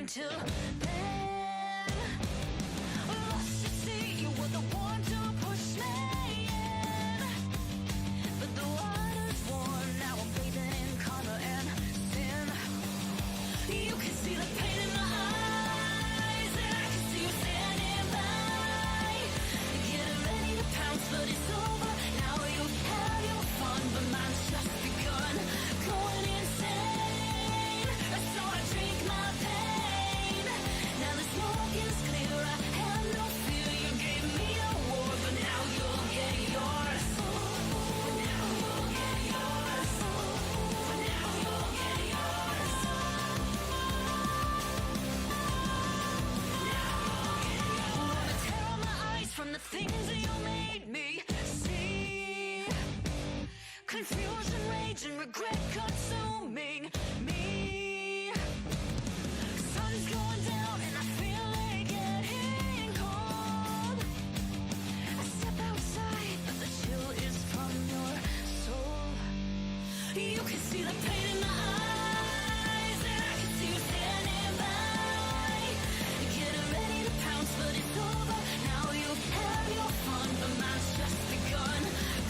until then. Lost at sea, you were the one to push me in, but the water's warm, now I'm bathing in karma and sin. You can see the pain in my eyes, and I can see you standing by, getting ready to pounce, but it's over. Now you've had your fun, but mine's just begun. Going insane, so I drink my pain. Now the smoke is clear, I have no fear. You gave me a war, but now you'll get yours. But now you'll get yours. But now you'll get yours. Wanna tear out my eyes from the things that you made me see. Confusion, rage, and regret consuming me. Sun's going down and I feel it getting cold. I step outside, but the chill is from your soul. You can see the pain in my eyes, and I can see you standing by, getting ready to pounce, but it's over. Now you've had your fun, but mine's just begun.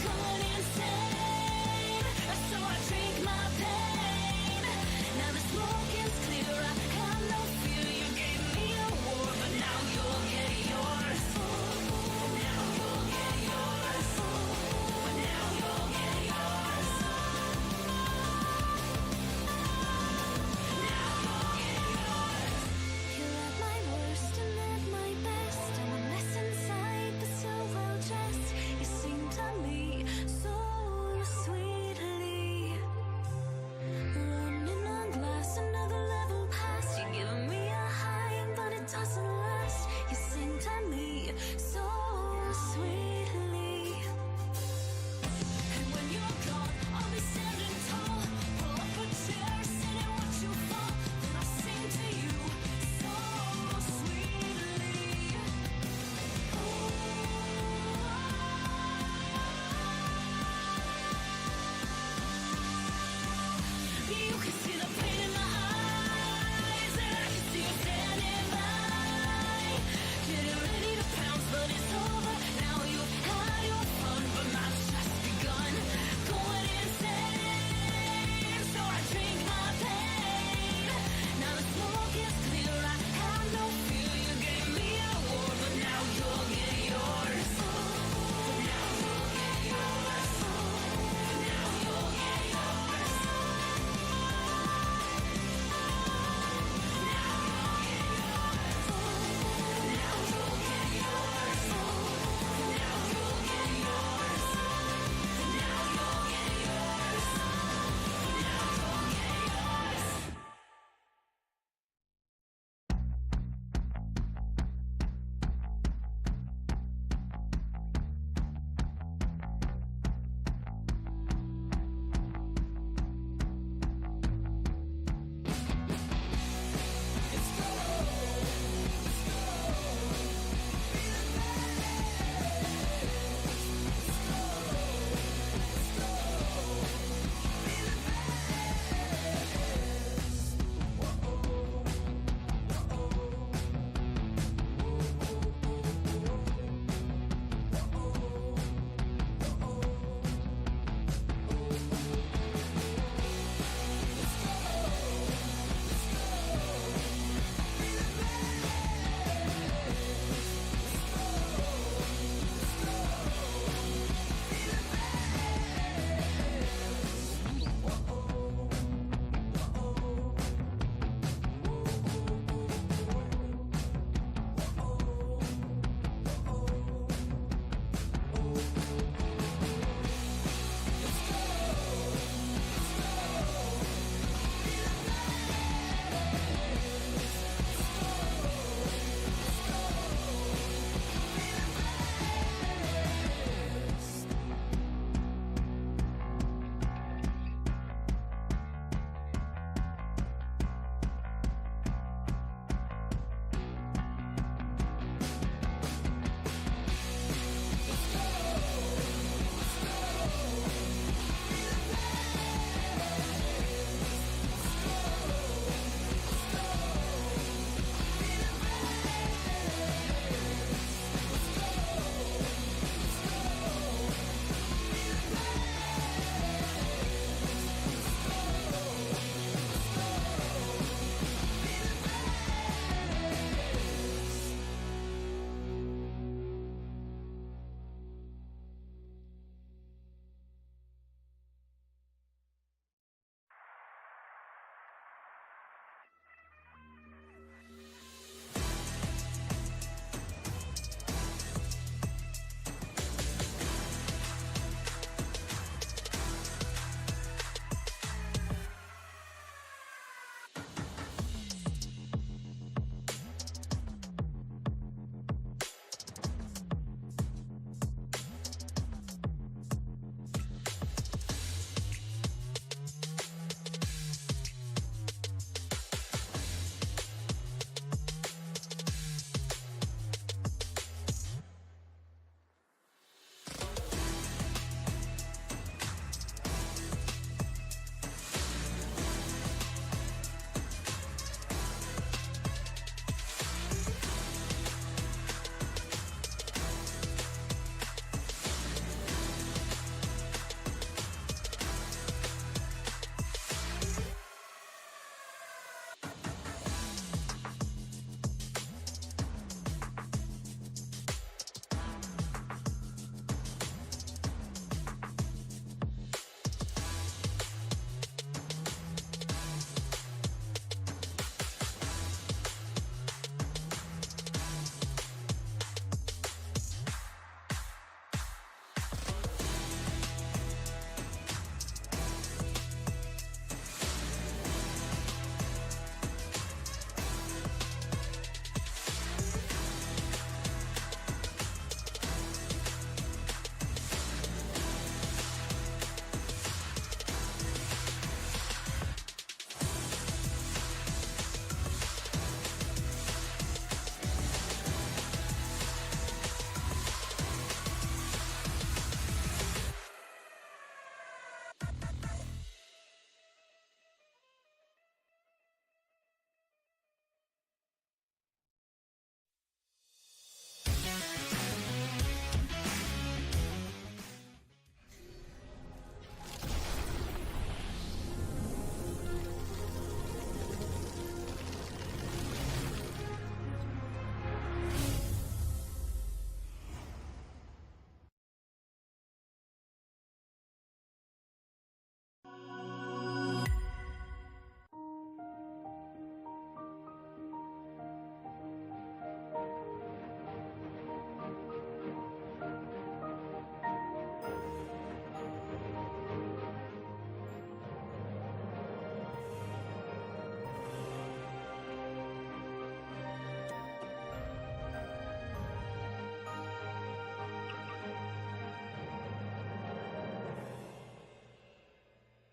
Going insane, so I drink my pain. Now the smoke is clear, I have no fear. You gave me a war, but now you'll get yours. But now you'll get yours. But now you'll get yours.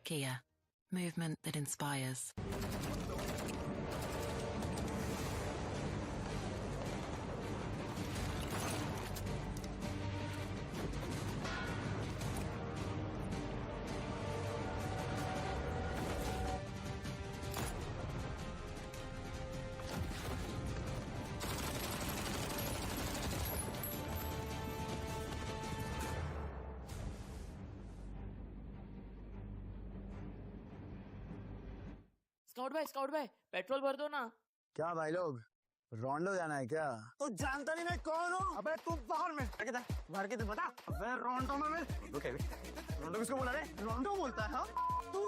Kia, movement that inspires. Scout भाई petrol भर दो ना। क्या भाई लोग रोंडो जाना है क्या? तू जानता नहीं मैं कौन हूँ? अबे तू बाहर में भर के तो बता। अबे रोंडो में रोंडो किसको बोला रे? रोंडो बोलता है हाँ? तू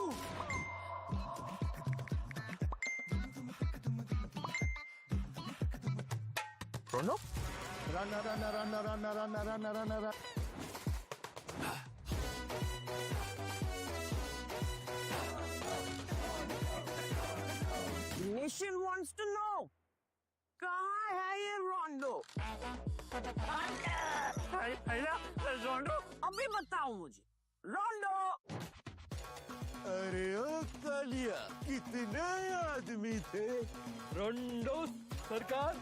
रोंडो? Run Nation wants to know कहाँ है ये रोंडो? रोंडो अभी बताओ मुझे रोंडो। अरे ओ कालिया कितने आदमी थे? रोंडो सरकार।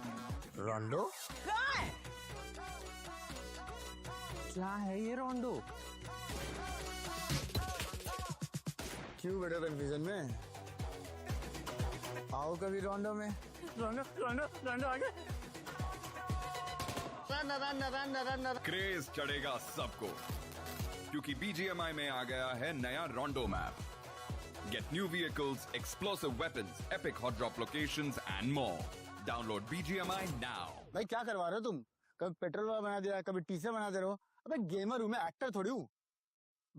रोंडो कहाँ है? क्या है ये रोंडो? क्यों बड़े कंफ्यूजन में? आओ कभी रोंडो में। रोंडो आगे। क्रेज चढ़ेगा सबको क्योंकि BGMI में आ गया है नया रोंडो map. Get new vehicles, explosive weapons, epic hot drop locations and more. Download BGMI now. भाई क्या करवा रहे हो तुम? कभी पेट्रोल वाला बना दिया, कभी टीचर बना दे रहे हो। अबे गेमर हूँ मैं, एक्टर थोड़ी हूँ।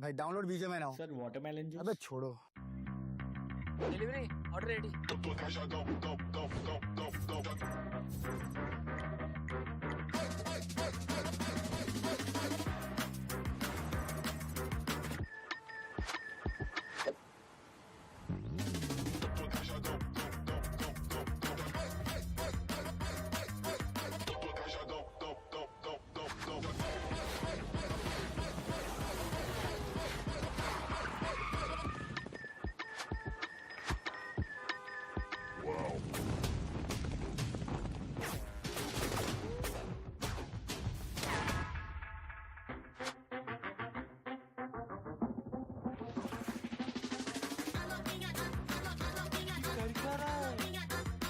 भाई download BGMI now. Sir watermelon juice. अबे छोड़ो। Delivery order ready.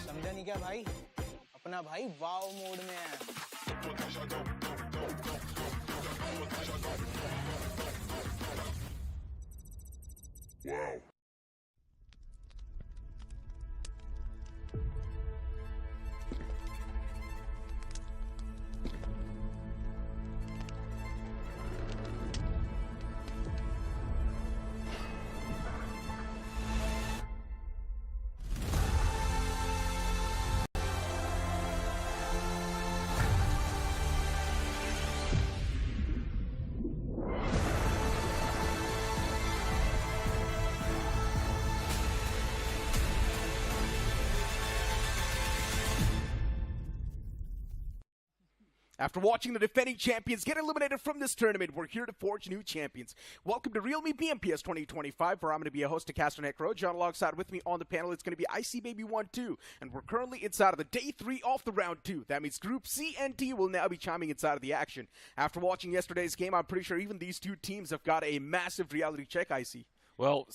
समझा नहीं क्या भाई? अपना भाई वाव मोड में है। After watching the defending champions get eliminated from this tournament, we're here to forge new champions. Welcome to realme BMPS 2025, where I'm going to be a host to Caster Necro. John alongside with me on the panel, it's going to be IC Baby 1-2, and we're currently inside of the day 3 of the round 2. That means Group C and D will now be chiming inside of the action. After watching yesterday's game, I'm pretty sure even these two teams have got a massive reality check, IC. Well,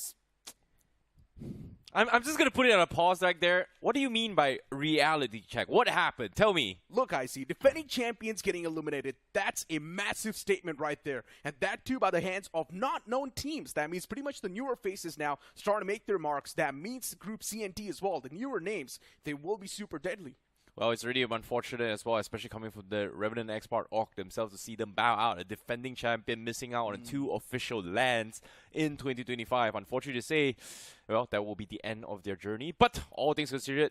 I'm just going to put it on a pause right there. What do you mean by reality check? What happened? Tell me. Look, IC, defending champions getting eliminated, that's a massive statement right there. And that too by the hands of not known teams. That means pretty much the newer faces now starting to make their marks. That means Group C and D as well. The newer names, they will be super deadly. Well, it's really unfortunate as well, especially coming from the Reckoning Esports org themselves, to see them bow out. A defending champion missing out on 2 official lands in 2025. Unfortunately to say, well, that will be the end of their journey. But all things considered,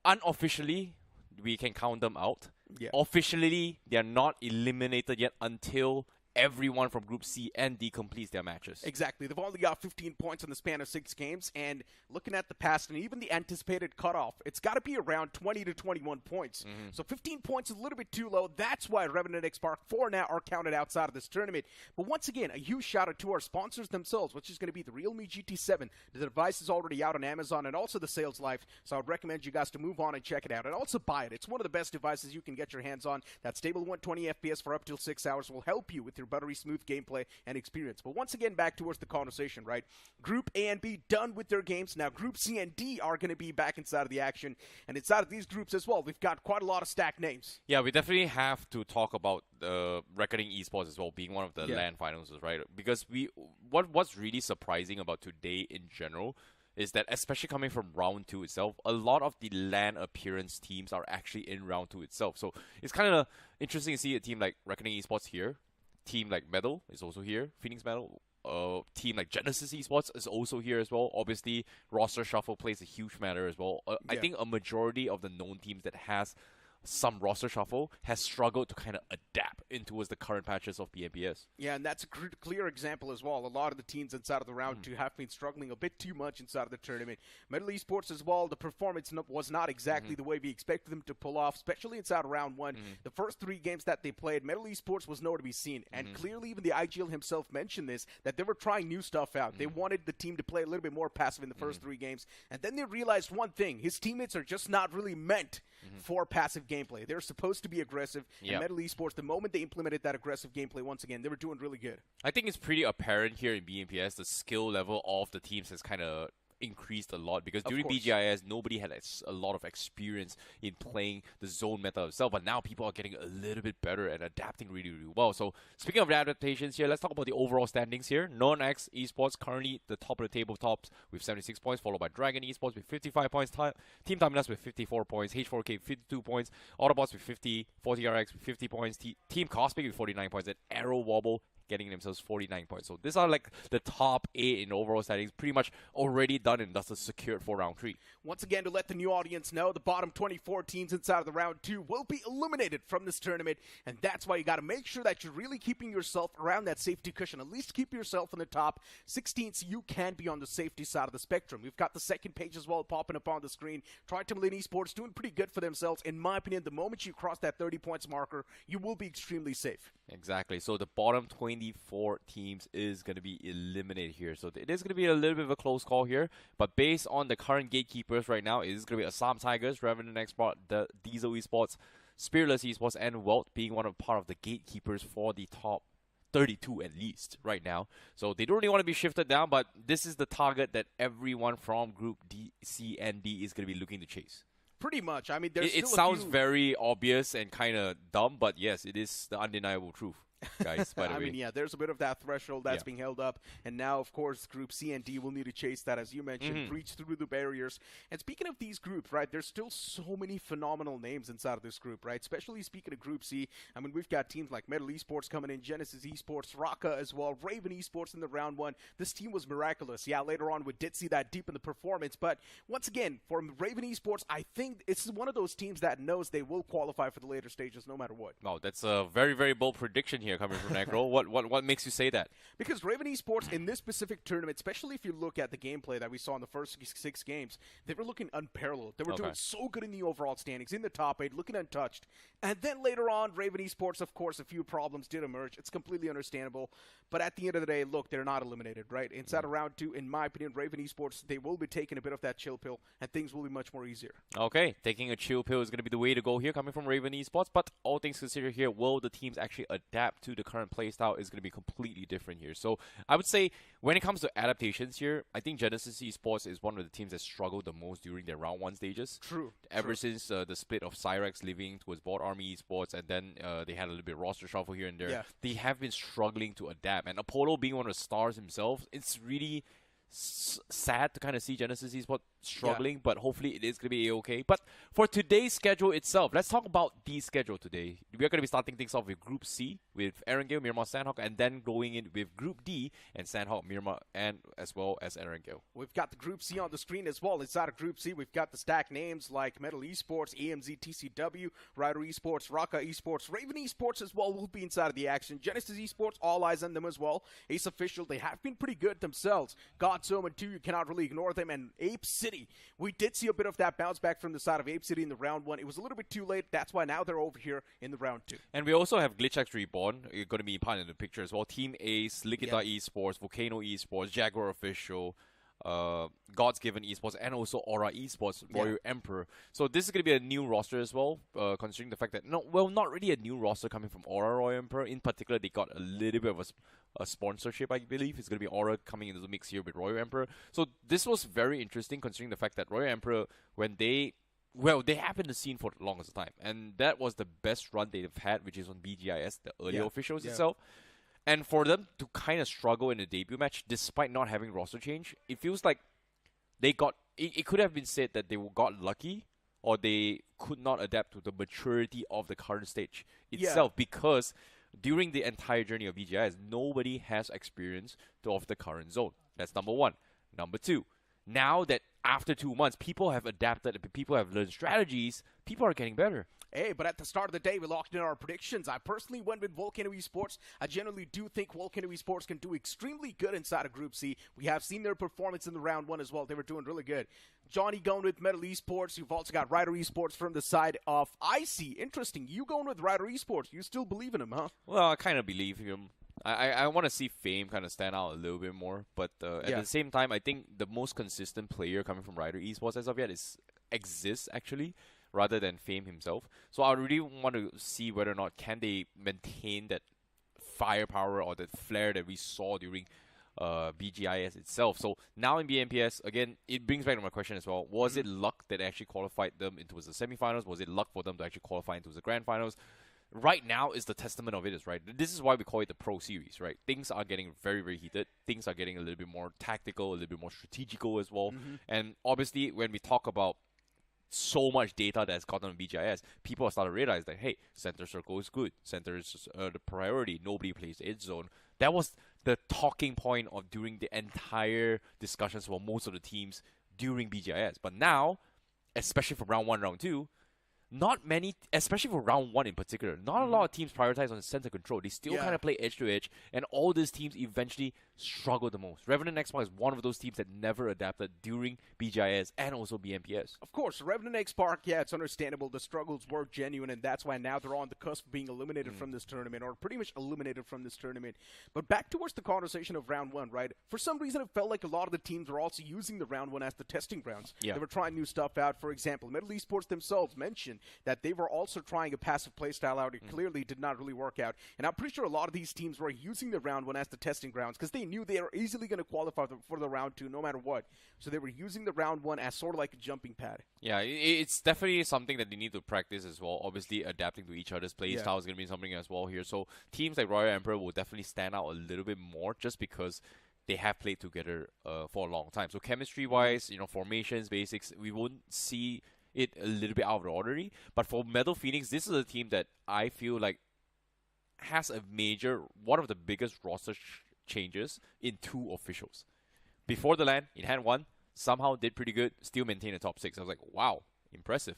unofficially, we can count them out. Yeah. Officially, they are not eliminated yet until everyone from Group C and D completes their matches. Exactly. They've only got 15 points in the span of 6 games, and looking at the past and even the anticipated cutoff, it's got to be around 20 to 21 points. So 15 points is a little bit too low. That's why Revenant X Park 4 now are counted outside of this tournament. But once again, a huge shout out to our sponsors themselves, which is going to be the Realme GT7. The device is already out on Amazon and also the sales life, so I would recommend you guys to move on and check it out and also buy it. It's one of the best devices you can get your hands on. That stable 120 FPS for up till 6 hours will help you with your buttery smooth gameplay and experience. But once again, back towards the conversation, right? Group A and B done with their games. Now Group C and D are going to be back inside of the action, and inside of these groups as well, we've got quite a lot of stacked names. Yeah, we definitely have to talk about Reckoning Esports as well, being one of the Yeah. LAN finals, right? Because what's really surprising about today in general is that, especially coming from round 2 itself, a lot of the LAN appearance teams are actually in round 2 itself. So it's kind of interesting to see a team like Reckoning Esports here, team like Metal is also here, Phoenix Metal. Team like Genesis Esports is also here as well. Obviously, roster shuffle plays a huge matter as well. I think a majority of the known teams that has some roster shuffle has struggled to kind of adapt into the current patches of BMPS. Yeah, and that's a clear example as well. A lot of the teams inside of the round 2 have been struggling a bit too much inside of the tournament. Metal Esports as well, the performance was not exactly the way we expected them to pull off, especially inside of round 1. The first 3 games that they played, Metal Esports was nowhere to be seen. And clearly even the IGL himself mentioned this, that they were trying new stuff out. They wanted the team to play a little bit more passive in the first 3 games. And then they realized one thing, his teammates are just not really meant for passive gameplay. They're supposed to be aggressive, and Metal Esports, the moment they implemented that aggressive gameplay once again, they were doing really good. I think it's pretty apparent here in BMPS, the skill level of the teams has kind of increased a lot, because during BGIS nobody had a lot of experience in playing the zone meta itself, but now people are getting a little bit better and adapting really, really well. So speaking of adaptations here, let's talk about the overall standings here. Non-X Esports currently the top of the table, tops with 76 points, followed by Dragon Esports with 55 points, Team Timeless with 54 points, H4K 52 points, Autobots with 50, 40RX with 50 points, Team Cosmic with 49 points, and Arrow Wobble getting themselves 49 points. So these are like the top 8 in overall standings, pretty much already done and thus secured for round 3. Once again, to let the new audience know, the bottom 24 teams inside of the round 2 will be eliminated from this tournament, and that's why you got to make sure that you're really keeping yourself around that safety cushion. At least keep yourself in the top 16 so you can be on the safety side of the spectrum. We've got the second page as well popping up on the screen. Tri-Timlin Esports doing pretty good for themselves. In my opinion, the moment you cross that 30 points marker, you will be extremely safe. Exactly. So the bottom 24 teams is going to be eliminated here. So it is going to be a little bit of a close call here. But based on the current gatekeepers right now, it is going to be Assam Tigers, Revenant X Park, the Diesel Esports, Spiritless Esports, and Welt being part of the gatekeepers for the top 32 at least right now. So they don't really want to be shifted down, but this is the target that everyone from Group D, C, and D is going to be looking to chase. Pretty much. I mean, there's it still sounds very obvious and kind of dumb, but yes, it is the undeniable truth, guys, by the way. I mean, yeah, there's a bit of that threshold that's being held up. And now, of course, Group C and D will need to chase that, as you mentioned, breach through the barriers. And speaking of these groups, right, there's still so many phenomenal names inside of this group, right? Especially speaking of Group C. I mean, we've got teams like Metal Esports coming in, Genesis Esports, RAKA as well, Raven Esports in the round 1. This team was miraculous. Yeah, later on we did see that deep in the performance. But once again, for Raven Esports, I think it's one of those teams that knows they will qualify for the later stages no matter what. Wow, that's a very, very bold prediction here coming from Necro. What makes you say that? Because Raven Esports in this specific tournament, especially if you look at the gameplay that we saw in the first 6 games, they were looking unparalleled. They were doing so good in the overall standings, in the top 8, looking untouched. And then later on, Raven Esports, of course, a few problems did emerge. It's completely understandable. But at the end of the day, look, they're not eliminated, right? Inside of round 2, in my opinion, Raven Esports, they will be taking a bit of that chill pill, and things will be much more easier. Okay, taking a chill pill is going to be the way to go here, coming from Raven Esports. But all things considered here, will the teams actually adapt to the current playstyle is going to be completely different here. So I would say when it comes to adaptations here, I think Genesis Esports is one of the teams that struggled the most during their round 1 stages. True. Ever since the split of Cyrex leaving towards BotArmy Esports, and then they had a little bit of roster shuffle here and there. Yeah. They have been struggling to adapt. And Apollo being one of the stars himself, it's really sad to kind of see Genesis Esports struggling, but hopefully it is going to be okay. But for today's schedule itself, let's talk about the schedule today. We are going to be starting things off with Group C with Erangel, Miramar, Sandhawk, and then going in with Group D and Sandhawk, Miramar, and as well as Erangel. We've got the Group C on the screen as well. Inside of Group C, we've got the stacked names like Metal Esports, AMZ, TCW, Rider Esports, RAKA Esports, Raven Esports as well will be inside of the action. Genesis Esports, all eyes on them as well. Ace Official, they have been pretty good themselves. Godsgiven 2, you cannot really ignore them. And Apecity, we did see a bit of that bounce back from the side of Apecity in the round 1. It was a little bit too late. That's why now they're over here in the round 2. And we also have GLITCHxREBORN going to be part of the picture as well. Team Ace, LIKITHA Esports, VOLCANO Esports, Jaguar Official, Godsgiven Esports, and also Aura Esports, Royal Emperor. So this is going to be a new roster as well, considering the fact that, not really a new roster coming from Aura Royal Emperor. In particular, they got a little bit of a sponsorship, I believe. It's going to be Aura coming into the mix here with Royal Emperor. So this was very interesting, considering the fact that Royal Emperor, when they have been the scene for the longest time. And that was the best run they've had, which is on BGIS, the earlier officials itself. And for them to kind of struggle in the debut match, despite not having roster change, it feels like they got... It could have been said that they got lucky, or they could not adapt to the maturity of the current stage itself, because during the entire journey of BGIS, nobody has experience of the current zone. That's number one. Number two, now that after 2 months, people have adapted, people have learned strategies, people are getting better. Hey, but at the start of the day, we locked in our predictions. I personally went with VOLCANO Esports. I generally do think VOLCANO Esports can do extremely good inside of Group C. We have seen their performance in the round 1 as well. They were doing really good. Johnny going with Metal Esports. You've also got Rider Esports from the side of IC. Interesting. You going with Rider Esports. You still believe in him, huh? Well, I kind of believe him. I want to see Fame kind of stand out a little bit more. But at the same time, I think the most consistent player coming from Rider Esports as of yet exists, actually, rather than Fame himself. So I really want to see whether or not can they maintain that firepower or that flair that we saw during BGIS itself. So now in BMPS, again, it brings back to my question as well. Was it luck that actually qualified them into the semifinals? Was it luck for them to actually qualify into the grand finals? Right now is the testament of it, right? This is why we call it the Pro Series, right? Things are getting very, very heated. Things are getting a little bit more tactical, a little bit more strategical as well. And obviously, when we talk about so much data that's gotten on BGIS, people are starting to realize that, hey, center circle is good. Center is the priority. Nobody plays the edge zone. That was the talking point of during the entire discussions for most of the teams during BGIS. But now, especially for round 1, round 2, not many, especially for round 1 in particular, not a lot of teams prioritize on center control. They still kind of play edge to edge, and all these teams eventually struggle the most. Revenant X-Park is one of those teams that never adapted during BGIS and also BMPS. Of course, Revenant X-Park, it's understandable. The struggles were genuine, and that's why now they're on the cusp of being eliminated from this tournament, or pretty much eliminated from this tournament. But back towards the conversation of round 1, right? For some reason, it felt like a lot of the teams were also using the round 1 as the testing grounds. They were trying new stuff out. For example, Metal Esports themselves mentioned that they were also trying a passive playstyle out. It clearly did not really work out. And I'm pretty sure a lot of these teams were using the round 1 as the testing grounds because they knew they were easily going to qualify for the round 2 no matter what. So they were using the round 1 as sort of like a jumping pad. Yeah, it's definitely something that they need to practice as well. Obviously, adapting to each other's play style is going to be something as well here. So teams like Royal Emperor will definitely stand out a little bit more just because they have played together for a long time. So chemistry-wise, formations, basics, we won't see it a little bit out of the ordinary. But for Metal Phoenix, this is a team that I feel like has one of the biggest roster changes in 2 officials. Before the LAN, in hand 1, somehow did pretty good, still maintained the top 6. I was like, wow, impressive.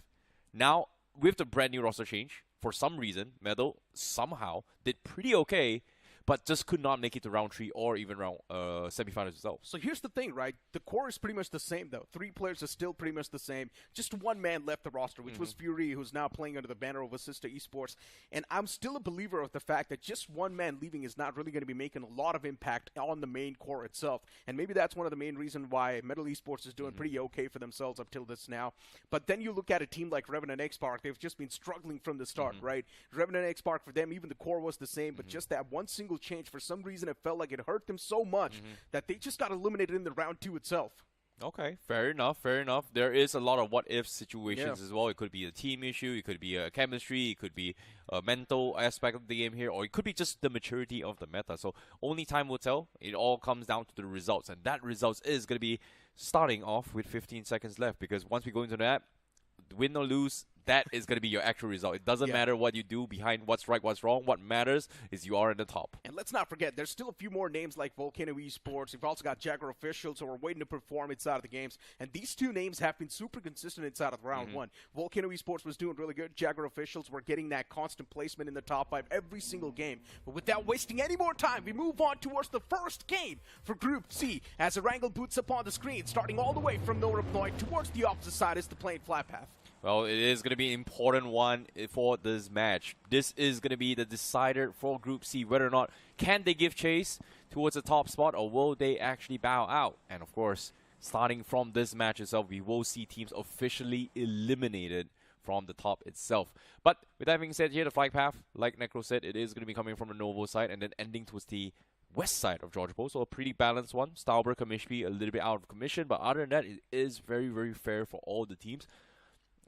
Now, with the brand new roster change, for some reason, Metal somehow did pretty okay, but just could not make it to round 3 or even round semifinals itself. So here's the thing, right? The core is pretty much the same, though. 3 players are still pretty much the same. Just 1 man left the roster, which was Fury, who's now playing under the banner of VASISTA Esports. And I'm still a believer of the fact that just 1 man leaving is not really going to be making a lot of impact on the main core itself. And maybe that's one of the main reasons why Metal Esports is doing pretty okay for themselves up till this now. But then you look at a team like Revenant X-Park, they've just been struggling from the start, right? Revenant X-Park, for them, even the core was the same, but just that one single change, for some reason, it felt like it hurt them so much that they just got eliminated in the round 2 itself. Okay, fair enough, fair enough. There is a lot of what-if situations as well. It could be a team issue, it could be a chemistry, it could be a mental aspect of the game here, or it could be just the maturity of the meta. So only time will tell. It all comes down to the results, and that results is going to be starting off with 15 seconds left, because once we go into that, win or lose, that is going to be your actual result. It doesn't matter what you do behind what's right, what's wrong. What matters is you are in the top. And let's not forget, there's still a few more names like VOLCANO Esports. You've also got Jaguar Officials who are waiting to perform inside of the games. And these two names have been super consistent inside of round one. VOLCANO Esports was doing really good. Jaguar Officials were getting that constant placement in the top 5 every single game. But without wasting any more time, we move on towards the first game for Group C. As Erangel boots up on the screen, starting all the way from Nora Point towards the opposite side is the plain flat path. Well, it is going to be an important one for this match. This is going to be the decider for Group C, whether or not can they give chase towards the top spot, or will they actually bow out. And of course, starting from this match itself, we will see teams officially eliminated from the top itself. But with that being said here, the flag path, like Necro said, it is going to be coming from the Novo side and then ending towards the west side of Georgia Post. So a pretty balanced one. Stauber, Kamishpi, a little bit out of commission, but other than that, it is very, very fair for all the teams,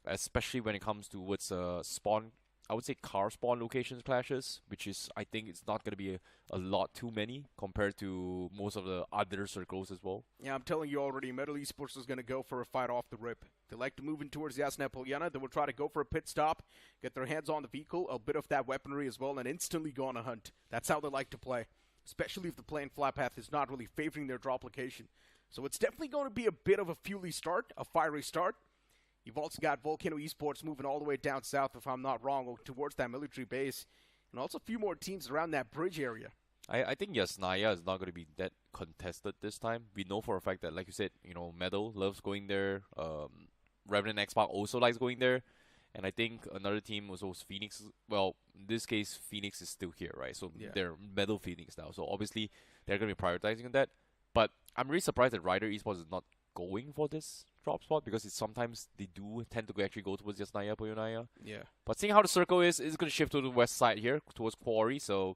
especially when it comes towards spawn, I would say car spawn locations clashes, which is, I think it's not going to be a lot too many compared to most of the other circles as well. Yeah, I'm telling you already, Metal Esports is going to go for a fight off the rip. They like to move in towards Yasna Polyana. They will try to go for a pit stop, get their hands on the vehicle, a bit of that weaponry as well, and instantly go on a hunt. That's how they like to play, especially if the plain flat path is not really favoring their drop location. So it's definitely going to be a bit of a fuely start, a fiery start. You've also got VOLCANO Esports moving all the way down south, if I'm not wrong, towards that military base. And also a few more teams around that bridge area. I think Yasnaya is not going to be that contested this time. We know for a fact that, like you said, you know, Meadow loves going there. Revenant X-Pac also likes going there. And I think another team was also Phoenix. Well, in this case, Phoenix is still here, right? So they're Meadow Phoenix now. So obviously, they're going to be prioritizing on that. But I'm really surprised that Rider Esports is not going for this drop spot, because it's sometimes they do tend to actually go towards Yasnaya, Poyonaya. Yeah. But seeing how the circle is, it's going to shift to the west side here, towards Quarry. So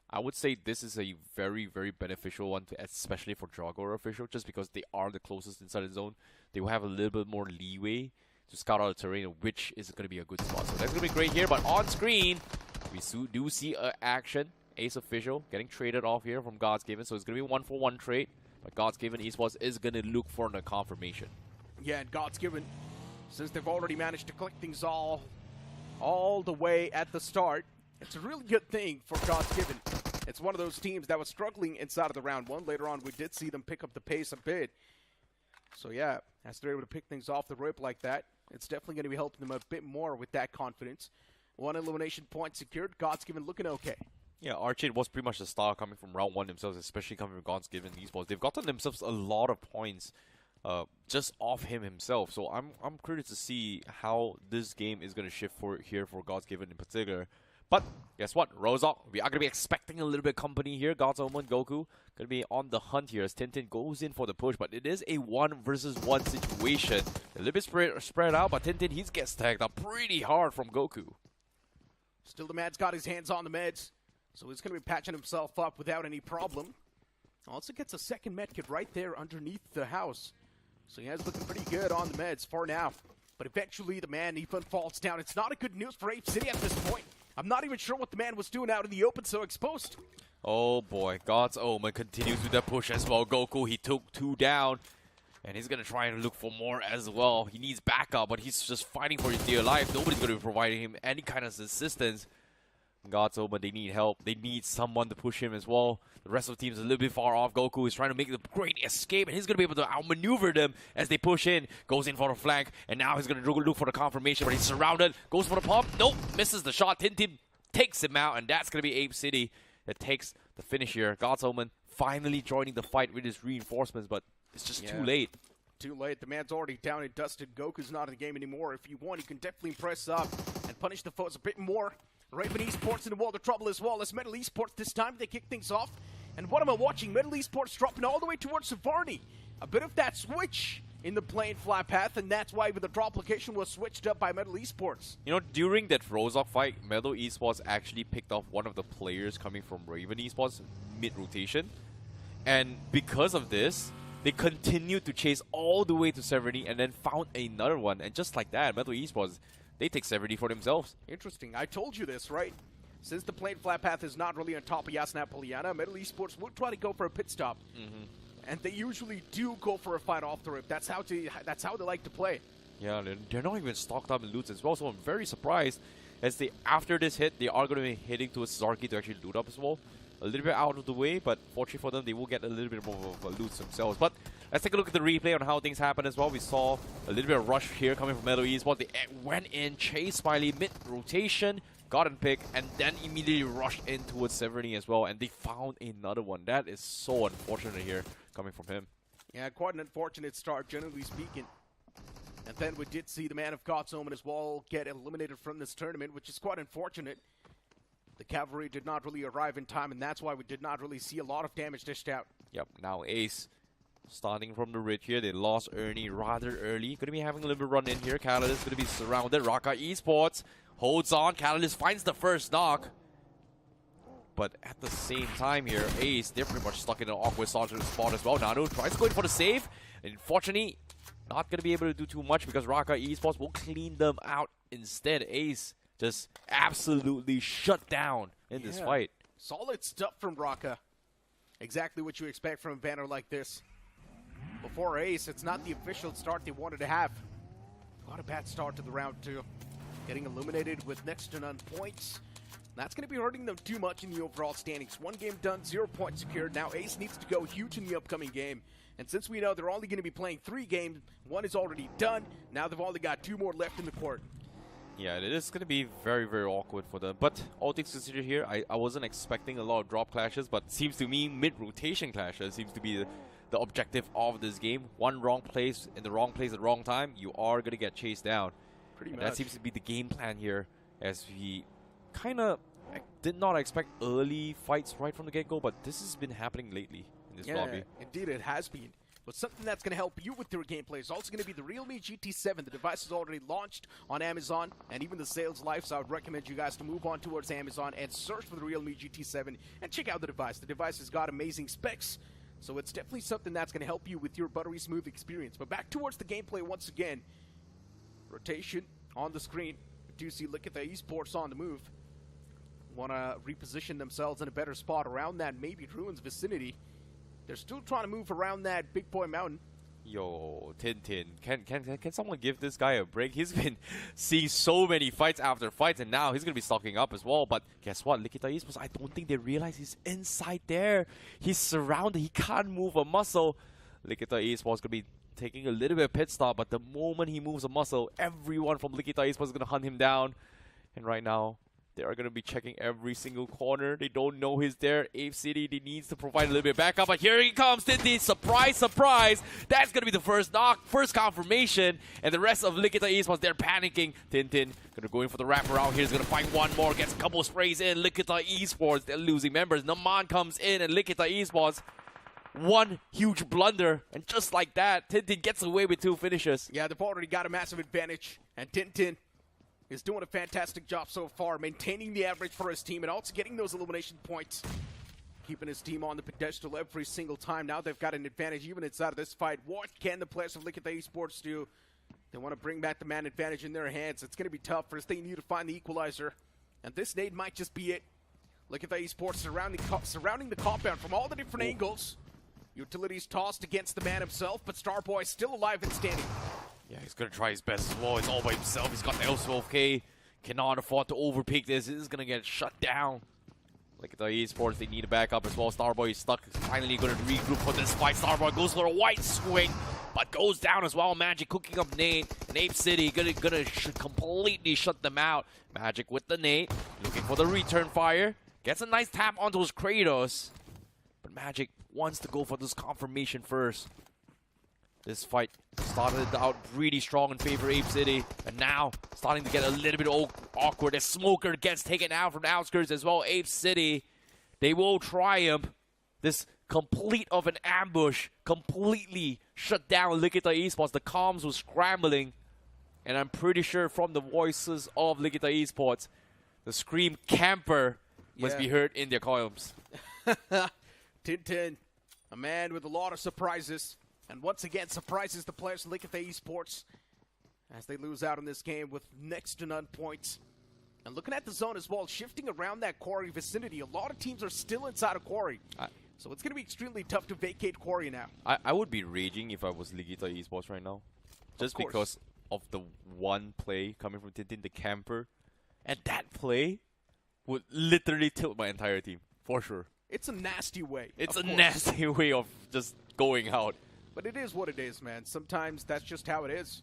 I would say this is a very, very beneficial one, especially for Jaguar Official, just because they are the closest inside the zone. They will have a little bit more leeway to scout out the terrain, which is going to be a good spot. So that's going to be great here. But on screen, we do see action. Ace Official getting traded off here from Godsgiven. So it's going to be a 1-for-1 trade. But Godsgiven Esports is going to look for the confirmation. Yeah, and Godsgiven, since they've already managed to click things all the way at the start, it's a really good thing for Godsgiven. It's one of those teams that was struggling inside of the round one. Later on, we did see them pick up the pace a bit. So yeah, as they're able to pick things off the rip like that, it's definitely going to be helping them a bit more with that confidence. One elimination point secured. Godsgiven looking okay. Yeah, Archade was pretty much the star coming from round one themselves, especially coming from Godsgiven Esports. They've gotten themselves a lot of points just off him himself. So I'm curious to see how this game is going to shift for Godsgiven in particular. But guess what? Rozok, we are going to be expecting a little bit of company here. God's Omen, Goku, going to be on the hunt here as Tintin goes in for the push. But it is a 1-versus-1 situation. A little bit spread out, but Tintin, he gets tagged up pretty hard from Goku. Still, the man's got his hands on the meds, so he's going to be patching himself up without any problem. Also gets a second medkit right there underneath the house. So he is looking pretty good on the meds for now. But eventually the man even falls down. It's not a good news for Apecity at this point. I'm not even sure what the man was doing out in the open, so exposed. Oh boy, God's Omen continues with the push as well. Goku, he took 2 down. And he's going to try and look for more as well. He needs backup, but he's just fighting for his dear life. Nobody's going to be providing him any kind of assistance. God's Omen, they need help. They need someone to push him as well. The rest of the team's a little bit far off. Goku is trying to make the great escape, and he's going to be able to outmaneuver them as they push in. Goes in for the flank, and now he's going to look for the confirmation, but he's surrounded. Goes for the pump. Nope, misses the shot. Tintin takes him out, and that's going to be Apecity that takes the finish here. God's Omen finally joining the fight with his reinforcements, but it's just too late. Too late. The man's already down and dusted. Goku's not in the game anymore. If you want, you can definitely press up and punish the foes a bit more. Raven Esports in the world of trouble as well as Metal Esports this time. They kick things off. And what am I watching? Metal Esports dropping all the way towards Savarni. A bit of that switch in the plain flat path, and that's why the drop location was switched up by Metal Esports. You know, during that Rozok fight, Metal Esports actually picked off one of the players coming from Raven Esports mid-rotation. And because of this, they continued to chase all the way to Severity and then found another one. And just like that, Metal Esports, they take Severity for themselves. Interesting. I told you this, right? Since the plane flat path is not really on top of Yasna Poliana, Metal Esports will try to go for a pit stop. And they usually do go for a fight off the rip. That's how they like to play. Yeah, they're not even stocked up in loots as well, so I'm very surprised as they, after this hit, they are going to be heading towards Zarki to actually loot up as well. A little bit out of the way, but fortunately for them, they will get a little bit more of a loot themselves. But let's take a look at the replay on how things happen as well. We saw a little bit of rush here coming from Metal Esports. They went in, chased Smiley mid-rotation, got in pick, and then immediately rushed in towards Severity as well, and they found another one. That is so unfortunate here coming from him. Yeah, quite an unfortunate start, generally speaking. And then we did see the man of God's Omen as well get eliminated from this tournament, which is quite unfortunate. The cavalry did not really arrive in time, and that's why we did not really see a lot of damage dished out. Yep, now Ace starting from the ridge here. They lost Ernie rather early. Going to be having a little bit run in here. Catalyst going to be surrounded. RAKA Esports holds on. Catalyst finds the first knock. But at the same time here, Ace, they're pretty much stuck in an awkward spot as well. Nano tries going for the save. Unfortunately, not going to be able to do too much because RAKA Esports will clean them out instead. Ace just absolutely shut down in this fight. Solid stuff from RAKA. Exactly what you expect from a banner like this. Before Ace, it's not the official start they wanted to have. Got a bad start to the round 2. Getting eliminated with next to none points. That's going to be hurting them too much in the overall standings. 1 game done, 0 points secured. Now Ace needs to go huge in the upcoming game. And since we know they're only going to be playing 3 games, 1 is already done. Now they've only got 2 more left in the court. Yeah, it is going to be very, very awkward for them. But all things considered here, I wasn't expecting a lot of drop clashes, but it seems to me mid-rotation clashes seems to be the objective of this game. One wrong place in the wrong place at the wrong time, you are going to get chased down. Pretty much. That seems to be the game plan here, as we kind of did not expect early fights right from the get-go, but this has been happening lately in this lobby. Indeed it has been. But something that's going to help you with your gameplay is also going to be the Realme GT7. The device is already launched on Amazon and even the sales live, so I would recommend you guys to move on towards Amazon and search for the Realme GT7 and check out the device. The device has got amazing specs, so it's definitely something that's going to help you with your buttery smooth experience. But back towards the gameplay once again. Rotation on the screen. We do see LIKITHA Esports on the move. Want to reposition themselves in a better spot around that maybe Ruins vicinity. They're still trying to move around that Big Boy Mountain. Yo, Tintin, can someone give this guy a break? He's been seeing so many fights after fights, and now he's going to be stocking up as well. But guess what? LIKITHA Esports, I don't think they realize he's inside there. He's surrounded. He can't move a muscle. LIKITHA Esports going to be taking a little bit of pit stop, but the moment he moves a muscle, everyone from LIKITHA Esports is going to hunt him down. And right now, they are going to be checking every single corner. They don't know he's there. Apecity, they needs to provide a little bit of backup. But here he comes, Tintin. Surprise, surprise. That's going to be the first knock, first confirmation. And the rest of LIKITHA Esports, they're panicking. Tintin going to go in for the wraparound here. He's going to find one more. Gets a couple of sprays in. LIKITHA Esports, they're losing members. Naman comes in and LIKITHA Esports, one huge blunder. And just like that, Tintin gets away with 2 finishes. Yeah, they've already got a massive advantage. And Tintin is doing a fantastic job so far, maintaining the average for his team and also getting those elimination points. Keeping his team on the pedestal every single time. Now they've got an advantage even inside of this fight. What can the players of LIKITHA Esports do? They want to bring back the man advantage in their hands. It's going to be tough for us. They need to find the equalizer. And this nade might just be it. LIKITHA Esports surrounding the compound from all the different angles. Utilities tossed against the man himself, but Starboy still alive and standing. Yeah, he's going to try his best as well. He's all by himself. He's got the L12K. Cannot afford to overpeak this. This is going to get shut down. LIKITHA Esports, they need a backup as well. Starboy is stuck. Finally going to regroup for this fight. Starboy goes for a white swing, but goes down as well. Magic cooking up nade. And Apecity gonna completely shut them out. Magic with the nade. Looking for the return fire. Gets a nice tap onto his Kratos. But Magic wants to go for this confirmation first. This fight started out really strong in favor of Apecity, and now starting to get a little bit awkward as Smoker gets taken out from the outskirts as well. Apecity, they will triumph. This complete of an ambush completely shut down LIKITHA Esports. The comms was scrambling, and I'm pretty sure from the voices of LIKITHA Esports, the scream camper must be heard in their columns. Tintin, a man with a lot of surprises. And once again, surprises the players of LIKITHA Esports as they lose out in this game with next to none points. And looking at the zone as well, shifting around that quarry vicinity, a lot of teams are still inside of quarry. So it's going to be extremely tough to vacate quarry now. I would be raging if I was LIKITHA Esports right now. Just because of the one play coming from Tintin, the camper. And that play would literally tilt my entire team, for sure. It's a nasty way. It's a nasty way of just going out. But it is what it is, man. Sometimes that's just how it is.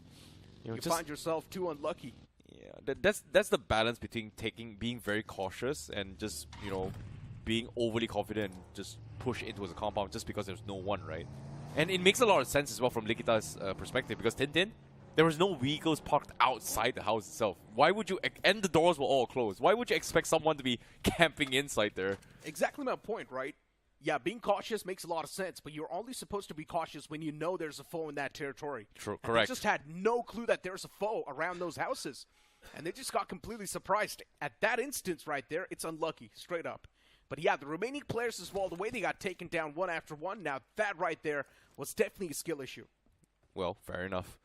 You find yourself too unlucky. Yeah, that's the balance between being very cautious and just, you know, being overly confident and just push into the compound just because there's no one, right? And it makes a lot of sense as well from LIKITHA's perspective, because Tintin, there was no vehicles parked outside the house itself. Why would you, and the doors were all closed, why would you expect someone to be camping inside there? Exactly my point, right? Yeah, being cautious makes a lot of sense, but you're only supposed to be cautious when you know there's a foe in that territory. True, and correct. they just had no clue that there's a foe around those houses. And they just got completely surprised. At that instance right there, it's unlucky, straight up. But yeah, the remaining players as well, the way they got taken down one after one, now that right there was definitely a skill issue. Well, fair enough.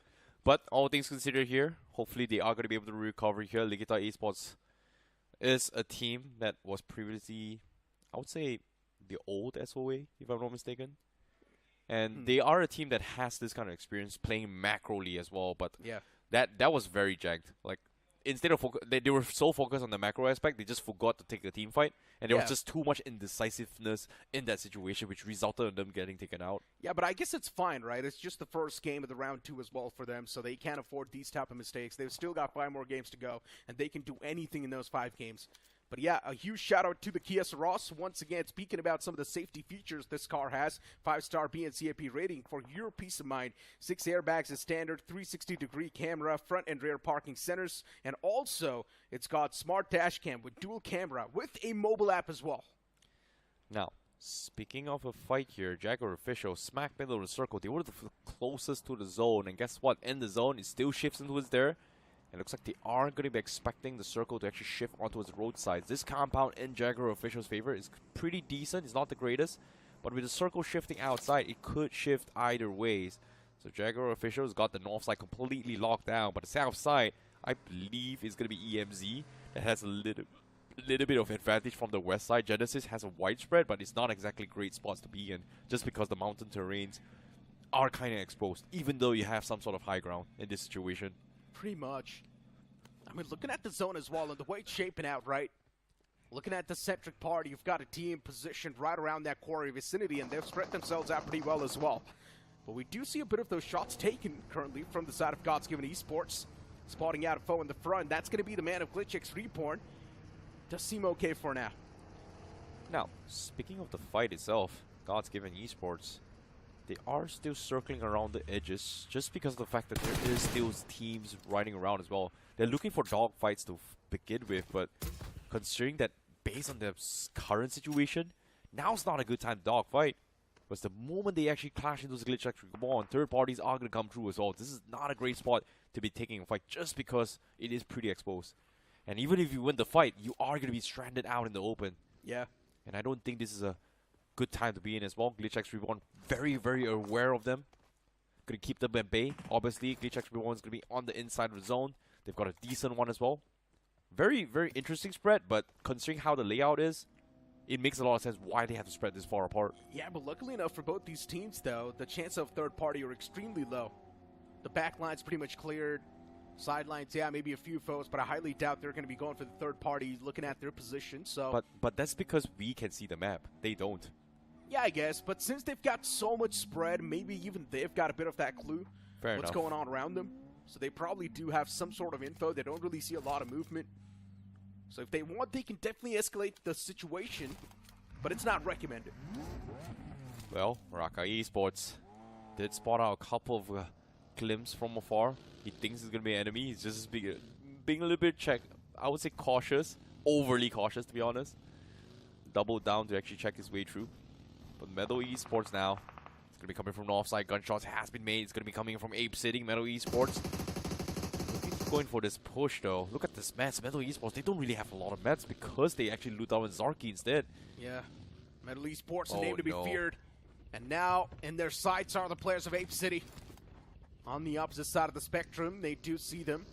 But all things considered here, hopefully they are going to be able to recover here. LIKITHA Esports is a team that was previously, I would say, the old SOA, if I'm not mistaken. And they are a team that has this kind of experience playing macroly as well. But yeah, that was very jagged. Like, instead of they were so focused on the macro aspect, they just forgot to take the team fight, and there was just too much indecisiveness in that situation, which resulted in them getting taken out. Yeah, but I guess it's fine, right? It's just the first game of the round 2 as well for them, so they can't afford these type of mistakes. They've still got 5 more games to go, and they can do anything in those 5 games. But yeah, a huge shout out to the Kia Soros. Once again, speaking about some of the safety features this car has, 5-star BNCAP rating for your peace of mind. 6 airbags as standard, 360-degree camera, front and rear parking centers, and also it's got smart dash cam with dual camera with a mobile app as well. Now, speaking of a fight here, Jaguar official smack middle of the circle. They were the closest to the zone, and guess what? In the zone, it still shifts into there. It looks like they are going to be expecting the circle to actually shift onto its roadsides. This compound in Jaguar official's favor is pretty decent. It's not the greatest, but with the circle shifting outside, it could shift either ways. So Jaguar officials got the north side completely locked down, but the south side, I believe, is going to be EMZ that has a little bit of advantage from the west side. Genesis has a widespread, but it's not exactly great spots to be in, just because the mountain terrains are kind of exposed, even though you have some sort of high ground in this situation. Pretty much. I mean, looking at the zone as well and the way it's shaping out, right? Looking at the centric part, you've got a team positioned right around that quarry vicinity, and they've spread themselves out pretty well as well. But we do see a bit of those shots taken currently from the side of Godsgiven Esports. Spotting out a foe in the front. That's going to be the man of GLITCHxREBORN. Does seem okay for now. Now, speaking of the fight itself, Godsgiven Esports, they are still circling around the edges just because of the fact that there is still teams riding around as well. They're looking for dog fights to begin with, but considering that based on the current situation, now's not a good time to dog fight. Because the moment they actually clash into the GLITCHxREBORN, third parties are going to come through as well. This is not a great spot to be taking a fight just because it is pretty exposed. And even if you win the fight, you are going to be stranded out in the open. Yeah. And I don't think this is a good time to be in as well. GLITCHxREBORN very, very aware of them. Going to keep them at bay. Obviously, GLITCHxREBORN is going to be on the inside of the zone. They've got a decent one as well. Very, very interesting spread, but considering how the layout is, it makes a lot of sense why they have to spread this far apart. Yeah, but luckily enough for both these teams, though, the chance of third party are extremely low. The back line's pretty much cleared. Sidelines, yeah, maybe a few foes, but I highly doubt they're going to be going for the third party looking at their position. So, But that's because we can see the map. They don't. Yeah, I guess. But since they've got so much spread, maybe even they've got a bit of that clue. Fair what's enough. going on around them. So they probably do have some sort of info. They don't really see a lot of movement. So if they want, they can definitely escalate the situation. But it's not recommended. Well, RAKA Esports did spot out a couple of glimpses from afar. He thinks it's going to be an enemy. He's just being a little bit I would say cautious. Overly cautious, to be honest. Double down to actually check his way through. But Meadow Esports now. It's going to be coming from the offside. Gunshots has been made. It's going to be coming from Apecity. Meadow Esports going for this push, though. Look at this mats. Meadow Esports, they don't really have a lot of mats because they actually loot out with Zarky instead. Yeah. Metal Esports, a name to be feared. And now in their sights are the players of Apecity. On the opposite side of the spectrum, they do see them.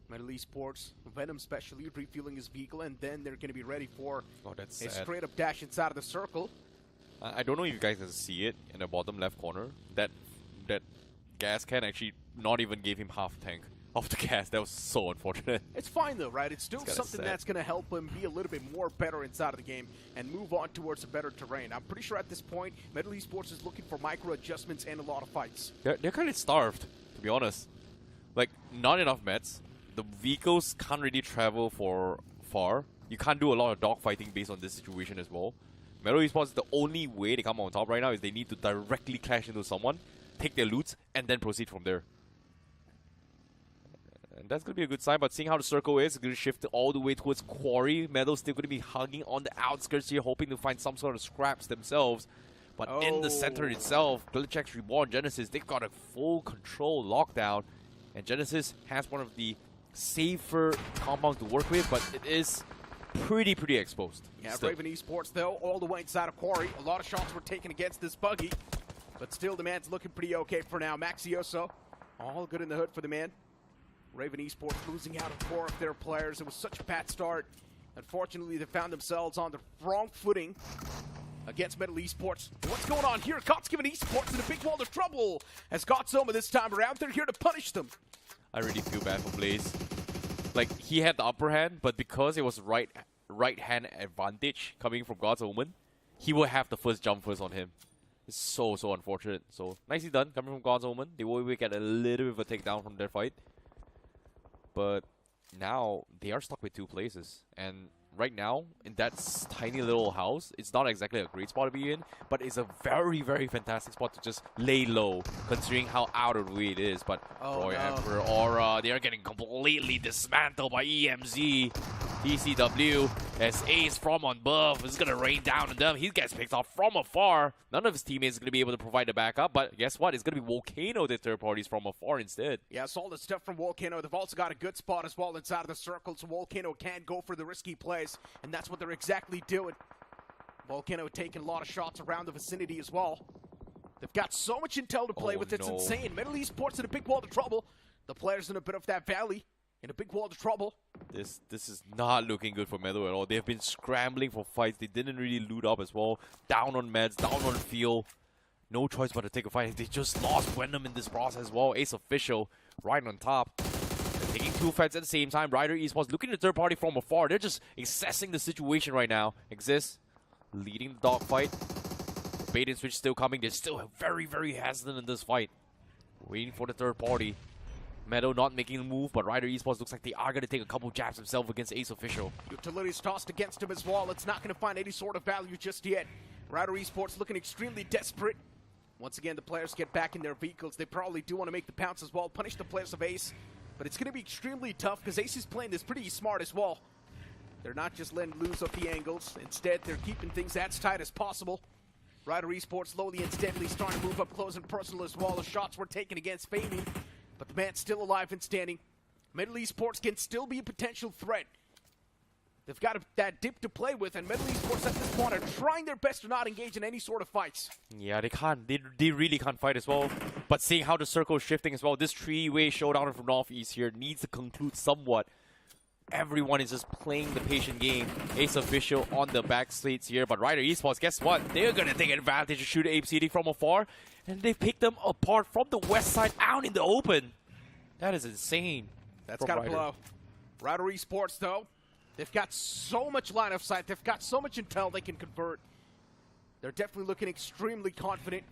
Metal Esports, Venom especially, refueling his vehicle, and then they're going to be ready for a straight-up dash inside of the circle. I don't know if you guys can see it in the bottom left corner. That gas can actually not even gave him half tank of the gas. That was so unfortunate. It's fine though, right? It's still something sad. that's going to help him be a little bit more better inside of the game and move on towards a better terrain. I'm pretty sure at this point, Metal Esports is looking for micro adjustments and a lot of fights. They're kind of starved, to be honest. Like, not enough meds. The vehicles can't really travel for far. You can't do a lot of dogfighting based on this situation as well. Metal Esports, the only way they come on top right now is they need to directly clash into someone, take their loot, and then proceed from there. And that's going to be a good sign, but seeing how the circle is, it's going to shift all the way towards Quarry. Metal's still going to be hugging on the outskirts here, hoping to find some sort of scraps themselves. But in the center itself, GLITCHxREBORN, Genesis, they've got a full control lockdown. And Genesis has one of the safer compounds to work with, but it is pretty exposed. Yeah, still. Raven Esports, though, all the way inside of Quarry. A lot of shots were taken against this buggy, but still the man's looking pretty okay for now. Maxioso, all good in the hood for the man. Raven Esports losing out on 4 of their players. It was such a bad start. Unfortunately, they found themselves on the wrong footing against Metal Esports. What's going on here? Godsgiven Esports in a big world of trouble. As Godsoma this time around, they're here to punish them. I really feel bad for Blaze. Like, he had the upper hand, but because it was right hand advantage coming from God's Omen, he will have the first jump first on him. It's so unfortunate. So, nicely done coming from God's Omen. They will get a little bit of a takedown from their fight. But now, they are stuck with 2 places. And right now, in that tiny little house, it's not exactly a great spot to be in, but it's a very fantastic spot to just lay low, considering how out of the way it is. But Roy Emperor, Aura, they are getting completely dismantled by EMZ. TCW, as Ace from on above is going to rain down on them. He gets picked off from afar. None of his teammates are going to be able to provide the backup, but guess what? It's going to be VOLCANO, the third parties from afar instead. Yeah, solid stuff from VOLCANO. They've also got a good spot as well inside of the circle, so VOLCANO can go for the risky plays, and that's what they're exactly doing. VOLCANO taking a lot of shots around the vicinity as well. They've got so much intel to play with, it's insane. Metal Esports in a big world of trouble. The players in a bit of that valley in a big world of trouble. This is not looking good for Metal at all. They've been scrambling for fights. They didn't really loot up as well. Down on meds, down on fuel. No choice but to take a fight. They just lost Venom in this process as well. Ace Official right on top. They're taking 2 fights at the same time. Rider Esports looking at the third party from afar. They're just assessing the situation right now. Exist leading the dogfight. The bait and switch still coming. They're still very hesitant in this fight. Waiting for the third party. Meadow not making a move, but Rider Esports looks like they are going to take a couple jabs himself against Ace Official. Utilities tossed against him as well. It's not going to find any sort of value just yet. Rider Esports looking extremely desperate. Once again, the players get back in their vehicles. They probably do want to make the pounce as well, punish the players of Ace. But it's going to be extremely tough because Ace is playing this pretty smart as well. They're not just letting loose of the angles. Instead, they're keeping things as tight as possible. Rider Esports slowly and steadily starting to move up close and personal as well. The shots were taken against Faming, but the man's still alive and standing. Metal Esports can still be a potential threat. They've got that dip to play with, and Metal Esports at this point are trying their best to not engage in any sort of fights. Yeah, they can't. They really can't fight as well. But seeing how the circle is shifting as well, this 3-way showdown from Northeast here needs to conclude somewhat. Everyone is just playing the patient game. Ace Official on the back seats here, but Rider Esports, guess what? They're going to take advantage of shoot Apecity from afar, and they pick them apart from the west side out in the open. That is insane. That's got to blow. Rider Esports, though, they've got so much line of sight. They've got so much intel they can convert. They're definitely looking extremely confident.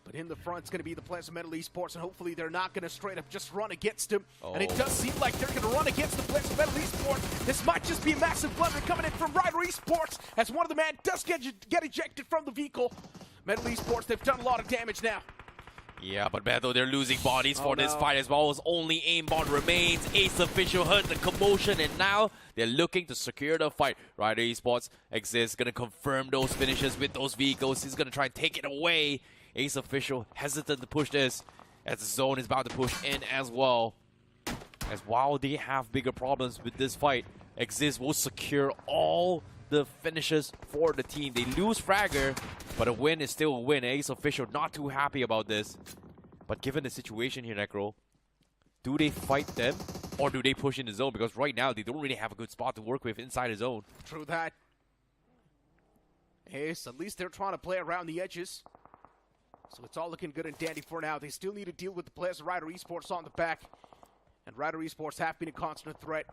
But in the front, it's going to be the players of Metal Esports, and hopefully they're not going to straight up just run against him. And it does seem like they're going to run against the players of Metal Esports. This might just be a massive blunder coming in from Rider Esports, as one of the men does get ejected from the vehicle. Metal Esports, they've done a lot of damage now. Yeah, but Metal, they're losing bodies for this fight as well, as only aimbot remains. Ace Official heard the commotion, and now they're looking to secure the fight. Rider Esports exists, going to confirm those finishes with those vehicles. He's going to try and take it away. Ace Official hesitant to push this, as the zone is about to push in as well. As while they have bigger problems with this fight, Exist will secure all the finishes for the team. They lose Fragger, but a win is still a win. Ace Official not too happy about this. But given the situation here, Necro, do they fight them or do they push in the zone? Because right now they don't really have a good spot to work with inside the zone. True that. Ace, at least they're trying to play around the edges. So it's all looking good and dandy for now. They still need to deal with the players of Rider Esports on the back. And Rider Esports have been a constant threat.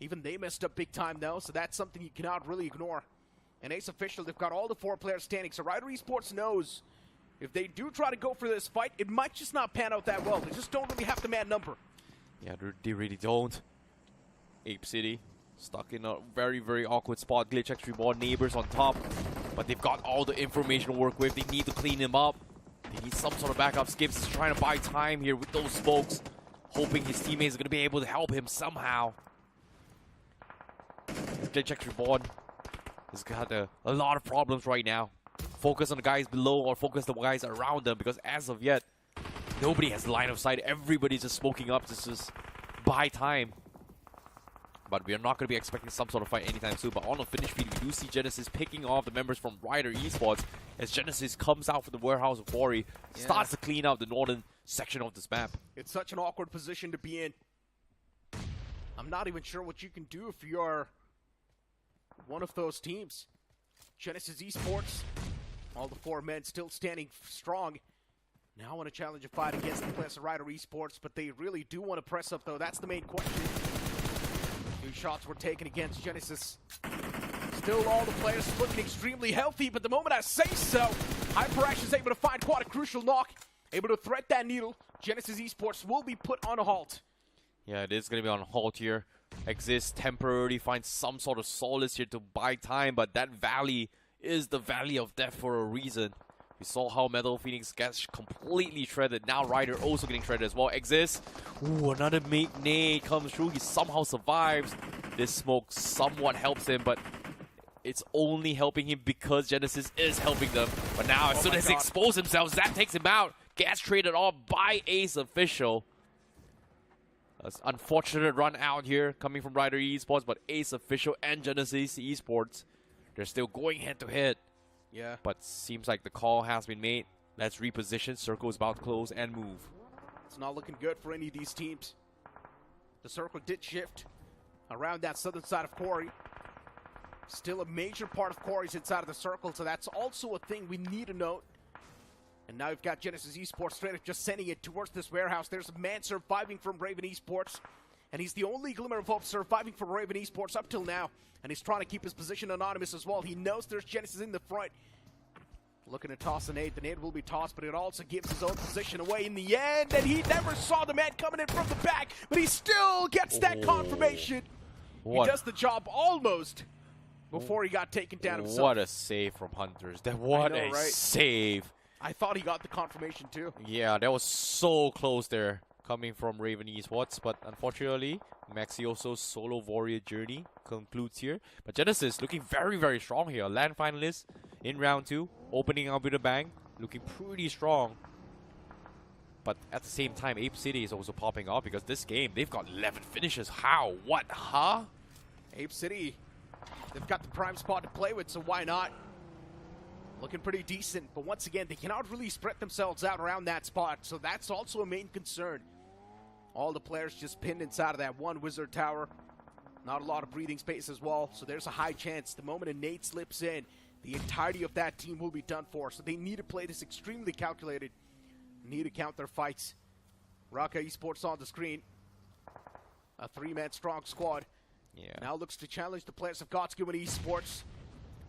Even they messed up big time though, so that's something you cannot really ignore. And Ace Official, they've got all the 4 players standing, so Rider Esports knows if they do try to go for this fight, it might just not pan out that well. They just don't really have the man number. Yeah, they really don't. Apecity stuck in a very, very awkward spot. GLITCHxREBORN neighbors on top, but they've got all the information to work with. They need to clean him up. They need some sort of backup. Skips is trying to buy time here with those smokes, hoping his teammates are going to be able to help him somehow. GLITCHxREBORN has got a lot of problems right now. Focus on the guys below or focus on the guys around them, because as of yet, nobody has line of sight. Everybody's just smoking up to just buy time. But we are not going to be expecting some sort of fight anytime soon. But on the finish feed, we do see Genesis picking off the members from Rider Esports as Genesis comes out from the warehouse of Quarry, starts to clean out the northern section of this map. It's such an awkward position to be in. I'm not even sure what you can do if you're one of those teams. Genesis Esports, all the 4 men still standing strong. Now want to challenge a fight against the players of Rider Esports, but they really do want to press up though. That's the main question. 2 shots were taken against Genesis. Still all the players looking extremely healthy, but the moment I say so, HyperX is able to find quite a crucial knock, able to thread that needle. Genesis Esports will be put on a halt. Yeah, it is going to be on halt here. Exist temporarily finds some sort of solace here to buy time, but that valley is the valley of death for a reason. We saw how Metal Phoenix gets completely shredded. Now Rider also getting shredded as well. Exist. Ooh, another nade comes through. He somehow survives. This smoke somewhat helps him, but it's only helping him because Genesis is helping them. But now, as soon as he exposes himself, Zap takes him out. Gets traded off by Ace Official. An unfortunate run out here coming from Rider Esports, but Ace Official and Genesis Esports, they're still going head to head. Yeah. But seems like the call has been made. Let's reposition. Circle is about to close and move. It's not looking good for any of these teams. The circle did shift around that southern side of Quarry. Still a major part of Quarry's inside of the circle, so that's also a thing we need to note. And now you've got Genesis Esports straight up just sending it towards this warehouse. There's a man surviving from Raven Esports, and he's the only glimmer of hope surviving from Raven Esports up till now. And he's trying to keep his position anonymous as well. He knows there's Genesis in the front. Looking to toss a nade. The nade will be tossed, but it also gives his own position away in the end. And he never saw the man coming in from the back, but he still gets that confirmation. He does the job almost before he got taken down himself. What a save from Hunters. What a save. I thought he got the confirmation too. Yeah, that was so close there coming from Raven Esports, but unfortunately, Maxioso's solo warrior journey concludes here. But Genesis looking very, very strong here. Land finalist in round 2, opening up with a bang, looking pretty strong. But at the same time, Apecity is also popping off because this game, they've got 11 finishes. How? What? Huh? Apecity, they've got the prime spot to play with, so why not? Looking pretty decent, but once again, they cannot really spread themselves out around that spot, so that's also a main concern. All the players just pinned inside of that one wizard tower. Not a lot of breathing space as well, so there's a high chance the moment a nade slips in, the entirety of that team will be done for. So they need to play this extremely calculated. Need to count their fights. RAKA Esports on the screen. A 3-man strong squad. Yeah. Now looks to challenge the players of Godsgiven Esports.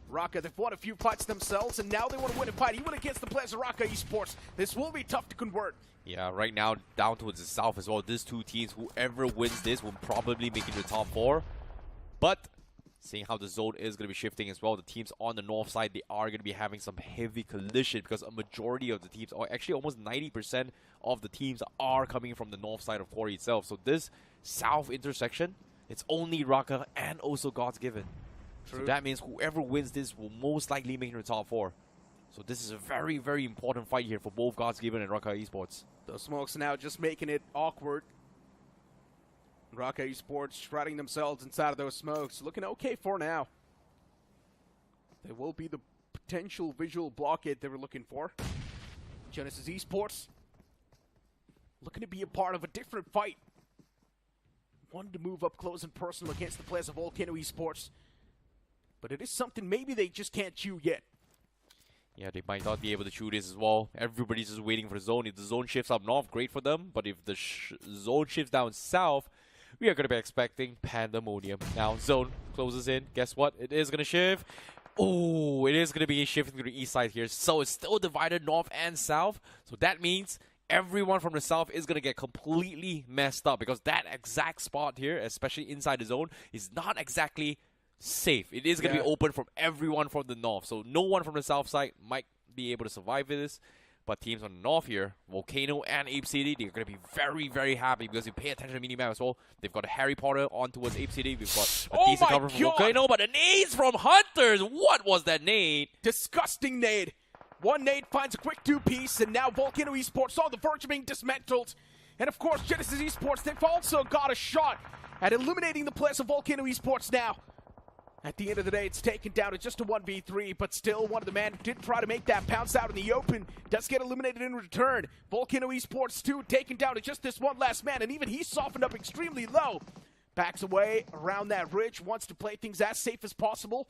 RAKA, they've won a few fights themselves, and now they want to win a fight even against the players of RAKA Esports. This will be tough to convert. Yeah, right now, down towards the south as well. These 2 teams, whoever wins this will probably make it to the top 4. But seeing how the zone is going to be shifting as well, the teams on the north side, they are going to be having some heavy collision because a majority of the teams, or actually almost 90% of the teams are coming from the north side of Quarry itself. So this south intersection, it's only RAKA and also Godsgiven. So that means whoever wins this will most likely make it to the top 4. So this is a very, very important fight here for both Godsgiven and RAKA Esports. Those smokes now just making it awkward. RAKA Esports shredding themselves inside of those smokes. Looking okay for now. They will be the potential visual blockade they were looking for. Genesis Esports looking to be a part of a different fight. Wanted to move up close and personal against the players of Volcano Esports. But it is something maybe they just can't chew yet. Yeah, they might not be able to chew this as well. Everybody's just waiting for the zone. If the zone shifts up north, great for them. But if the zone shifts down south, we are going to be expecting pandemonium. Now, zone closes in. Guess what? It is going to shift. Oh, it is going to be shifting to the east side here. So it's still divided north and south. So that means everyone from the south is going to get completely messed up, because that exact spot here, especially inside the zone, is not exactly safe. It is going to be open from everyone from the north. So no one from the south side might be able to survive this. But teams on the north here, Volcano and Apecity, they're going to be very, very happy, because you pay attention to the minimap as well. They've got a Harry Potter on towards Apecity. We've got a decent cover from Volcano, but a nades from Hunters. What was that nade? Disgusting nade. One nade finds a quick two-piece, and now Volcano Esports on the verge of being dismantled. And of course, Genesis Esports, they've also got a shot at eliminating the players of Volcano Esports now. At the end of the day, it's taken down to just a 1v3, but still, one of the men who did try to make that pounce out in the open does get eliminated in return. Volcano Esports, too, taken down to just this one last man, and even he softened up extremely low. Backs away around that ridge, wants to play things as safe as possible.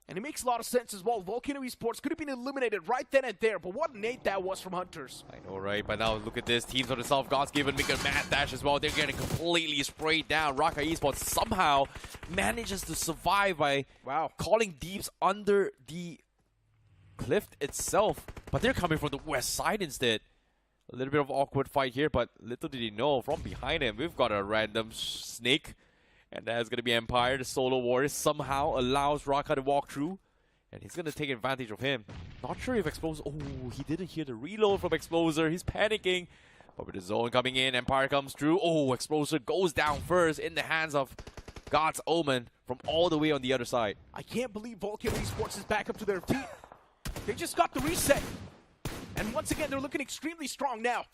And it makes a lot of sense as well. Volcano Esports could have been eliminated right then and there, but what a nade that was from Hunters. I know, right? But now look at this. Teams on the south, Godsgiven make a mad dash as well. They're getting completely sprayed down. RAKA Esports somehow manages to survive by calling deeps under the cliff itself. But they're coming from the west side instead. A little bit of awkward fight here, but little did he know, from behind him, we've got a random snake. And that's going to be Empire. The solo warrior somehow allows RAKA to walk through. And he's going to take advantage of him. Not sure if Exploser... Oh, he didn't hear the reload from Exploser. He's panicking. But with the zone coming in, Empire comes through. Oh, Exploser goes down first in the hands of God's Omen from all the way on the other side. I can't believe Volcano Esports is back up to their feet. They just got the reset. And once again, they're looking extremely strong now.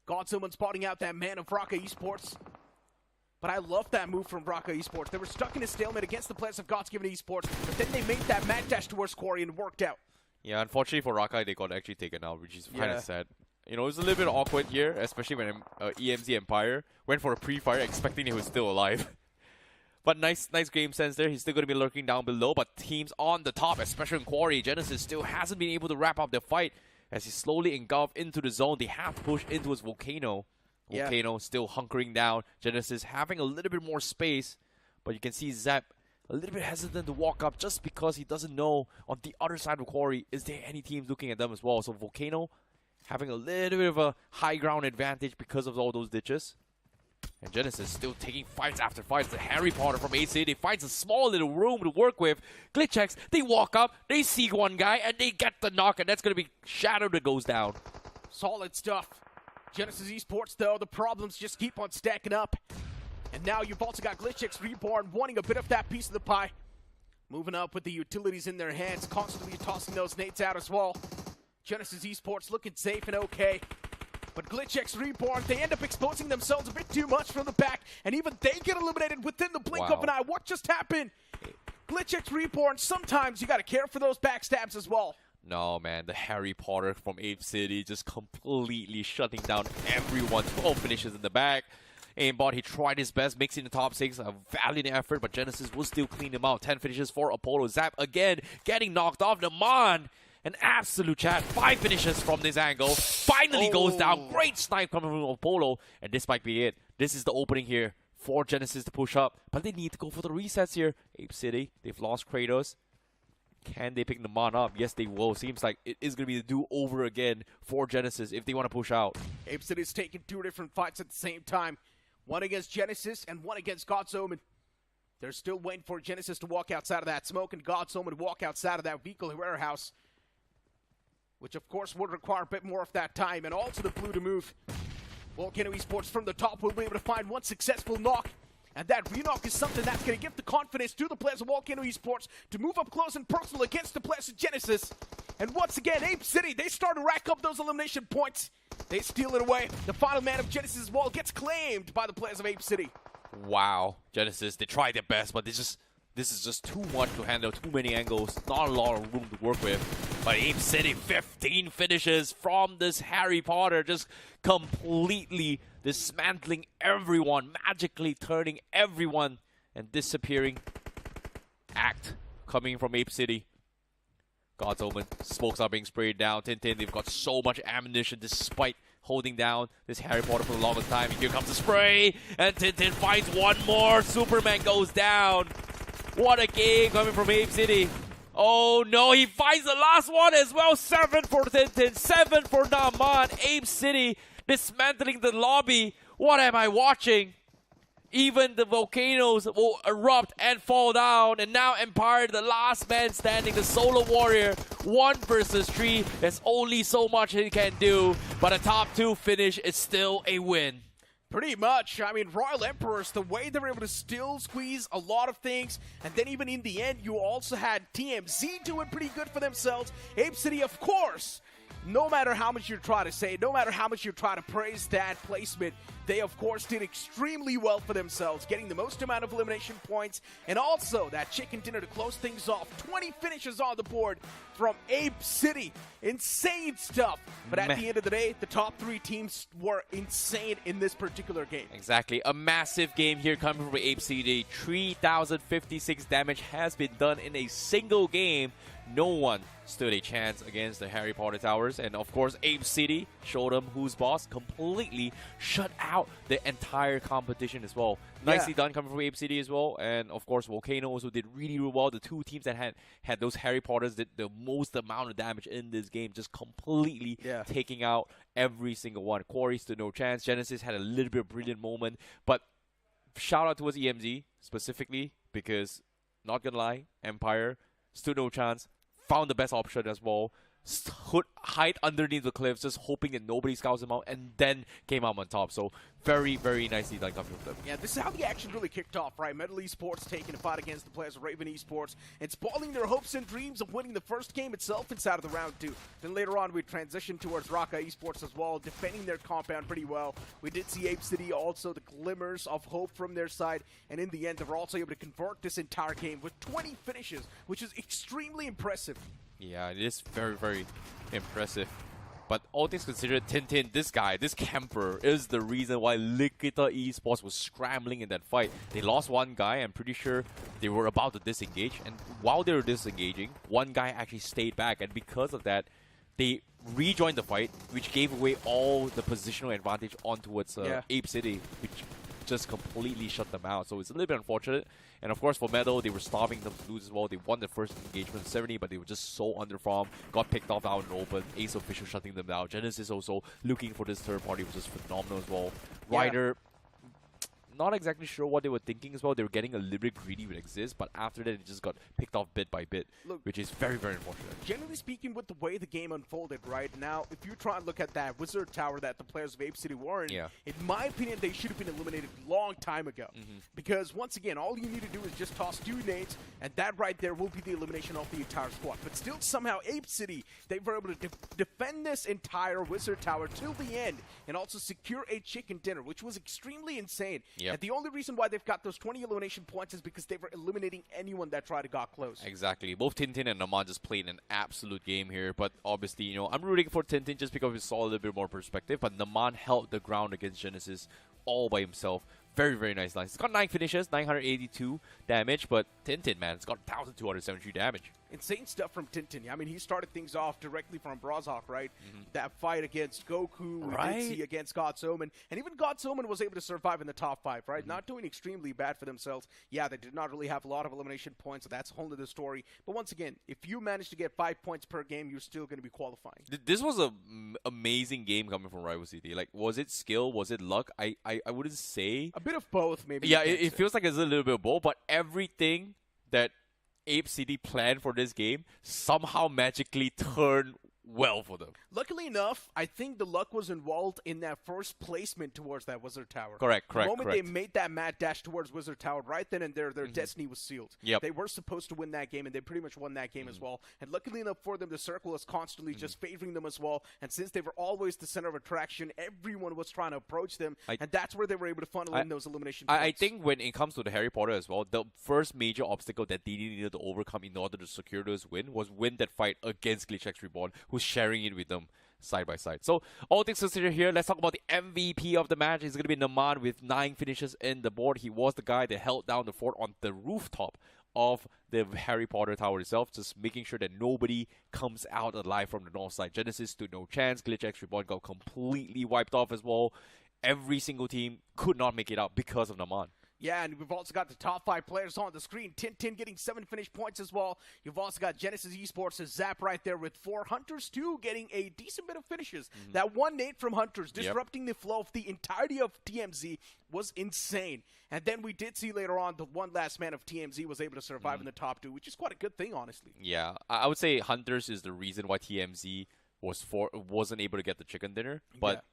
God's Omen spotting out that man of RAKA Esports. But I love that move from RAKA Esports. They were stuck in a stalemate against the players of Godsgiven Esports, but then they made that mad dash towards Quarry and it worked out. Yeah, unfortunately for RAKA, they got actually taken out, which is kind of sad. You know, it's a little bit awkward here, especially when EMZ Empire went for a pre-fire expecting he was still alive. But nice game sense there. He's still going to be lurking down below, but teams on the top, especially in Quarry, Genesis still hasn't been able to wrap up their fight as he's slowly engulfed into the zone. They have to push into his Volcano. Volcano still hunkering down. Genesis having a little bit more space, but you can see Zap a little bit hesitant to walk up just because he doesn't know on the other side of Quarry, is there any team looking at them as well. So Volcano having a little bit of a high ground advantage because of all those ditches. And Genesis still taking fights after fights. The Harry Potter from AC, they find a small little room to work with. GLITCHx, they walk up, they see one guy, and they get the knock, and that's going to be Shadow that goes down. Solid stuff. Genesis Esports, though, the problems just keep on stacking up. And now you've also got GLITCHxREBORN wanting a bit of that piece of the pie. Moving up with the utilities in their hands, constantly tossing those nades out as well. Genesis Esports looking safe and okay. But GLITCHxREBORN, they end up exposing themselves a bit too much from the back, and even they get eliminated within the blink of an eye. What just happened? GLITCHxREBORN, sometimes you gotta care for those backstabs as well. No, man, the Harry Potter from Apecity just completely shutting down everyone. 12 finishes in the back. Aimbot, he tried his best, mixing the top 6, a valiant effort, but Genesis will still clean him out. 10 finishes for Apollo. Zap again, getting knocked off. Naman, an absolute chat. 5 finishes from this angle. Finally goes down. Great snipe coming from Apollo, and this might be it. This is the opening here for Genesis to push up, but they need to go for the resets here. Apecity, they've lost Kratos. Can they pick Naman up? Yes, they will. Seems like it is going to be the do-over again for Genesis if they want to push out. Apecity's taking 2 different fights at the same time. One against Genesis and one against God's Omen. They're still waiting for Genesis to walk outside of that smoke and God's Omen to walk outside of that vehicle warehouse, which of course would require a bit more of that time, and also the blue to move. Volcano Esports from the top will be able to find one successful knock. And that re-knock is something that's going to give the confidence to the players of Volcano Esports to move up close and personal against the players of Genesis. And once again, Apecity, they start to rack up those elimination points. They steal it away. The final man of Genesis' wall gets claimed by the players of Apecity. Wow. Genesis, they tried their best, but they just this is just too much to handle, too many angles, not a lot of room to work with. But Apecity, 15 finishes from this Harry Potter, just completely dismantling everyone, magically turning everyone and disappearing. Act coming from Apecity. God's Omen, smokes are being sprayed down. Tintin, they've got so much ammunition despite holding down this Harry Potter for the longest time. And here comes the spray, and Tintin finds one more. Superman goes down. What a game coming from Apecity. Oh no, he finds the last one as well. 7 for Tintin, 7 for Naman. Apecity dismantling the lobby. What am I watching? Even the volcanoes will erupt and fall down. And now Empire, the last man standing, the solo warrior, 1 versus 3. There's only so much he can do. But a top 2 finish is still a win. Pretty much. I mean, Royal Emperors, the way they were able to still squeeze a lot of things, and then even in the end, you also had TMZ doing pretty good for themselves. Apecity, of course, no matter how much you try to say, no matter how much you try to praise that placement, they of course did extremely well for themselves, getting the most amount of elimination points, and also that chicken dinner to close things off. 20 finishes on the board from Apecity. Insane stuff. But at the end of the day, the top 3 teams were insane in this particular game. Exactly. A massive game here coming from Apecity. 3,056 damage has been done in a single game. No one stood a chance against the Harry Potter Towers. And of course, Apecity showed them who's boss. Completely shut out the entire competition as well. Nicely done coming from Apecity as well. And of course, Volcano also did really, really well. The 2 teams that had those Harry Potters did the most amount of damage in this game. Just completely taking out every single one. Quarry stood no chance. Genesis had a little bit of brilliant moment. But shout out towards EMZ specifically because, not gonna lie, Empire stood no chance, found the best option as well, hide underneath the cliffs, just hoping that nobody scouts him out, and then came out on top. So very, very nicely done coming from them. Yeah, this is how the action really kicked off, right? Metal Esports taking a fight against the players of Raven Esports and spoiling their hopes and dreams of winning the first game itself inside of the round 2. Then later on, we transitioned towards RAKA Esports as well, defending their compound pretty well. We did see Apecity also, the glimmers of hope from their side, and in the end, they were also able to convert this entire game with 20 finishes, which is extremely impressive. Yeah, it is very, very impressive. But all things considered, Tintin, this guy, this camper, is the reason why LIKITHA Esports was scrambling in that fight. They lost one guy, I'm pretty sure they were about to disengage. And while they were disengaging, one guy actually stayed back. And because of that, they rejoined the fight, which gave away all the positional advantage on towards Apecity, which just completely shut them out. So it's a little bit unfortunate. And of course for Metal, they were starving them to lose as well. They won the first engagement 70, but they were just so underfarmed. Got picked off out in the open. Ace Official shutting them down. Genesis also looking for this third party, which is phenomenal as well. Ryder, not exactly sure what they were thinking as well. They were getting a little bit greedy with Exist, but after that it just got picked off bit by bit, which is very, very unfortunate. Generally speaking, with the way the game unfolded, right now, if you try and look at that Wizard Tower that the players of Apecity were in, in my opinion, they should have been eliminated a long time ago. Because once again, all you need to do is just toss 2 nades, and that right there will be the elimination of the entire squad. But still, somehow, Apecity, they were able to defend this entire Wizard Tower till the end, and also secure a chicken dinner, which was extremely insane. And the only reason why they've got those 20 elimination points is because they were eliminating anyone that tried to got close. Exactly. Both Tintin and Naman just played an absolute game here, but obviously, you know, I'm rooting for Tintin just because we saw a little bit more perspective, but Naman held the ground against Genesis all by himself. Very, very nice lines. It's got 9 finishes, 982 damage, but Tintin, man, it's got 1,273 damage. Insane stuff from Tintin. I mean, he started things off directly from Brazhawk, right? That fight against Goku, we did see against God's Omen, and even God's Omen was able to survive in the top 5, right? Not doing extremely bad for themselves. Yeah, they did not really have a lot of elimination points, so that's a whole other story. But once again, if you manage to get 5 points per game, you're still going to be qualifying. This was an amazing game coming from Rival City. Like, was it skill? Was it luck? I wouldn't say. A bit of both, maybe. Yeah, it feels like it's a little bit of both, but everything that Apecity planned for this game somehow magically turned well for them. Luckily enough, I think the luck was involved in that first placement towards that Wizard Tower. Correct. The moment they made that mad dash towards Wizard Tower, right then and there, their destiny was sealed. Yep. They were supposed to win that game, and they pretty much won that game as well. And luckily enough for them, the circle was constantly just favoring them as well. And since they were always the center of attraction, everyone was trying to approach them, and that's where they were able to funnel in those elimination points. I think when it comes to the Harry Potter as well, the first major obstacle that they needed to overcome in order to secure those win was win that fight against GLITCHxREBORN, who's sharing it with them side by side. So all things considered here, let's talk about the MVP of the match. It's going to be Naman with 9 finishes in the board. He was the guy that held down the fort on the rooftop of the Harry Potter tower itself, just making sure that nobody comes out alive from the north side. Genesis stood no chance. GLITCHxREBORN got completely wiped off as well. Every single team could not make it out because of Naman. Yeah, and we've also got the top 5 players on the screen. Tintin getting 7 finish points as well. You've also got Genesis Esports' Zap right there with 4. Hunters, too, getting a decent bit of finishes. That one nade from Hunters, disrupting the flow of the entirety of TMZ, was insane. And then we did see later on the one last man of TMZ was able to survive in the top 2, which is quite a good thing, honestly. Yeah, I would say Hunters is the reason why TMZ wasn't able to get the chicken dinner. But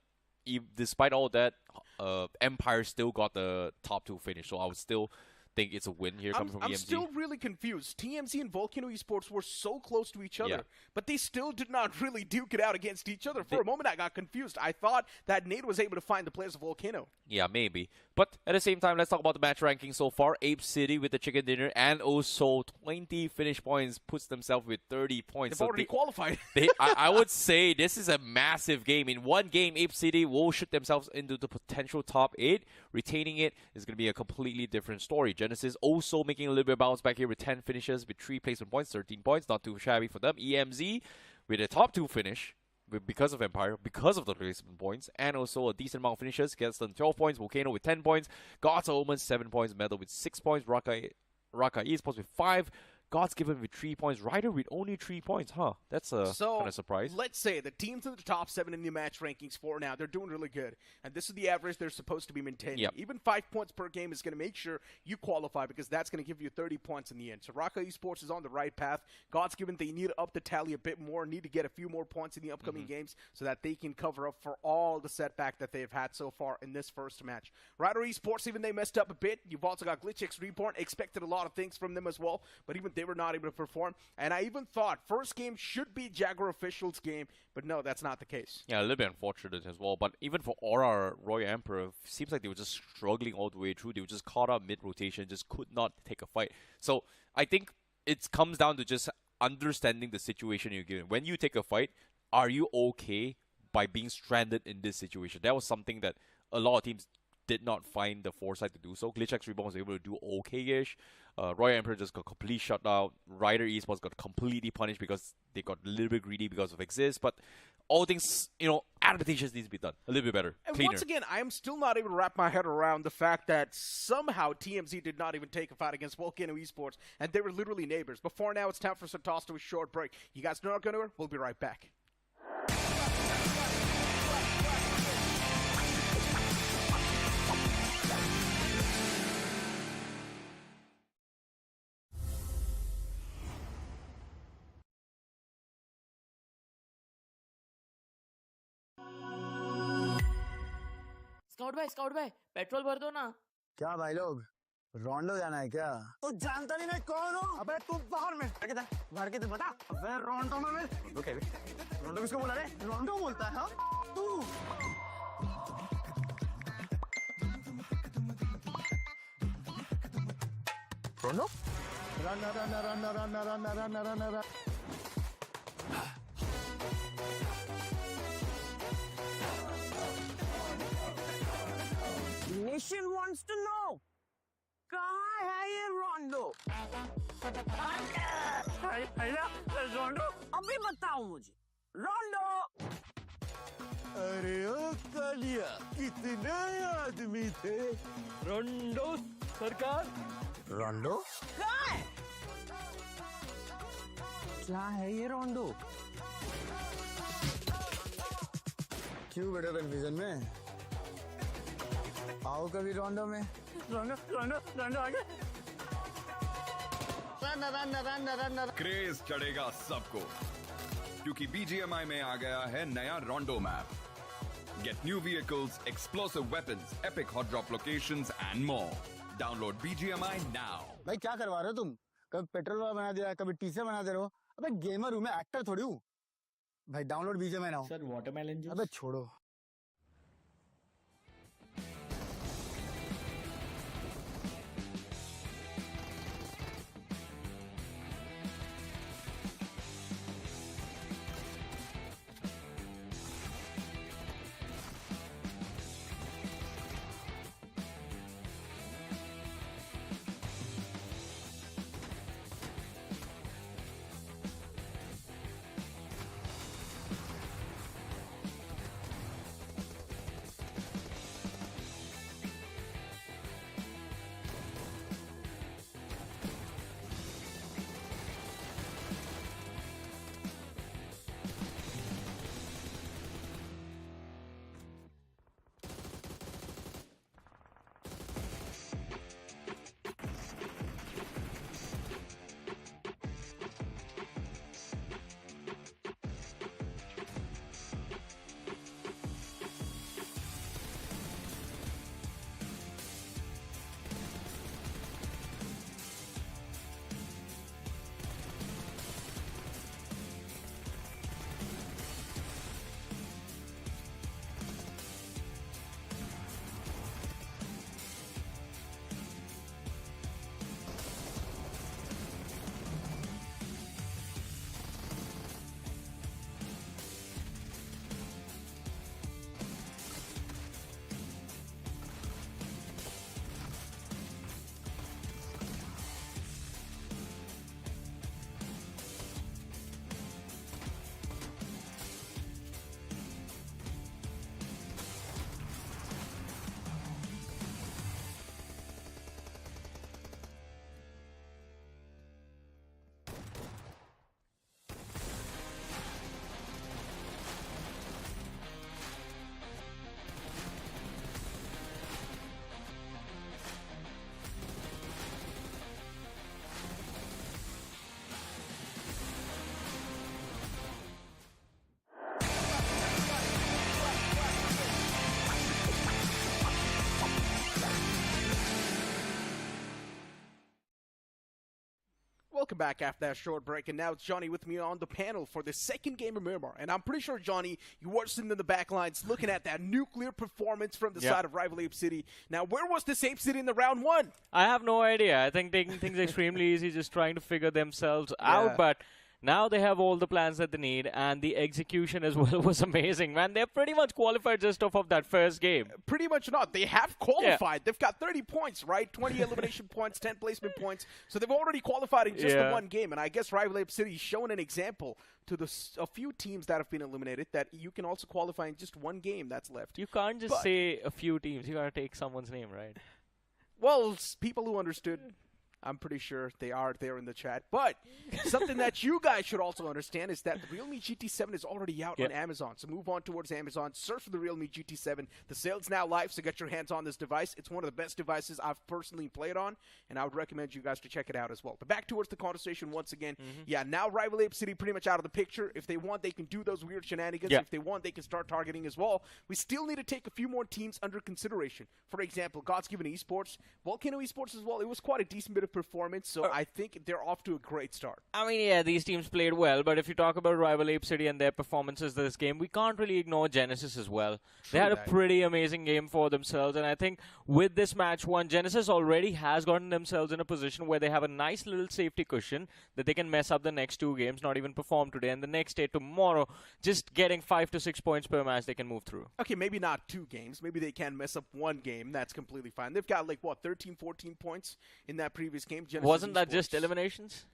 despite all that, Empire still got the top 2 finish, so I would still think it's a win here coming from EMZ. I'm still really confused. TMZ and VOLCANO Esports were so close to each other, but they still did not really duke it out against each other. For a moment, I got confused. I thought that Nate was able to find the players of VOLCANO. Yeah, maybe. But at the same time, let's talk about the match ranking so far. Apecity with the chicken dinner and also 20 finish points puts themselves with 30 points. They've already qualified. I would say this is a massive game. In one game, Apecity will shoot themselves into the potential top 8. Retaining it is going to be a completely different story. Genesis also making a little bit of bounce back here with 10 finishes with 3 placement points, 13 points. Not too shabby for them. EMZ with a top 2 finish because of Empire, because of the placement points, and also a decent amount of finishes. Gets them 12 points. Volcano with 10 points. Godsgiven 7 points. Metal with 6 points. RAKA Esports with 5. Godsgiven with 3 points. Ryder with only 3 points. That's a kind of surprise. Let's say the teams in the top 7 in the match rankings for now, they're doing really good. And this is the average they're supposed to be maintaining. Yep. Even 5 points per game is going to make sure you qualify, because that's going to give you 30 points in the end. So RAKA Esports is on the right path. Godsgiven, they need to up the tally a bit more, need to get a few more points in the upcoming games so that they can cover up for all the setback that they've had so far in this first match. Ryder Esports, even they messed up a bit. You've also got GLITCHxREBORN. Expected a lot of things from them as well, but even they were not able to perform. And I even thought first game should be Jaguar officials game, but no, that's not the case. Yeah, a little bit unfortunate as well. But even for Aura, Royal Emperor, seems like they were just struggling all the way through. They were just caught up mid-rotation, just could not take a fight. So I think it comes down to just understanding the situation you're given. When you take a fight, are you okay by being stranded in this situation? That was something that a lot of teams did not find the foresight to do so. GLITCHxREBORN was able to do okay-ish. Royal Emperor just got completely shut out. Ryder Esports got completely punished because they got a little bit greedy because of Exist. But all things, adaptations needs to be done a little bit better, and cleaner. Once again, I am still not able to wrap my head around the fact that somehow TMZ did not even take a fight against VOLCANO Esports, and they were literally neighbors. But for now, it's time for Santos to a short break. You guys know what I'm going to? We'll be right back. Scout भाई petrol भर दो ना। क्या भाई लोग रोंडो जाना है क्या? तो जानता नहीं मैं कौन हूँ? अबे तू बाहर में भर के तो बता। अबे रोंडो में रोंडो किसको बोला रे? रोंडो बोलता है तू। रोंडो? Run. Nation wants to know, कहाँ है ये रोंडो? रोंडो? अभी बताओ मुझे, रोंडो? अरे ओ कालिया, कितने आदमी थे? रोंडो सरकार। रोंडो? कहाँ है? क्या है ये रोंडो? क्यों बेटा कन्फ्यूजन में? आओ कभी रोंडो में। रोंडो आ गया। क्रेज चढ़ेगा सबको, क्योंकि BGMI में आ गया है नया रोंडो map. Get new vehicles, explosive weapons, epic hot drop locations and more. Download BGMI now. भाई क्या करवा रहे हो तुम? कभी पेट्रोल वाला बना दिया, कभी टीचर बना दे रहे हो. अबे गेमर हूँ मैं, एक्टर थोड़ी हूँ. भाई download BGMI now. Sir watermelon juice. अबे छोड़ो. Welcome back after that short break, and now it's Johnny with me on the panel for the second game of Miramar. And I'm pretty sure, Johnny, you were sitting in the back lines looking at that nuclear performance from the side of rival Apecity. Now, where was this Apecity in the round one? I have no idea. I think taking things extremely easy, just trying to figure themselves out, but now they have all the plans that they need, and the execution as well was amazing, man. They're pretty much qualified just off of that first game. Pretty much not. They have qualified. They've got 30 points, right? 20 elimination points, 10 placement points. So they've already qualified in just the one game. And I guess Rival Apecity is showing an example to a few teams that have been eliminated that you can also qualify in just one game that's left. You can't just say a few teams. You gotta take someone's name, right? Well, people who understood, I'm pretty sure they are there in the chat. But something that you guys should also understand is that the Realme GT7 is already out on Amazon. So move on towards Amazon. Search for the Realme GT7. The sale's now live, so get your hands on this device. It's one of the best devices I've personally played on, and I would recommend you guys to check it out as well. But back towards the conversation once again. Yeah, now Rival Apecity pretty much out of the picture. If they want, they can do those weird shenanigans. If they want, they can start targeting as well. We still need to take a few more teams under consideration. For example, Godsgiven Esports, VOLCANO Esports as well. It was quite a decent bit of performance, so I think they're off to a great start. I mean, yeah, these teams played well, but if you talk about Rival Apecity and their performances this game, we can't really ignore Genesis as well. They had a pretty amazing game for themselves, and I think with this match one, Genesis already has gotten themselves in a position where they have a nice little safety cushion that they can mess up the next two games, not even perform today, and the next day, tomorrow, just getting 5 to 6 points per match they can move through. Okay, maybe not 2 games. Maybe they can mess up 1 game. That's completely fine. They've got, like, what, 13, 14 points in that previous game? Genesis Wasn't that Esports. just eliminations?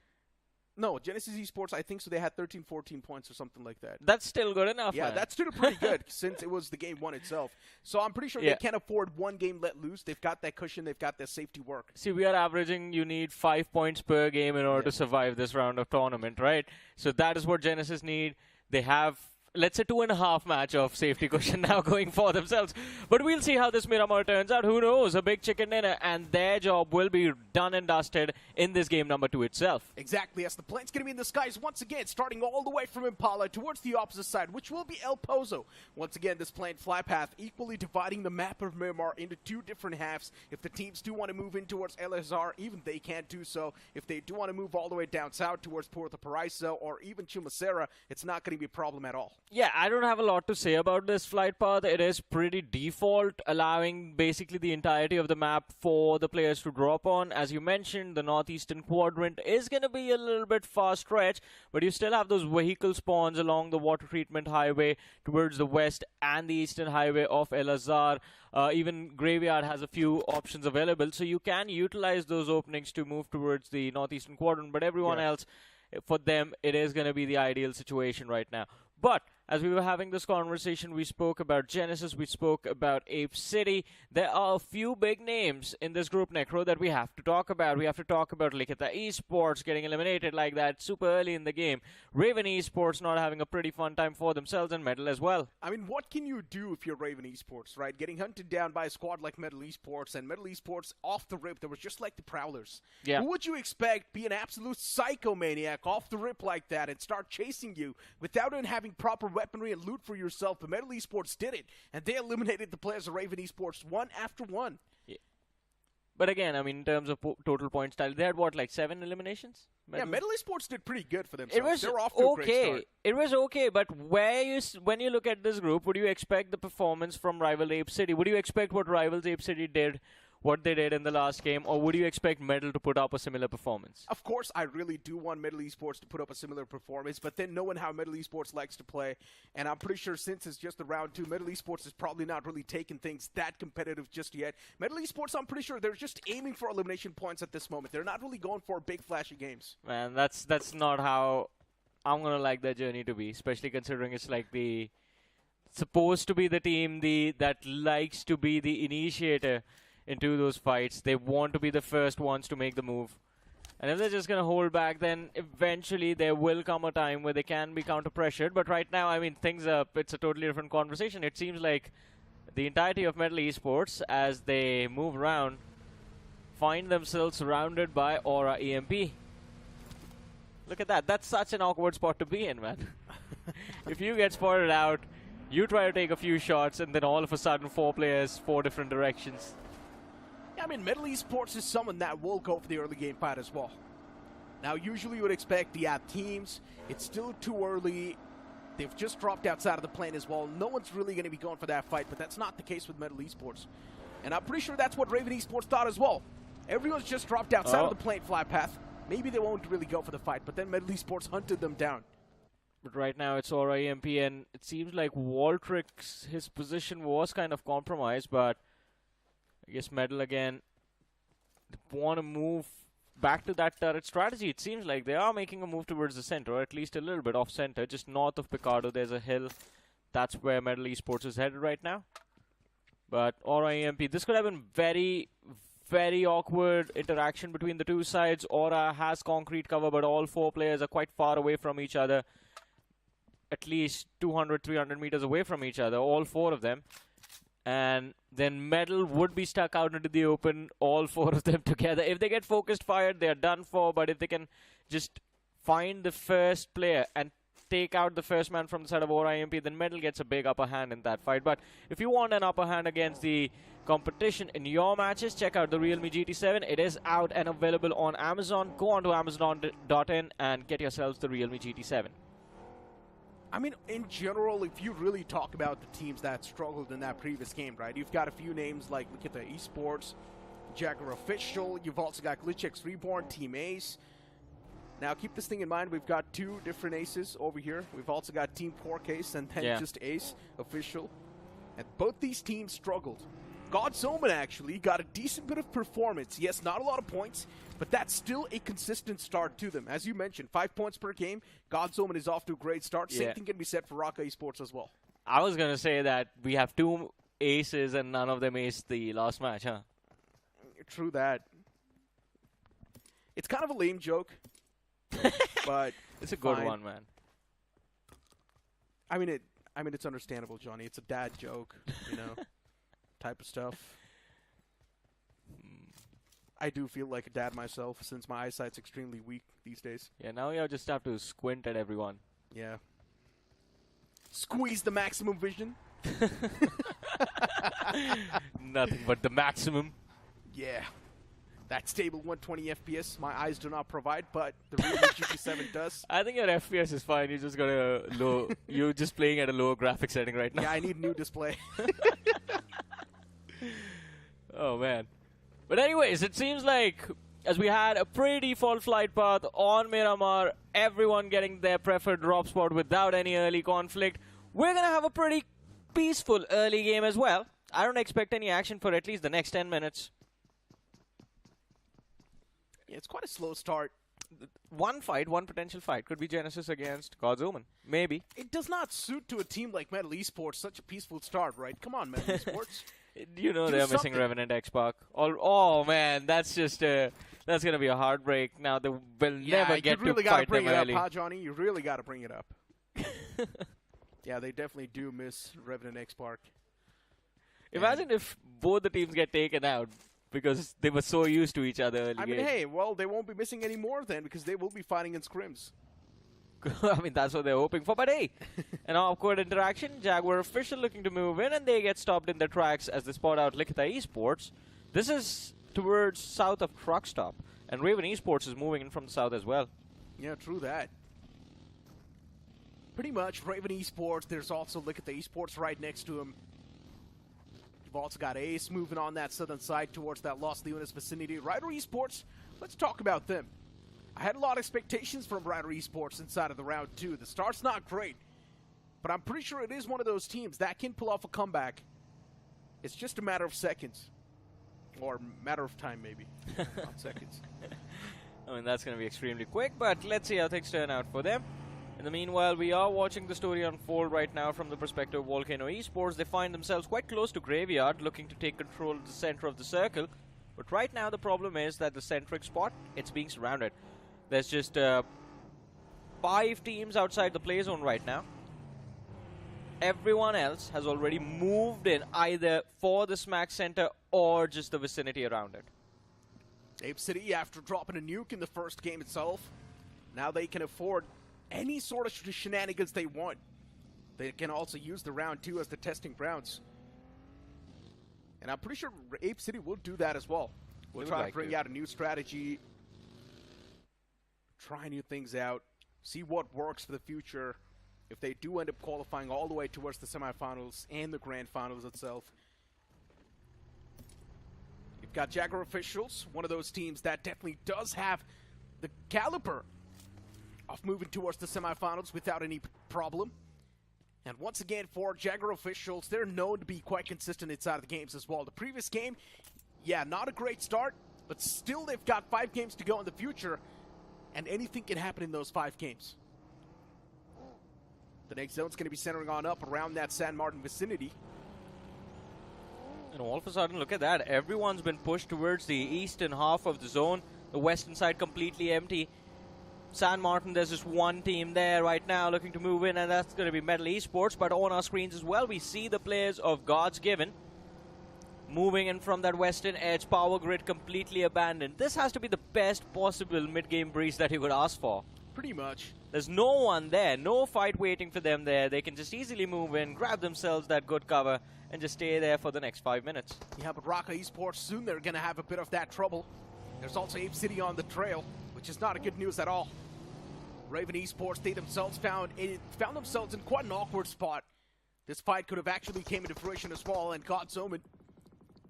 No, Genesis Esports, I think so. They had 13, 14 points or something like that. That's still good enough, Yeah, man. that's still pretty good since it was the game one itself. So I'm pretty sure they can't afford 1 game let loose. They've got that cushion. They've got their safety work. See, we are averaging, you need 5 points per game in order to survive this round of tournament, right? So that is what Genesis need. They have let's say 2.5 match of safety cushion now going for themselves. But we'll see how this Miramar turns out. Who knows? A big chicken dinner, and their job will be done and dusted in this game number 2 itself. Exactly, as the plane's going to be in the skies once again, starting all the way from Impala towards the opposite side, which will be El Pozo. Once again, this plane fly path equally dividing the map of Miramar into 2 different halves. If the teams do want to move in towards El Azhar, even they can't do so. If they do want to move all the way down south towards Puerto Paraiso or even Chumacera, it's not going to be a problem at all. Yeah, I don't have a lot to say about this flight path. It is pretty default, allowing basically the entirety of the map for the players to drop on. As you mentioned, the northeastern quadrant is going to be a little bit far stretch, but you still have those vehicle spawns along the water treatment highway towards the west and the eastern highway of El Azhar. Even Graveyard has a few options available, so you can utilize those openings to move towards the northeastern quadrant, but everyone else, for them, it is going to be the ideal situation right now. But as we were having this conversation, we spoke about Genesis, we spoke about Ape City. There are a few big names in this group, Necro, that we have to talk about. We have to talk about LIKITHA Esports getting eliminated like that super early in the game. Raven Esports not having a pretty fun time for themselves, and Metal as well. I mean, what can you do if you're Raven Esports, right? Getting hunted down by a squad like Metal Esports, and Metal Esports off the rip, they were just like the Prowlers. Yeah. Who would you expect be an absolute psychomaniac off the rip like that and start chasing you without even having proper weaponry and loot for yourself? But Metal Esports did it, and they eliminated the players of Raven Esports one after one. Yeah. But again, I mean, in terms of total point tally, they had, what, like 7 eliminations? Metal Esports did pretty good for themselves. It was They're off to a great start. It was okay, but when you look at this group, would you expect the performance from rival Ape City? Would you expect what rivals Ape City did, what they did in the last game, or would you expect Metal to put up a similar performance? Of course, I really do want Metal Esports to put up a similar performance, but then knowing how Metal Esports likes to play, and I'm pretty sure since it's just the round 2, Metal Esports is probably not really taking things that competitive just yet. Metal Esports, I'm pretty sure they're just aiming for elimination points at this moment. They're not really going for big flashy games. Man, that's not how I'm gonna like their journey to be, especially considering it's like supposed to be the team that likes to be the initiator into those fights. They want to be the first ones to make the move. And if they're just going to hold back, then eventually there will come a time where they can be counter-pressured. But right now, I mean, it's a totally different conversation. It seems like the entirety of Metal Esports, as they move around, find themselves surrounded by Aura EMP. Look at that. That's such an awkward spot to be in, man. If you get spotted out, you try to take a few shots, and then all of a sudden 4 players, 4 different directions. Yeah, I mean, Metal Esports is someone that will go for the early game fight as well. Now, usually you would expect the teams. It's still too early. They've just dropped outside of the plane as well. No one's really going to be going for that fight, but that's not the case with Metal Esports. And I'm pretty sure that's what Raven Esports thought as well. Everyone's just dropped outside of the plane fly path. Maybe they won't really go for the fight, but then Metal Esports hunted them down. But right now it's Aura EMP, and it seems like Waltrix, his position was kind of compromised, but I guess Metal again want to move back to that turret strategy. It seems like they are making a move towards the center, or at least a little bit off center. Just north of Picardo, there's a hill. That's where Metal Esports is headed right now. But Aura EMP, this could have been very, very awkward interaction between the two sides. Aura has concrete cover, but all 4 players are quite far away from each other. At least 200, 300 meters away from each other, all 4 of them. And then Metal would be stuck out into the open, all 4 of them together. If they get focused fired, they're done for. But if they can just find the first player and take out the first man from the side of Aura EMP, then Metal gets a big upper hand in that fight. But if you want an upper hand against the competition in your matches, check out the Realme GT7. It is out and available on Amazon. Go on to Amazon.in and get yourselves the Realme GT7. I mean, in general, if you really talk about the teams that struggled in that previous game, right, you've got a few names like LIKITHA Esports, Jaguar Official, you've also got GLITCHxREBORN, Team Ace. Now, keep this thing in mind, we've got 2 different Aces over here. We've also got Team Pork Ace and then just Ace Official. And both these teams struggled. Godsgiven actually got a decent bit of performance. Yes, not a lot of points, but that's still a consistent start to them. As you mentioned, 5 points per game. Godsgiven is off to a great start. Same thing can be said for RAKA Esports as well. I was going to say that we have 2 aces and none of them aced the last match, huh? True that. It's kind of a lame joke, but it's a good one, man. I mean, it's understandable, Johnny. It's a dad joke, you know, type of stuff. I do feel like a dad myself, since my eyesight's extremely weak these days. Yeah, now you just have to squint at everyone. Yeah. Squeeze the maximum vision. Nothing but the maximum. Yeah. That stable 120 FPS my eyes do not provide, but the Realme GT7 does. I think your FPS is fine. You just got a low. You're just playing at a lower graphic setting right now. Yeah, I need a new display. Oh man. But anyways, it seems like as we had a pretty default flight path on Miramar, everyone getting their preferred drop spot without any early conflict, we're gonna have a pretty peaceful early game as well. I don't expect any action for at least the next 10 minutes. Yeah, it's quite a slow start. One potential fight could be Genesis against God's Omen. Maybe. It does not suit to a team like Metal Esports such a peaceful start, right? Come on, Metal Esports. You know Do they're something. missing Revenant X-Pac. Oh man, that's just that's gonna be a heartbreak. Now they will never get you really to gotta fight bring them it early. up, huh, Johnny? You really gotta bring it up. Yeah, they definitely do miss Revenant X-Pac. Imagine if both the teams get taken out because they were so used to each other early I mean, game. hey, well, they won't be missing any more then because they will be fighting in scrims. I mean, that's what they're hoping for. But hey, an awkward interaction. Jaguar official looking to move in, and they get stopped in their tracks as they spot out LIKITHA Esports. This is towards south of Truck Stop, and Raven Esports is moving in from the south as well. Yeah, true that. Pretty much, Raven Esports, there's also LIKITHA Esports right next to him. You've also got Ace moving on that southern side towards that Los Leones vicinity. Rider Esports, let's talk about them. I had a lot of expectations from Rider Esports inside of the round 2. The start's not great, but I'm pretty sure it is one of those teams that can pull off a comeback. It's just a matter of seconds. Or matter of time, maybe. Not seconds. I mean, that's going to be extremely quick, but let's see how things turn out for them. In the meanwhile, we are watching the story unfold right now from the perspective of Volcano Esports. They find themselves quite close to Graveyard, looking to take control of the center of the circle. But right now, the problem is that the centric spot, it's being surrounded. There's just 5 teams outside the play zone right now. Everyone else has already moved in either for the smack center or just the vicinity around it. Apecity, after dropping a nuke in the first game itself, now they can afford any sort of shenanigans they want. They can also use the round 2 as the testing grounds. And I'm pretty sure Apecity will do that as well. We'll try to bring out a new strategy, try new things out, see what works for the future. If they do end up qualifying all the way towards the semifinals and the grand finals itself. You've got Jaguar Officials, one of those teams that definitely does have the caliber of moving towards the semifinals without any problem. And once again, for Jaguar Officials, they're known to be quite consistent inside of the games as well. The previous game, yeah, not a great start, but still they've got 5 games to go in the future, and anything can happen in those 5 games. The next zone's going to be centering on up around that San Martin vicinity. And all of a sudden, look at that. Everyone's been pushed towards the eastern half of the zone. The western side completely empty. San Martin, there's just one team there right now looking to move in, and that's going to be Metal Esports. But on our screens as well, we see the players of Godsgiven moving in from that western edge. Power grid completely abandoned. This has to be the best possible mid-game breeze that you could ask for. Pretty much. There's no one there, no fight waiting for them there. They can just easily move in, grab themselves that good cover, and just stay there for the next 5 minutes. Yeah, but RAKA Esports, soon they're going to have a bit of that trouble. There's also Apecity on the trail, which is not a good news at all. Raven Esports, they themselves found themselves in quite an awkward spot. This fight could have actually came into fruition as well, and God's Omen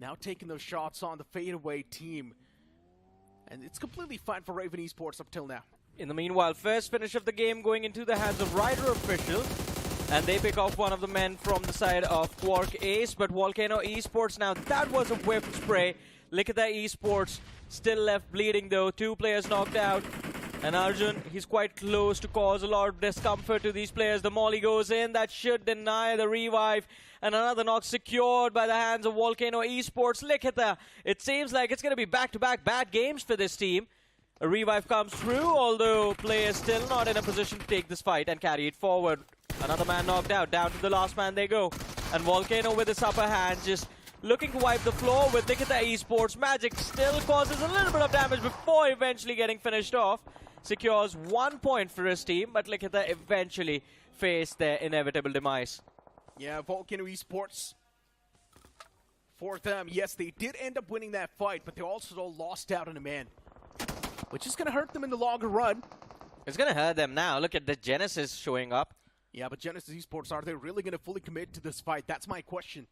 now taking those shots on the fadeaway team. And it's completely fine for Raven Esports up till now. In the meanwhile, first finish of the game going into the hands of Rider Officials. And they pick off one of the men from the side of Quark Ace. But Volcano Esports, now that was a whip spray. LIKITHA Esports still left bleeding though. 2 players knocked out. And Arjun, he's quite close to cause a lot of discomfort to these players. The molly goes in. That should deny the revive. And another knock secured by the hands of Volcano Esports. LIKITHA, it seems like it's going to be back-to-back bad games for this team. A revive comes through, although players still not in a position to take this fight and carry it forward. Another man knocked out. Down to the last man they go. And Volcano with his upper hand just looking to wipe the floor with LIKITHA Esports. Magic still causes a little bit of damage before eventually getting finished off. Secures 1 point for his team, but LIKITHA eventually face their inevitable demise. Yeah, Volcano Esports, for them, yes, they did end up winning that fight, but they also lost out on a man, which is going to hurt them in the longer run. It's going to hurt them now. Look at the Genesis showing up. Yeah, but Genesis Esports, are they really going to fully commit to this fight? That's my question.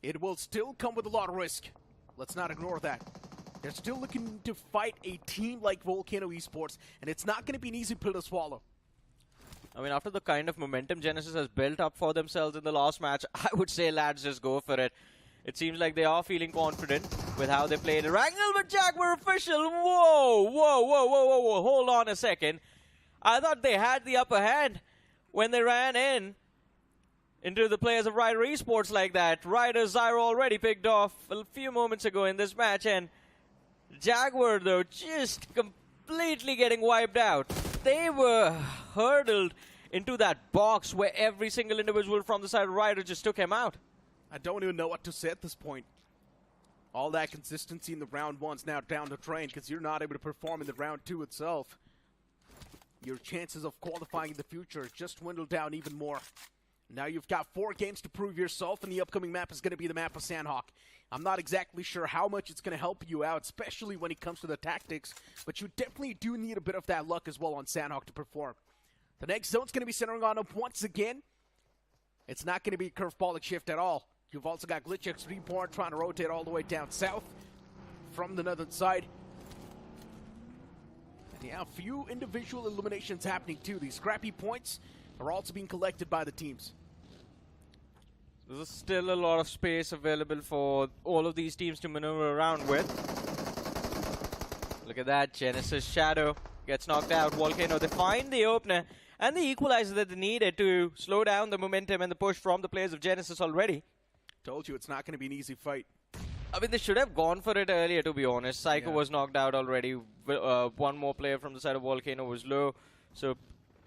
It will still come with a lot of risk. Let's not ignore that. They're still looking to fight a team like Volcano Esports, and it's not going to be an easy pill to swallow. I mean, after the kind of momentum Genesis has built up for themselves in the last match, I would say, lads, just go for it. It seems like they are feeling confident with how they played. Wrangle with Jaguar official. Whoa, whoa, whoa, whoa, whoa, whoa. Hold on a second. I thought they had the upper hand when they ran into the players of Ryder Esports like that. Ryder Zyro already picked off a few moments ago in this match, and Jaguar, though, just completely getting wiped out. They were hurdled into that box where every single individual from the side of Ryder just took him out. I don't even know what to say at this point. All that consistency in the round one's now down the drain because you're not able to perform in the round two itself. Your chances of qualifying in the future just dwindle down even more. Now you've got 4 games to prove yourself, and the upcoming map is going to be the map of Sandhawk. I'm not exactly sure how much it's going to help you out, especially when it comes to the tactics, but you definitely do need a bit of that luck as well on Sandhawk to perform. The next zone's going to be centering on up once again. It's not going to be a curveball shift at all. You've also got GLITCHxREBORN trying to rotate all the way down south from the northern side. And yeah, a few individual eliminations happening too. These scrappy points are also being collected by the teams. There's still a lot of space available for all of these teams to maneuver around with. Look at that. Genesis Shadow gets knocked out. Volcano, they find the opener and the equalizer that they needed to slow down the momentum and the push from the players of Genesis already. Told you it's not going to be an easy fight. I mean, they should have gone for it earlier, to be honest. Psycho was knocked out already. One more player from the side of Volcano was low. So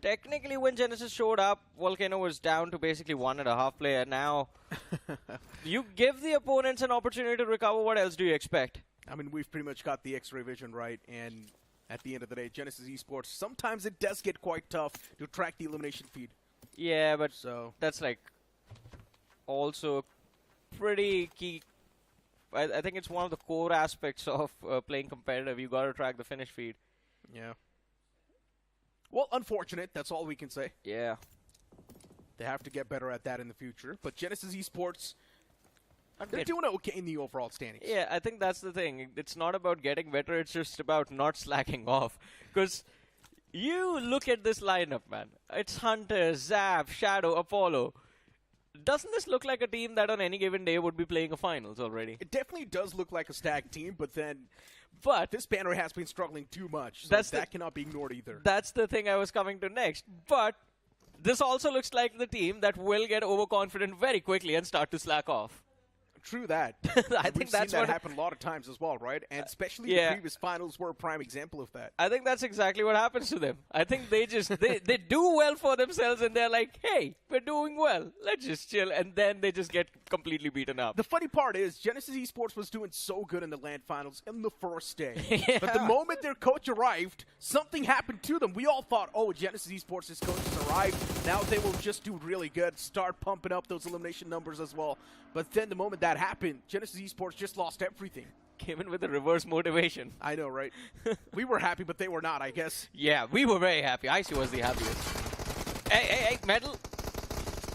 technically, when Genesis showed up, Volcano was down to basically 1.5 player. Now, you give the opponents an opportunity to recover. What else do you expect? I mean, we've pretty much got the X-ray vision right, and at the end of the day, Genesis Esports, sometimes it does get quite tough to track the elimination feed. Yeah, but that's like also pretty key. I think it's one of the core aspects of playing competitive. You got to track the finish feed. Yeah. Well, unfortunate. That's all we can say. Yeah. They have to get better at that in the future. But Genesis Esports, they're doing okay in the overall standings. Yeah, I think that's the thing. It's not about getting better. It's just about not slacking off. Because you look at this lineup, man. It's Hunter, Zap, Shadow, Apollo. Doesn't this look like a team that on any given day would be playing a finals already? It definitely does look like a stacked team, but this banner has been struggling too much, so that cannot be ignored either. That's the thing I was coming to next. But this also looks like the team that will get overconfident very quickly and start to slack off. True that. I think that's seen that happen a lot of times as well, right? And especially the previous finals were a prime example of that. I think that's exactly what happens to them. I think they just they do well for themselves and they're like, hey, we're doing well. Let's just chill. And then they just get completely beaten up. The funny part is Genesis Esports was doing so good in the LAN finals in the first day. Yeah. But the moment their coach arrived, something happened to them. We all thought, oh, Genesis Esports' coach has arrived. Now they will just do really good, start pumping up those elimination numbers as well. But then the moment that happened, Genesis Esports just lost everything. Came in with a reverse motivation. I know, right? We were happy, but they were not, I guess. Yeah, we were very happy. Icy was the happiest. Hey, Metal.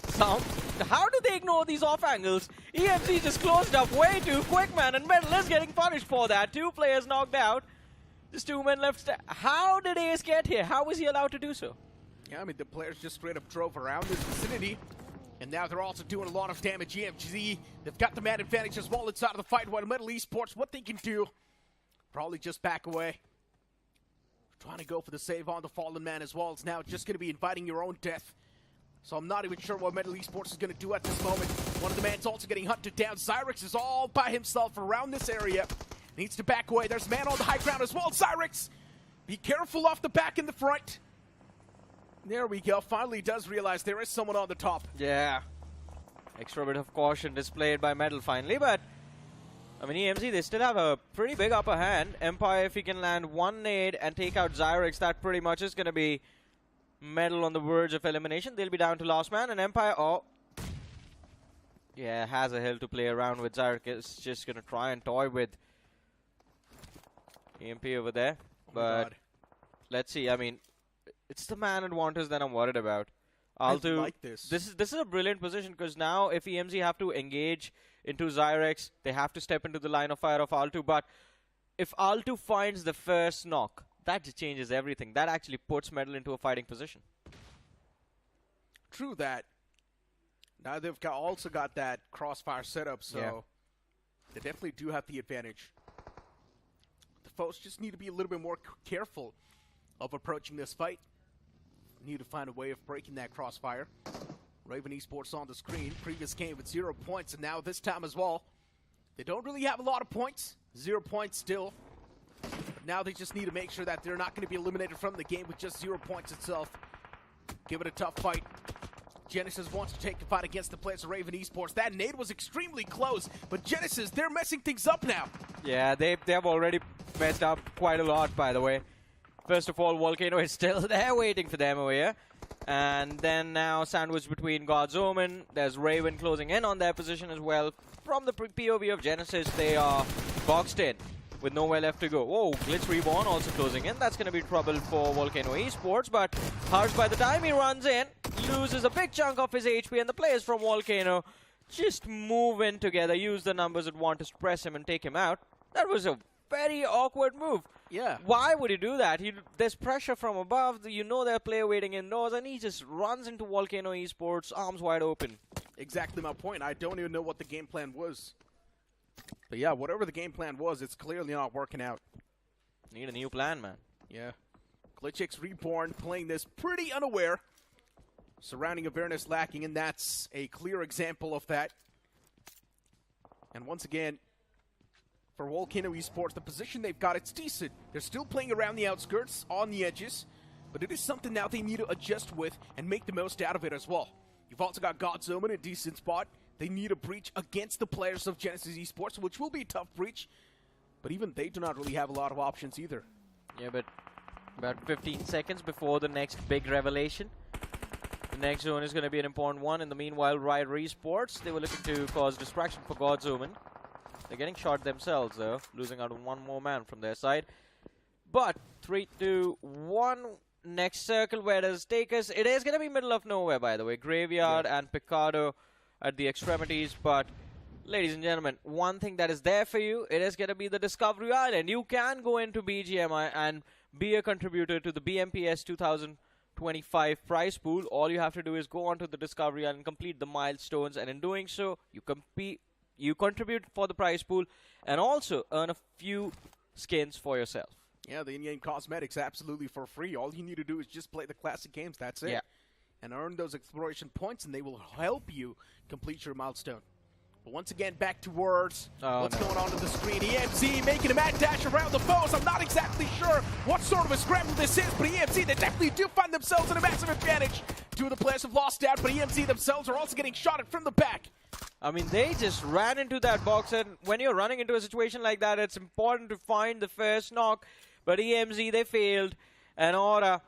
Sound. How do they ignore these off angles? EMC just closed up way too quick, man, and Metal is getting punished for that. 2 players knocked out. Just 2 men left. How did Ace get here? How was he allowed to do so? Yeah, I mean, the players just straight up drove around this vicinity. And now they're also doing a lot of damage. EMG, they've got the man advantage as well inside of the fight. While Metal Esports, what they can do, probably just back away. Trying to go for the save on the fallen man as well. It's now just going to be inviting your own death. So I'm not even sure what Metal Esports is going to do at this moment. One of the man's also getting hunted down. Zyrex is all by himself around this area. Needs to back away. There's a man on the high ground as well. Zyrex, be careful off the back and the front. There we go. Finally does realize there is someone on the top. Yeah. Extra bit of caution displayed by Metal finally, but I mean, EMZ, they still have a pretty big upper hand. Empire, if he can land one nade and take out ZYREX, that pretty much is going to be Metal on the verge of elimination. They'll be down to last man, and Empire, oh. Yeah, has a hill to play around with. ZYREX is just going to try and toy with EMP over there. But let's see, I mean, it's the man advantage that I'm worried about. Altu, I like this. This is a brilliant position, because now if EMZ have to engage into ZYREX, they have to step into the line of fire of Altu. But if Altu finds the first knock, that just changes everything. That actually puts Metal into a fighting position. True that. Now they've also got that crossfire setup, so they definitely do have the advantage. The foes just need to be a little bit more careful of approaching this fight. Need to find a way of breaking that crossfire. Raven Esports on the screen. Previous game with 0 points, and now this time as well. They don't really have a lot of points. 0 points still. But now they just need to make sure that they're not going to be eliminated from the game with just 0 points itself. Give it a tough fight. Genesis wants to take the fight against the players of Raven Esports. That nade was extremely close, but Genesis, they're messing things up now. Yeah, they have already messed up quite a lot, by the way. First of all, Volcano is still there waiting for them over here. And then now sandwiched between God's Omen. There's Raven closing in on their position as well. From the POV of Genesis, they are boxed in with nowhere left to go. Oh, GLITCHREBORN also closing in. That's going to be trouble for Volcano Esports. But Harsh, by the time he runs in, loses a big chunk of his HP. And the players from Volcano just move in together, use the numbers at one to suppress him and take him out. That was a very awkward move. Yeah. Why would he do that? There's pressure from above. You know their player waiting indoors, and he just runs into Volcano Esports, arms wide open. Exactly my point. I don't even know what the game plan was. But yeah, whatever the game plan was, it's clearly not working out. Need a new plan, man. Yeah. GLITCHxREBORN playing this pretty unaware. Surrounding awareness lacking, and that's a clear example of that. And once again, for Volcano Esports, the position they've got, it's decent. They're still playing around the outskirts, on the edges, but it is something now they need to adjust with and make the most out of it as well. You've also got God's Omen, a decent spot. They need a breach against the players of Genesis Esports, which will be a tough breach, but even they do not really have a lot of options either. Yeah, but about 15 seconds before the next big revelation. The next zone is going to be an important one. In the meanwhile, Riot Esports, they were looking to cause distraction for God's Omen. They're getting shot themselves, though, losing out on one more man from their side. But 3, 2, 1. Next circle, where does it take us? It is going to be middle of nowhere, by the way. Graveyard and Picado at the extremities. But, ladies and gentlemen, one thing that is there for you, it is going to be the Discovery Island. You can go into BGMI and be a contributor to the BMPS 2025 prize pool. All you have to do is go onto the Discovery Island, complete the milestones, and in doing so, you contribute for the prize pool and also earn a few skins for yourself. Yeah, the in-game cosmetics absolutely for free. All you need to do is just play the classic games. That's it. Yeah. And earn those exploration points, and they will help you complete your milestone. But once again, back towards what's going on the screen. EMZ making a mad dash around the foes. I'm not exactly sure what sort of a scramble this is, but EMZ, they definitely do find themselves in a massive advantage. Two of the players have lost out, but EMZ themselves are also getting shot at from the back. I mean, they just ran into that box, and when you're running into a situation like that, it's important to find the first knock. But EMZ, they failed, and Aura,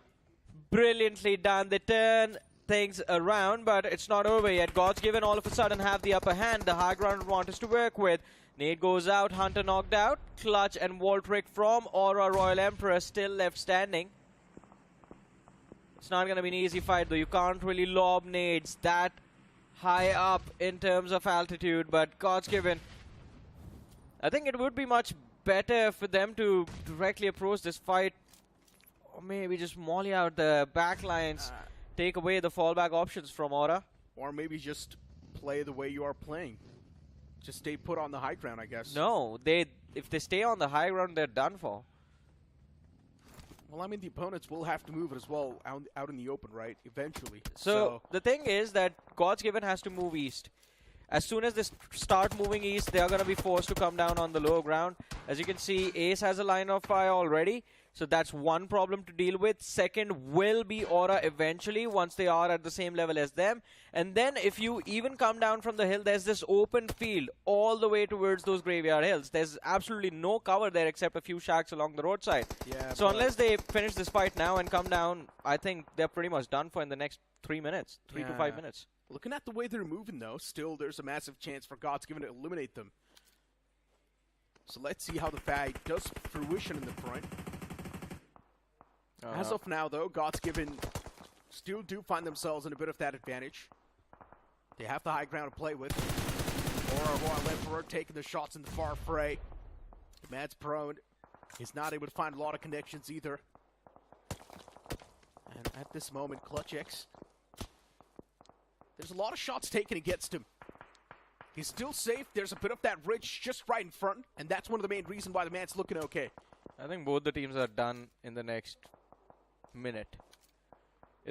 brilliantly done. They turn things around, but it's not over yet. Godsgiven all of a sudden have the upper hand, the high ground advantage to work with. Nade goes out, Hunter knocked out. Clutch and Voltrick from Aura Royal Emperor still left standing. It's not going to be an easy fight, though. You can't really lob nades that high up in terms of altitude, but Godsgiven, I think it would be much better for them to directly approach this fight, or maybe just molly out the backlines, take away the fallback options from Aura. Or maybe just play the way you are playing. Just stay put on the high ground, I guess. No, if they stay on the high ground, they're done for. Well, I mean, the opponents will have to move it as well out in the open, right? Eventually. So the thing is that Godsgiven has to move east. As soon as they start moving east, they are going to be forced to come down on the low ground. As you can see, Ace has a line of fire already. So that's one problem to deal with. Second will be Aura eventually once they are at the same level as them. And then if you even come down from the hill, there's this open field all the way towards those graveyard hills. There's absolutely no cover there except a few shacks along the roadside. Yeah, so unless they finish this fight now and come down, I think they're pretty much done for in the next 3 minutes, 3 to 5 minutes. Looking at the way they're moving, though, still there's a massive chance for Godsgiven to eliminate them. So let's see how the fight does fruition in the front. As of now, though, Godsgiven still do find themselves in a bit of that advantage. They have the high ground to play with. Aura Royal Emperor taking the shots in the far fray. The man's prone. He's not able to find a lot of connections either. And at this moment, GLITCHx, there's a lot of shots taken against him. He's still safe. There's a bit of that ridge just right in front, and that's one of the main reasons why the man's looking okay. I think both the teams are done in the next minute.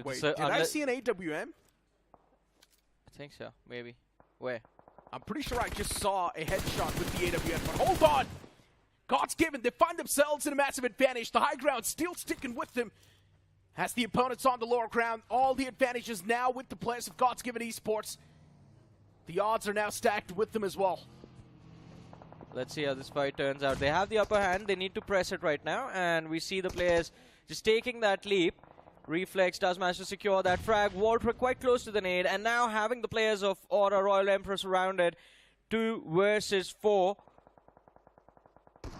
Wait, did I see an AWM? I think so, maybe. Where? I'm pretty sure I just saw a headshot with the AWM, but hold on! Godsgiven, they find themselves in a massive advantage. The high ground still sticking with them. As the opponents on the lower ground, all the advantages now with the players of Godsgiven Esports. The odds are now stacked with them as well. Let's see how this fight turns out. They have the upper hand. They need to press it right now. And we see the players just taking that leap. Reflex does manage to secure that frag. Walter quite close to the nade. And now having the players of Aura Royal Emperor surrounded. 2 versus 4.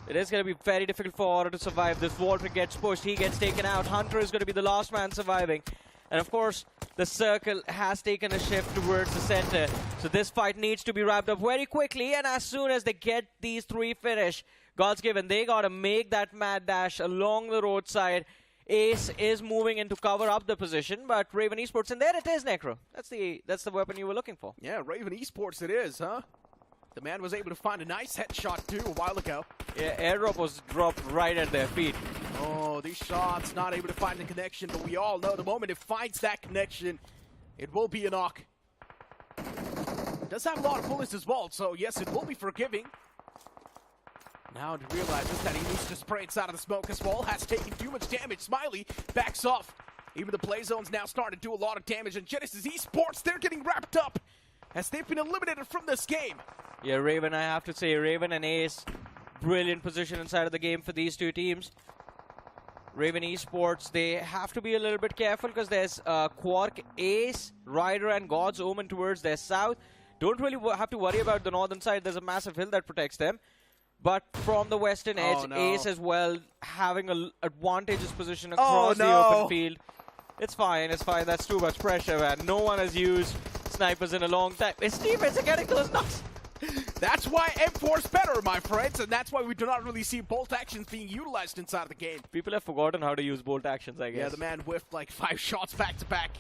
It is going to be very difficult for Aura to survive. This Walter gets pushed. He gets taken out. Hunter is going to be the last man surviving. And of course, the circle has taken a shift towards the center. So this fight needs to be wrapped up very quickly. And as soon as they get these 3 finish, Godsgiven, they got to make that mad dash along the roadside. Ace is moving in to cover up the position, but Raven Esports, and there it is, Necro. That's the weapon you were looking for. Yeah, Raven Esports it is, huh? The man was able to find a nice headshot, too, a while ago. Yeah, airdrop was dropped right at their feet. Oh, these shots not able to find the connection, but we all know the moment it finds that connection, it will be a knock. It does have a lot of bullets as well, so yes, it will be forgiving. Now to realize that he needs to spray inside of the smoke as well, has taken too much damage. Smiley backs off. Even the play zone's now starting to do a lot of damage, and Genesis Esports, they're getting wrapped up as they've been eliminated from this game. Yeah, Raven, I have to say, Raven and Ace, brilliant position inside of the game for these 2 teams. Raven Esports, they have to be a little bit careful because there's Quark, Ace, Ryder, and God's Omen towards their south. Don't really have to worry about the northern side. There's a massive hill that protects them. But from the western edge, Ace as well, having an advantageous position across the open field. It's fine, it's fine. That's too much pressure, man. No one has used snipers in a long time. His teammates are getting those knocks. That's why M4's better, my friends, and that's why we do not really see bolt actions being utilized inside of the game. People have forgotten how to use bolt actions, I guess. Yeah, the man whiffed like 5 shots back to back,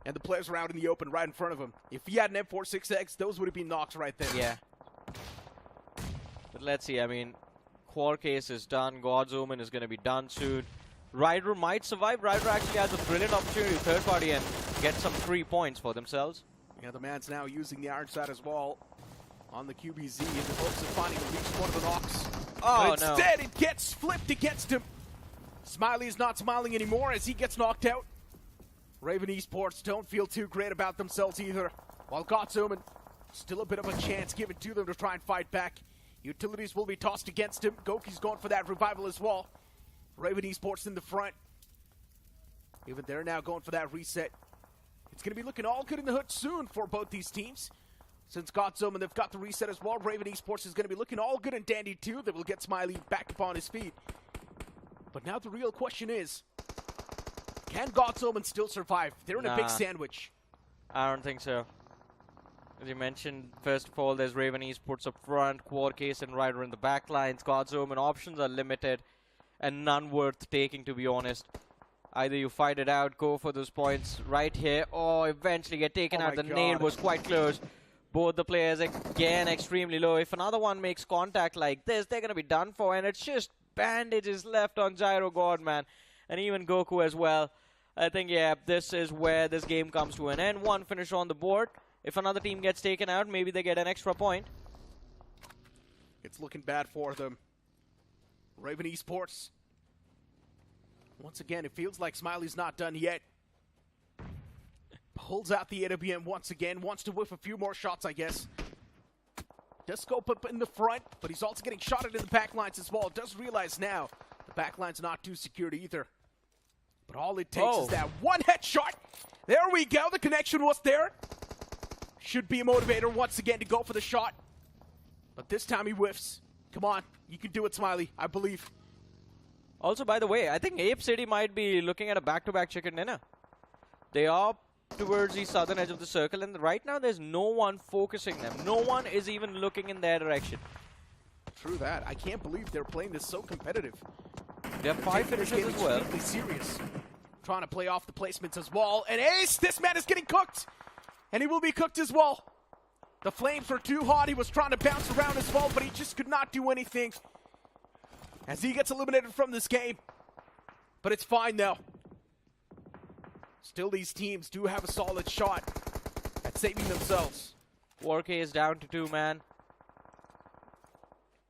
and the players were out in the open right in front of him. If he had an M4 6X, those would have been knocks right there. Yeah. But let's see, I mean, Quark Ace is done. God's Omen is going to be done soon. Ryder might survive. Ryder actually has a brilliant opportunity to third party and get some 3 points for themselves. Yeah, the man's now using the iron side as well on the QBZ in the hopes of finding at least one of the knocks. Oh, but instead, it gets flipped against him. Smiley is not smiling anymore as he gets knocked out. Raven Esports don't feel too great about themselves either. While God's Omen, still a bit of a chance given to them to try and fight back. Utilities will be tossed against him. Goki's going for that revival as well. Raven Esports in the front. Even they're now going for that reset. It's going to be looking all good in the hood soon for both these teams. Since God's Omen, they've got the reset as well. Raven Esports is going to be looking all good and dandy too. They will get Smiley back upon his feet. But now the real question is, can God's Omen still survive? They're in a big sandwich. I don't think so. As you mentioned, first of all, there's Raven Esports up front, Quark Ace and Ryder in the back lines. God's Omen options are limited and none worth taking, to be honest. Either you fight it out, go for those points right here, or eventually get taken out. The nade was quite close. Both the players, again, extremely low. If another one makes contact like this, they're going to be done for, and it's just bandages left on Gyro God, man. And even Goku as well. I think, yeah, this is where this game comes to an end. 1 finish on the board. If another team gets taken out, maybe they get an extra point. It's looking bad for them. Raven Esports Once again, it feels like Smiley's not done yet. Pulls out the AWM once again, wants to whiff a few more shots, I guess. Does scope up in the front, but he's also getting shot at in the back lines as well. Does realize now the back line's not too secured either. But all it takes is that one headshot. There we go. The connection was there. Should be a motivator once again to go for the shot. But this time he whiffs. Come on. You can do it, Smiley. I believe. Also, by the way, I think Apecity might be looking at a back-to-back chicken dinner. They are towards the southern edge of the circle, and right now there's no one focusing them. No one is even looking in their direction. True that. I can't believe they're playing this so competitive. They have 5 finishes as well. Extremely serious. Trying to play off the placements as well. And ace! This man is getting cooked! And he will be cooked as well. The flames were too hot. He was trying to bounce around as well, but he just could not do anything as he gets eliminated from this game. But it's fine now. Still, these teams do have a solid shot at saving themselves. Wark is down to 2, man.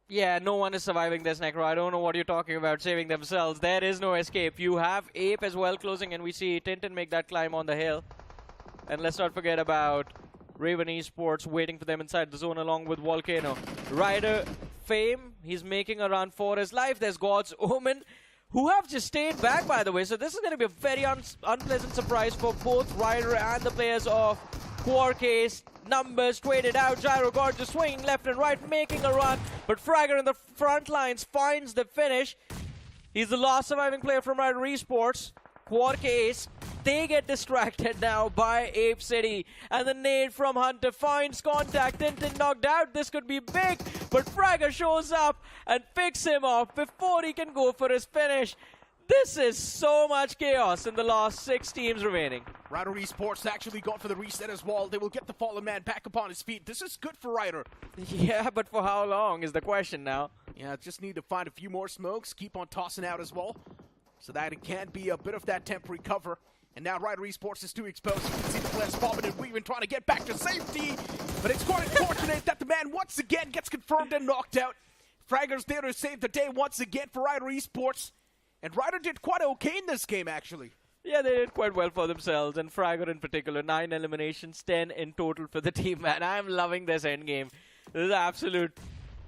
Yeah, no one is surviving this, Necro. I don't know what you're talking about, saving themselves. There is no escape. You have Ape as well closing, and we see Tintin make that climb on the hill. And let's not forget about Reckoning Esports waiting for them inside the zone along with VOLCANO. Ryder Fame, he's making a run for his life. There's God's Omen, who have just stayed back, by the way. So this is going to be a very unpleasant surprise for both Ryder and the players of Quarkcase. Numbers traded out. Gyro Gorgeous swinging left and right, making a run. But Fragger in the front lines finds the finish. He's the last surviving player from Ryder Esports. Quarkcase, they get distracted now by Apecity. And the nade from Hunter finds contact. Tintin knocked out. This could be big. But Fragger shows up and picks him off before he can go for his finish. This is so much chaos in the last 6 teams remaining. Ryder Esports actually going for the reset as well. They will get the fallen man back upon his feet. This is good for Ryder. Yeah, but for how long is the question now? Yeah, just need to find a few more smokes. Keep on tossing out as well, so that it can be a bit of that temporary cover. And now Ryder Esports is too exposed. You can see the players bombing and weaving, trying to get back to safety. But it's quite unfortunate that the man once again gets confirmed and knocked out. Fragger's there to save the day once again for Ryder Esports. And Ryder did quite okay in this game, actually. Yeah, they did quite well for themselves, and Fragger in particular. 9 eliminations, 10 in total for the team, man. I'm loving this endgame. This is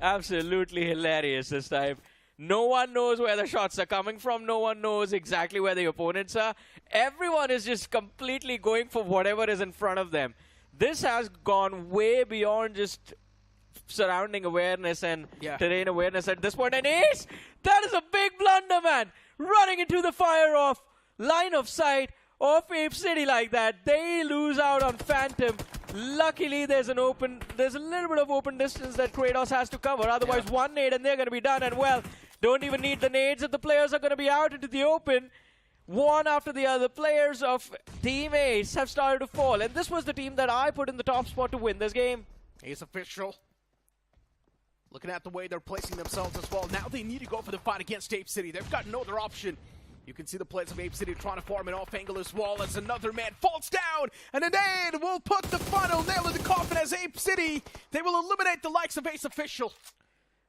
absolutely hilarious this time. No one knows where the shots are coming from. No one knows exactly where the opponents are. Everyone is just completely going for whatever is in front of them. This has gone way beyond just surrounding awareness and terrain awareness at this point. And Ace, that is a big blunder, man. Running into the fire off line of sight of Apecity like that. They lose out on Phantom. Luckily, there's a little bit of open distance that Kratos has to cover. Otherwise, one nade and they're going to be done. And well, don't even need the nades if the players are going to be out into the open. One after the other, players of Team Ace have started to fall. And this was the team that I put in the top spot to win this game. Ace official. Looking at the way they're placing themselves as well. Now they need to go for the fight against Apecity. They've got no other option. You can see the players of Apecity trying to form an off angle as well as another man falls down. And a nade will put the final nail in the coffin as Apecity. They will eliminate the likes of Ace official.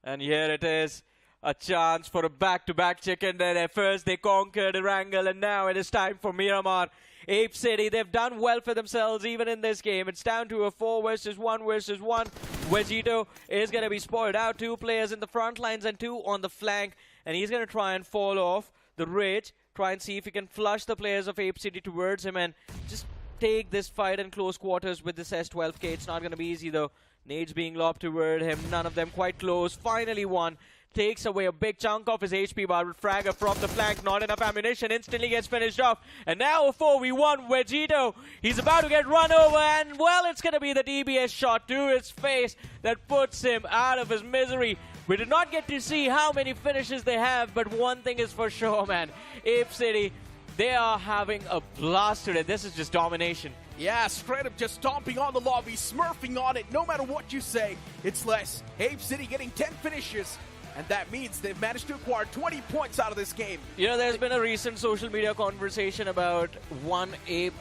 And here it is. A chance for a back-to-back chicken dinner. At first they conquered Erangel, and now it is time for Miramar. Apecity, they've done well for themselves even in this game. It's down to a 4 versus 1 versus 1. Vegito is going to be spoiled out. 2 players in the front lines and 2 on the flank. And he's going to try and fall off the ridge. Try and see if he can flush the players of Apecity towards him and just take this fight in close quarters with this S12K. It's not going to be easy though. Nades being lobbed toward him. None of them quite close. Finally one. Takes away a big chunk of his HP bar with Fragger from the flank. Not enough ammunition. Instantly gets finished off. And now a 4v1. Vegito. He's about to get run over. And, well, it's going to be the DBS shot to his face that puts him out of his misery. We did not get to see how many finishes they have. But one thing is for sure, man. Apecity, they are having a blast today. This is just domination. Yeah, straight up just stomping on the lobby. Smurfing on it. No matter what you say, it's less. Apecity getting 10 finishes. And that means they've managed to acquire 20 points out of this game. You know, there's been a recent social media conversation about one ape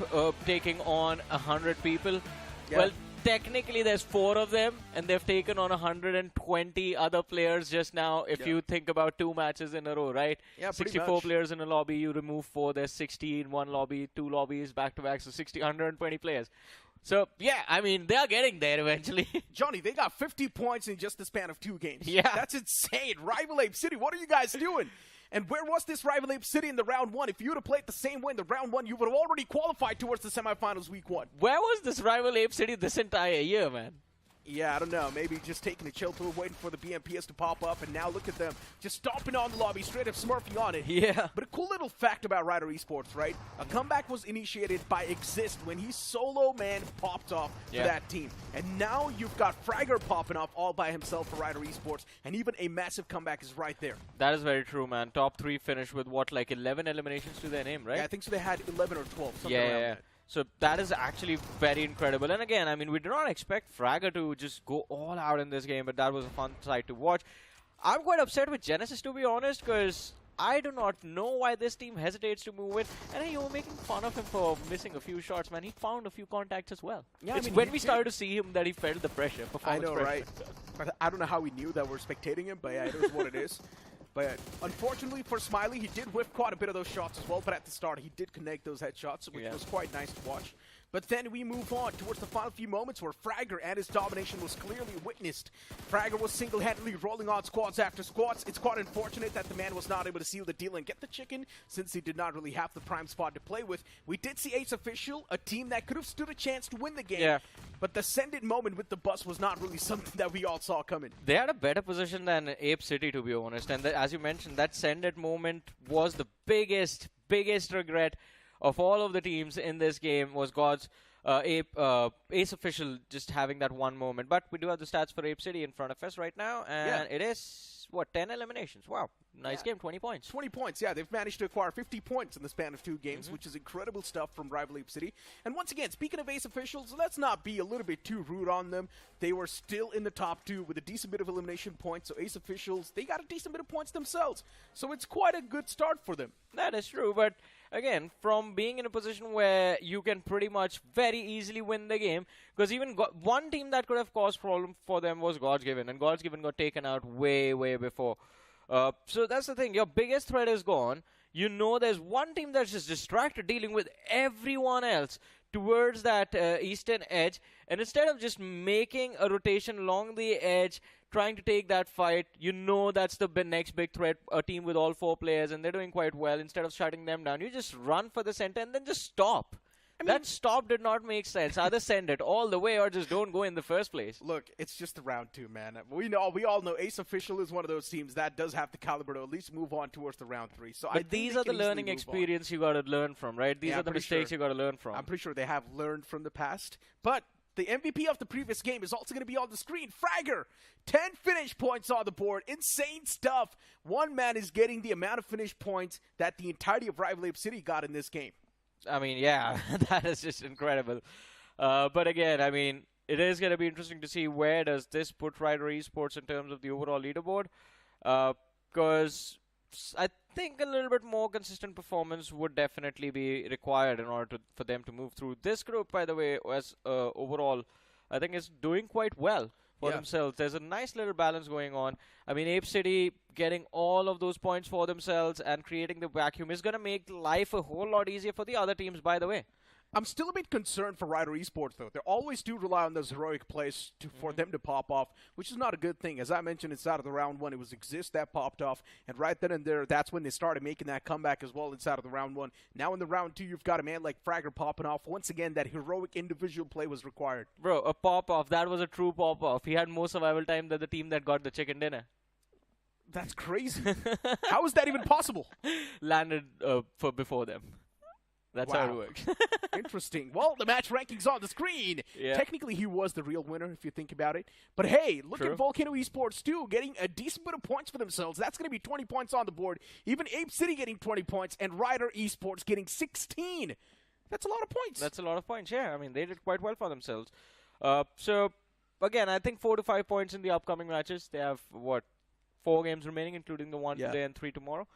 taking on 100 people. Yeah. Well, technically there's 4 of them, and they've taken on 120 other players just now. If you think about 2 matches in a row, right? Yeah, 64 players in a lobby, you remove 4, there's 60 in one lobby, 2 lobbies back-to-back, so 120 players. So, yeah, I mean, they are getting there eventually. Johnny, they got 50 points in just the span of 2 games. Yeah. That's insane. Rival Ape City, what are you guys doing? And where was this Rival Ape City in the round 1? If you would have played the same way in the round 1, you would have already qualified towards the semifinals week 1. Where was this Rival Ape City this entire year, man? Yeah, I don't know. Maybe just taking a chill tour, waiting for the BMPS to pop up, and now look at them just stomping on the lobby, straight up smurfing on it. Yeah. But a cool little fact about RAKA Esports, right? A comeback was initiated by Exist when he solo man popped off for that team. And now you've got Fragger popping off all by himself for RAKA Esports, and even a massive comeback is right there. That is very true, man. Top 3 finish with what, like 11 eliminations to their name, right? Yeah, I think so. They had 11 or 12, something around that. So that is actually very incredible. And again, I mean, we did not expect Fragger to just go all out in this game, but that was a fun sight to watch. I'm quite upset with Genesis, to be honest, because I do not know why this team hesitates to move it. And you were making fun of him for missing a few shots, man. He found a few contacts as well. Yeah, it's when we started to see him that he felt the pressure. I know, pressure. right? I don't know how we knew that we're spectating him, but yeah, it is what it is. But unfortunately for Smiley, he did whiff quite a bit of those shots as well, but at the start he did connect those headshots, which was quite nice to watch. But then we move on towards the final few moments where Fragger and his domination was clearly witnessed. Fragger was single-handedly rolling on squads after squads. It's quite unfortunate that the man was not able to seal the deal and get the chicken since he did not really have the prime spot to play with. We did see Ace Official, a team that could have stood a chance to win the game. Yeah. But the send-it moment with the bus was not really something that we all saw coming. They had a better position than Ape City, to be honest. And as you mentioned, that send-it moment was the biggest regret of all of the teams in this game was Ace Official just having that one moment. But we do have the stats for Ape City in front of us right now, and it is, what, 10 eliminations. Wow. Nice game, 20 points. 20 points, yeah. They've managed to acquire 50 points in the span of 2 games, which is incredible stuff from Rival Ape City. And once again, speaking of Ace Officials, let's not be a little bit too rude on them. They were still in the top 2 with a decent bit of elimination points. So Ace Officials, they got a decent bit of points themselves. So it's quite a good start for them. That is true, but again, from being in a position where you can pretty much very easily win the game, because even one team that could have caused problem for them was Godsgiven, and Godsgiven got taken out way before. So that's the thing. Your biggest threat is gone. You know there's one team that's just distracted dealing with everyone else towards that eastern edge. And instead of just making a rotation along the edge, trying to take that fight, you know that's the next big threat, a team with all 4 players, and they're doing quite well. Instead of shutting them down, you just run for the center and then just stop. That stop did not make sense. Either send it all the way or just don't go in the first place. Look, it's just the round 2, man. We all know Ace Official is one of those teams that does have the caliber to at least move on towards the round 3. So but these are the learning experience you got to learn from, right? These are the mistakes you got to learn from. I'm pretty sure they have learned from the past. But the MVP of the previous game is also going to be on the screen. Fragger, 10 finish points on the board. Insane stuff. One man is getting the amount of finish points that the entirety of Rival Ape City got in this game. I mean, yeah, that is just incredible. But again, I mean, it is going to be interesting to see where does this put RAKA Esports in terms of the overall leaderboard. Because I think a little bit more consistent performance would definitely be required in order for them to move through. This group, by the way, as overall, I think is doing quite well for themselves. There's a nice little balance going on. I mean, Ape City getting all of those points for themselves and creating the vacuum is going to make life a whole lot easier for the other teams, by the way. I'm still a bit concerned for RAKA Esports, though. They always do rely on those heroic plays for them to pop off, which is not a good thing. As I mentioned, inside of the round 1, it was Exist that popped off, and right then and there, that's when they started making that comeback as well inside of the round 1. Now in the round 2, you've got a man like Fragger popping off. Once again, that heroic individual play was required. Bro, a pop-off. That was a true pop-off. He had more survival time than the team that got the chicken dinner. That's crazy. How is that even possible? Landed before them. That's how it works. Interesting. Well, the match rankings on the screen. Yeah. Technically, he was the real winner, if you think about it. But hey, look at VOLCANO Esports, too, getting a decent bit of points for themselves. That's going to be 20 points on the board. Even Ape City getting 20 points, and RAKA Esports getting 16. That's a lot of points. That's a lot of points, yeah. I mean, they did quite well for themselves. So, again, I think 4 to 5 points in the upcoming matches. They have, 4 games remaining, including the one today and 3 tomorrow.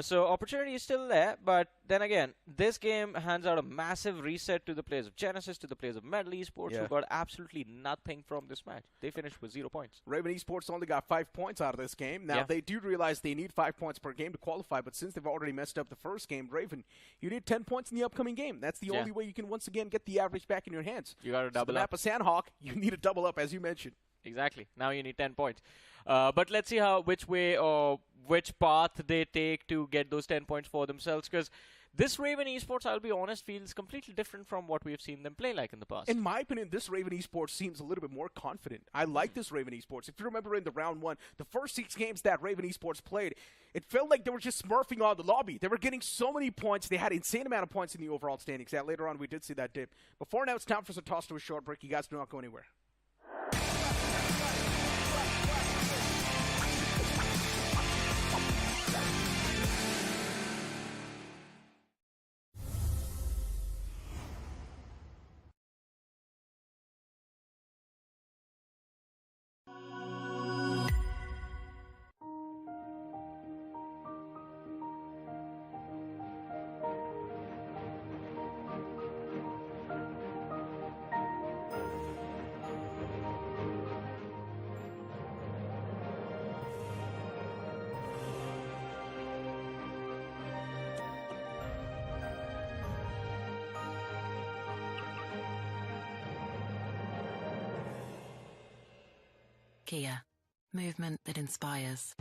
So opportunity is still there, but then again, this game hands out a massive reset to the players of Genesis, to the players of Metal Esports, who got absolutely nothing from this match. They finished with 0 points. Raven Esports only got 5 points out of this game. Now, they do realize they need 5 points per game to qualify, but since they've already messed up the first game, Raven, you need 10 points in the upcoming game. That's the only way you can once again get the average back in your hands. You got to double the up. map of Sandhawk, you need to double up, as you mentioned. Exactly. Now you need 10 points. But let's see which way or which path they take to get those 10 points for themselves, because this Raven Esports, I'll be honest, feels completely different from what we've seen them play like in the past. In my opinion, this Raven Esports seems a little bit more confident. I like this Raven Esports. If you remember in the round 1, the first 6 games that Raven Esports played, it felt like they were just smurfing on the lobby. They were getting so many points. They had an insane amount of points in the overall standings. Yeah, later on we did see that dip. Before now, it's time for some toss to a short break. You guys do not go anywhere. Kia, movement that inspires.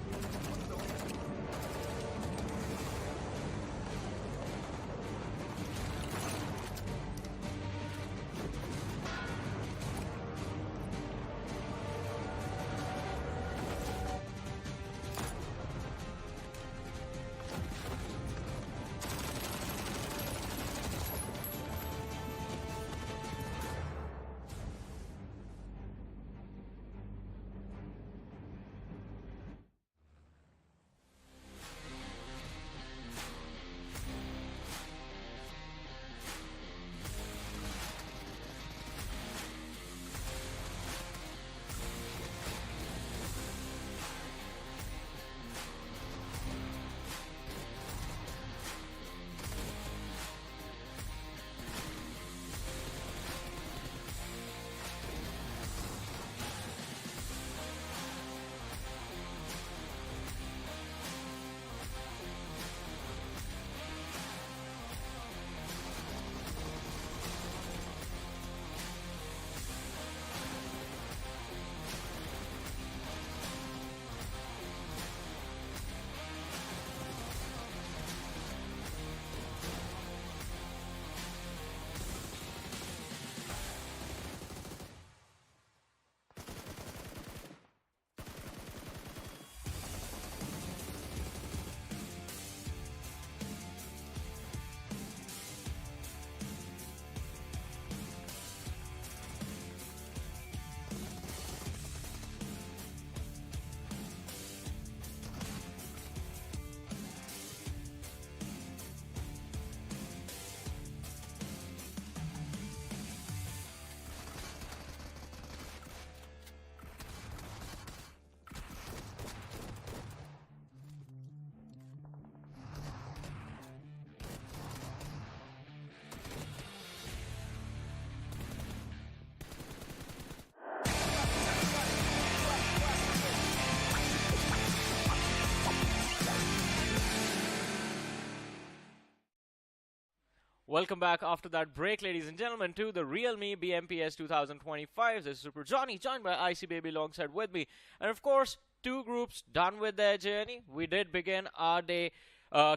Welcome back after that break, ladies and gentlemen, to the realme BMPS 2025. This is Super Johnny, joined by IC Baby alongside with me. And of course, 2 groups done with their journey. We did begin our day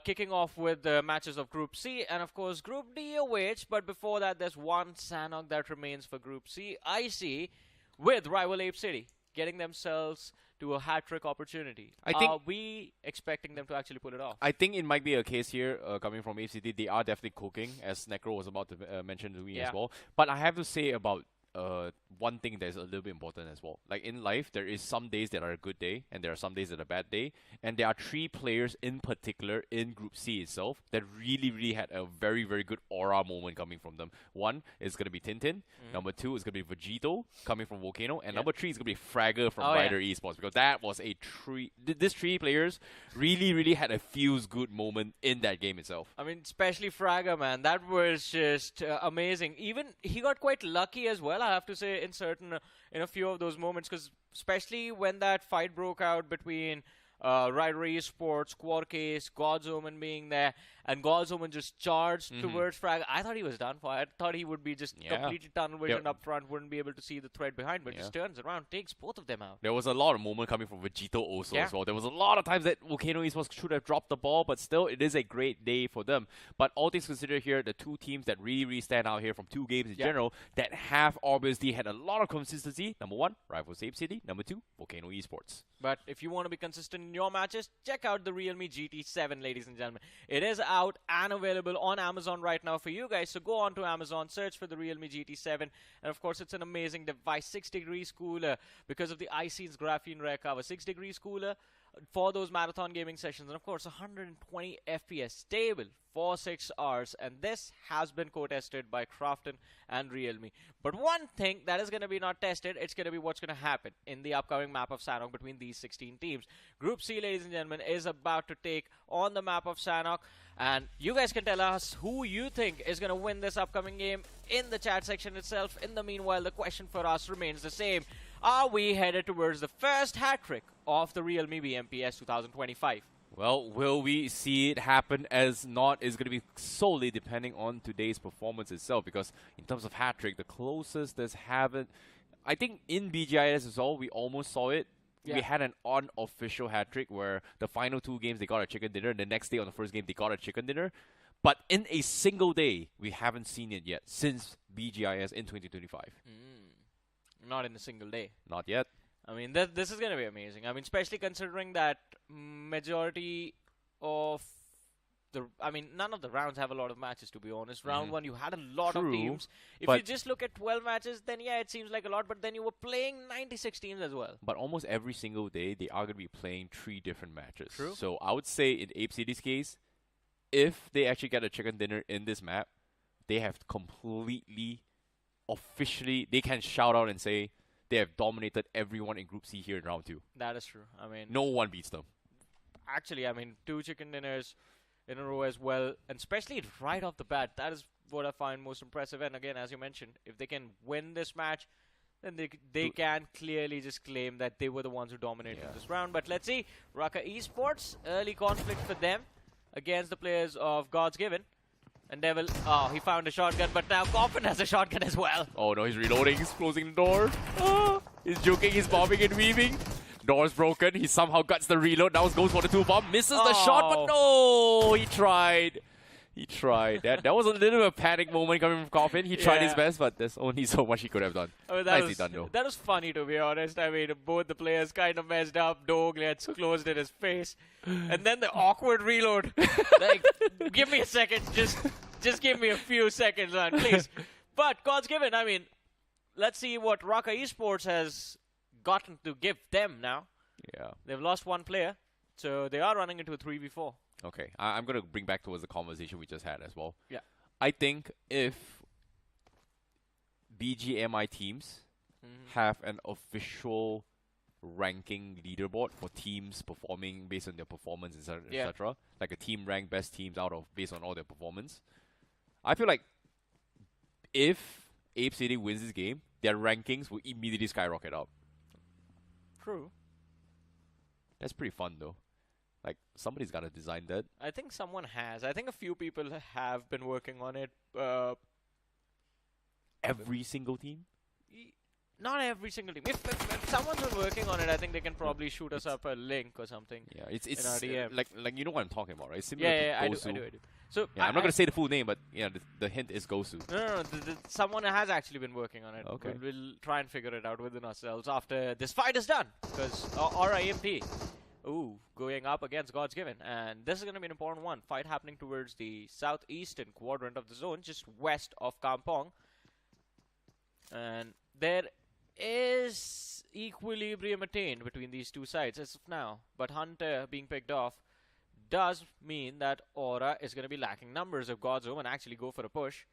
kicking off with the matches of Group C and of course Group D awaits. But before that, there's one Sanhok that remains for Group C. IC with rival Apecity getting themselves to a hat-trick opportunity. Are we expecting them to actually pull it off? I think it might be a case here coming from ACT. They are definitely cooking, as Necro was about to mention to me as well. But I have to say about one thing that is a little bit important as well. Like in life, there is some days that are a good day, and there are some days that are a bad day. And there are 3 players in particular in Group C itself that really had a very good aura moment coming from them. One is going to be Tintin. Number 2 is going to be Vegito coming from Volcano. And number 3 is going to be Fragger from Rider Esports, because that was a these 3 players really had a feels good moment in that game itself. I mean, especially Fragger, man. That was just amazing. Even he got quite lucky as well, I have to say, in a few of those moments, because especially when that fight broke out between Rider Esports, Quarkcase, God's Omen being there, and God's Omen just charged towards Fragger. I thought he was done for. I thought he would be just completely tunnel vision up front, wouldn't be able to see the threat behind, but just turns around, takes both of them out. There was a lot of moment coming from Vegito also as well. There was a lot of times that Volcano Esports should have dropped the ball, but still, it is a great day for them. But all things considered here, the 2 teams that really stand out here from 2 games in general that have obviously had a lot of consistency. Number 1, Rivals Apecity. Number 2, Volcano Esports. But if you want to be consistent in your matches, check out the Realme GT7, ladies and gentlemen. It is out and available on Amazon right now for you guys. So go on to Amazon, search for the Realme GT7. And of course, it's an amazing device. 6 degrees cooler because of the iScene's graphene recover. 6 degrees cooler for those marathon gaming sessions. And of course, 120 FPS stable for 6 hours. And this has been co-tested by Crafton and Realme. But one thing that is going to be not tested, it's going to be what's going to happen in the upcoming map of Sanhok between these 16 teams. Group C, ladies and gentlemen, is about to take on the map of Sanhok. And you guys can tell us who you think is going to win this upcoming game in the chat section itself. In the meanwhile, the question for us remains the same. Are we headed towards the first hat-trick of the Realme BMPS 2025? Well, will we see it happen? As not is going to be solely depending on today's performance itself, because in terms of hat-trick, the closest there's haven't... I think in BGIS as well, we almost saw it. We had an unofficial hat-trick where the final 2 games they got a chicken dinner, and the next day on the first game they got a chicken dinner. But in a single day, we haven't seen it yet since BGIS in 2025. Not in a single day. Not yet. I mean, this is going to be amazing. I mean, especially considering that majority of none of the rounds have a lot of matches, to be honest. Round 1, you had a lot of teams. If you just look at 12 matches, then yeah, it seems like a lot, but then you were playing 96 teams as well. But almost every single day, they are going to be playing 3 different matches. True. So I would say in Ape City's case, if they actually get a chicken dinner in this map, they have completely, officially, they can shout out and say they have dominated everyone in Group C here in round 2. That is true. I mean, no one beats them. Actually, I mean, 2 chicken dinners in a row as well, and especially right off the bat, that is what I find most impressive. And again, as you mentioned, if they can win this match, then they can clearly just claim that they were the ones who dominated this round. But let's see, RAKA Esports, early conflict for them against the players of Godsgiven. And Devil, he found a shotgun, but now Coffin has a shotgun as well. Oh no, he's reloading, he's closing the door. He's joking, he's bombing and weaving. Door's broken, he somehow guts the reload, now goes for the 2-bomb, misses the shot, but no! He tried. He tried. That was a little bit of a panic moment coming from Coffin. He tried his best, but there's only so much he could have done. I mean, nicely done, though. That was funny, to be honest. I mean, both the players kind of messed up. Dog gets closed in his face. And then the awkward reload. Like, give me a second. Just give me a few seconds, man, please. But Godsgiven, I mean, let's see what RAKA Esports has gotten to give them now. Yeah. They've lost 1 player, so they are running into a 3v4. Okay, I'm going to bring back towards the conversation we just had as well. Yeah. I think if BGMI teams have an official ranking leaderboard for teams performing based on their performance, etc., like a team rank best teams based on all their performance, I feel like if Ape City wins this game, their rankings will immediately skyrocket up. True. That's pretty fun, though. Like, somebody's got to design that. I think someone has. I think a few people have been working on it. Every single team? Not every single team. If someone's been working on it, I think they can probably shoot us up a link or something. Yeah, it's in our DM. Like you know what I'm talking about, right? Similar to I Gosu. do. So yeah, I'm not gonna say the full name, but yeah, the hint is Gosu. No. Someone has actually been working on it. Okay. We'll try and figure it out within ourselves after this fight is done. Because our IMP, going up against Godsgiven, and this is gonna be an important one. Fight happening towards the southeastern quadrant of the zone, just west of Kampong, and there is equilibrium attained between these two sides as of now. But Hunter being picked off does mean that Aura is going to be lacking numbers if Godsgiven actually go for a push.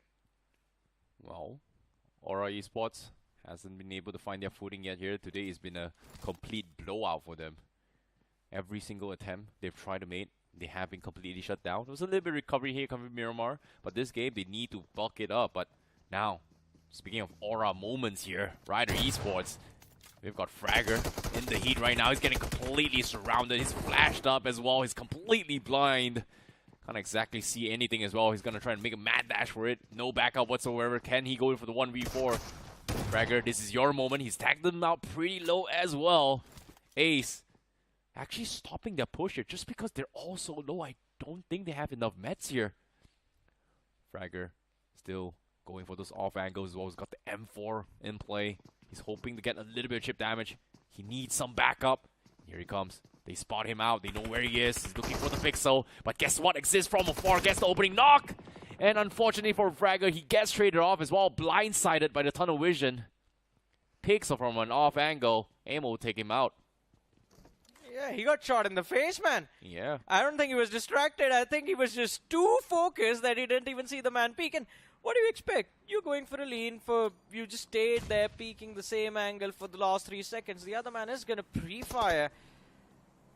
Well, Aura Esports hasn't been able to find their footing yet here. Today has been a complete blowout for them. Every single attempt they've tried to make, they have been completely shut down. There was a little bit of recovery here coming from Miramar, but this game they need to bulk it up. But now, speaking of Aura moments here, Rider Esports, we've got Fragger in the heat right now. He's getting completely surrounded. He's flashed up as well. He's completely blind. Can't exactly see anything as well. He's going to try and make a mad dash for it. No backup whatsoever. Can he go in for the 1v4? Fragger, this is your moment. He's tagged them out pretty low as well. Ace actually stopping their push here just because they're all so low. I don't think they have enough meds here. Fragger still going for those off angles as well. He's got the M4 in play. He's hoping to get a little bit of chip damage. He needs some backup. Here he comes. They spot him out. They know where he is. He's looking for the pixel. But guess what? Exists from afar. Gets the opening knock. And unfortunately for Fragger, he gets traded off as well. Blindsided by the tunnel vision. Pixel from an off angle. Amo will take him out. Yeah, he got shot in the face, man. Yeah. I don't think he was distracted. I think he was just too focused that he didn't even see the man peek. And what do you expect? You're going for a lean you just stayed there peeking the same angle for the last 3 seconds. The other man is going to pre-fire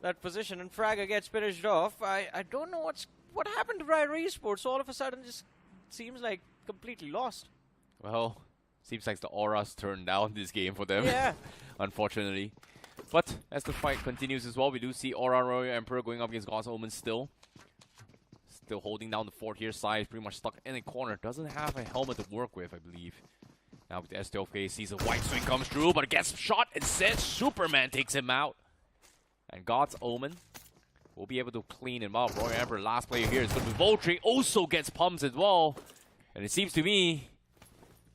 that position and Fragger gets finished off. I don't know what happened to Rider Esports. All of a sudden just seems like completely lost. Well, seems like the aura's turned down this game for them. Yeah. Unfortunately. But as the fight continues as well, we do see Aura Royal Emperor going up against God's Omen still. Still holding down the fort here. Side pretty much stuck in a corner. Doesn't have a helmet to work with, I believe. Now with the STLK, sees a white swing comes through, but it gets shot instead. Superman takes him out. And God's Omen will be able to clean him up. Royal Emperor, last player here is going to be Voltri. Also gets pumps as well. And it seems to me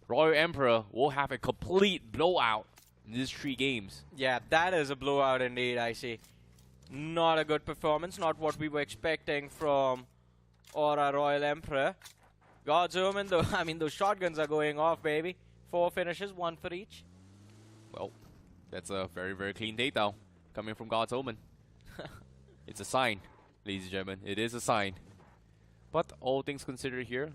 Royal Emperor will have a complete blowout in these 3 games. Yeah, that is a blowout indeed, I see. Not a good performance. Not what we were expecting from Aura Royal Emperor. God's Omen, though, I mean, those shotguns are going off, baby. 4 finishes, 1 for each. Well, that's a very, very clean takedown coming from God's Omen. It's a sign, ladies and gentlemen. It is a sign. But all things considered here,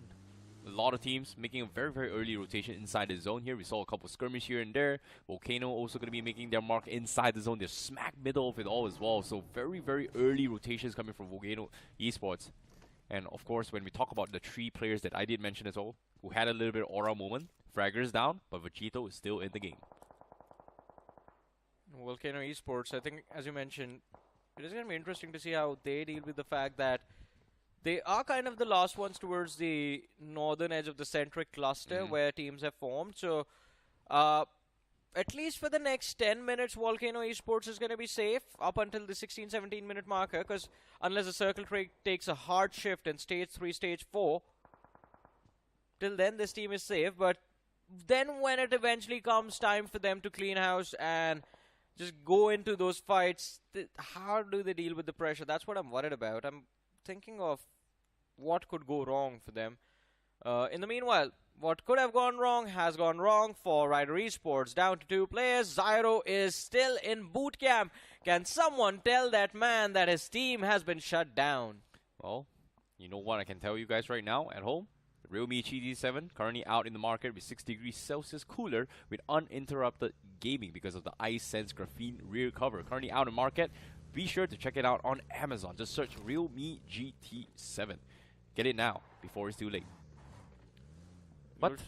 a lot of teams making a very, very early rotation inside the zone here. We saw a couple skirmish here and there. Volcano also going to be making their mark inside the zone. They're smack middle of it all as well. So very, very early rotations coming from Volcano Esports. And of course, when we talk about the 3 players that I did mention as well, who had a little bit of aura moment, Fragger's down, but Vegito is still in the game. Volcano Esports, I think, as you mentioned, it is going to be interesting to see how they deal with the fact that they are kind of the last ones towards the northern edge of the centric cluster where teams have formed. So, at least for the next 10 minutes, Volcano Esports is going to be safe up until the 16-17 minute marker, because unless the circle takes a hard shift in stage 3, stage 4, till then this team is safe. But then when it eventually comes time for them to clean house and just go into those fights, how do they deal with the pressure? That's what I'm worried about. I'm thinking of what could go wrong for them. In the meanwhile, what could have gone wrong has gone wrong for Rider Esports. Down to 2 players. Zyro is still in boot camp. Can someone tell that man that his team has been shut down? Well, you know what I can tell you guys right now at home? The realme GT7 currently out in the market with 6 degrees Celsius cooler with uninterrupted gaming because of the iSense graphene rear cover. Currently out in the market. Be sure to check it out on Amazon. Just search realme GT7. Get it now before it's too late. But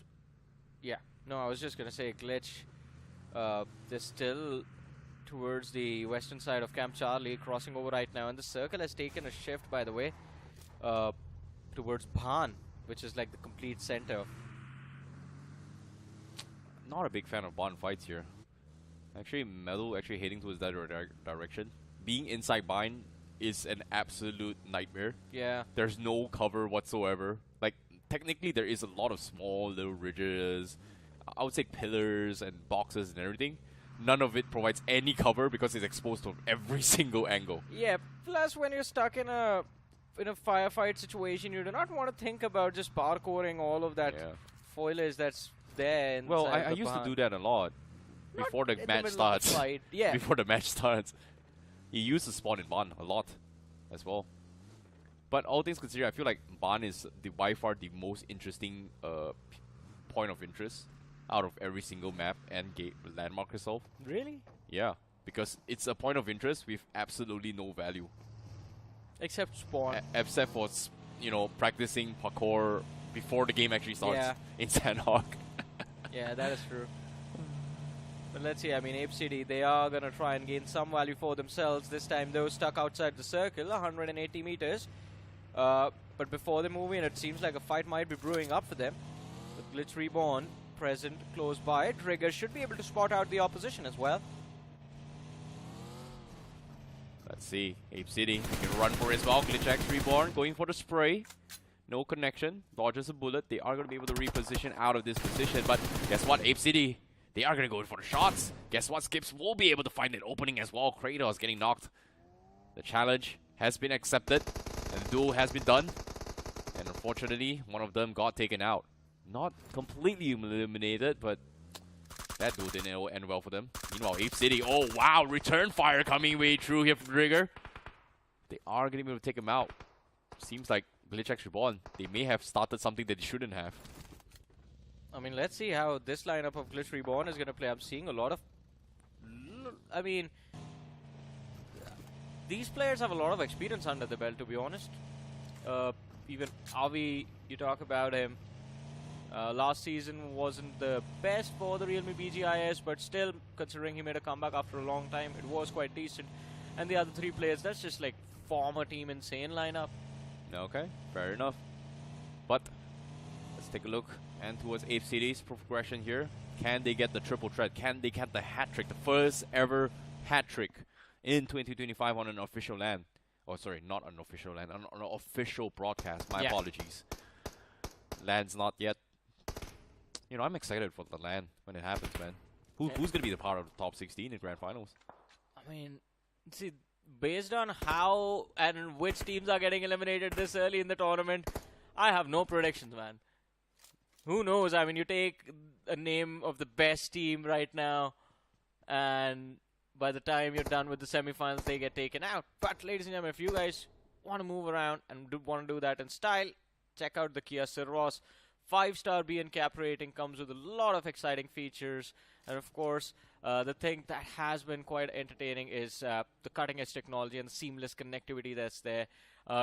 yeah, no, I was just gonna say Glitch. They're still towards the western side of Camp Charlie, crossing over right now, and the circle has taken a shift, by the way, towards Bhan, which is like the complete center. Not a big fan of Bhan fights here. Actually, Melo actually heading towards that direction. Being inside Bhan is an absolute nightmare. Yeah. There's no cover whatsoever. Like, technically there is a lot of small little ridges, I would say pillars and boxes and everything. None of it provides any cover because it's exposed to every single angle. Yeah, plus when you're stuck in a firefight situation, you do not want to think about just parkouring all of that foliage that's there inside Well, I used to do that a lot. before the in the match middle of the starts. fight. Yeah. Before the match starts. He used to spawn in Ban a lot as well. But all things considered, I feel like Ban is by far the most interesting point of interest out of every single map and landmark itself. Really? Yeah, because it's a point of interest with absolutely no value. Except spawn. Except for, you know, practicing parkour before the game actually starts in Sandhawk. Yeah, that is true. But let's see, I mean, Apecity, they are going to try and gain some value for themselves. This time, though, stuck outside the circle, 180 meters. But before they move in, it seems like a fight might be brewing up for them. With GLITCHREBORN present close by, Trigger should be able to spot out the opposition as well. Let's see, Apecity can run for it as well. GLITCHxREBORN going for the spray. No connection, dodges a bullet. They are going to be able to reposition out of this position. But guess what, Apecity, they are going to go for the shots. Guess what, Skips will be able to find an opening as well. Kratos getting knocked. The challenge has been accepted, and the duel has been done. And unfortunately, one of them got taken out. Not completely eliminated, but that duel didn't end well for them. Meanwhile, Apecity, oh wow, return fire coming way through here from Trigger. They are going to be able to take him out. Seems like GLITCHxREBORN, they may have started something that they shouldn't have. I mean, let's see how this lineup of GLITCHREBORN is going to play. I'm seeing a lot of... I mean, these players have a lot of experience under the belt, to be honest. Even Avi, you talk about him. Last season wasn't the best for the realme BGIS, but still, considering he made a comeback after a long time, it was quite decent. And the other three players, that's just like former Team Insane lineup. Okay, fair enough. But let's take a look and towards Apecity's progression here. Can they get the triple threat? Can they get the hat trick? The first ever hat trick in 2025 on an official LAN. Oh, sorry, not an official LAN, on an official broadcast. My apologies. LAN's not yet. You know, I'm excited for the LAN when it happens, man. Who's going to be the part of the top 16 in Grand Finals? I mean, see, based on how and which teams are getting eliminated this early in the tournament, I have no predictions, man. Who knows? I mean, you take a name of the best team right now, and by the time you're done with the semifinals, they get taken out. But, ladies and gentlemen, if you guys want to move around and want to do that in style, check out the Kia Ceros. 5-star BNCAP rating comes with a lot of exciting features. And, of course, the thing that has been quite entertaining is the cutting-edge technology and seamless connectivity that's there.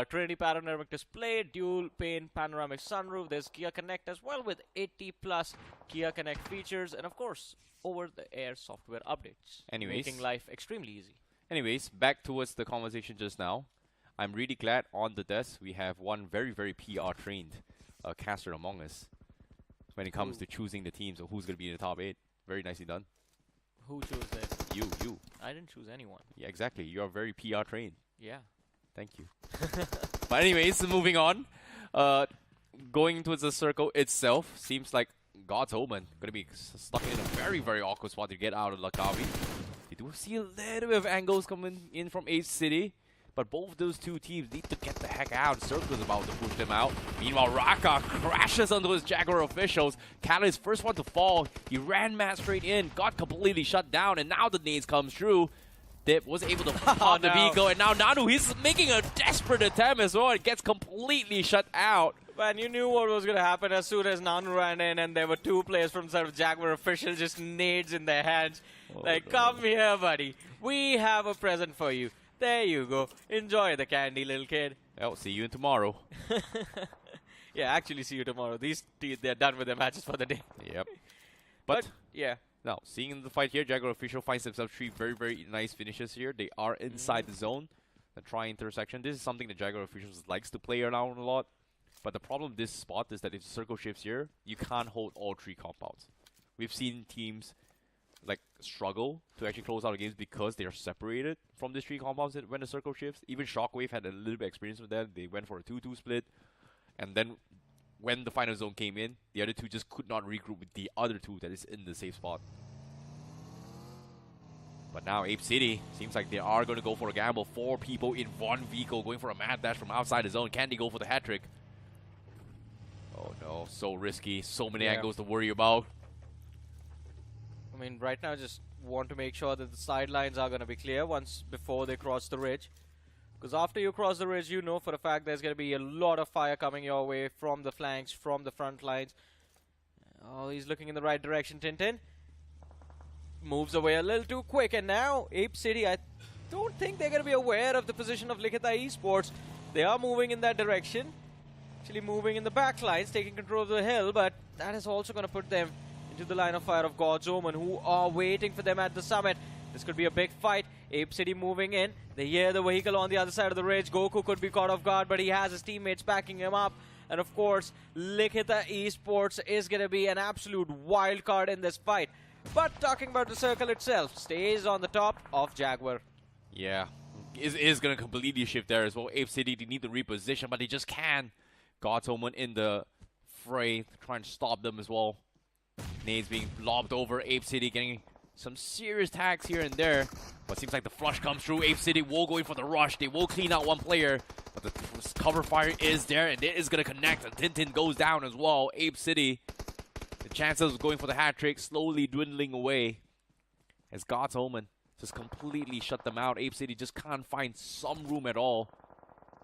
Trinity panoramic display, dual pane panoramic sunroof. There's Kia Connect as well with 80+ Kia Connect features. And, of course, over-the-air software updates. Anyways, making life extremely easy. Anyways, back towards the conversation just now. I'm really glad on the desk we have one very, very PR-trained caster among us when it comes to choosing the teams of who's going to be in the top 8. Very nicely done. Who chose that? You. I didn't choose anyone. Yeah, exactly. You are very PR trained. Yeah. Thank you. But anyways, moving on. Going towards the circle itself, seems like God's Omen going to be stuck in a very, very awkward spot to get out of Lakavi. You do see a little bit of angles coming in from Apecity. But both those two teams need to get the heck out. Circle is about to push them out. Meanwhile, RAKA crashes onto his Jaguar officials. Catalyst first one to fall. He ran mad straight in, got completely shut down, and now the nades comes through. Dip was able to pop the vehicle, and now Nanu, he's making a desperate attempt as well. It gets completely shut out. Man, you knew what was going to happen as soon as Nanu ran in, and there were two players from sort of Jaguar officials just nades in their hands. Come here, buddy. We have a present for you. There you go. Enjoy the candy, little kid. I'll see you tomorrow. Yeah, actually see you tomorrow. They're done with their matches for the day. Yep. But yeah. Now, seeing the fight here, Jaguar official finds themselves 3 very, very nice finishes here. They are inside the zone. The tri-intersection. This is something the Jaguar officials likes to play around a lot. But the problem with this spot is that if the circle shifts here, you can't hold all 3 compounds. We've seen teams like struggle to actually close out games because they are separated from these 3 compounds when the circle shifts. Even Shockwave had a little bit of experience with that. They went for a 2-2 split, and then when the final zone came in, the other 2 just could not regroup with the other 2 that is in the safe spot. But now Apecity seems like they are going to go for a gamble. 4 people in 1 vehicle going for a mad dash from outside the zone. Can they go for the hat trick? Oh no, so risky. So many angles to worry about. I mean, right now, just want to make sure that the sidelines are going to be clear before they cross the ridge. Because after you cross the ridge, you know for a fact there's going to be a lot of fire coming your way from the flanks, from the front lines. Oh, he's looking in the right direction, Tintin. Moves away a little too quick, and now Apecity, I don't think they're going to be aware of the position of LIKITHA Esports. They are moving in that direction. Actually moving in the back lines, taking control of the hill, but that is also going to put them into the line of fire of God's Omen, who are waiting for them at the summit. This could be a big fight. Apecity moving in. They hear the vehicle on the other side of the ridge. Goku could be caught off guard, but he has his teammates backing him up. And of course, LIKITHA Esports is going to be an absolute wild card in this fight. But talking about the circle itself, stays on the top of Jaguar. Yeah, is going to completely shift there as well. Apecity, they need to reposition, but they just can't. God's Omen in the fray, trying to stop them as well. Nades being lobbed over. Apecity getting some serious tags here and there. But seems like the flush comes through. Apecity will go in for the rush. They will clean out one player. But the cover fire is there, and it is going to connect. And Tintin goes down as well. Apecity, the chances of going for the hat trick slowly dwindling away. As God's Omen just completely shut them out. Apecity just can't find some room at all.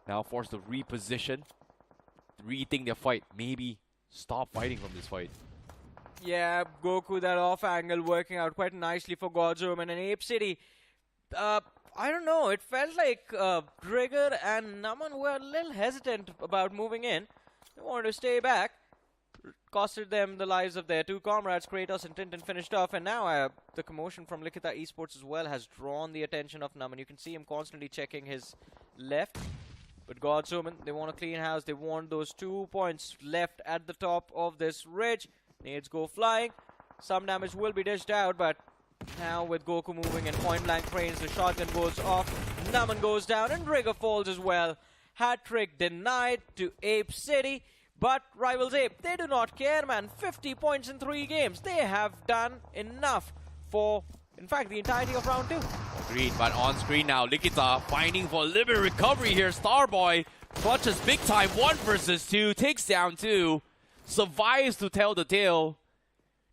Now forced to reposition. Rethink their fight. Maybe stop fighting from this fight. Yeah, Goku, that off angle working out quite nicely for God's Omen and Apecity. I don't know, it felt like Trigger and Naman were a little hesitant about moving in. They wanted to stay back. Costed them the lives of their two comrades. Kratos and Tintin finished off, and now the commotion from LIKITHA Esports as well has drawn the attention of Naman. You can see him constantly checking his left. But God's Omen, they want a clean house. They want those 2 points left at the top of this ridge. Nades go flying. Some damage will be dished out, but now with Goku moving in point blank range, the shotgun goes off. Naman goes down, and Rigger falls as well. Hat trick denied to Apecity. But Rivals Ape, they do not care, man. 50 points in 3 games. They have done enough for, in fact, the entirety of round 2. Agreed, but on screen now, LIKITHA fighting for a little bit of recovery here. Starboy clutches big time, 1 versus 2, takes down 2, survives to tell the tale.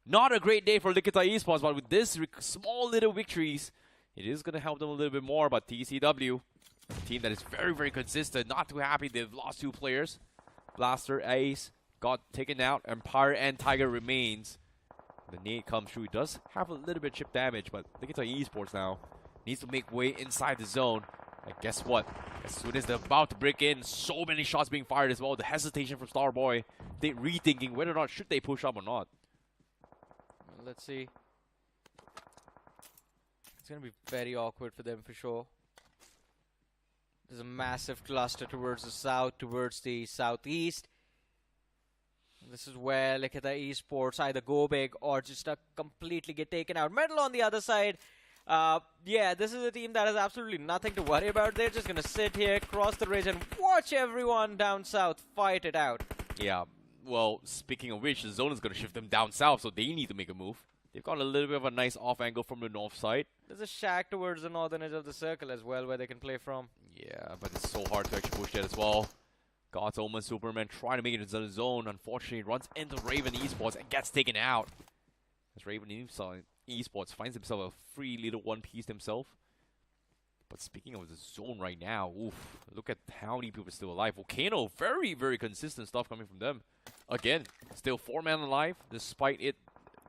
Not a great day for LIKITHA Esports, but with this small little victories, it is going to help them a little bit more. But TCW, a team that is very, very consistent, not too happy they've lost 2 players. Blaster, Ace, got taken out. Empire and Tiger remains. The nade comes through. He does have a little bit of chip damage, but LIKITHA Esports now needs to make way inside the zone. And guess what? As soon as they're about to break in, so many shots being fired as well. The hesitation from Starboy. They rethinking whether or not should they push up or not. Let's see. It's going to be very awkward for them for sure. There's a massive cluster towards the south, towards the southeast. This is where LIKITHA Esports either go big or just completely get taken out. Medal on the other side. Yeah, this is a team that has absolutely nothing to worry about. They're just going to sit here, cross the ridge, and watch everyone down south fight it out. Yeah, well, speaking of which, the zone is going to shift them down south, so they need to make a move. They've got a little bit of a nice off angle from the north side. There's a shack towards the northern edge of the circle as well where they can play from. Yeah, but it's so hard to actually push that as well. God's Omen Superman trying to make it into the zone. Unfortunately, runs into Raven Esports and gets taken out. As Raven Esports finds himself a free little one piece himself. But speaking of the zone right now, oof, look at how many people are still alive. Volcano, very, very consistent stuff coming from them. Again, still 4 men alive, despite it,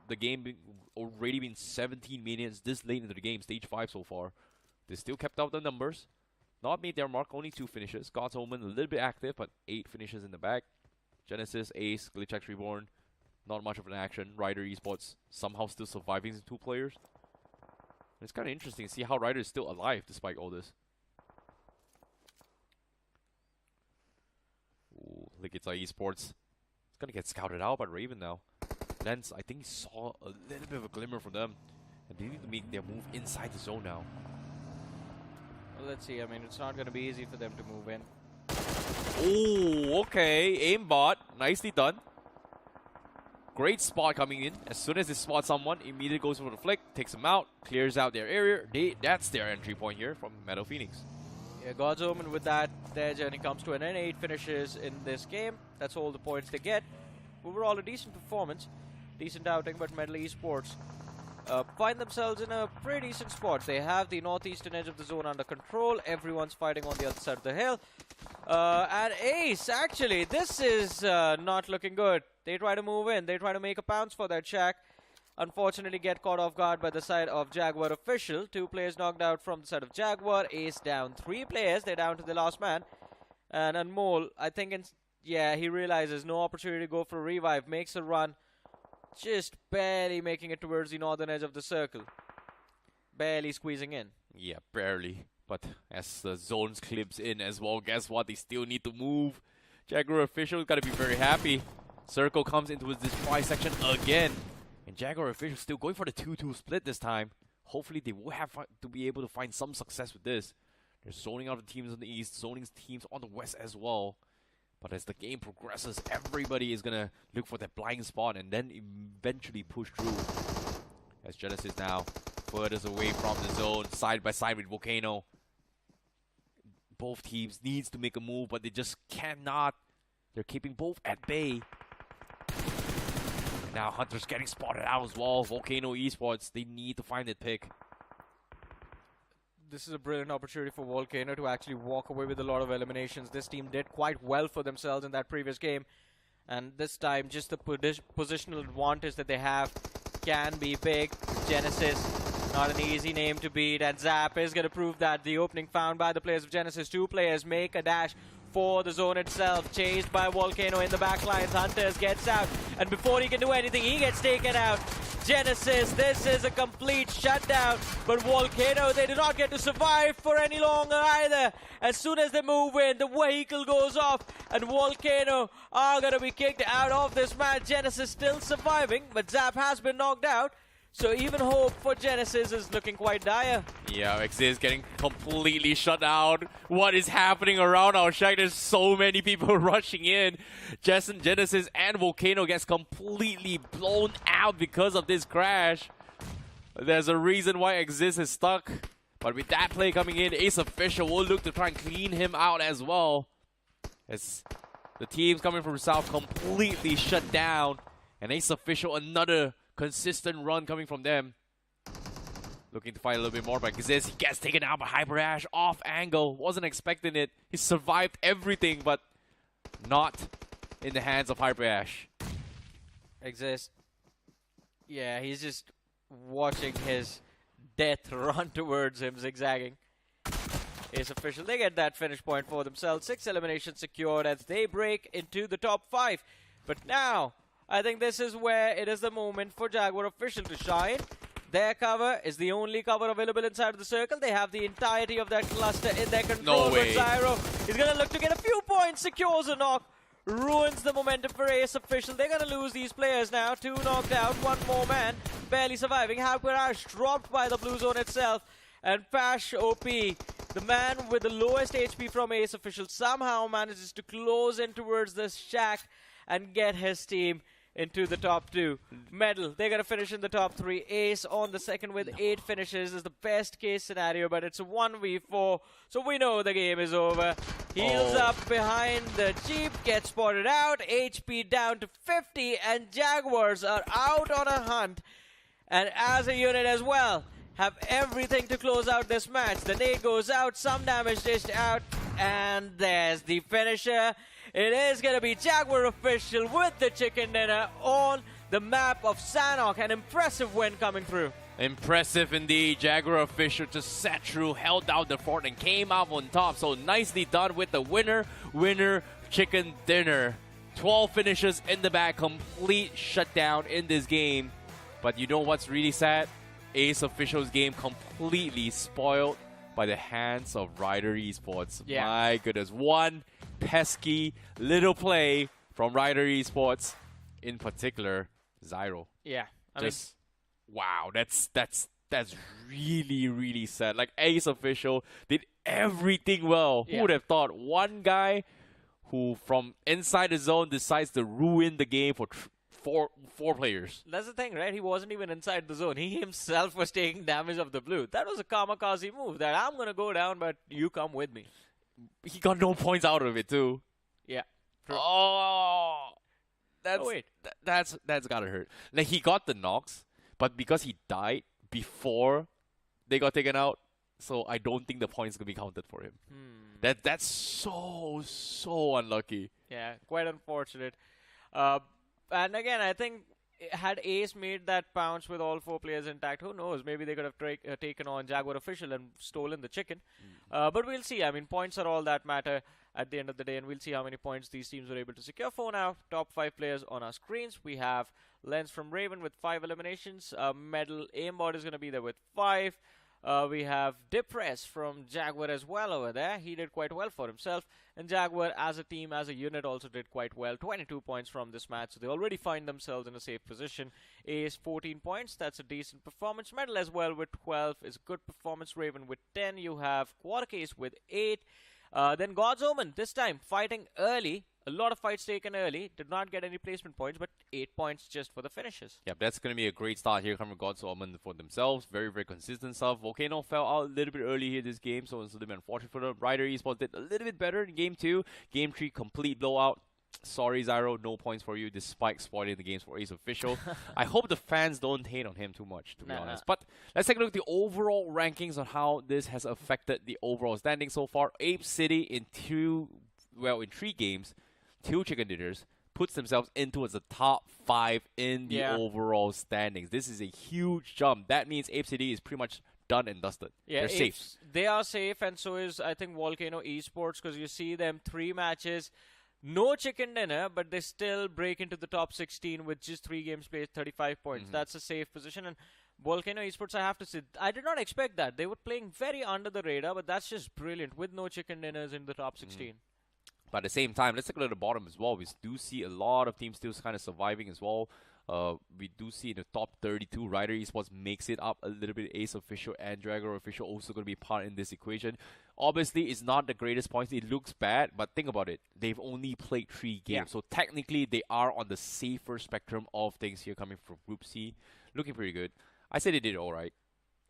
the game already been 17 minutes this late into the game, stage 5 so far. They still kept up the numbers. Not made their mark, only 2 finishes. God's Omen a little bit active, but 8 finishes in the back. Genesis, Ace, GLITCHxREBORN, not much of an action. Ryder Esports somehow still surviving as 2 players. It's kind of interesting to see how Ryder is still alive despite all this. Ooh, LIKITHA Esports. It's going to get scouted out by Raven now. Lens, I think, saw a little bit of a glimmer from them. And they need to make their move inside the zone now. Well, let's see. I mean, it's not going to be easy for them to move in. Oh, okay. Aimbot. Nicely done. Great spot coming in. As soon as they spot someone, immediately goes for the flick, takes them out, clears out their area. That's their entry point here from Metal Phoenix. Yeah, God's Omen with that, their journey comes to an end. 8 finishes in this game. That's all the points they get. Overall, a decent performance. Decent outing, but Metal Esports find themselves in a pretty decent spot. They have the northeastern edge of the zone under control. Everyone's fighting on the other side of the hill. And Ace, actually, this is not looking good. They try to move in. They try to make a pounce for that shack. Unfortunately, get caught off guard by the side of Jaguar official. 2 players knocked out from the side of Jaguar. Ace down 3 players. They're down to the last man. And Anmol, I think, he realizes no opportunity to go for a revive. Makes a run. Just barely making it towards the northern edge of the circle. Barely squeezing in. Yeah, barely. But as the zones clips in as well, guess what? They still need to move. Jaguar official gotta be very happy. Circle comes into this prize section again. And Jaguar official still going for the 2-2 split this time. Hopefully they will have to be able to find some success with this. They're zoning out the teams on the east, zoning teams on the west as well. But as the game progresses, everybody is gonna look for that blind spot and then eventually push through. As Genesis now furthers away from the zone, side by side with Volcano. Both teams needs to make a move, but they just cannot. They're keeping both at bay. And now Hunter's getting spotted out as well. Volcano Esports, they need to find that pick. This is a brilliant opportunity for Volcano to actually walk away with a lot of eliminations. This team did quite well for themselves in that previous game. And this time, just the positional advantage that they have can be big. Genesis, not an easy name to beat. And Zap is going to prove that. The opening found by the players of Genesis. 2 players make a dash for the zone itself. Chased by Volcano in the back lines. Hunters gets out. And before he can do anything, he gets taken out. Genesis, this is a complete shutdown. But Volcano, they do not get to survive for any longer either. As soon as they move in, the vehicle goes off. And Volcano are going to be kicked out of this match. Genesis still surviving, but Zap has been knocked out. So even hope for Genesis is looking quite dire. Yeah, XZ is getting completely shut out. What is happening around our shack? There's so many people rushing in. Genesis and Volcano gets completely blown out because of this crash. There's a reason why XZ is stuck. But with that play coming in, Ace Official will look to try and clean him out as well. As the teams coming from south completely shut down. And Ace Official, another consistent run coming from them. Looking to fight a little bit more, but he gets taken out by Hyper Ash off angle. Wasn't expecting it. He survived everything, but not in the hands of Hyper Ash. Exist. Yeah, he's just watching his death run towards him, zigzagging. Ace Official, they get that finish point for themselves. 6 eliminations secured as they break into the top 5. But now, I think this is where it is the moment for Jaguar Official to shine. Their cover is the only cover available inside of the circle. They have the entirety of that cluster in their control. No way. But Zyro is going to look to get a few points, secures a knock, ruins the momentum for Ace Official. They're going to lose these players now. 2 knocked out, 1 more man, barely surviving. Hyper Ash dropped by the blue zone itself. And Pash OP, the man with the lowest HP from Ace Official, somehow manages to close in towards this shack and get his team into the top 2. Medal, they're going to finish in the top 3. Ace on the second with 8 finishes is the best case scenario, but it's a 1v4, so we know the game is over. Heals up behind the Jeep, gets spotted out, HP down to 50, and Jaguars are out on a hunt. And as a unit as well, have everything to close out this match. The nade goes out, some damage dished out, and there's the finisher. It is going to be Jaguar Official with the chicken dinner on the map of Sanhok. An impressive win coming through. Impressive indeed. Jaguar Official just sat through, held down the fort, and came out on top. So nicely done with the winner chicken dinner. 12 finishes in the back, complete shutdown in this game. But you know what's really sad? Ace Official's game completely spoiled by the hands of Rider Esports. Yeah. My goodness, one pesky little play from Rider Esports, in particular, Zyro. Yeah, Wow, that's really sad. Like, Ace Official did everything well. Yeah. Who would have thought one guy who from inside the zone decides to ruin the game for four players? That's the thing, right? He wasn't even inside the zone. He himself was taking damage of the blue. That was a kamikaze move, that I'm going to go down, but you come with me. He got no points out of it too. Yeah. True. Oh, that's wait. that's gotta hurt. Like, he got the knocks, but because he died before they got taken out, so I don't think the points could be counted for him. That's so unlucky. Yeah, quite unfortunate. And again, I think had Ace made that bounce with all 4 players intact, who knows? Maybe they could have taken on Jaguar Official and stolen the chicken. But we'll see. I mean, points are all that matter at the end of the day, and we'll see how many points these teams were able to secure. For now, top 5 players on our screens. We have Lens from Raven with 5 eliminations. Medal Aimbot is going to be there with 5. We have Depress from Jaguar as well over there. He did quite well for himself. And Jaguar as a team, as a unit, also did quite well. 22 points from this match. So they already find themselves in a safe position. Ace, 14 points. That's a decent performance. Medal as well with 12 is a good performance. Raven with 10. You have Quartercase with 8. Then God's Omen, this time fighting early. A lot of fights taken early. Did not get any placement points, but 8 points just for the finishes. Yeah, that's going to be a great start here coming from God's Omen for themselves. Very, very consistent stuff. Volcano fell out a little bit early here this game, so it's a little bit unfortunate for them. Rider Esports did a little bit better in Game 2. Game 3, complete blowout. Sorry, Zyro, no points for you, despite spoiling the games for Ace Official. I hope the fans don't hate on him too much, to be honest. But let's take a look at the overall rankings on how this has affected the overall standing so far. Apecity in 3 games, 2 chicken dinners, puts themselves into as the top 5 in the overall standings. This is a huge jump. That means Apecity is pretty much done and dusted. Yeah, they're safe. They are safe, and so is, I think, Volcano Esports, because you see them 3 matches. No chicken dinner, but they still break into the top 16 with just 3 games played, 35 points. That's a safe position. And Volcano Esports, I have to say, I did not expect that. They were playing very under the radar, but that's just brilliant with no chicken dinners in the top 16. But at the same time, let's take a look at the bottom as well. We do see a lot of teams still kind of surviving as well. We do see in the top 32, Rider Esports makes it up a little bit. Ace Official and Jaguar Official also going to be part in this equation. Obviously, it's not the greatest points. It looks bad, but think about it. They've only played 3 games. So technically, they are on the safer spectrum of things here coming from Group C. Looking pretty good. I said they did all right.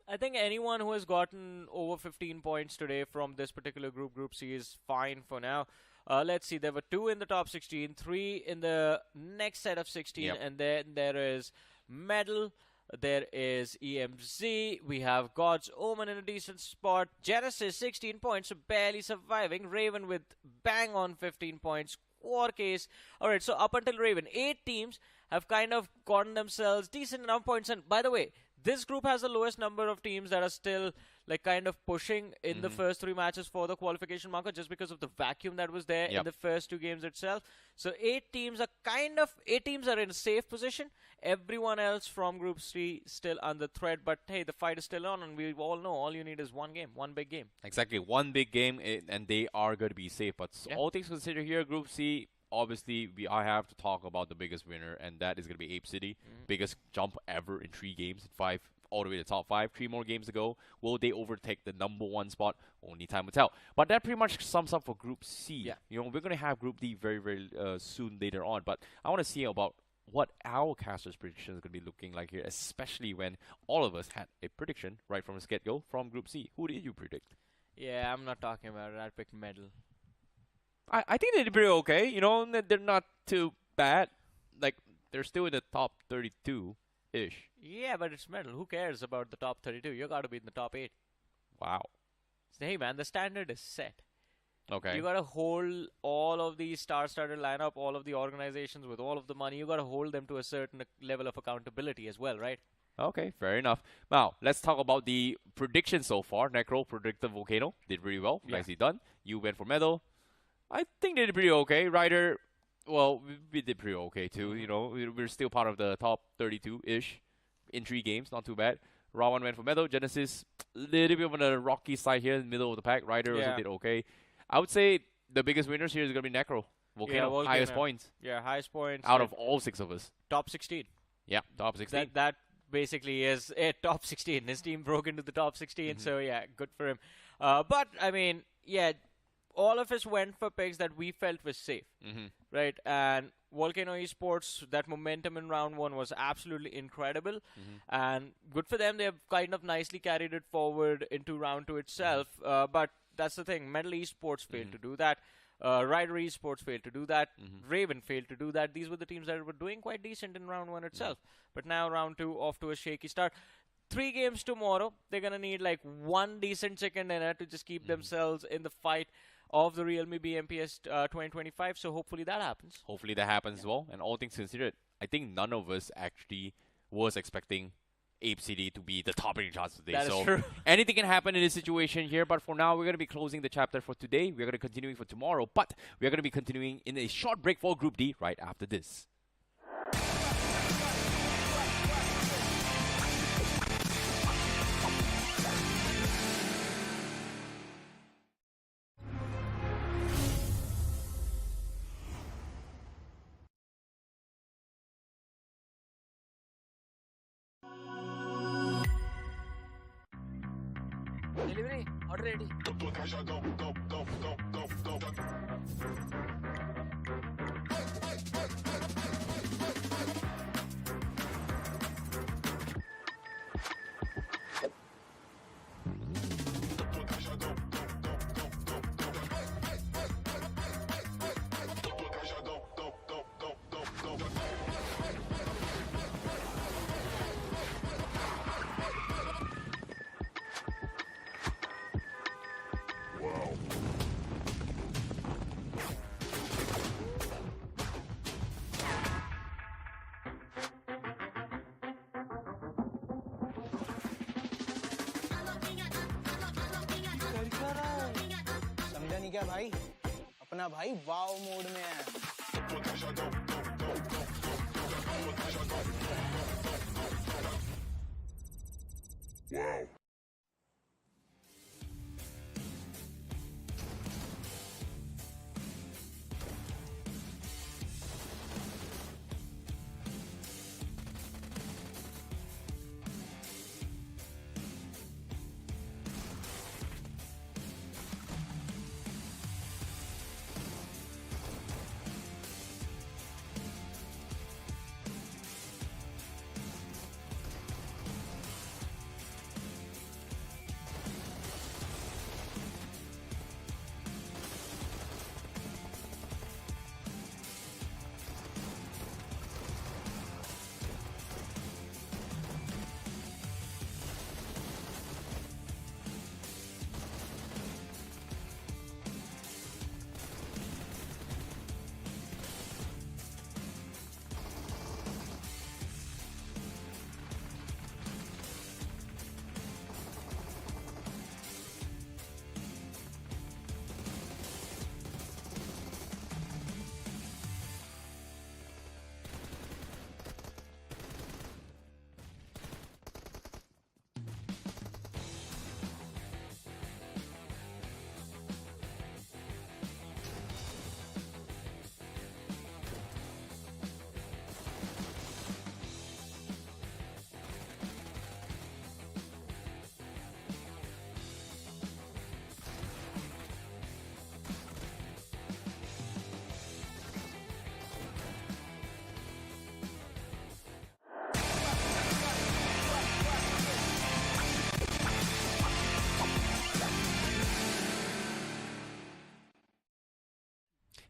I think anyone who has gotten over 15 points today from this particular group, Group C, is fine for now. Let's see, there were 2 in the top 16, 3 in the next set of 16, and then there is Medal, there is EMZ, we have God's Omen in a decent spot, Genesis 16 points, so barely surviving, Raven with bang on 15 points, Quartercase. Alright, so up until Raven, 8 teams have kind of gotten themselves decent enough points, and by the way, this group has the lowest number of teams that are still like kind of pushing in the first 3 matches for the qualification marker, just because of the vacuum that was there in the first 2 games itself. So 8 teams are in a safe position. Everyone else from Group C still under threat, but hey, the fight is still on, and we all know all you need is 1 game, 1 big game. Exactly, 1 big game, and they are going to be safe. But all things considered here, Group C, obviously, I have to talk about the biggest winner, and that is going to be Apecity. Biggest jump ever in 3 games, 5 all the way to the top 5. 3 more games to go. Will they overtake the number 1 spot? Only time will tell. But that pretty much sums up for Group C. You know, we're going to have Group D very, very soon later on. But I want to see about what our casters' prediction is going to be looking like here, especially when all of us had a prediction right from the get-go from Group C. Who did you predict? Yeah, I'm not talking about it. I picked Medal. I think they did pretty okay. You know, they're not too bad. Like, they're still in the top 32-ish. Yeah, but it's Medal. Who cares about the top 32? You got to be in the top 8. Wow. So, hey, man, the standard is set. Okay. You got to hold all of these star-studded lineup, all of the organizations with all of the money. You got to hold them to a certain level of accountability as well, right? Okay, fair enough. Now, let's talk about the predictions so far. Necro predicted Volcano. Did really well. Nicely done. You went for Medal. I think they did pretty okay. Rider, well, we did pretty okay too. You know, we're still part of the top 32-ish in 3 games. Not too bad. Rawan went for Medal. Genesis, a little bit on the rocky side here in the middle of the pack. Rider also did okay. I would say the biggest winners here is going to be Necro. Volcano, highest points. Yeah, highest points. Out of all 6 of us. Top 16. Yeah, top 16. That basically is it, top 16. His team broke into the top 16, so yeah, good for him. But, I mean, yeah, all of us went for picks that we felt was safe, right? And Volcano Esports, that momentum in round 1 was absolutely incredible, and good for them. They have kind of nicely carried it forward into round 2 itself, but that's the thing. Medal Esports failed to do that. Rider Esports failed to do that. Raven failed to do that. These were the teams that were doing quite decent in round 1 itself. But now round 2 off to a shaky start. 3 games tomorrow. They're going to need like one decent chicken dinner to just keep themselves in the fight of the realme BMPS 2025. So hopefully that happens. Hopefully that happens as well. And all things considered, I think none of us actually was expecting Apecity to be the top in charts today. That is so true. anything can happen in this situation here. But for now, we're going to be closing the chapter for today. We're going to continue for tomorrow. But we're going to be continuing in a short break for Group D right after this. Delivery, order ready. समझा नहीं क्या भाई? अपना भाई वाव mode में है।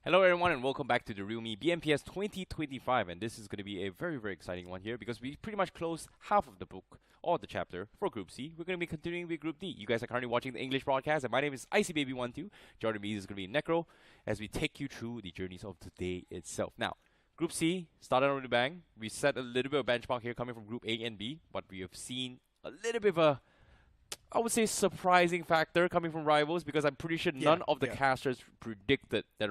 Hello everyone and welcome back to the realme BMPS 2025, and this is going to be a very, very exciting one here because we pretty much closed half of the book or the chapter for Group C. We're going to be continuing with Group D. You guys are currently watching the English broadcast, and my name is ICBaby12. Joining me is going to be Necro as we take you through the journeys of today itself. Now, Group C started on the bang. We set a little bit of benchmark here coming from Group A and B, but we have seen a little bit of a, I would say, surprising factor coming from rivals, because I'm pretty sure none of the casters predicted that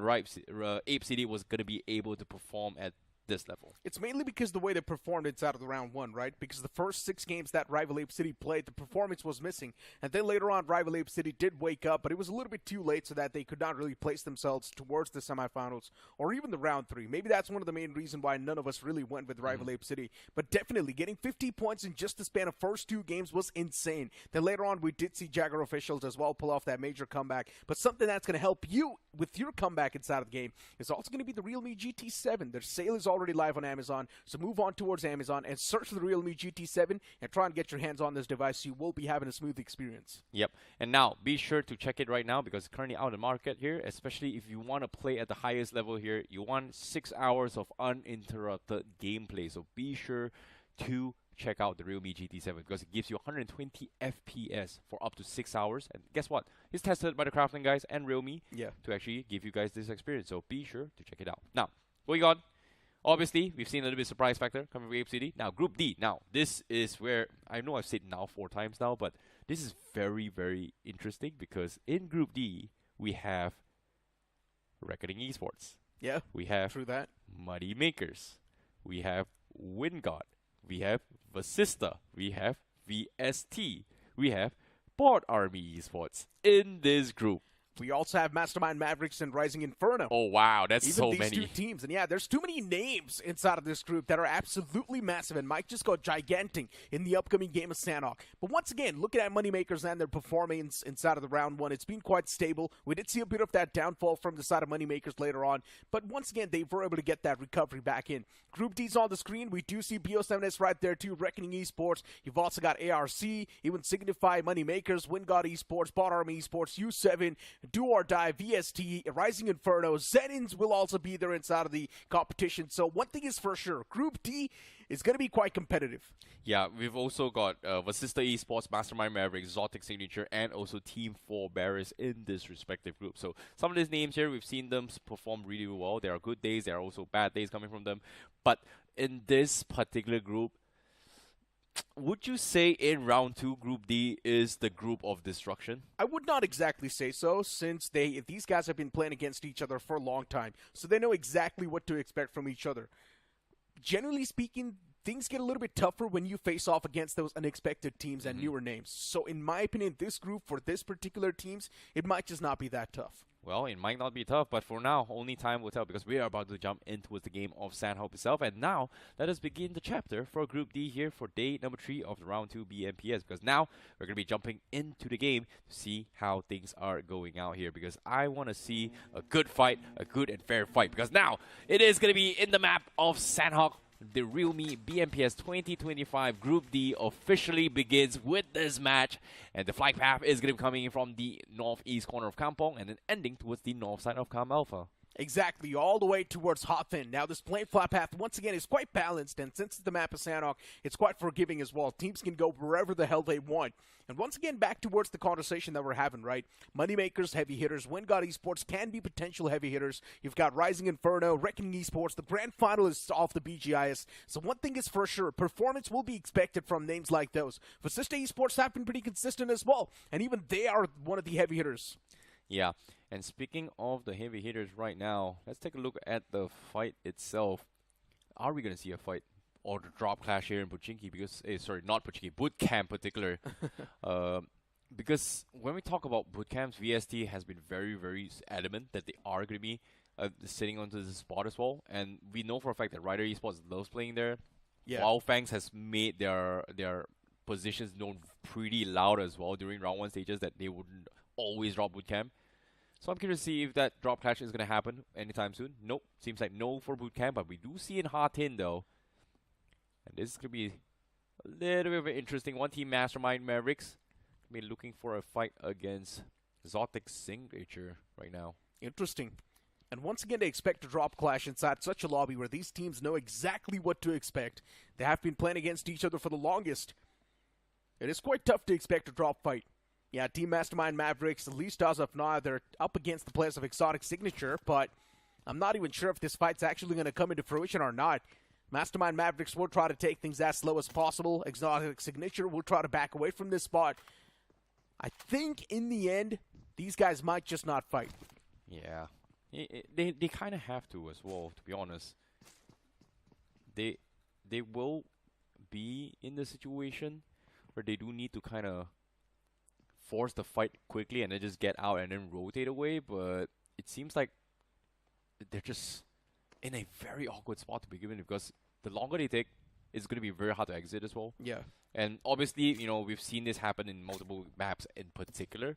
Apecity was going to be able to perform at this level. It's mainly because the way they performed inside of the round 1, right? Because the first 6 games that rival Apecity played, the performance was missing. And then later on, rival Apecity did wake up, but it was a little bit too late so that they could not really place themselves towards the semifinals or even the round 3. Maybe that's one of the main reasons why none of us really went with rival Apecity. But definitely, getting 50 points in just the span of first 2 games was insane. Then later on, we did see JAGUAR officials as well pull off that major comeback. But something that's going to help you with your comeback inside of the game is also going to be the realme GT7. Their sale is already already live on Amazon. So move on towards Amazon and search for the Realme GT7 and try and get your hands on this device. You will be having a smooth experience. Yep. And now, be sure to check it right now because it's currently out in the market here, especially if you want to play at the highest level here. You want 6 hours of uninterrupted gameplay. So be sure to check out the Realme GT7 because it gives you 120 FPS for up to 6 hours. And guess what? It's tested by the Crafting guys and Realme to actually give you guys this experience. So be sure to check it out. Now, going on. Obviously, we've seen a little bit of surprise factor coming from Apecity. Now, Group D. Now, this is where, I know I've said now 4 times now, but this is very, very interesting because in Group D, we have Reckoning Esports. Yeah, we have true that. Muddy Makers. We have WINDGOD. We have VASISTA. We have VST. We have BotArmy Esports in this group. We also have Mastermind, Mavericks, and Rising Inferno. Oh, wow. That's Even so these many. 2 teams. And yeah, there's too many names inside of this group that are absolutely massive and might just go gigantic in the upcoming game of Sanhok. But once again, looking at Moneymakers and their performance inside of the round 1, it's been quite stable. We did see a bit of that downfall from the side of Moneymakers later on. But once again, they were able to get that recovery back in. Group D's on the screen. We do see BO7S right there too. Reckoning Esports. You've also got ARC, even SIGNIFY, Moneymakers, WINDGOD Esports, BotArmy Esports, U7, Do or Die, VST, Rising Inferno. ZENINs will also be there inside of the competition. So one thing is for sure, Group D is going to be quite competitive. Yeah, we've also got VASISTA Esports, Mastermind Mavericks, XOTIC Signature, and also Team 4 Barris in this respective group. So some of these names here, we've seen them perform really well. There are good days, there are also bad days coming from them. But in this particular group, would you say in round 2, Group D is the group of destruction? I would not exactly say so, since these guys have been playing against each other for a long time, so they know exactly what to expect from each other. Generally speaking, things get a little bit tougher when you face off against those unexpected teams and newer names. So in my opinion, this group for this particular teams, it might just not be that tough. Well, it might not be tough, but for now, only time will tell because we are about to jump into the game of Sanhok itself. And now, let us begin the chapter for Group D here for day number 3 of the round 2 BMPS. Because now, we're going to be jumping into the game to see how things are going out here. Because I want to see a good fight, a good and fair fight. Because now, it is going to be in the map of Sanhok. The Realme BMPS 2025 Group D officially begins with this match. And the flight path is going to be coming in from the northeast corner of Kampong and then ending towards the north side of Kam Alpha. Exactly, all the way towards Hothin. Now, this plane flat path, once again, is quite balanced, and since it's the map of Sanhok, it's quite forgiving as well. Teams can go wherever the hell they want. And once again, back towards the conversation that we're having, right? Moneymakers, heavy hitters, WINDGOD Esports can be potential heavy hitters. You've got Rising Inferno, Reckoning Esports. The grand final is off the BGIS. So one thing is for sure, performance will be expected from names like those. VASISTA Esports have been pretty consistent as well, and even they are one of the heavy hitters. Yeah, and speaking of the heavy hitters right now, let's take a look at the fight itself. Are we going to see a fight or the drop clash here in Pochinki? Because, sorry, not Pochinki, Bootcamp particular. Because when we talk about bootcamps, VST has been very, very adamant that they are going to be sitting onto this spot as well. And we know for a fact that Rider Esports loves playing there. Yeah. Wildfangs has made their positions known pretty loud as well during round 1 stages that they wouldn't always drop bootcamp. So I'm curious to see if that drop clash is going to happen anytime soon. Nope. Seems like no for bootcamp, but we do see in Hothin though. And this is going to be a little bit of an interesting one. Team Mastermind Mavericks be looking for a fight against XOTIC Signature right now. Interesting. And once again, they expect to drop clash inside such a lobby where these teams know exactly what to expect. They have been playing against each other for the longest. It is quite tough to expect a drop fight. Yeah, Team Mastermind Mavericks, at least as of now, they're up against the players of XOTIC Signature, but I'm not even sure if this fight's actually going to come into fruition or not. Mastermind Mavericks will try to take things as slow as possible. XOTIC Signature will try to back away from this spot. I think, in the end, these guys might just not fight. Yeah. They kind of have to as well, to be honest. They will be in the situation where they do need to kind of force the fight quickly and then just get out and then rotate away, but it seems like they're just in a very awkward spot to begin with because the longer they take, it's going to be very hard to exit as well. Yeah. And obviously, you know, we've seen this happen in multiple maps in particular,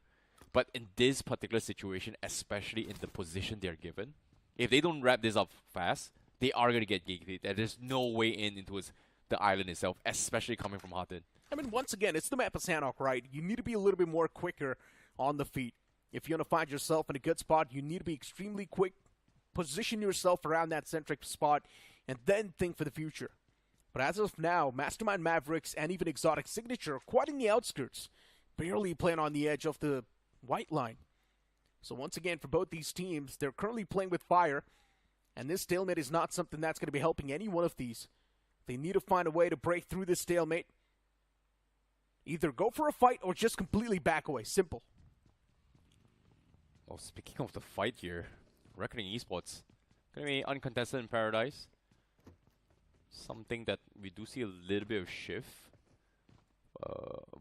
but in this particular situation, especially in the position they're given, if they don't wrap this up fast, they are going to get gated. There's no way into the island itself, especially coming from Hatin. I mean, once again, it's the map of Sanhok, right? You need to be a little bit more quicker on the feet. If you want to find yourself in a good spot, you need to be extremely quick, position yourself around that centric spot, and then think for the future. But as of now, Mastermind, Mavericks, and even XOTIC Signature are quite in the outskirts, barely playing on the edge of the white line. So once again, for both these teams, they're currently playing with fire, and this stalemate is not something that's going to be helping any one of these. They need to find a way to break through this stalemate. Either go for a fight or just completely back away. Simple. Well, speaking of the fight here, Reckoning Esports going to be uncontested in Paradise. Something that we do see a little bit of shift.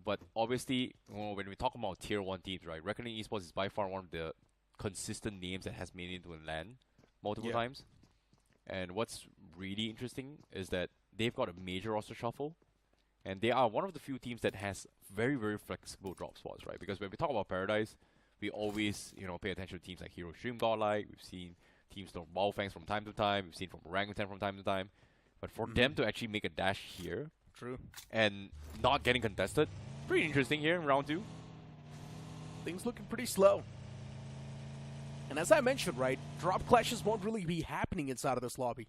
But obviously, when we talk about tier 1 teams, right, Reckoning Esports is by far one of the consistent names that has made it into a LAN multiple times. And what's really interesting is that they've got a major roster shuffle, and they are one of the few teams that has very, very flexible drop spots, right? Because when we talk about Paradise, we always, pay attention to teams like Hero Stream Godlike. We've seen teams like Balfangs from time to time. We've seen from Orangutan from time to time. But for them to actually make a dash here, and not getting contested, pretty interesting here in round 2. Things looking pretty slow. And as I mentioned, right, drop clashes won't really be happening inside of this lobby.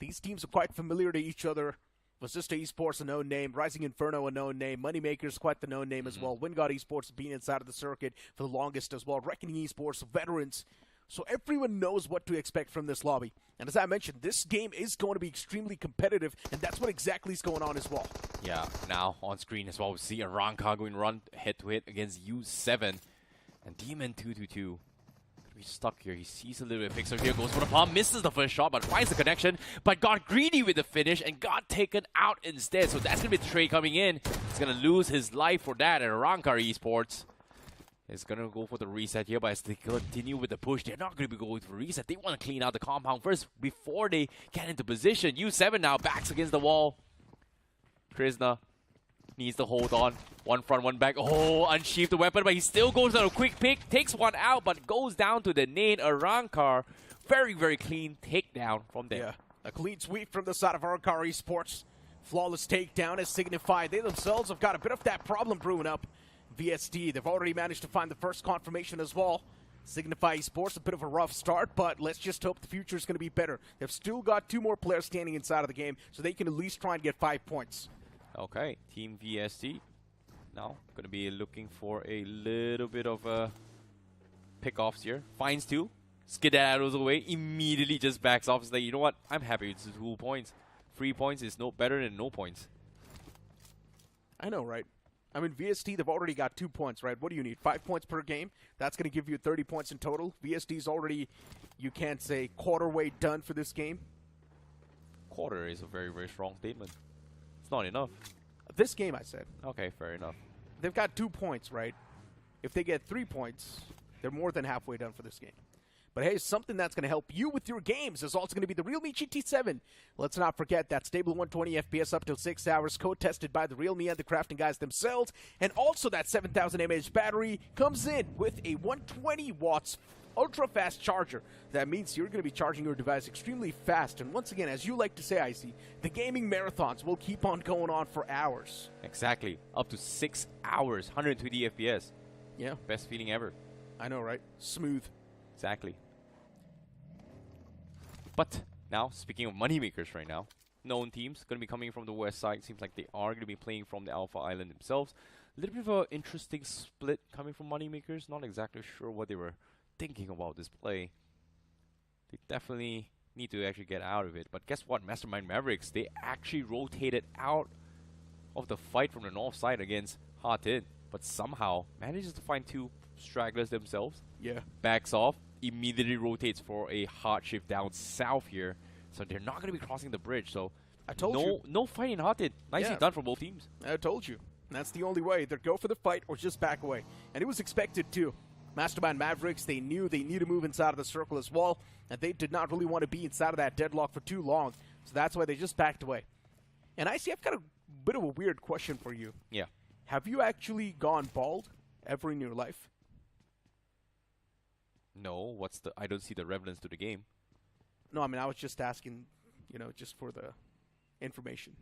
These teams are quite familiar to each other. VASISTA Esports, a known name. Rising Inferno, a known name. Moneymakers, quite the known name as well. WINDGOD Esports being inside of the circuit for the longest as well. Reckoning Esports, veterans. So everyone knows what to expect from this lobby. And as I mentioned, this game is going to be extremely competitive, and that's what exactly is going on as well. Yeah, now on screen as well, we see ArranCar going run head-to-head against U7. And Demon222. He's stuck here. He sees a little bit of pixel here. Goes for the palm. Misses the first shot, but finds the connection. But got greedy with the finish and got taken out instead. So that's going to be Trey coming in. He's going to lose his life for that. And ArranCar Esports is going to go for the reset here. But as they continue with the push, they're not going to be going for reset. They want to clean out the compound first before they get into position. U7 now backs against the wall. Krishna needs to hold on. One front, one back. Oh, unsheathed the weapon, but he still goes on a quick pick. Takes one out, but goes down to the nade. ArranCar, very, very clean takedown from there. Yeah, a clean sweep from the side of ArranCar Esports. Flawless takedown as SIGNIFY. They themselves have got a bit of that problem brewing up. VST, they've already managed to find the first confirmation as well. SIGNIFY Esports, a bit of a rough start, but let's just hope the future is going to be better. They've still got 2 more players standing inside of the game, so they can at least try and get 5 points. Okay, Team VST now going to be looking for a little bit of pick-offs here. Finds 2, skedaddles away, immediately just backs off. It's like, you know what, I'm happy with 2 points. 3 points is no better than no points. I know, right? I mean, VST, they've already got 2 points, right? What do you need? 5 points per game? That's going to give you 30 points in total. VST's already, you can't say, quarter way done for this game. Quarter is a very, very strong statement. It's not enough. This game, I said. Okay, fair enough. They've got 2 points, right? If they get 3 points, they're more than halfway done for this game. But hey, something that's going to help you with your games is also going to be the realme GT7. Let's not forget that stable 120 FPS up till 6 hours, code-tested by the realme and the crafting guys themselves. And also that 7,000 mAh battery comes in with a 120 watts ultra-fast charger. That means you're going to be charging your device extremely fast. And once again, as you like to say, Icy, the gaming marathons will keep on going on for hours. Exactly. Up to 6 hours, 120 FPS. Yeah. Best feeling ever. I know, right? Smooth. Exactly. But now, speaking of moneymakers right now, known teams going to be coming from the west side. Seems like they are going to be playing from the Alpha Island themselves. A little bit of an interesting split coming from moneymakers. Not exactly sure what they were thinking about this play. They definitely need to actually get out of it. But guess what? Mastermind Mavericks, they actually rotated out of the fight from the north side against Hatin. But somehow manages to find 2 stragglers themselves. Yeah. Backs off. Immediately rotates for a hard shift down south here. So they're not going to be crossing the bridge. So I told you. No fight in Hatin. Nicely done from both teams. I told you. That's the only way. Either go for the fight or just back away. And it was expected too. Mastermind Mavericks, they knew they need to move inside of the circle as well, and they did not really want to be inside of that deadlock for too long, so that's why they just backed away. And I see I've got a bit of a weird question for you. Yeah. Have you actually gone bald ever in your life? No, I don't see the relevance to the game. No, I mean, I was just asking, you know, just for the information.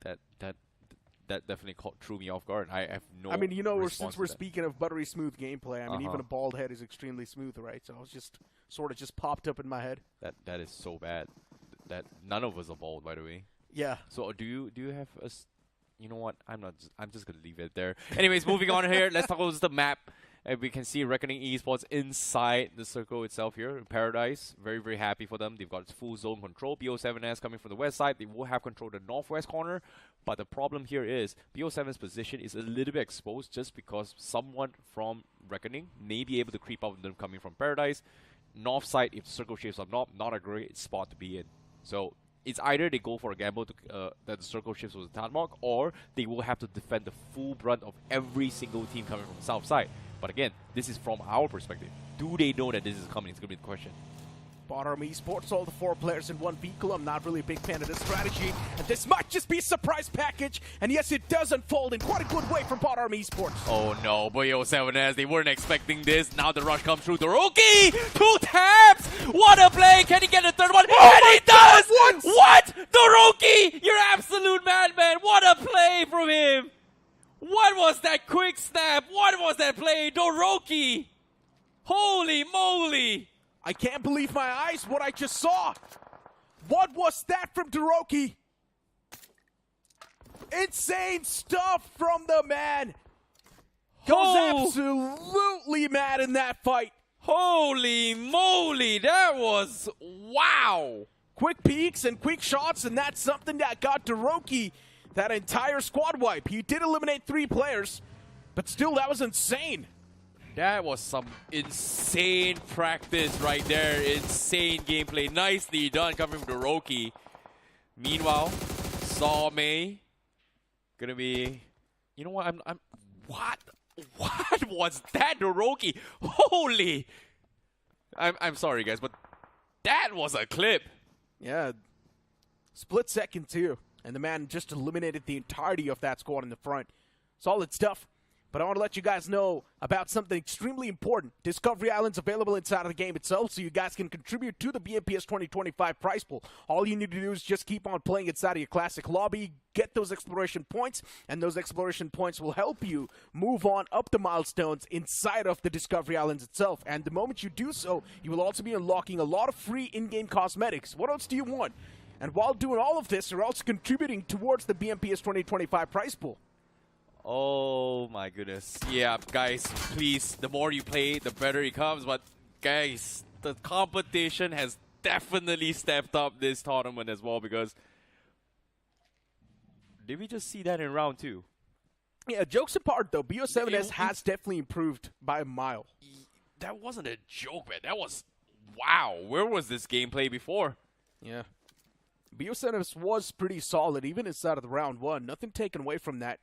That definitely threw me off guard. I have no. I mean, you know, response since we're to that. speaking of buttery smooth gameplay, I mean, even a bald head is extremely smooth, right? So I was just sort of just popped up in my head. That is so bad. That none of us are bald, by the way. Yeah. So do you have a? You know what? I'm just gonna leave it there. Anyways, moving on here. Let's talk about the map. And we can see Reckoning Esports inside the circle itself here in Paradise. Very, very happy for them. They've got full zone control. BO7S coming from the west side. They will have control of the northwest corner. But the problem here is BO7's position is a little bit exposed just because someone from Reckoning may be able to creep up with them coming from Paradise. North side, if the circle shapes up, not a great spot to be in. So it's either they go for a gamble to, that the circle shifts with the Tatmok, or they will have to defend the full brunt of every single team coming from the south side. But again, this is from our perspective. Do they know that this is coming? It's going to be the question. BotArmy Esports, all the 4 players in one vehicle. I'm not really a big fan of this strategy. And this might just be a surprise package. And yes, it does unfold in quite a good way for BotArmy Esports. Oh no, BO7S, they weren't expecting this. Now the rush comes through. Doroki! 2 taps! What a play! Can he get a third one? And he does! What? Doroki! You're absolute madman! What a play from him! What was that quick snap? What was that play? Doroki! Holy moly! I can't believe my eyes, what I just saw. What was that from Doroki? Insane stuff from the man. Goes absolutely mad in that fight. Holy moly, that was wow. Quick peeks and quick shots, and that's something that got Doroki that entire squad wipe. He did eliminate 3 players, but still, that was insane. That was some insane practice right there. Insane gameplay. Nicely done coming from Doroki. Meanwhile, Sawmei gonna be. You know what? I'm. What? What was that, Doroki? Holy! I'm sorry, guys, but that was a clip. Yeah, split second too, and the man just eliminated the entirety of that squad in the front. Solid stuff. But I want to let you guys know about something extremely important. Discovery Island's available inside of the game itself, so you guys can contribute to the BMPS 2025 prize pool. All you need to do is just keep on playing inside of your classic lobby, get those exploration points, and those exploration points will help you move on up the milestones inside of the Discovery Islands itself. And the moment you do so, you will also be unlocking a lot of free in-game cosmetics. What else do you want? And while doing all of this, you're also contributing towards the BMPS 2025 prize pool. Oh my goodness. Yeah, guys, please, the more you play, the better it comes. But guys, the competition has definitely stepped up this tournament as well, because did we just see that in round 2? Yeah, jokes apart though, BO7S has definitely improved by a mile. That wasn't a joke, man. That was, wow. Where was this gameplay before? Yeah. BO7S was pretty solid, even inside of the round 1. Nothing taken away from that.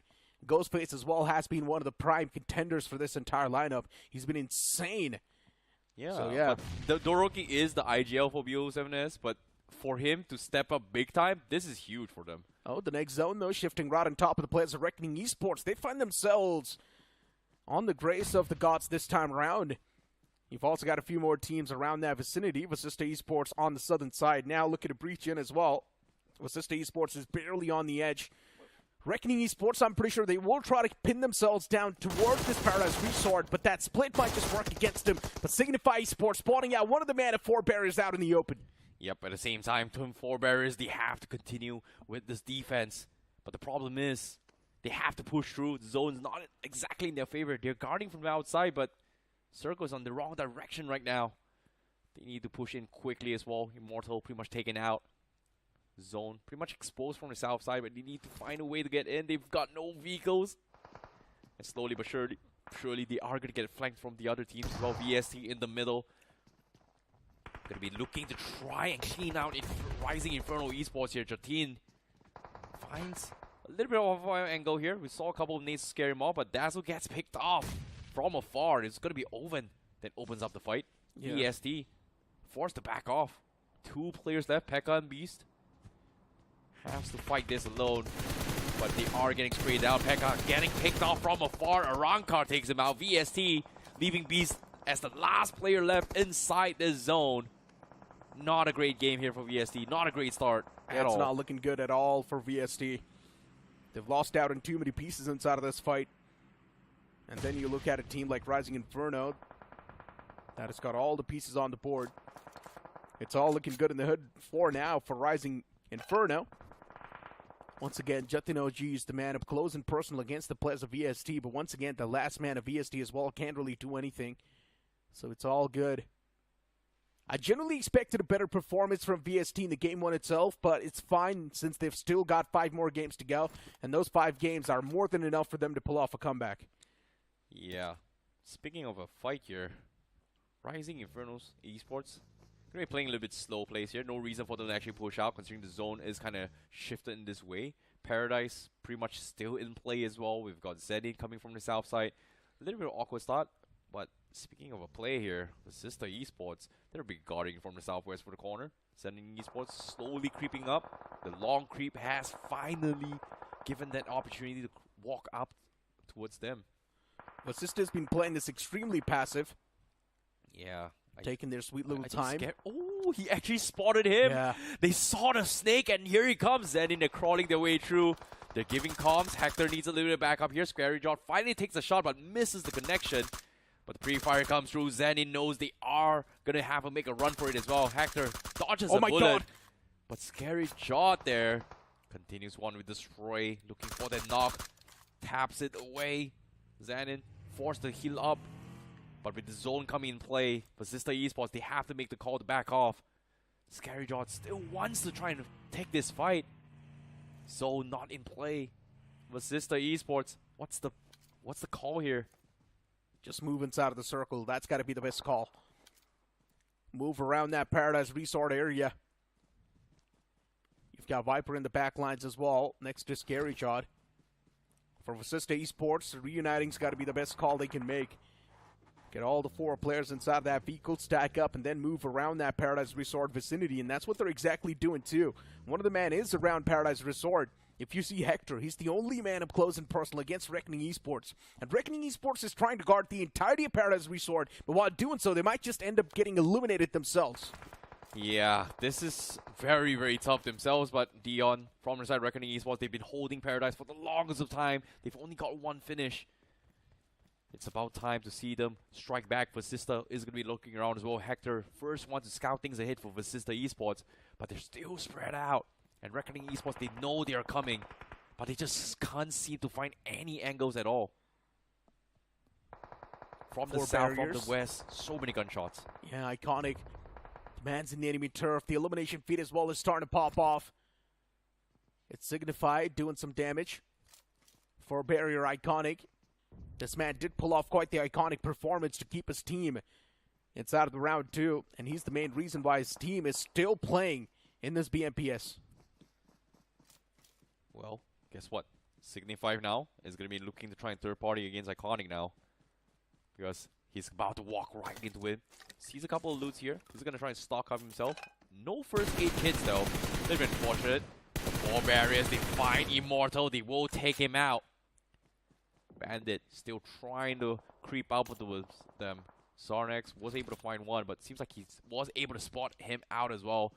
Ghostface as well has been one of the prime contenders for this entire lineup. He's been insane. Yeah. So, yeah. But Doroki is the IGL for BO7S, but for him to step up big time, this is huge for them. Oh, the next zone, though, shifting right on top of the players of Reckoning Esports. They find themselves on the grace of the gods this time around. You've also got a few more teams around that vicinity. VASISTA Esports on the southern side now looking to breach in as well. VASISTA Esports is barely on the edge. Reckoning Esports, I'm pretty sure they will try to pin themselves down towards this Paradise Resort, but that split might just work against them. But SIGNIFY Esports spawning out one of the man of 4 barriers out in the open. Yep, at the same time, Twin 4 barriers, they have to continue with this defense. But the problem is, they have to push through. The zone's not exactly in their favor. They're guarding from the outside, but Circle's on the wrong direction right now. They need to push in quickly as well. Immortal pretty much taken out. Zone pretty much exposed from the south side, but they need to find a way to get in. They've got no vehicles. And slowly but surely they are going to get flanked from the other teams as well. VST in the middle. Going to be looking to try and clean out Rising Inferno Esports here. Jatin finds a little bit of an angle here. We saw a couple of nades scare him off, but Dazzle gets picked off from afar. It's going to be Oven that opens up the fight. Yeah. EST forced to back off. 2 players left, Pekka and Beast. Has to fight this alone, but they are getting sprayed out. Pekka getting picked off from afar. Arrancar takes him out. VST leaving Beast as the last player left inside the zone. Not a great game here for VST. Not a great start at all. It's not looking good at all for VST. They've lost out in too many pieces inside of this fight. And then you look at a team like Rising Inferno that has got all the pieces on the board. It's all looking good in the hood for now for Rising Inferno. Once again, Jatin OG is the man up close and personal against the players of VST, but once again, the last man of VST as well can't really do anything. So it's all good. I generally expected a better performance from VST in the game one itself, but it's fine since they've still got 5 more games to go, and those 5 games are more than enough for them to pull off a comeback. Yeah. Speaking of a fight here, Rising Inferno's Esports going to be playing a little bit slow plays here. No reason for them to actually push out, considering the zone is kind of shifted in this way. Paradise pretty much still in play as well. We've got ZENIN coming from the south side. A little bit of awkward start, but speaking of a play here, VASISTA Esports, they're big guarding from the southwest for the corner. ZENIN Esports slowly creeping up. The long creep has finally given that opportunity to walk up towards them. VASISTA's been playing this extremely passive. Yeah. Taking their sweet little time. Oh, he actually spotted him. Yeah. They saw the snake, and here he comes. ZENIN, they're crawling their way through. They're giving comms. Hector needs a little bit of backup here. ScaryJaw finally takes a shot, but misses the connection. But the pre-fire comes through. ZENIN knows they are going to have to make a run for it as well. Hector dodges a bullet. God. But ScaryJaw there continues one with Destroy. Looking for that knock. Taps it away. ZENIN forced to heal up. But with the zone coming in play, VASISTA Esports, they have to make the call to back off. ScaryJaw still wants to try and take this fight. Zone not in play. VASISTA Esports, what's the call here? Just move inside of the circle. That's got to be the best call. Move around that Paradise Resort area. You've got Viper in the back lines as well, next to ScaryJaw. For VASISTA Esports, reuniting's got to be the best call they can make. Get all the 4 players inside that vehicle, stack up, and then move around that Paradise Resort vicinity, and that's what they're exactly doing too. One of the men is around Paradise Resort. If you see Hector, he's the only man up close and personal against Reckoning Esports. And Reckoning Esports is trying to guard the entirety of Paradise Resort, but while doing so, they might just end up getting eliminated themselves. Yeah, this is very, very tough themselves, but Dion, from their side, Reckoning Esports, they've been holding Paradise for the longest of time. They've only got 1 finish. It's about time to see them strike back. VASISTA is going to be looking around as well. Hector first wants to scout things ahead for VASISTA Esports, but they're still spread out. And Reckoning Esports, they know they are coming, but they just can't seem to find any angles at all. From the south, from the west, so many gunshots. Yeah, iconic. The man's in the enemy turf. The elimination feed as well is starting to pop off. It's SIGNIFY doing some damage for Barrier Iconic. This man did pull off quite the iconic performance to keep his team inside of the round 2, and he's the main reason why his team is still playing in this BMPS. Well, guess what? SIGNIFY now is going to be looking to try and third party against Iconic now, because he's about to walk right into it. Sees a couple of loots here. He's going to try and stock up himself. No first aid kits though. They've been fortunate. 4 barriers. They find Immortal. They will take him out. Bandit still trying to creep up with them. Sarnex was able to find one, but seems like he was able to spot him out as well.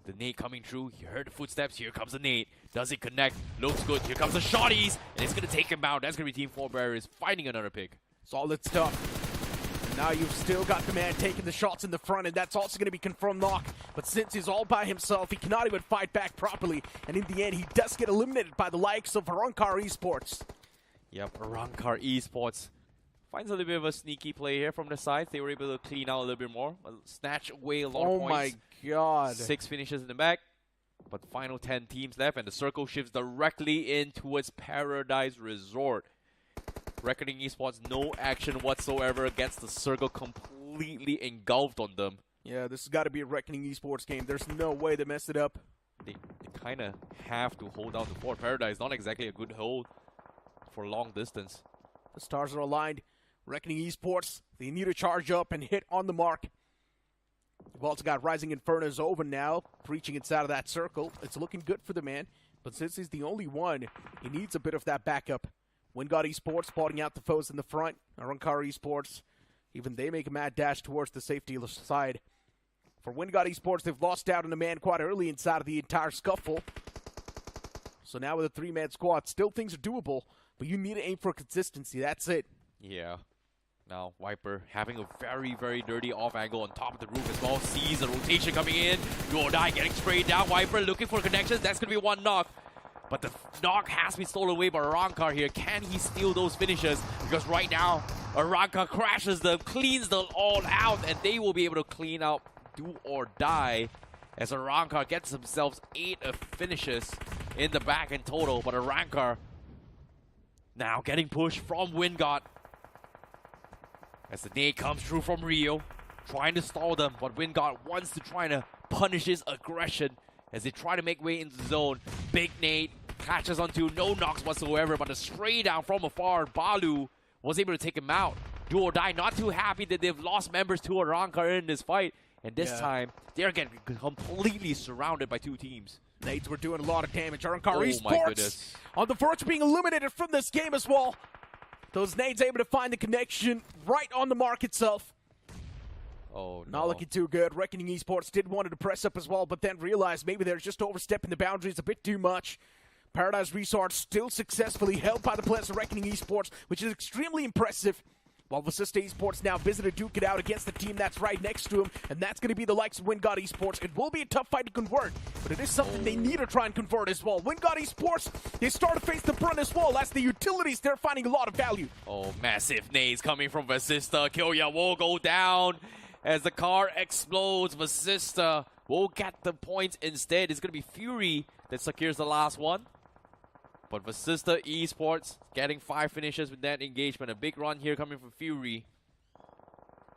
The nade coming through. He heard the footsteps. Here comes the nade. Does it connect? Looks good. Here comes the shotties. And it's going to take him out. That's going to be Team 4 Barriers finding another pick. Solid stuff. And now you've still got the man taking the shots in the front, and that's also going to be confirmed knock. But since he's all by himself, he cannot even fight back properly. And in the end, he does get eliminated by the likes of GSGxArrancar Esports. Yep, GSGxREBORN Esports finds a little bit of a sneaky play here from the side. They were able to clean out a little bit more, snatch away a lot of points. Oh my god. 6 finishes in the back, but final 10 teams left, and the circle shifts directly in towards Paradise Resort. Reckoning Esports, no action whatsoever, gets the circle completely engulfed on them. Yeah, this has got to be a Reckoning Esports game. There's no way they messed it up. They kind of have to hold down the fort. Paradise, not exactly a good hold for long distance. The stars are aligned. Reckoning Esports, they need to charge up and hit on the mark. We've also got Rising Inferno's over now, breaching inside of that circle. It's looking good for the man, but since he's the only one, he needs a bit of that backup. WINDGOD Esports spotting out the foes in the front. GSGxArrancar Esports, even they make a mad dash towards the safety side. For WINDGOD Esports, they've lost out on a man quite early inside of the entire scuffle. So now with a 3-man squad, still things are doable, but you need to aim for consistency. That's it. Yeah. Now, Viper having a very, very dirty off angle on top of the roof as well. Sees the rotation coming in. Do or die getting sprayed down. Viper looking for connections. That's going to be one knock. But the knock has been stolen away by RAKA here. Can he steal those finishes? Because right now, RAKA crashes them, cleans them all out, and they will be able to clean out do or die as RAKA gets themselves 8 finishes in the back in total. But RAKA now getting pushed from WINDGOD. As the nade comes through from Rio, trying to stall them, but WINDGOD wants to try to punish his aggression as they try to make way into the zone. Big nade catches onto, no knocks whatsoever, but a stray down from afar. Balu was able to take him out. Do or die, not too happy that they've lost members to RAKA in this fight, and this time they're getting completely surrounded by 2 teams. Nades were doing a lot of damage. RAKA Oh my Esports goodness. on the verge of being eliminated from this game as well. Those nades able to find the connection right on the mark itself. Oh, no. Not looking too good. Reckoning Esports did want to press up as well, but then realized maybe they're just overstepping the boundaries a bit too much. Paradise Resort still successfully held by the players of Reckoning Esports, which is extremely impressive. While VASISTA Esports now visit to duke it out against the team that's right next to him, and that's going to be the likes of WINDGOD Esports. It will be a tough fight to convert, but it is something they need to try and convert as well. WINDGOD Esports, they start to face the brunt as well, as the utilities, they're finding a lot of value. Oh, massive nades coming from VASISTA. Kyoya will go down as the car explodes. VASISTA will get the points instead. It's going to be Fury that secures the last one. But VASISTA Esports getting 5 finishes with that engagement. A big run here coming from Fury,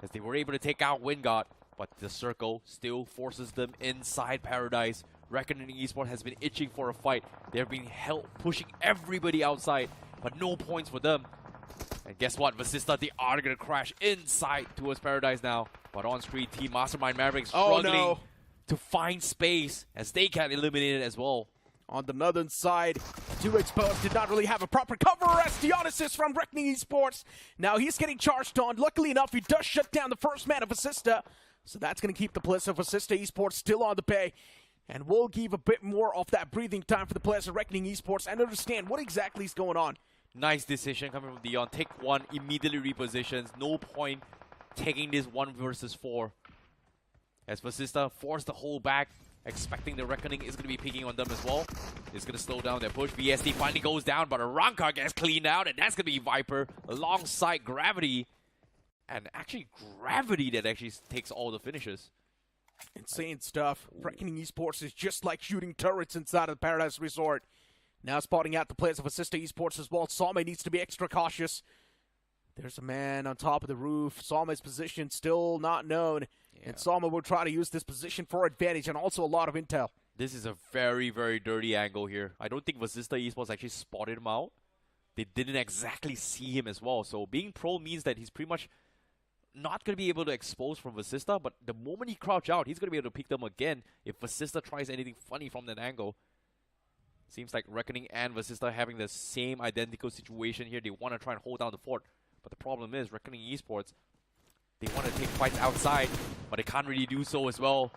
as they were able to take out WINDGOD. But the circle still forces them inside Paradise. Reckoning Esports has been itching for a fight. They're being held, pushing everybody outside, but no points for them. And guess what? VASISTA, they are going to crash inside towards Paradise now. But on screen, Team Mastermind Mavericks struggling to find space as they get eliminated as well. On the northern side, 2 exposed, did not really have a proper cover as Dionysus from Reckoning Esports. Now he's getting charged on. Luckily enough, he does shut down the first man of VASISTA. So that's going to keep the players of VASISTA Esports still on the pay. And we'll give a bit more of that breathing time for the players of Reckoning Esports and understand what exactly is going on. Nice decision coming from Dion. Take 1, immediately repositions. No point taking this 1 versus 4. As VASISTA forced the hold back, expecting the Reckoning is going to be picking on them as well. It's going to slow down their push. VSD finally goes down, but RAKA gets cleaned out, and that's going to be Viper alongside Gravity. And actually, Gravity that actually takes all the finishes. Insane stuff. Reckoning Esports is just like shooting turrets inside of the Paradise Resort. Now spotting out the players of VASISTA Esports as well. Salme needs to be extra cautious. There's a man on top of the roof. Salme's position still not known. And Salme will try to use this position for advantage and also a lot of intel. This is a very, very dirty angle here. I don't think VASISTA Esports actually spotted him out. They didn't exactly see him as well. So being pro means that he's pretty much not going to be able to expose from VASISTA. But the moment he crouch out, he's going to be able to pick them again if VASISTA tries anything funny from that angle. Seems like Reckoning and VASISTA having the same identical situation here. They want to try and hold down the fort. But the problem is, Reckoning Esports, they want to take fights outside, but they can't really do so as well.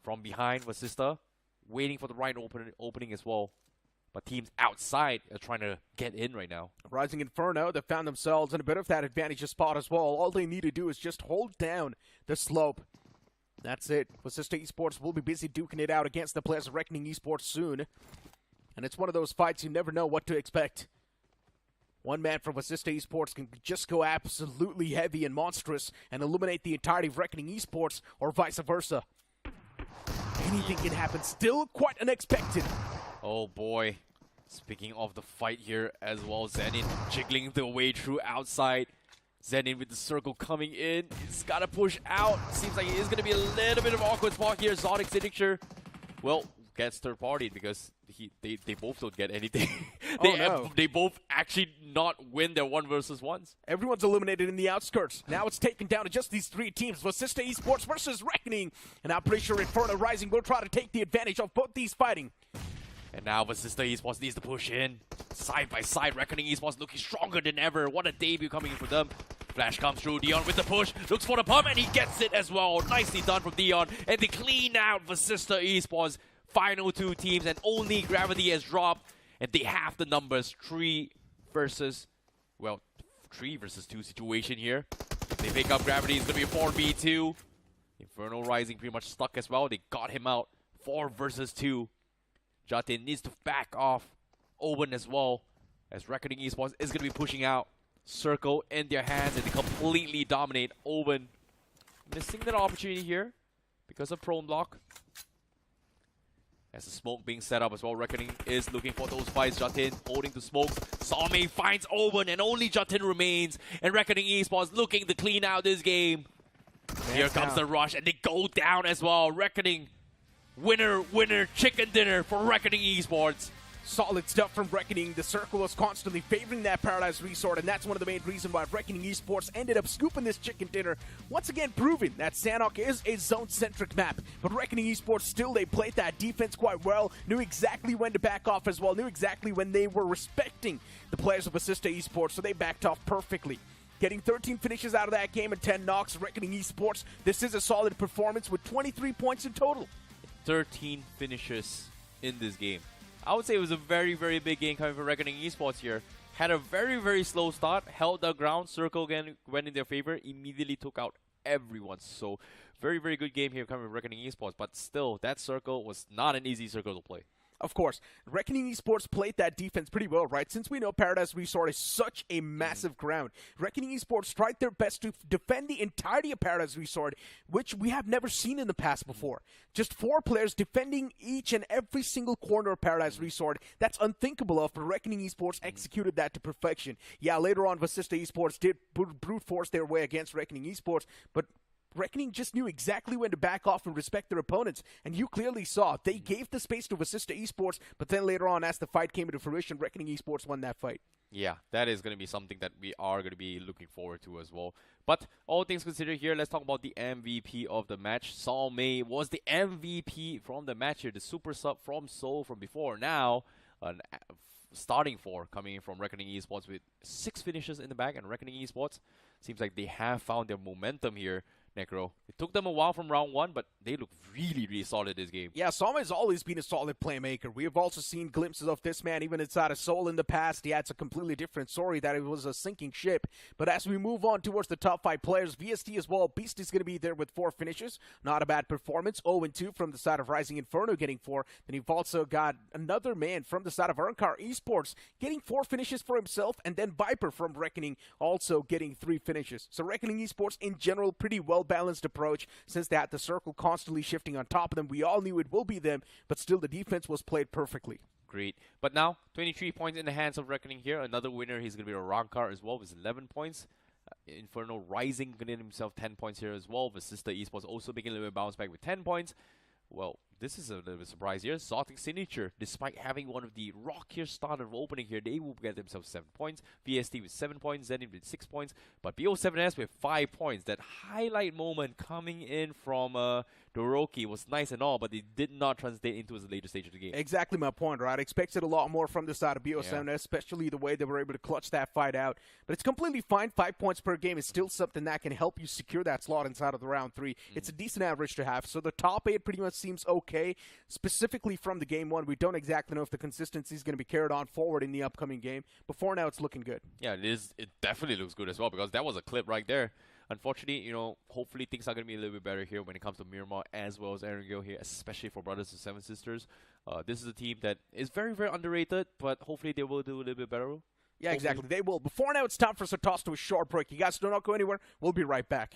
From behind, VASISTA waiting for the right opening as well. But teams outside are trying to get in right now. Rising Inferno, they found themselves in a bit of that advantage spot as well. All they need to do is just hold down the slope. That's it. VASISTA Esports will be busy duking it out against the players of Reckoning Esports soon. And it's one of those fights you never know what to expect. One man from VASISTA Esports can just go absolutely heavy and monstrous and eliminate the entirety of Reckoning Esports, or vice versa. Anything can happen. Still quite unexpected. Oh boy. Speaking of the fight here as well, ZENIN jiggling the way through outside. ZENIN with the circle coming in. He's got to push out. Seems like it is going to be a little bit of awkward spot here. XOTIC signature, well, gets third-partied because they both don't get anything. They both actually not win their 1 versus 1s. Everyone's eliminated in the outskirts. Now it's taken down to just these 3 teams. VASISTA Esports versus Reckoning. And I'm pretty sure Inferno Rising will try to take the advantage of both these fighting. And now VASISTA Esports needs to push in. Side by side, Reckoning Esports looking stronger than ever. What a debut coming in for them. Flash comes through, Dion with the push, looks for the pump, and he gets it as well. Nicely done from Dion, and they clean out VASISTA Esports. Final 2 teams, and only Gravity has dropped, and they have the numbers. 3 versus 2 situation here. If they pick up Gravity, it's going to be a 4v2. Inferno Rising pretty much stuck as well. They got him out. 4 versus 2. Jatin needs to back off OMEN as well, as Reckoning Esports is going to be pushing out. Circle in their hands, and they completely dominate. OMEN missing that opportunity here because of prone block. As the smoke being set up as well, Reckoning is looking for those fights. Jatin holding the smokes. Salme finds OMEN, and only Jatin remains. And Reckoning Esports looking to clean out this game. Here comes the rush, and they go down as well. Reckoning, winner, chicken dinner for Reckoning Esports. Solid stuff from Reckoning. The circle was constantly favoring that Paradise Resort, and that's one of the main reasons why Reckoning Esports ended up scooping this chicken dinner. Once again, proving that Sanhok is a zone-centric map, but Reckoning Esports still, they played that defense quite well, knew exactly when to back off as well, knew exactly when they were respecting the players of VASISTA Esports, so they backed off perfectly. Getting 13 finishes out of that game and 10 knocks, Reckoning Esports, this is a solid performance with 23 points in total. 13 finishes in this game. I would say it was a very, very big game coming from Reckoning Esports here. Had a very, very slow start, held the ground, circle again went in their favor, immediately took out everyone. So, very, very good game here coming from Reckoning Esports, but still, that circle was not an easy circle to play. Of course, Reckoning Esports played that defense pretty well, right? Since we know Paradise Resort is such a massive ground, Reckoning Esports tried their best to defend the entirety of Paradise Resort, which we have never seen in the past before. Just 4 players defending each and every single corner of Paradise Resort. That's unthinkable of, but Reckoning Esports executed that to perfection. Yeah, later on, VASISTA Esports did brute force their way against Reckoning Esports, but Reckoning just knew exactly when to back off and respect their opponents, and you clearly saw they gave the space to VASISTA Esports, but then later on, as the fight came into fruition, Reckoning Esports won that fight. Yeah, that is going to be something that we are going to be looking forward to as well. But all things considered here, let's talk about the MVP of the match. Salme was the MVP from the match here, the super sub from Seoul from before. Now, starting 4 coming in from Reckoning Esports with 6 finishes in the bag, and Reckoning Esports seems like they have found their momentum here. Necro. It took them a while from round 1, but they look really, really solid this game. Yeah, Salme has always been a solid playmaker. We have also seen glimpses of this man even inside of Seoul in the past. Yeah, it's a completely different story that it was a sinking ship. But as we move on towards the top 5 players, VST as well, Beast is going to be there with 4 finishes. Not a bad performance. 0-2 from the side of Rising Inferno getting 4. Then you've also got another man from the side of RAKA Esports getting 4 finishes for himself. And then Viper from Reckoning also getting 3 finishes. So Reckoning Esports in general, pretty well-balanced approach since they had the circle constantly shifting on top of them. We all knew it will be them, but still the defense was played perfectly. Great. But now, 23 points in the hands of Reckoning here. Another winner, he's going to be Arrancar as well with 11 points. Inferno Rising getting himself 10 points here as well. VASISTA Esports also making a little bit of bounce back with 10 points. Well, this is a little bit of a surprise here. XOTIC Signature, despite having one of the rockier start of opening here, they will get themselves 7 points. VST with 7 points, ZENIN with 6 points, but BO7S with 5 points. That highlight moment coming in from Doroki was nice and all, but it did not translate into the later stage of the game. Exactly my point, right? I expected a lot more from the side of BO7S, especially the way they were able to clutch that fight out. But it's completely fine. 5 points per game is still something that can help you secure that slot inside of the round 3. It's a decent average to have. So the top 8 pretty much seems okay. Specifically from the game 1, we don't exactly know if the consistency is going to be carried on forward in the upcoming game. But for now, it's looking good. Yeah, it is. It definitely looks good as well, because that was a clip right there. Unfortunately, you know, hopefully things are going to be a little bit better here when it comes to Miramar as well as Erangel here, especially for Brothers and Seven Sisters. This is a team that is very, very underrated, but hopefully they will do a little bit better. Yeah, exactly. They will. Before now, it's time for us to toss to a short break. You guys do not go anywhere. We'll be right back.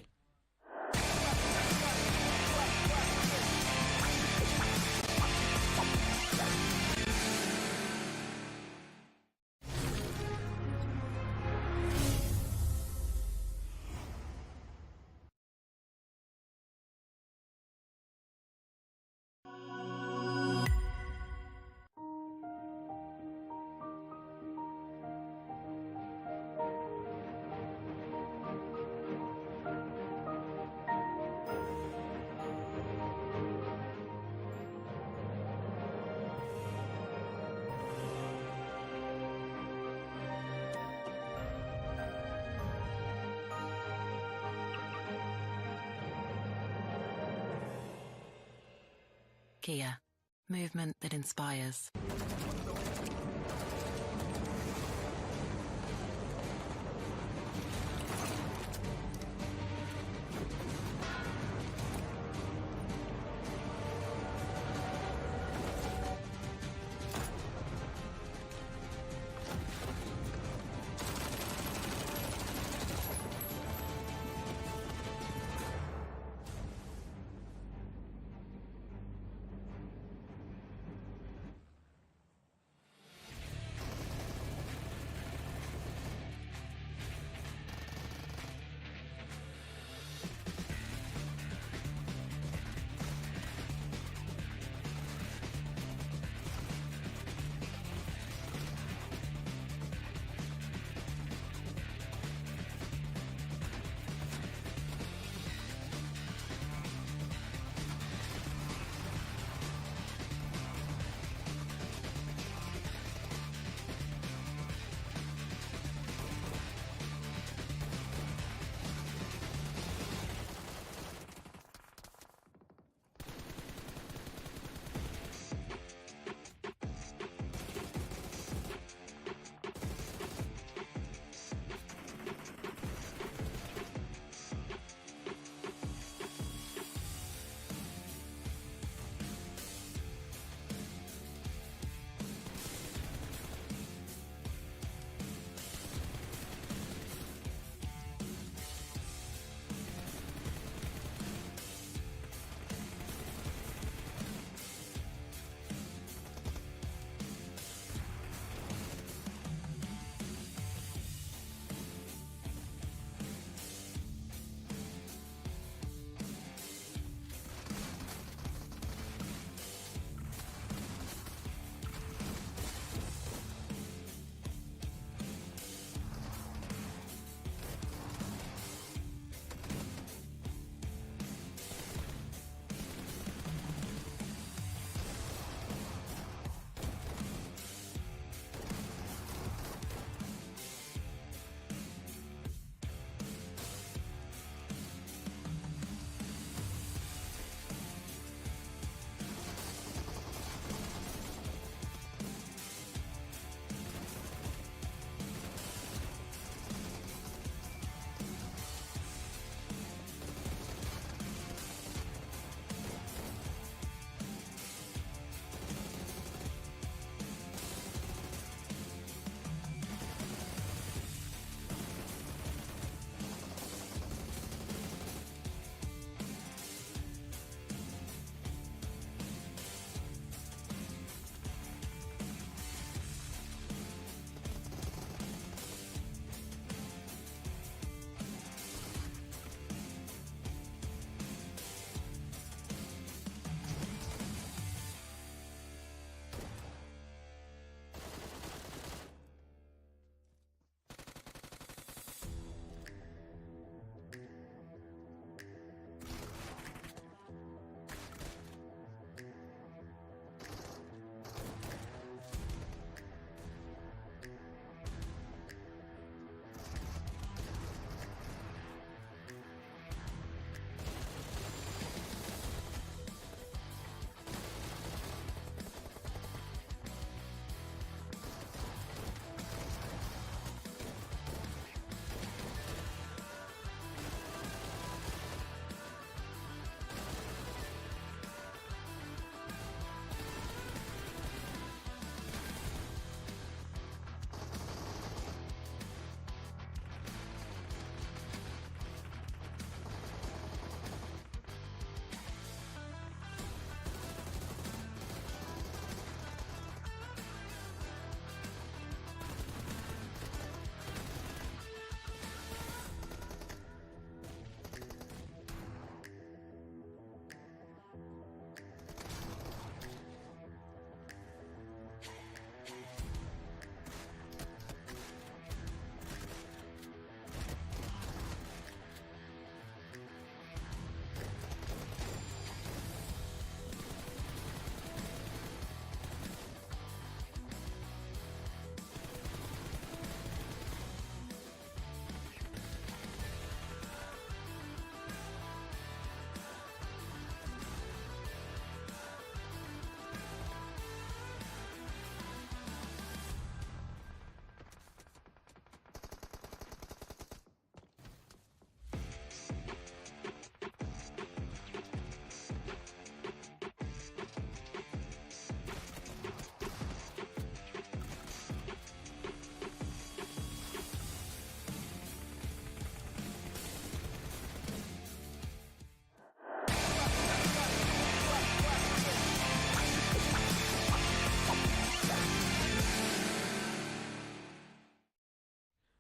Kia. Movement that inspires.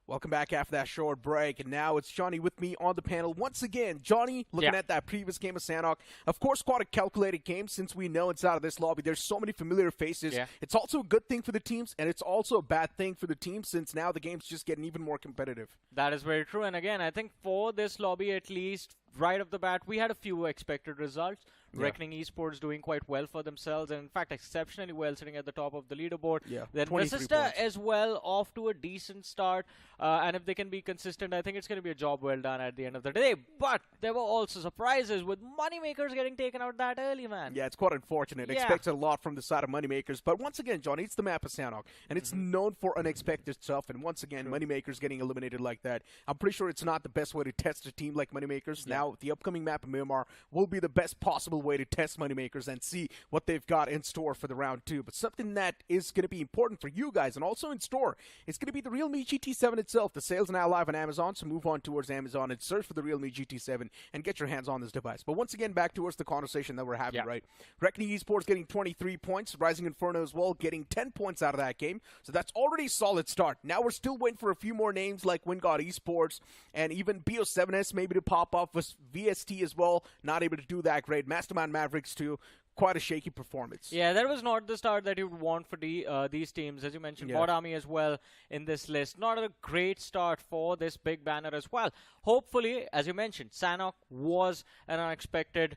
Welcome back after that short break, and now it's Johnny with me on the panel once again. Johnny, looking at that previous game of Sanhok, of course, quite a calculated game since we know inside of this lobby there's so many familiar faces. Yeah. It's also a good thing for the teams, and it's also a bad thing for the teams since now the game's just getting even more competitive. That is very true, and again, I think for this lobby at least, right off the bat, we had a few expected results. Yeah. Reckoning Esports doing quite well for themselves, and in fact, exceptionally well, sitting at the top of the leaderboard. Yeah, Then 23 VASISTA points. as well, off to a decent start, and if they can be consistent, I think it's going to be a job well done at the end of the day. But there were also surprises with Moneymakers getting taken out that early, man. Yeah, it's quite unfortunate. Yeah. Expected a lot from the side of Moneymakers, but once again, Johnny, it's the map of Sanhok, and it's known for unexpected stuff, and once again, Moneymakers getting eliminated like that. I'm pretty sure it's not the best way to test a team like Moneymakers. Yeah. Now, the upcoming map of Myanmar will be the best possible way to test Moneymakers and see what they've got in store for the round 2. But something that is going to be important for you guys and also in store, it's going to be the Realme GT7 itself. The sales are now live on Amazon, so move on towards Amazon and search for the Realme GT7 and get your hands on this device. But once again, back towards the conversation that we're having, right? Reckoning Esports getting 23 points, Rising Inferno as well getting 10 points out of that game. So that's already a solid start. Now we're still waiting for a few more names like WINDGOD Esports and even BO7S maybe to pop up with VST as well. Not able to do that great. Mastermind Mavericks too. Quite a shaky performance. Yeah, that was not the start that you would want for these teams. As you mentioned, BotArmy as well in this list. Not a great start for this big banner as well. Hopefully, as you mentioned, Sanhok was an unexpected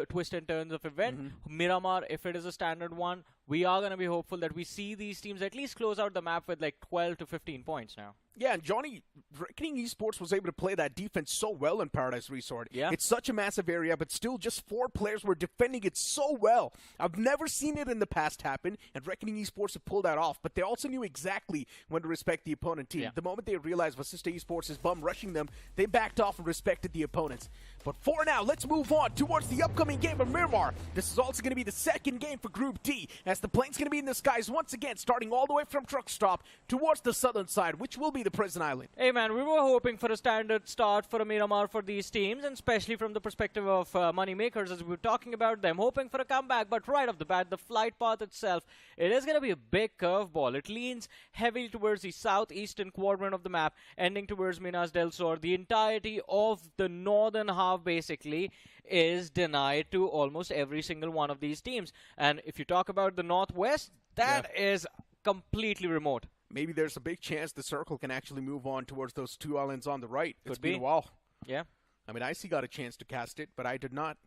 twist and turns of event. Miramar, if it is a standard one, we are going to be hopeful that we see these teams at least close out the map with like 12 to 15 points now. Yeah, and Johnny, Reckoning Esports was able to play that defense so well in Paradise Resort. Yeah. It's such a massive area, but still just 4 players were defending it so well. I've never seen it in the past happen, and Reckoning Esports have pulled that off, but they also knew exactly when to respect the opponent team. Yeah. The moment they realized VASISTA Esports is bum rushing them, they backed off and respected the opponents. But for now, let's move on towards the upcoming game of Miramar. This is also going to be the second game for Group D, as the plane's going to be in the skies once again, starting all the way from Truck Stop towards the southern side, which will be the Prison Island. Hey man, we were hoping for a standard start for a Miramar for these teams, and especially from the perspective of Moneymakers, as we were talking about them, hoping for a comeback. But right off the bat, the flight path itself, it is going to be a big curveball. It leans heavily towards the southeastern quadrant of the map, ending towards Minas del Sur. The entirety of the northern half, basically, is denied to almost every single one of these teams. And if you talk about the northwest, that is completely remote. Maybe there's a big chance the circle can actually move on towards those 2 islands on the right. It's Could be. been a while. Yeah. I mean, Icy got a chance to cast it, but I did not.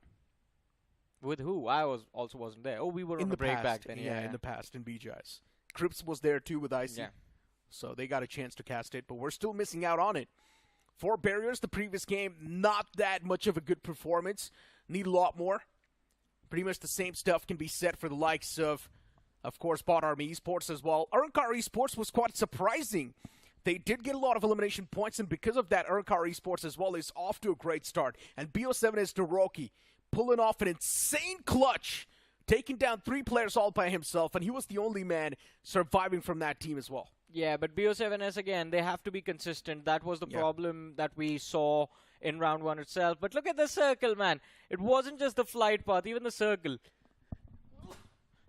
With who? I also wasn't there. Oh, we were In on the the break past, back then. in the past, in BGIs. Crips was there too with Icy. Yeah. So they got a chance to cast it, but we're still missing out on it. 4 barriers, the previous game, not that much of a good performance. Need a lot more. Pretty much the same stuff can be said for the likes of course, BotArmy Esports as well. RAKA Esports was quite surprising. They did get a lot of elimination points, and because of that, RAKA Esports as well is off to a great start. And BO7 is Naroki pulling off an insane clutch, taking down 3 players all by himself, and he was the only man surviving from that team as well. Yeah, but BO7S, again, they have to be consistent. That was the problem that we saw in round 1 itself. But look at the circle, man. It wasn't just the flight path, even the circle.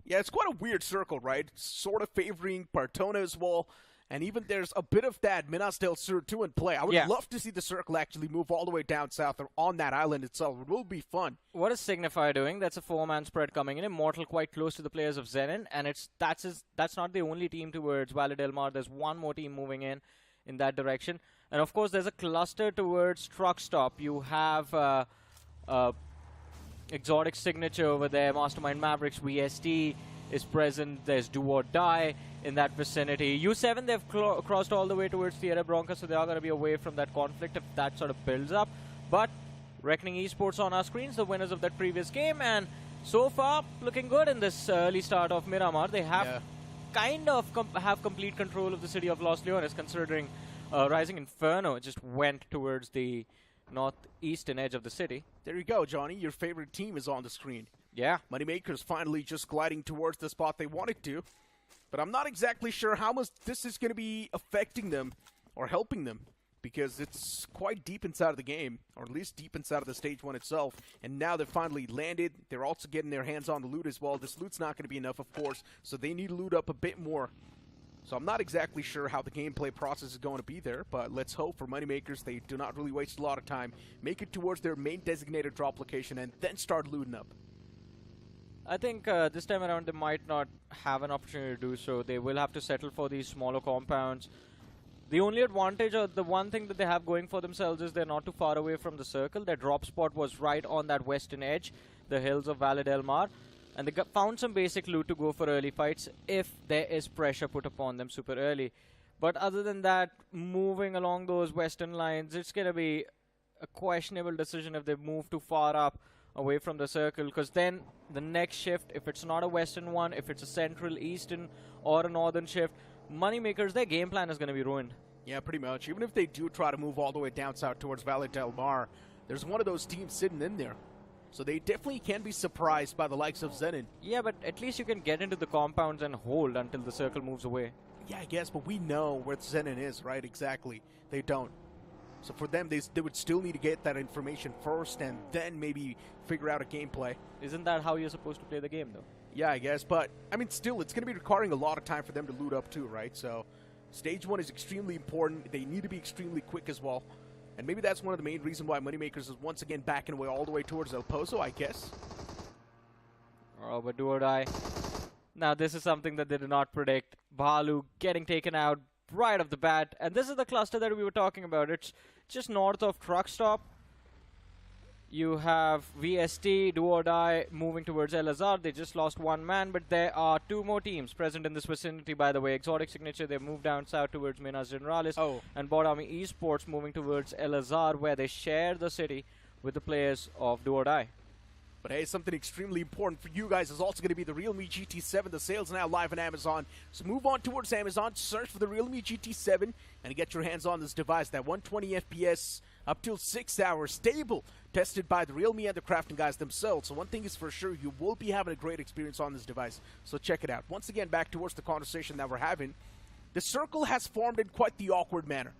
Yeah, it's quite a weird circle, right? Sort of favoring Partona as well. And even there's a bit of that Minas del Sur too in play. I would love to see the circle actually move all the way down south or on that island itself. It will be fun. What is SIGNIFY doing? That's a 4-man spread coming in. Immortal quite close to the players of ZENIN. And that's not the only team towards Valle del Mar. There's one more team moving in that direction. And of course, there's a cluster towards Truck Stop. You have Exotic Signature over there. Mastermind Mavericks, VST is present. There's Do or Die in that vicinity. U7, they've crossed all the way towards Tierra Bronca, so they are going to be away from that conflict if that sort of builds up. But Reckoning Esports on our screens, the winners of that previous game, and so far looking good in this early start of Miramar. They have kind of have complete control of the city of Los Leones, considering Rising Inferno just went towards the northeastern edge of the city. There you go, Johnny. Your favorite team is on the screen. Yeah. Moneymakers finally just gliding towards the spot they wanted to. But I'm not exactly sure how much this is going to be affecting them or helping them, because it's quite deep inside of the game, or at least deep inside of the stage 1 itself. And now they've finally landed. They're also getting their hands on the loot as well. This loot's not going to be enough, of course, so they need to loot up a bit more. So I'm not exactly sure how the gameplay process is going to be there, but let's hope for Moneymakers they do not really waste a lot of time, make it towards their main designated drop location, and then start looting up. I think this time around they might not have an opportunity to do so. They will have to settle for these smaller compounds. The only advantage, or the one thing that they have going for themselves, is they're not too far away from the circle. Their drop spot was right on that western edge, the hills of Valle del Mar. And they found some basic loot to go for early fights if there is pressure put upon them super early. But other than that, moving along those western lines, it's going to be a questionable decision if they move too far up away from the circle. Because then the next shift, if it's not a western one, if it's a central, eastern, or a northern shift, Moneymakers, their game plan is going to be ruined. Yeah, pretty much. Even if they do try to move all the way down south towards Valle del Mar, there's one of those teams sitting in there. So they definitely can be surprised by the likes of ZENIN. Yeah, but at least you can get into the compounds and hold until the circle moves away. Yeah, I guess, but we know where ZENIN is, right? Exactly. They don't. So for them, they would still need to get that information first and then maybe figure out a gameplay. Isn't that how you're supposed to play the game, though? Yeah, I guess, but, I mean, still, it's going to be requiring a lot of time for them to loot up too, right? So stage 1 is extremely important. They need to be extremely quick as well. And maybe that's one of the main reasons why Moneymakers is once again backing away all the way towards El Pozo, I guess. Oh, but do or die. Now, this is something that they did not predict. Balu getting taken out right off the bat. And this is the cluster that we were talking about. It's just north of Truck Stop. You have VST, do or die, moving towards El Azhar. They just lost one man, but there are two more teams present in this vicinity, by the way. XOTIC Signature, they moved down south towards Minas Generalis. Oh. And BotArmy Esports moving towards El Azhar, where they share the city with the players of do or die. But hey, something extremely important for you guys is also going to be the Realme GT7. The sale's now live on Amazon. So move on towards Amazon, search for the Realme GT7, and get your hands on this device. That 120 FPS, up till 6 hours, stable, tested by the Realme and the crafting guys themselves. So one thing is for sure, you will be having a great experience on this device. So check it out. Once again, back towards the conversation that we're having. The circle has formed in quite the awkward manner.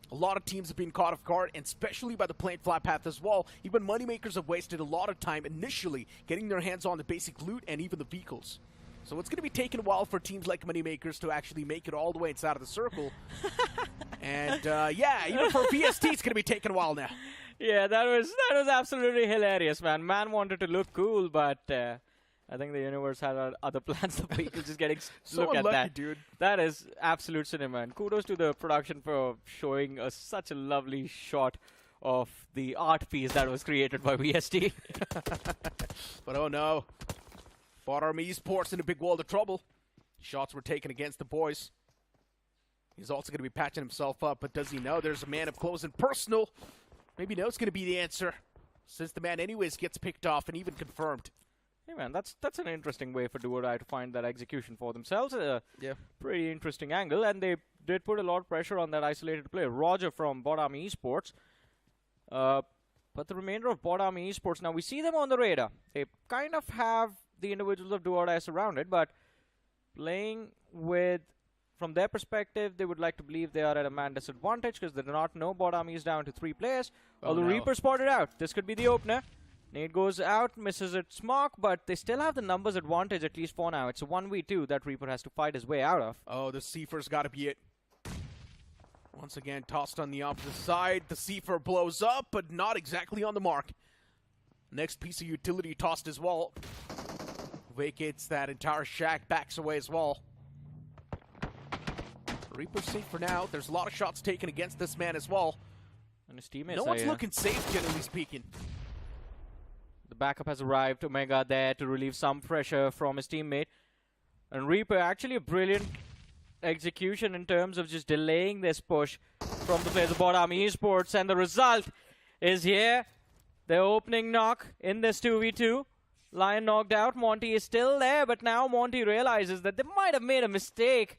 A lot of teams have been caught off guard, and especially by the plane flat path as well. Even Moneymakers have wasted a lot of time initially getting their hands on the basic loot and even the vehicles. So it's going to be taking a while for teams like Moneymakers to actually make it all the way inside of the circle. And yeah, even for VST, it's going to be taking a while now. Yeah, that was absolutely hilarious, man. Man wanted to look cool, but I think the universe had other plans. The vehicle just getting So look at unlucky, that, dude. That is absolute cinema. And kudos to the production for showing such a lovely shot of the art piece that was created by VST. But oh no, BotArmy Esports in a big world of trouble. Shots were taken against the boys. He's also going to be patching himself up, but does he know there's a man up close and personal? Maybe no, it's going to be the answer, since the man anyways gets picked off and even confirmed. Hey man, that's an interesting way for do or die to find that execution for themselves. Yeah. Pretty interesting angle, and they did put a lot of pressure on that isolated player, Roger from BotArmy Esports. But the remainder of BotArmy Esports, now we see them on the radar. They kind of have the individuals of do or die surrounded, but playing with, from their perspective, they would like to believe they are at a man disadvantage because they do not know BotArmy is down to 3 players. Although no. Reaper spotted out. This could be the opener. Nade goes out, misses its mark, but they still have the numbers advantage, at least for now. It's a 1v2 that Reaper has to fight his way out of. Oh, the Cipher's got to be it. Once again, tossed on the opposite side. The Cipher blows up, but not exactly on the mark. Next piece of utility tossed as well. Vacates that entire shack, backs away as well. Reaper's safe for now. There's a lot of shots taken against this man as well. And his teammates No one's looking safe, generally speaking. The backup has arrived. Omega there to relieve some pressure from his teammate. And Reaper, actually a brilliant execution in terms of just delaying this push from the players of BotArmy Esports. And the result is here. The opening knock in this 2v2. Lion knocked out. Monty is still there, but now Monty realizes that they might have made a mistake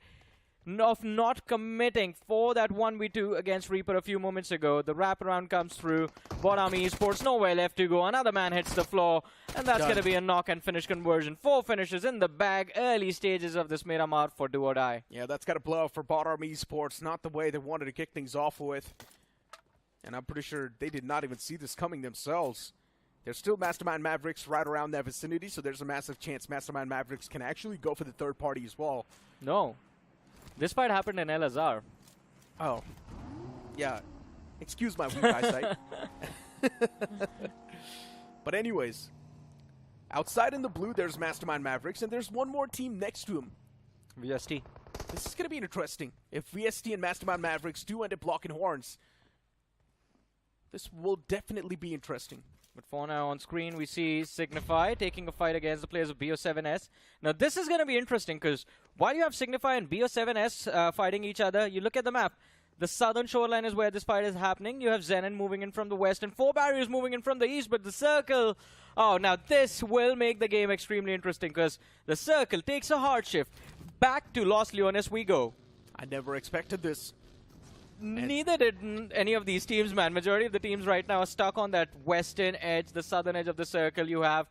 of not committing for that 1v2 against Reaper a few moments ago. The wraparound comes through. BotArmy Esports, nowhere left to go. Another man hits the floor, and that's going to be a knock and finish conversion. 4 finishes in the bag, early stages of this Miramar for do or die. Yeah, that's got to blow up for BotArmy Esports. Not the way they wanted to kick things off with. And I'm pretty sure they did not even see this coming themselves. There's still Mastermind Mavericks right around that vicinity, so there's a massive chance Mastermind Mavericks can actually go for the third party as well. No. This fight happened in El Azhar. Oh. Yeah. Excuse my weak eyesight. But anyways, outside in the blue, there's Mastermind Mavericks, and there's one more team next to him. VST. This is going to be interesting. If VST and Mastermind Mavericks do end up locking horns, this will definitely be interesting. But for now on screen, we see SIGNIFY taking a fight against the players of BO7S. Now, this is going to be interesting because while you have SIGNIFY and BO7S fighting each other, you look at the map. The southern shoreline is where this fight is happening. You have ZENIN moving in from the west and 4 barriers moving in from the east, but the circle... Oh, now this will make the game extremely interesting because the circle takes a hard shift. Back to Los Leones we go. I never expected this. Neither did any of these teams, man. Majority of the teams right now are stuck on that western edge, the southern edge of the circle. You have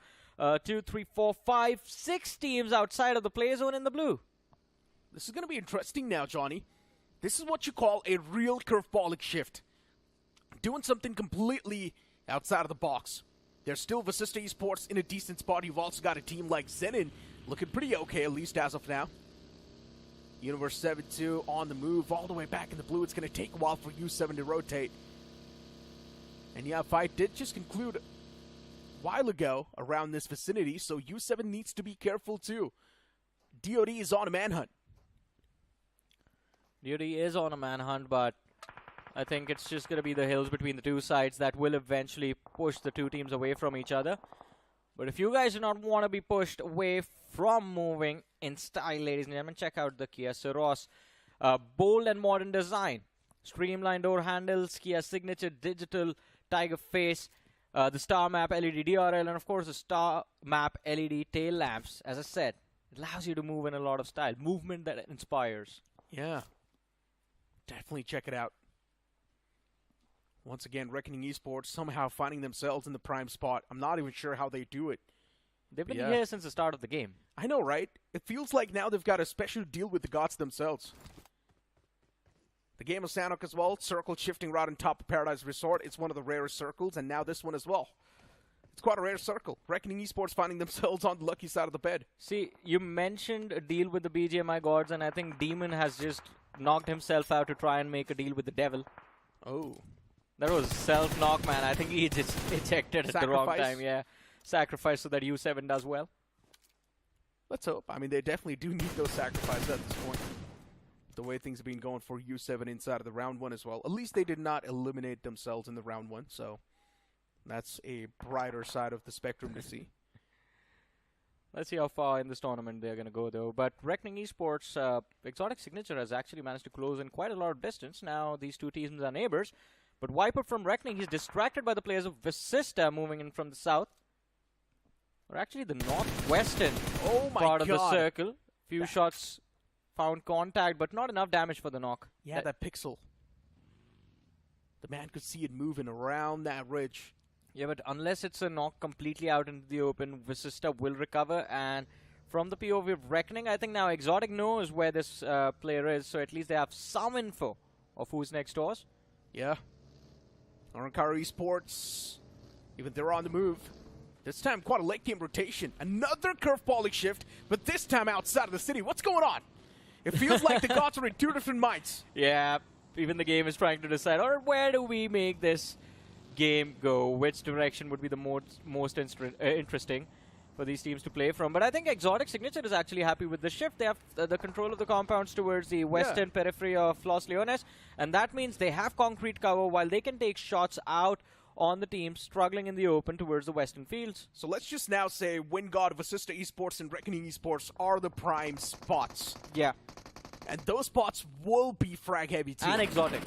2, 3, 4, 5, 6 teams outside of the play zone in the blue. This is going to be interesting now, Johnny. This is what you call a real curveballic shift. Doing something completely outside of the box. There's still VASISTA Esports in a decent spot. You've also got a team like ZENIN looking pretty okay, at least as of now. Universe 7-2 on the move all the way back in the blue. It's going to take a while for U7 to rotate. And yeah, fight did just conclude a while ago around this vicinity, so U7 needs to be careful too. DOD is on a manhunt. DOD is on a manhunt, but I think it's just going to be the hills between the two sides that will eventually push the two teams away from each other. But if you guys do not want to be pushed away from moving in style, ladies and gentlemen, check out the Kia Ceros. Bold and modern design. Streamlined door handles, Kia signature digital tiger face, the star map LED DRL, and of course the star map LED tail lamps. As I said, it allows you to move in a lot of style. Movement that inspires. Yeah. Definitely check it out. Once again, Reckoning Esports somehow finding themselves in the prime spot. I'm not even sure how they do it. They've been here since the start of the game. I know, right? It feels like now they've got a special deal with the gods themselves. The game of Sanok as well. Circle shifting right on top of Paradise Resort. It's one of the rarest circles, and now this one as well. It's quite a rare circle. Reckoning Esports finding themselves on the lucky side of the bed. See, you mentioned a deal with the BGMI gods, and I think Demon has just knocked himself out to try and make a deal with the devil. Oh. That was self-knock, man. I think he just ejected at the wrong time. Yeah, sacrifice so that U7 does well. Let's hope. I mean, they definitely do need those sacrifices at this point. The way things have been going for U7 inside of the round 1 as well. At least they did not eliminate themselves in the round 1, so that's a brighter side of the spectrum to see. Let's see how far in this tournament they're going to go, though. But Reckoning Esports, Exotic Signature has actually managed to close in quite a lot of distance. Now these two teams are neighbors. But Wiper from Reckoning, he's distracted by the players of VASISTA moving in from the south. Or actually the northwestern part of the circle. Few shots found contact, but not enough damage for the knock. Yeah, that pixel. The man could see it moving around that ridge. Yeah, but unless it's a knock completely out into the open, VASISTA will recover. And from the POV of Reckoning, I think now Exotic knows where this player is, so at least they have some info of who's next to us. Yeah. Arrancar Esports, even they're on the move. This time, quite a late game rotation. Another curveballing shift, but this time outside of the city. What's going on? It feels like the gods are in two different minds. Yeah, even the game is trying to decide, or where do we make this game go? Which direction would be the most interesting for these teams to play from? But I think Exotic Signature is actually happy with the shift. They have the control of the compounds towards the western periphery of Los Leones, and that means they have concrete cover while they can take shots out on the team struggling in the open towards the western fields. So let's just now say WINDGOD, VASISTA Esports, and Reckoning Esports are the prime spots. Yeah. And those spots will be frag heavy too. And Exotic.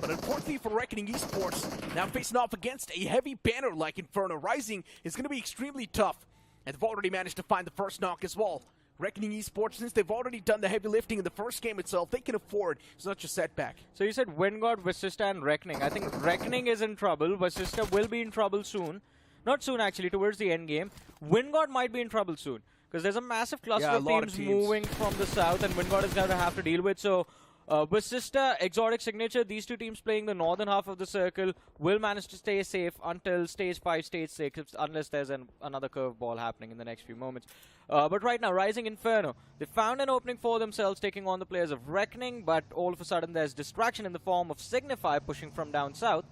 But unfortunately for Reckoning Esports, now facing off against a heavy banner like Inferno Rising is going to be extremely tough. And they've already managed to find the first knock as well. Reckoning Esports, since they've already done the heavy lifting in the first game itself, they can afford such a setback. So you said WINDGOD, VASISTA, and Reckoning. I think Reckoning is in trouble. VASISTA will be in trouble soon. Not soon, actually, towards the end game. WINDGOD might be in trouble soon. Because there's a massive cluster of teams moving from the south, and WINDGOD is going to have to deal with. So VASISTA, XOTIC, Signature, these two teams playing the northern half of the circle will manage to stay safe until stage 5, stage 6, unless there's another curveball happening in the next few moments. But right now, Rising Inferno, they found an opening for themselves, taking on the players of Reckoning, but all of a sudden there's distraction in the form of SIGNIFY pushing from down south.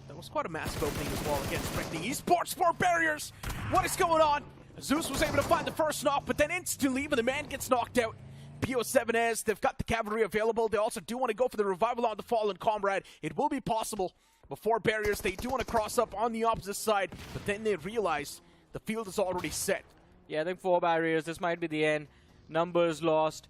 That was quite a massive opening as well against Reckoning Esports. 4 barriers! What is going on? Zeus was able to find the first knock, but then instantly, when the man gets knocked out, BO7S, they've got the cavalry available. They also do want to go for the revival on the fallen comrade. It will be possible. Before barriers, they do want to cross up on the opposite side, but then they realize the field is already set. Yeah, I think 4 barriers. This might be the end. Numbers lost.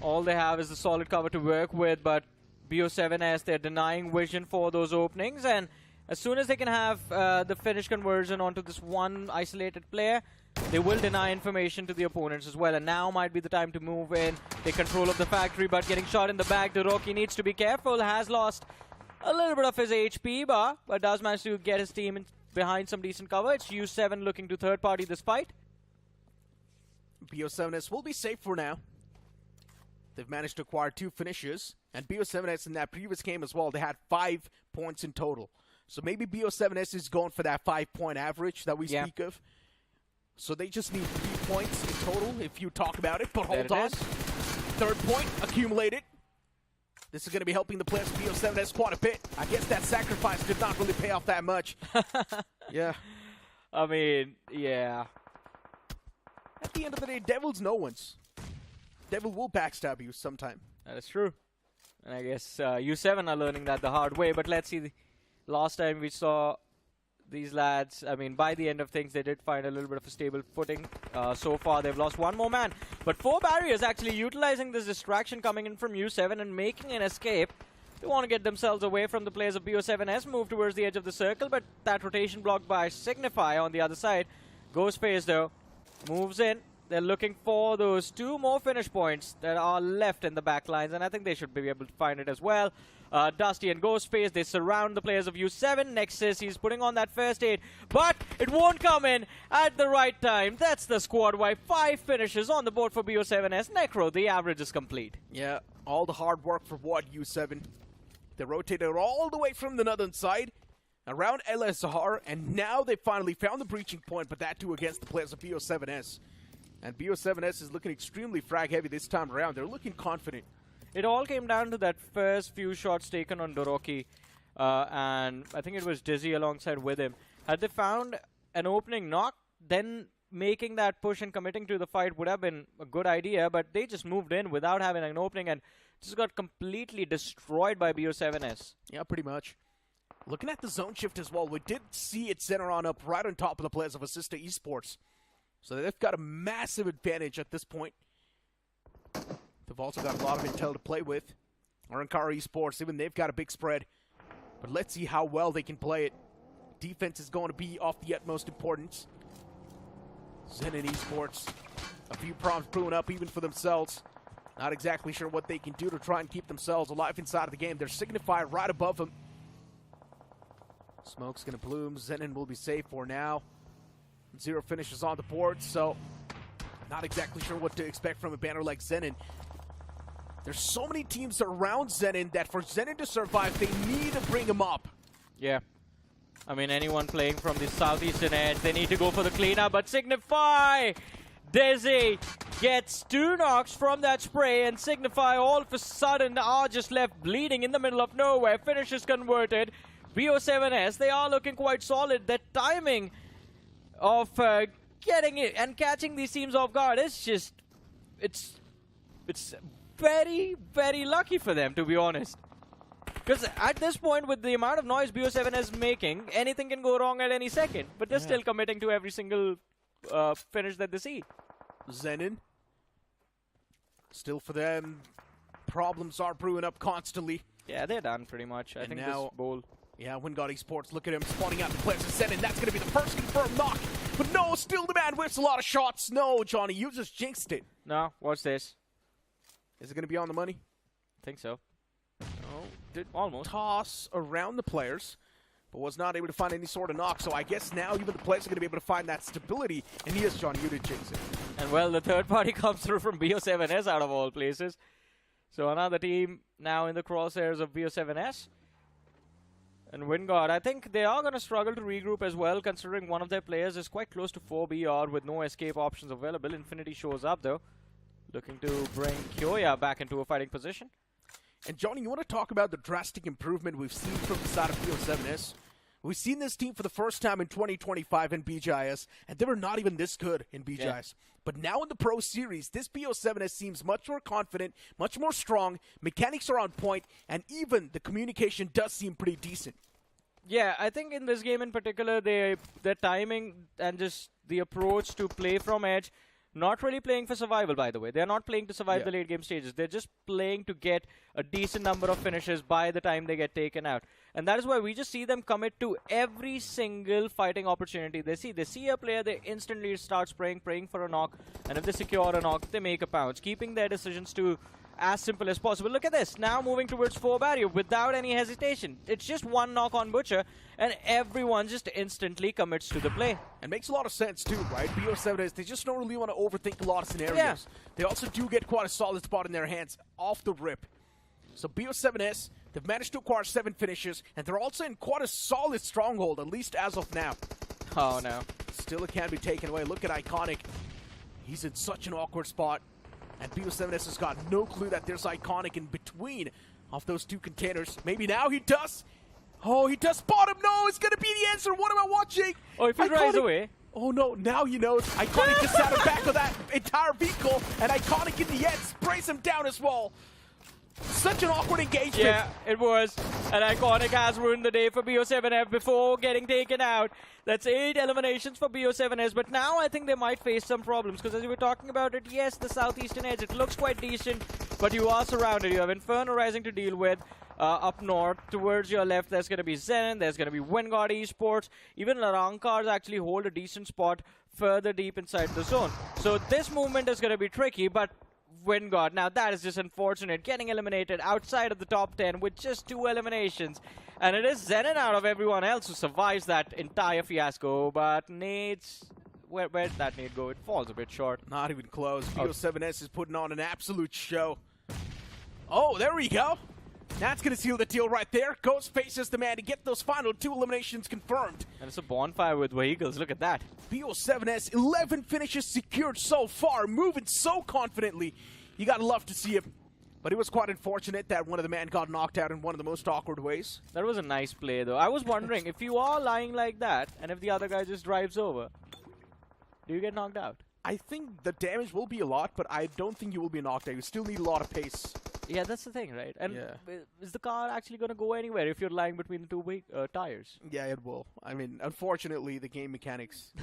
All they have is the solid cover to work with, but BO7S, they're denying vision for those openings, and as soon as they can have the finish conversion onto this one isolated player, they will deny information to the opponents as well. And now might be the time to move in, take control of the factory, but getting shot in the back. Doroki needs to be careful, has lost a little bit of his HP bar, but does manage to get his team behind some decent cover. It's U7 looking to third party this fight. BO7S will be safe for now. They've managed to acquire 2 finishes, and BO7S in that previous game as well, they had 5 points in total. So maybe BO7S is going for that 5-point average that we speak of. So they just need 3 points in total if you talk about it, but hold on. 3rd point accumulated. This is going to be helping the players of BO7S quite a bit. I guess that sacrifice did not really pay off that much. Yeah. I mean, yeah. At the end of the day, Devil's no one's. Devil will backstab you sometime. That is true. And I guess U7 are learning that the hard way, but let's see. Last time we saw these lads, I mean, by the end of things, they did find a little bit of a stable footing. So far, they've lost 1 more man. But 4 barriers actually utilizing this distraction coming in from U7 and making an escape. They want to get themselves away from the players of BO7S, move towards the edge of the circle, but that rotation blocked by SIGNIFY on the other side. Ghostface, though, moves in. They're looking for those 2 more finish points that are left in the back lines, and I think they should be able to find it as well. Dusty and Ghostface, they surround the players of U7. Nexus, he's putting on that first aid, but it won't come in at the right time. That's the squad wipe. 5 finishes on the board for BO7S. Necro, the average is complete. Yeah, all the hard work for what, U7? They rotated all the way from the northern side around LSR, and now they finally found the breaching point, but that too against the players of BO7S. And BO7S is looking extremely frag heavy this time around. They're looking confident. It all came down to that first few shots taken on Doroki, and I think it was Dizzy alongside with him. Had they found an opening knock, then making that push and committing to the fight would have been a good idea, but they just moved in without having an opening and just got completely destroyed by BO7S. Yeah, pretty much. Looking at the zone shift as well, we did see it center on up right on top of the players of VASISTA Esports. So they've got a massive advantage at this point. They've also got a lot of intel to play with. RAKA Esports, even they've got a big spread. But let's see how well they can play it. Defense is going to be of the utmost importance. ZENIN Esports, a few problems brewing up even for themselves. Not exactly sure what they can do to try and keep themselves alive inside of the game. They're SIGNIFY right above them. Smoke's going to bloom. ZENIN will be safe for now. 0 finishes on the board, so not exactly sure what to expect from a banner like ZENIN. There's so many teams around ZENIN that for ZENIN to survive, they need to bring them up. Yeah. I mean, anyone playing from the southeastern edge, they need to go for the cleanup, but SIGNIFY! Desi gets 2 knocks from that spray, and SIGNIFY all of a sudden are just left bleeding in the middle of nowhere. Finish is converted. BO7S, they are looking quite solid. Their timing of getting it and catching these teams off guard is just, it's very, very lucky for them, to be honest. Because at this point, with the amount of noise BO7 is making, anything can go wrong at any second. But they're still committing to every single finish that they see. ZENIN, still for them, problems are brewing up constantly. Yeah, they're done pretty much. I think now, this bowl. Yeah, WINDGOD Esports, look at him spawning out the players of ZENIN. That's going to be the first confirmed knock. But no, still the man whips a lot of shots. No, Johnny, you just jinxed it. No, watch this. Is it going to be on the money? I think so. No, did almost. Toss around the players, but was not able to find any sort of knock. So I guess now even the players are going to be able to find that stability. And yes, Johnny, you did jinx it. And well, the third party comes through from BO7S out of all places. So another team now in the crosshairs of BO7S. And WINDGOD, I think they are going to struggle to regroup as well, considering one of their players is quite close to 4 BR with no escape options available. Infinity shows up though, looking to bring Kyoya back into a fighting position. And Johnny, you want to talk about the drastic improvement we've seen from the side of BO7S? We've seen this team for the first time in 2025 in BGIS, and they were not even this good in BGIS. Yeah. But now in the Pro Series, this BO7S seems much more confident, much more strong, mechanics are on point, and even the communication does seem pretty decent. Yeah, I think in this game in particular, their timing and just the approach to play from edge, not really playing for survival, by the way. They're not playing to survive the late game stages. They're just playing to get a decent number of finishes by the time they get taken out. And that is why we just see them commit to every single fighting opportunity they see a player, they instantly start praying for a knock. And if they secure a knock, they make a pounce, keeping their decisions to as simple as possible. Look at this, now moving towards 4 barrier without any hesitation. It's just one knock on Butcher, and everyone just instantly commits to the play. And makes a lot of sense too, right? BO7S, they just don't really want to overthink a lot of scenarios. Yeah. They also do get quite a solid spot in their hands off the rip. So BO7S, they've managed to acquire 7 finishes, and they're also in quite a solid stronghold, at least as of now. Oh no. Still it can be taken away. Look at iQOOTIC. He's in such an awkward spot. And BO7S has got no clue that there's iQOOTIC in between of those 2 containers. Maybe now he does. Oh, he does spot him. No, it's going to be the answer. What am I watching? Oh, if he drives away. Oh, no. Now he knows. iQOOTIC just out of back of that entire vehicle. And iQOOTIC in the end sprays him down as well. Such an awkward engagement. Yeah, it was. And iQOOTIC has ruined the day for BO7F before getting taken out. That's 8 eliminations for BO7S, but now I think they might face some problems, because as we were talking about it, yes, the southeastern edge, it looks quite decent, but you are surrounded. You have Inferno Rising to deal with. Up north, towards your left, there's going to be ZENIN, there's going to be WINDGOD Esports. Even Arrancars actually hold a decent spot further deep inside the zone. So this movement is going to be tricky, but WINDGOD, now that is just unfortunate, getting eliminated outside of the top 10 with just 2 eliminations. And it is ZENIN out of everyone else who survives that entire fiasco, but nades, where did that nade go? It falls a bit short. Not even close. BO7S is putting on an absolute show. Oh, there we go. That's going to seal the deal right there. Ghost faces the man to get those final 2 eliminations confirmed. And it's a bonfire with vehicles, look at that. BO7S, 11 finishes secured so far, moving so confidently. You got to love to see him. But it was quite unfortunate that one of the men got knocked out in one of the most awkward ways. That was a nice play, though. I was wondering, if you are lying like that, and if the other guy just drives over, do you get knocked out? I think the damage will be a lot, but I don't think you will be knocked out. You still need a lot of pace. Yeah, that's the thing, right? And is the car actually going to go anywhere if you're lying between the 2 tires? Yeah, it will. I mean, unfortunately, the game mechanics.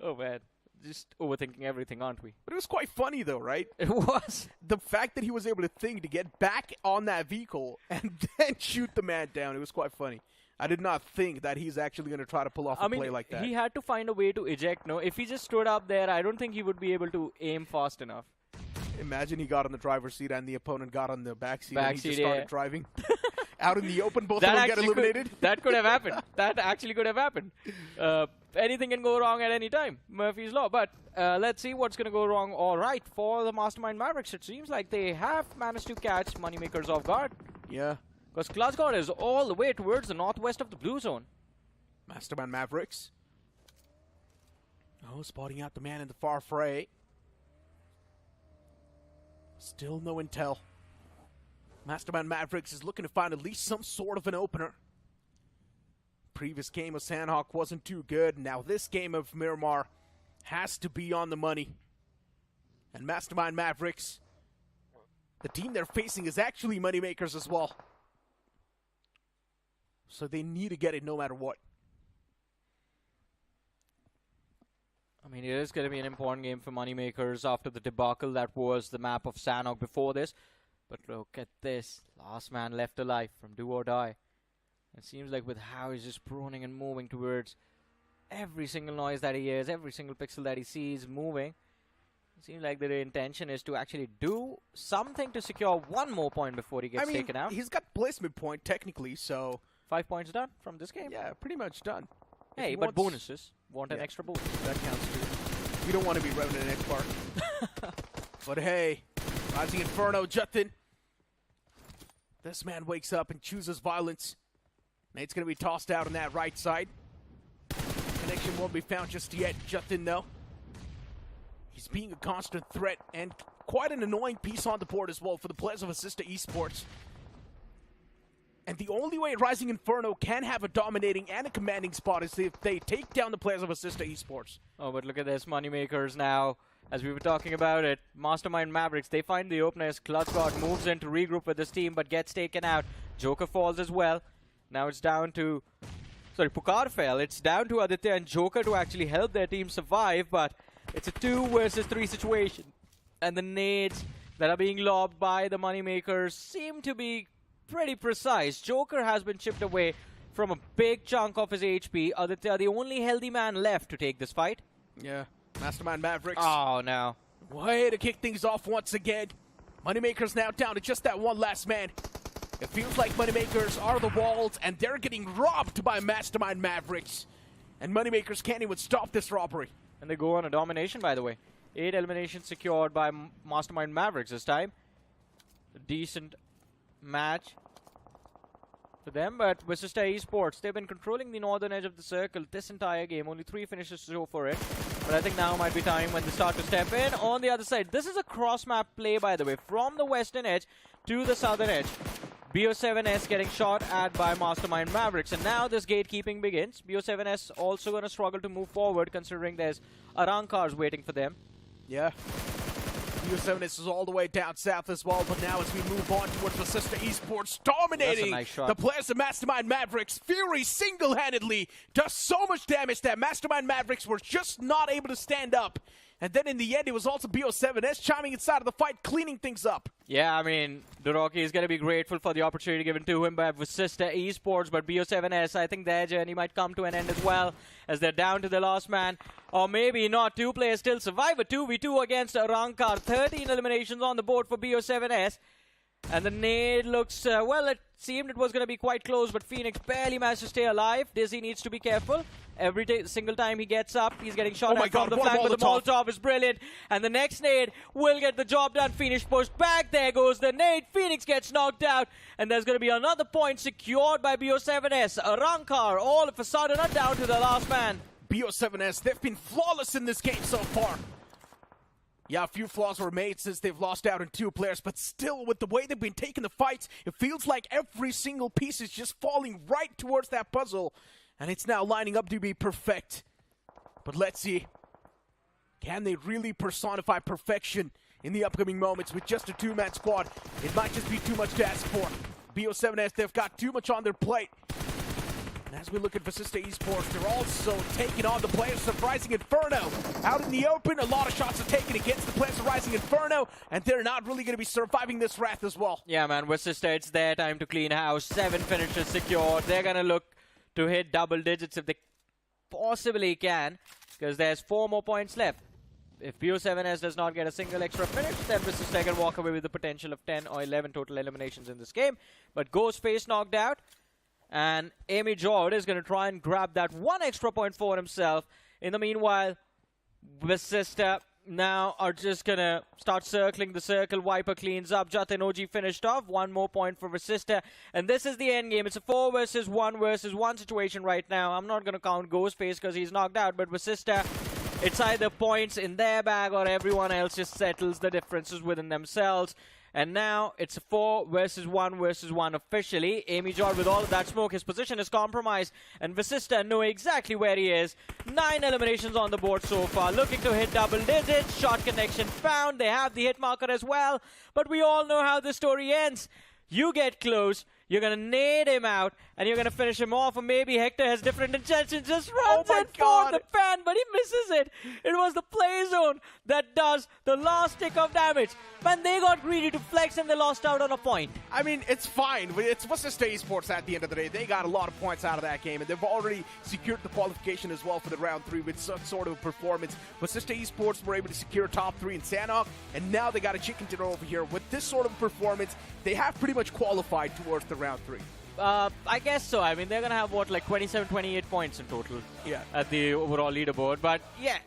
Oh, man. Just overthinking everything, aren't we? But it was quite funny, though, right? It was. The fact that he was able to think to get back on that vehicle and then shoot the man down, it was quite funny. I did not think that he's actually going to try to pull off a play like that. He had to find a way to eject, no? If he just stood up there, I don't think he would be able to aim fast enough. Imagine he got on the driver's seat and the opponent got on the back seat and he just started driving. Out in the open, both of them get eliminated. That could have happened. That actually could have happened. Anything can go wrong at any time. Murphy's Law. But let's see what's going to go wrong all right for the Mastermind Mavericks. It seems like they have managed to catch Moneymakers off guard. Yeah. Because Glasgow is all the way towards the northwest of the blue zone. Mastermind Mavericks. Oh, spotting out the man in the far fray. Still no intel. Mastermind Mavericks is looking to find at least some sort of an opener. Previous game of Sandhawk wasn't too good. Now this game of Miramar has to be on the money. And Mastermind Mavericks, the team they're facing is actually Moneymakers as well. So they need to get it no matter what. I mean, it is going to be an important game for Moneymakers after the debacle that was the map of Sandhawk before this. But look at this. Last man left alive from do or die. It seems like with how he's just proning and moving towards every single noise that he hears, every single pixel that he sees moving. It seems like the intention is to actually do something to secure one more point before he gets taken out. He's got placement point technically, so 5 points done from this game. Yeah, pretty much done. Hey, but bonuses. Want an extra boost. That counts too. We don't want to be Revenant X Bar. But hey, Rising Inferno, Jatin. This man wakes up and chooses violence. Nate's going to be tossed out on that right side. Connection won't be found just yet. Jatin, though, he's being a constant threat and quite an annoying piece on the board as well for the players of VASISTA Esports. And the only way Rising Inferno can have a dominating and a commanding spot is if they take down the players of VASISTA Esports. Oh, but look at this, moneymakers now. As we were talking about it, Mastermind Mavericks, they find the openers. GLITCHxREBORN moves in to regroup with this team, but gets taken out. Joker falls as well. Now it's down to... Sorry, Pukar fell. It's down to Aditya and Joker to actually help their team survive, but it's a 2 versus 3 situation. And the nades that are being lobbed by the moneymakers seem to be pretty precise. Joker has been chipped away from a big chunk of his HP. Aditya, the only healthy man left to take this fight. Yeah. Mastermind Mavericks. Oh, no. Way to kick things off once again. Moneymakers now down to just that one last man. It feels like Moneymakers are the walls, and they're getting robbed by Mastermind Mavericks. And Moneymakers can't even stop this robbery. And they go on a domination, by the way. 8 eliminations secured by Mastermind Mavericks this time. A decent match for them, but VASISTA Esports, they've been controlling the northern edge of the circle this entire game. Only 3 finishes to show for it. But I think now might be time when they start to step in on the other side. This is a cross-map play, by the way, from the western edge to the southern edge. BO7S getting shot at by Mastermind Mavericks, and now this gatekeeping begins. BO7S also going to struggle to move forward, considering there's Arrancars waiting for them. Yeah. BO7S is all the way down south as well, but now as we move on towards VASISTA Esports, dominating nice shot. the players of Mastermind Mavericks. Fury single-handedly does so much damage that Mastermind Mavericks were just not able to stand up. And then in the end, it was also BO7S chiming inside of the fight, cleaning things up. Yeah, I mean, Duroki is going to be grateful for the opportunity given to him by VASISTA Esports, but BO7S, I think their journey might come to an end as well, as they're down to the last man. Or maybe not. 2 players still survive. A 2v2 against Arrancar. 13 eliminations on the board for BO7S. And the nade looks, well, it seemed it was going to be quite close, but Phoenix barely managed to stay alive. Dizzy needs to be careful. Every single time he gets up, he's getting shot at from the flank, but the Molotov is brilliant. And the next nade will get the job done. Phoenix pushed back. There goes the nade. Phoenix gets knocked out. And there's going to be another point secured by BO7S. Arrancar, all of a sudden, are down to the last man. BO7S, they've been flawless in this game so far. Yeah, a few flaws were made since they've lost out on 2 players, but still, with the way they've been taking the fights, it feels like every single piece is just falling right towards that puzzle, and it's now lining up to be perfect. But let's see, can they really personify perfection in the upcoming moments with just a 2-man squad? It might just be too much to ask for. BO7S, they've got too much on their plate. And as we look at VASISTA Esports, they're also taking on the players of Rising Inferno. Out in the open, a lot of shots are taken against the players of Rising Inferno, and they're not really going to be surviving this wrath as well. Yeah, man, VASISTA, it's their time to clean house. 7 finishes secured. They're going to look to hit double digits if they possibly can, because there's 4 more points left. If BO7S does not get a single extra finish, then VASISTA can walk away with the potential of 10 or 11 total eliminations in this game. But Ghostface knocked out. And MAVERICKS is going to try and grab that 1 extra point for himself. In the meanwhile, VASISTA now are just going to start circling the circle. Viper cleans up. Jatin OG finished off. 1 more point for VASISTA. And this is the end game. It's a 4 versus 1 situation right now. I'm not going to count Ghostface because he's knocked out. But VASISTA, it's either points in their bag or everyone else just settles the differences within themselves. And now it's a 4 versus 1 officially. MAVERICKS with all of that smoke, his position is compromised. And VASISTA know exactly where he is. 9 eliminations on the board so far. Looking to hit double digits. Shot connection found. They have the hit marker as well. But we all know how the story ends. You get close. You're going to nade him out, and you're going to finish him off, or maybe Hector has different intentions, just runs in for the pan, but he misses it. It was the play zone that does the last tick of damage. Man, they got greedy to flex, and they lost out on a point. I mean, it's fine. It's VASISTA Esports at the end of the day. They got a lot of points out of that game, and they've already secured the qualification as well for the round 3 with some sort of performance. VASISTA Esports were able to secure top 3 in Sanhok, and now they got a chicken dinner over here. With this sort of performance, they have pretty much qualified towards the round 3. I guess so. I mean, they're going to have, what, like 27, 28 points in total at the overall leaderboard. But, yeah,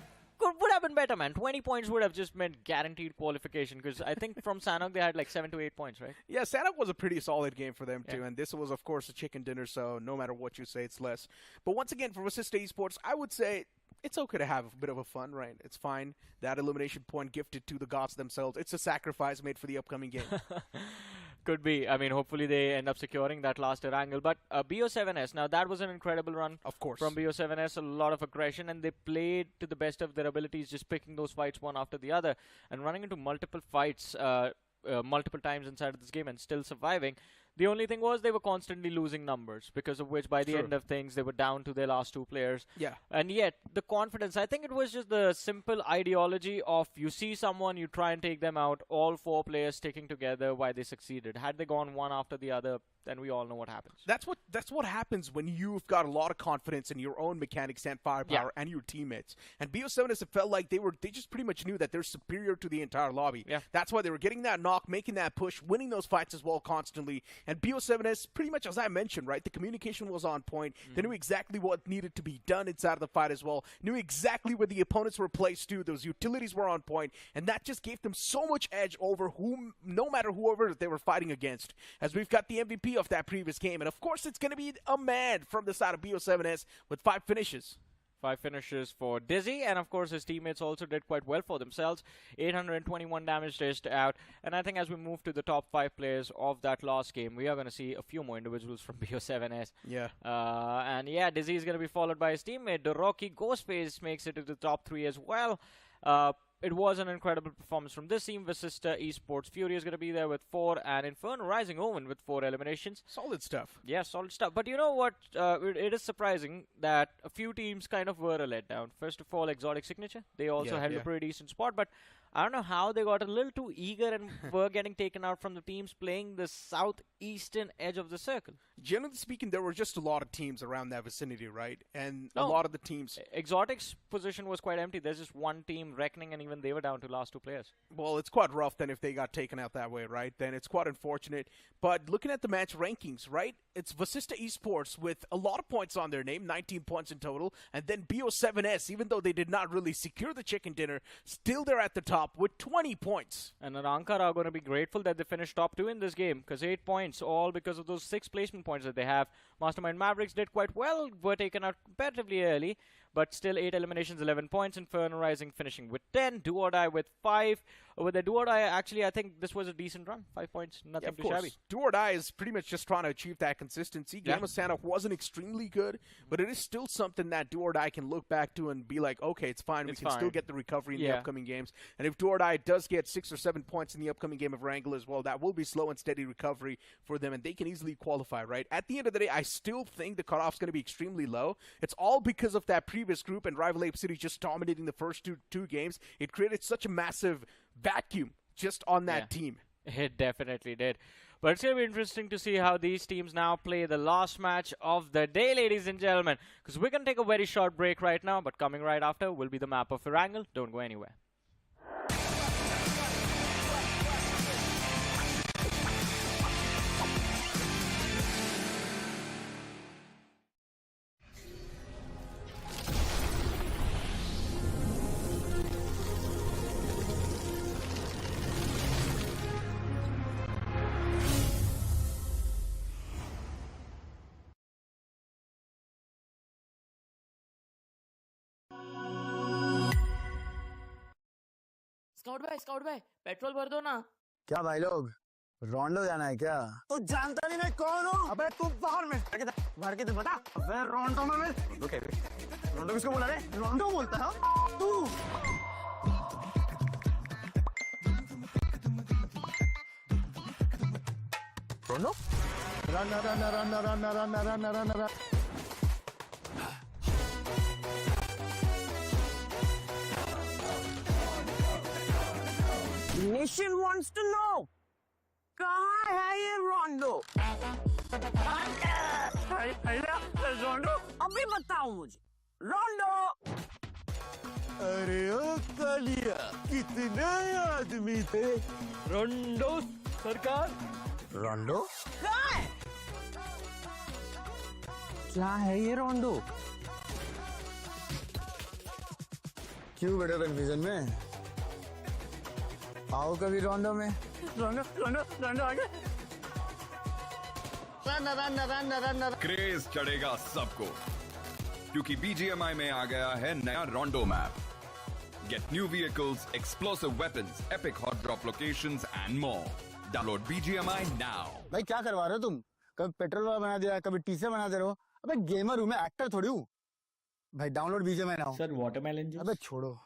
would have been better, man. 20 points would have just meant guaranteed qualification, because I think from Sanok they had like 7 to 8 points, right? Yeah, Sanok was a pretty solid game for them too, and this was, of course, a chicken dinner, so no matter what you say, it's less. But once again, for VASISTA Esports, I would say it's okay to have a bit of a fun, right? It's fine. That elimination point gifted to the gods themselves. It's a sacrifice made for the upcoming game. Could be. I mean, hopefully they end up securing that last angle. But BO7S, now that was an incredible run. Of course. From BO7S, a lot of aggression, and they played to the best of their abilities, just picking those fights one after the other, and running into multiple fights multiple times inside of this game and still surviving. The only thing was they were constantly losing numbers, because of which by the end of things they were down to their last 2 players. Yeah. And yet the confidence, I think it was just the simple ideology of you see someone, you try and take them out, all 4 players sticking together, why they succeeded. Had they gone one after the other, then we all know what happens. That's what happens when you've got a lot of confidence in your own mechanics and firepower and your teammates. And BO7S, it felt like they just pretty much knew that they're superior to the entire lobby. Yeah. That's why they were getting that knock, making that push, winning those fights as well constantly. And BO7S, pretty much as I mentioned, right, the communication was on point. They knew exactly what needed to be done inside of the fight as well. Knew exactly where the opponents were placed too. Those utilities were on point, and that just gave them so much edge over no matter whoever they were fighting against. As we've got the MVP of that previous game, and of course it's going to be a man from the side of BO7S with 5 finishes. 5 finishes for Dizzy, and of course his teammates also did quite well for themselves. 821 damage dished out, and I think as we move to the top 5 players of that last game, we are going to see a few more individuals from BO7S. Yeah. And yeah, Dizzy is going to be followed by his teammate. Doroki Ghostface makes it to the top 3 as well. It was an incredible performance from this team. VASISTA Esports Fury is going to be there with 4, and Inferno Rising OMEN with 4 eliminations. Solid stuff. Yeah, solid stuff. But you know what? It is surprising that a few teams kind of were a letdown. First of all, XOTIC Signature. They also held a pretty decent spot, but I don't know how they got a little too eager and were getting taken out from the teams playing the southeastern edge of the circle. Generally speaking, there were just a lot of teams around that vicinity, right? And a lot of the teams... XOTIC's position was quite empty. There's just one team, Reckoning, and even they were down to last 2 players. Well, it's quite rough then if they got taken out that way, right? Then it's quite unfortunate. But looking at the match rankings, right? It's VASISTA Esports with a lot of points on their name, 19 points in total. And then BO7S, even though they did not really secure the chicken dinner, still they're at the top with 20 points. And Arrancar are going to be grateful that they finished top 2 in this game, because 8 points, all because of those 6 placement points that they have. Mastermind Mavericks did quite well, were taken out competitively early, but still 8 eliminations, 11 points. Inferno Rising finishing with 10, Do or Die with 5. With the Do or Die, actually, I think this was a decent run. 5 points, nothing too shabby. Do or Die is pretty much just trying to achieve that consistency. Game of Sanok wasn't extremely good, but it is still something that Do or Die can look back to and be like, okay, it's fine. We can still get the recovery in the upcoming games. And if Do or Die does get 6 or 7 points in the upcoming game of Wrangle as well, that will be slow and steady recovery for them, and they can easily qualify, right? At the end of the day, I still think the cutoff's going to be extremely low. It's all because of that previous group and rival Apecity just dominating the first two games. It created such a massive vacuum just on that team. It definitely did. But it's going to be interesting to see how these teams now play the last match of the day, ladies and gentlemen. Because we're going to take a very short break right now, but coming right after will be the map of Wrangle. Don't go anywhere. Scout भाई petrol भर दो ना। क्या भाई लोग रोंडो जाना है क्या? तो जानता नहीं मैं कौन हूँ? अबे तू बाहर में भर के तो बता। अबे रोंडो में रोंडो किसको बोला रे? रोंडो बोलता है तू। रोंडो? Run. Nation wants to know, कहाँ है ये रोंडो? रोंडो? अभी बताओ मुझे, रोंडो? अरे ओ कालिया, कितने आदमी थे? रोंडो सरकार। रोंडो? कहाँ है? क्या है ये रोंडो? क्यों बेटा कंफ्यूजन में? आओ कभी रोंडो में। रोंडो आगे। रन। क्रेज चढ़ेगा सबको, क्योंकि BGMI में आ गया है नया रोंडो map. Get new vehicles, explosive weapons, epic hot drop locations and more. Download BGMI now. भाई क्या करवा रहे हो तुम? कभी पेट्रोल वाला बना दिया, कभी टीचर बना दे रहे हो। अबे गेमर हूँ मैं, एक्टर थोड़ी हूँ। भाई download BGMI now. Sir watermelon juice. अबे छोड़ो।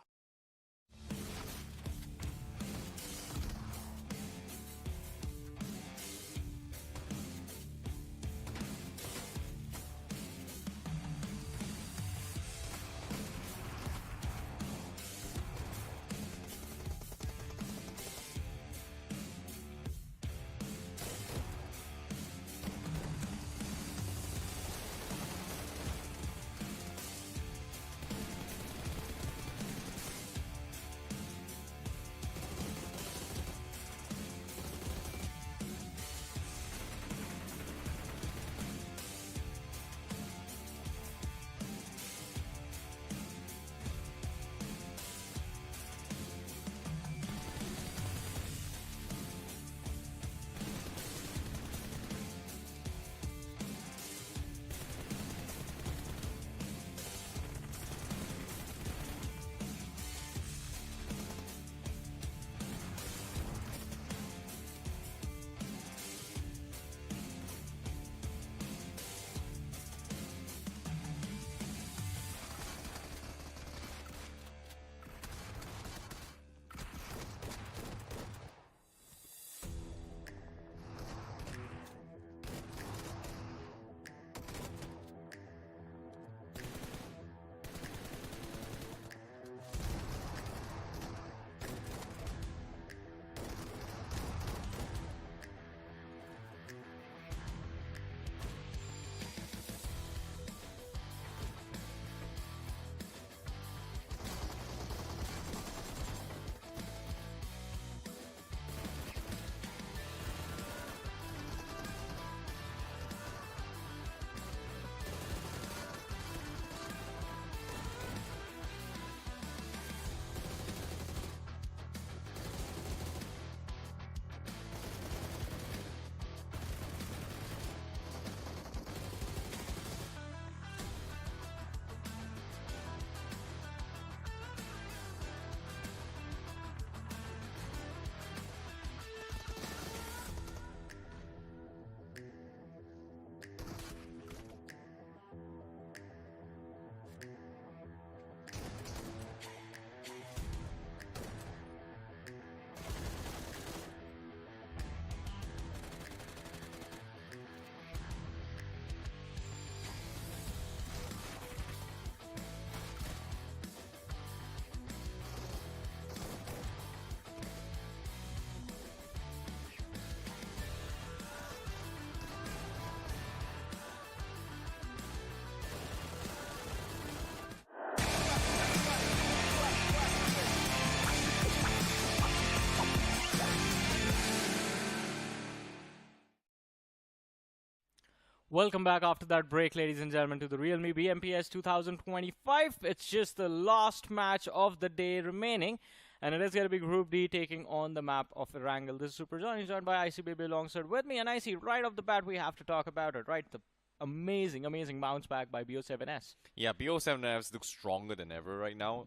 Welcome back after that break, ladies and gentlemen, to the realme BMPS 2025. It's just the last match of the day remaining, and it is going to be Group D taking on the map of Erangel. This is Super John. He's joined by IC Baby alongside with me, and IC, right off the bat, we have to talk about it, right? The amazing bounce back by BO7S. Yeah, BO7S looks stronger than ever right now.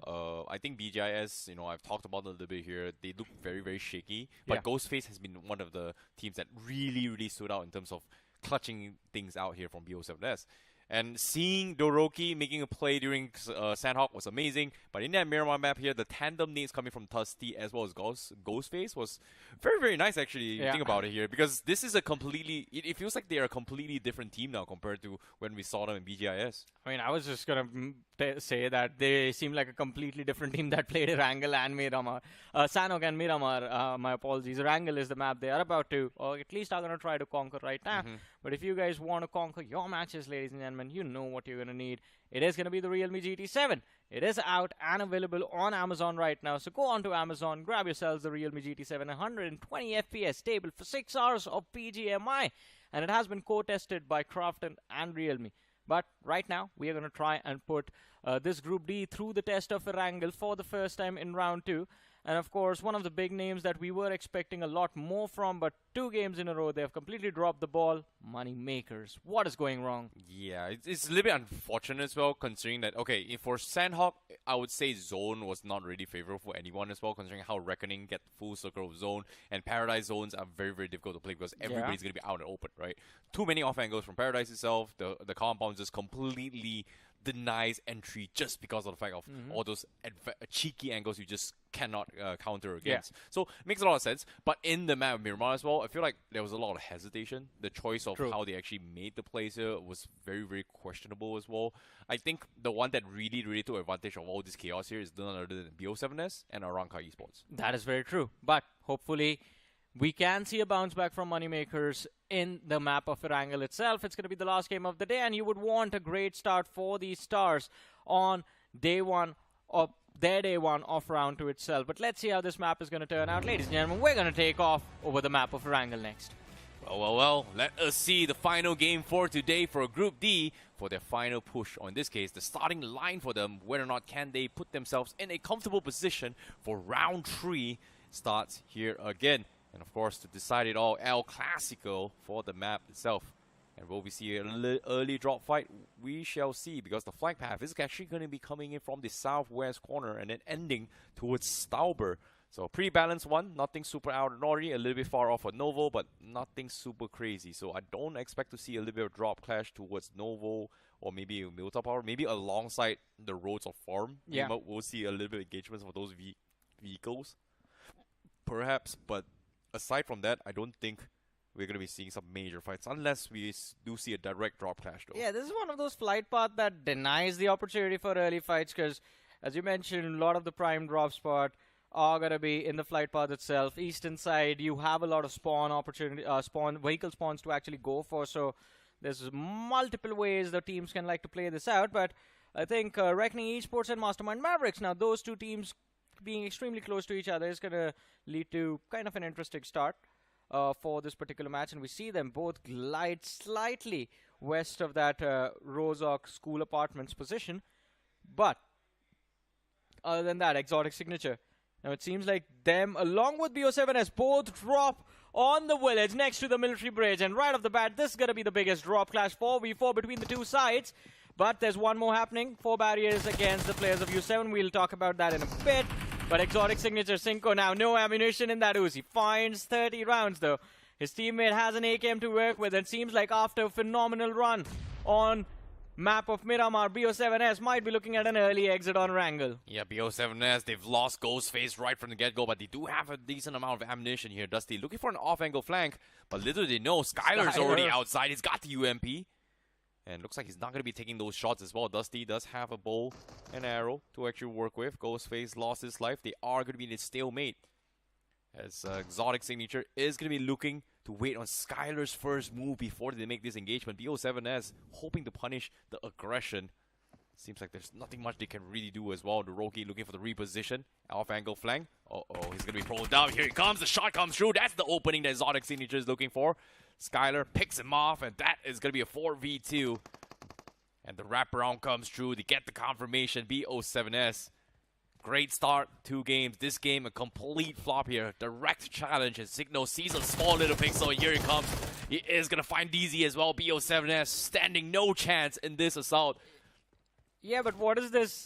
I think BGIS, I've talked about it a little bit here. They look very, very shaky. But Yeah. Ghostface has been one of the teams that really, really stood out in terms of clutching things out here from BO7S. And seeing Doroki making a play during Sandhawk was amazing. But in that Miramar map here, the tandem nades coming from Tusty as well as Ghostface was very, very nice, actually, if you think about it here. Because this is a completely... It feels like they are a completely different team now compared to when we saw them in BGIS. I mean, I was just going to say that they seem like a completely different team that played Erangel and Miramar. Sanhok and Miramar, my apologies. Erangel is the map they are about to, or at least are going to try to conquer right now. But if you guys want to conquer your matches, ladies and gentlemen, you know what you're going to need. It is going to be the Realme GT7. It is out and available on Amazon right now. So go on to Amazon, grab yourselves the Realme GT7, 120 FPS, stable for 6 hours of PGMI. And it has been co-tested by Crafton and Realme. But right now, we are going to try and put this Group D through the test of Erangel for the first time in round 2. And of course, one of the big names that we were expecting a lot more from, but 2 games in a row, they have completely dropped the ball. Money makers. What is going wrong? Yeah, it's a little bit unfortunate as well, considering that, okay, for Sandhawk, I would say Zone was not really favorable for anyone as well, considering how Reckoning get full circle of Zone, and Paradise Zones are very, very difficult to play because everybody's going to be out and open, right? Too many off angles from Paradise itself, the compound just completely denies entry just because of the fact of all those cheeky angles you just cannot counter against. So it makes a lot of sense. But in the map of Miramar as well, I feel like there was a lot of hesitation. The choice of how they actually made the plays here was very, very questionable as well. I think the one that really, really took advantage of all this chaos here is none other than BO7S and Arrancar Esports. That is very true. But hopefully, we can see a bounce back from Moneymakers in the map of Erangel itself. It's going to be the last game of the day, and you would want a great start for these Stars on day 1 of their day 1 of round 2 itself. But let's see how this map is going to turn out. Ladies and gentlemen, we're going to take off over the map of Erangel next. Well, let us see the final game for today for Group D for their final push, or in this case, the starting line for them. Whether or not can they put themselves in a comfortable position for round 3 starts here again. And of course, to decide it all, El Clasico for the map itself. And will we see an early drop fight? We shall see, because the flank path is actually going to be coming in from the southwest corner and then ending towards Stauber. So a pretty balanced one, nothing super out of the ordinary, a little bit far off for Novo, but nothing super crazy. So I don't expect to see a little bit of drop clash towards Novo or maybe Milta Power, maybe alongside the Roads of Farm. Yeah. We'll see a little bit of engagements for those vehicles, perhaps, but aside from that, I don't think we're going to be seeing some major fights unless we do see a direct drop clash, though. Yeah, this is one of those flight paths that denies the opportunity for early fights because, as you mentioned, a lot of the prime drop spot are going to be in the flight path itself. Eastern side, you have a lot of spawn opportunity, vehicle spawns to actually go for, so there's multiple ways the teams can like to play this out, but I think Reckoning Esports and Mastermind Mavericks, now those two teams being extremely close to each other is going to lead to kind of an interesting start for this particular match. And we see them both glide slightly west of that Rozok School Apartments position. But other than that, Exotic Signature. Now it seems like them, along with BO7S, both drop on the village next to the military bridge. And right off the bat, this is going to be the biggest drop clash 4v4 between the two sides. But there's one more happening. 4 barriers against the players of U7. We'll talk about that in a bit. But Exotic Signature Cinco now, no ammunition in that Uzi. Finds 30 rounds though. His teammate has an AKM to work with. And seems like after a phenomenal run on map of Miramar, BO7S might be looking at an early exit on Erangel. Yeah, BO7S, they've lost Ghostface right from the get-go, but they do have a decent amount of ammunition here. Dusty looking for an off-angle flank, but little they know, Skylar's already outside. He's got the UMP. And looks like he's not going to be taking those shots as well. Dusty does have a bow and arrow to actually work with. Ghostface lost his life. They are going to be in a stalemate, as Exotic Signature is going to be looking to wait on Skylar's first move before they make this engagement. BO7S hoping to punish the aggression. Seems like there's nothing much they can really do as well. The Roki looking for the reposition. Off-angle flank. Uh-oh, he's going to be pulled down. Here he comes. The shot comes through. That's the opening that Exotic Signature is looking for. Skylar picks him off, and that is going to be a 4v2. And the wraparound comes through. They get the confirmation. BO7S. Great start. 2 games. This game, a complete flop here. Direct challenge, and Signal sees a small little pixel. Here he comes. He is going to find DZ as well. BO7S standing no chance in this assault. Yeah, but what is this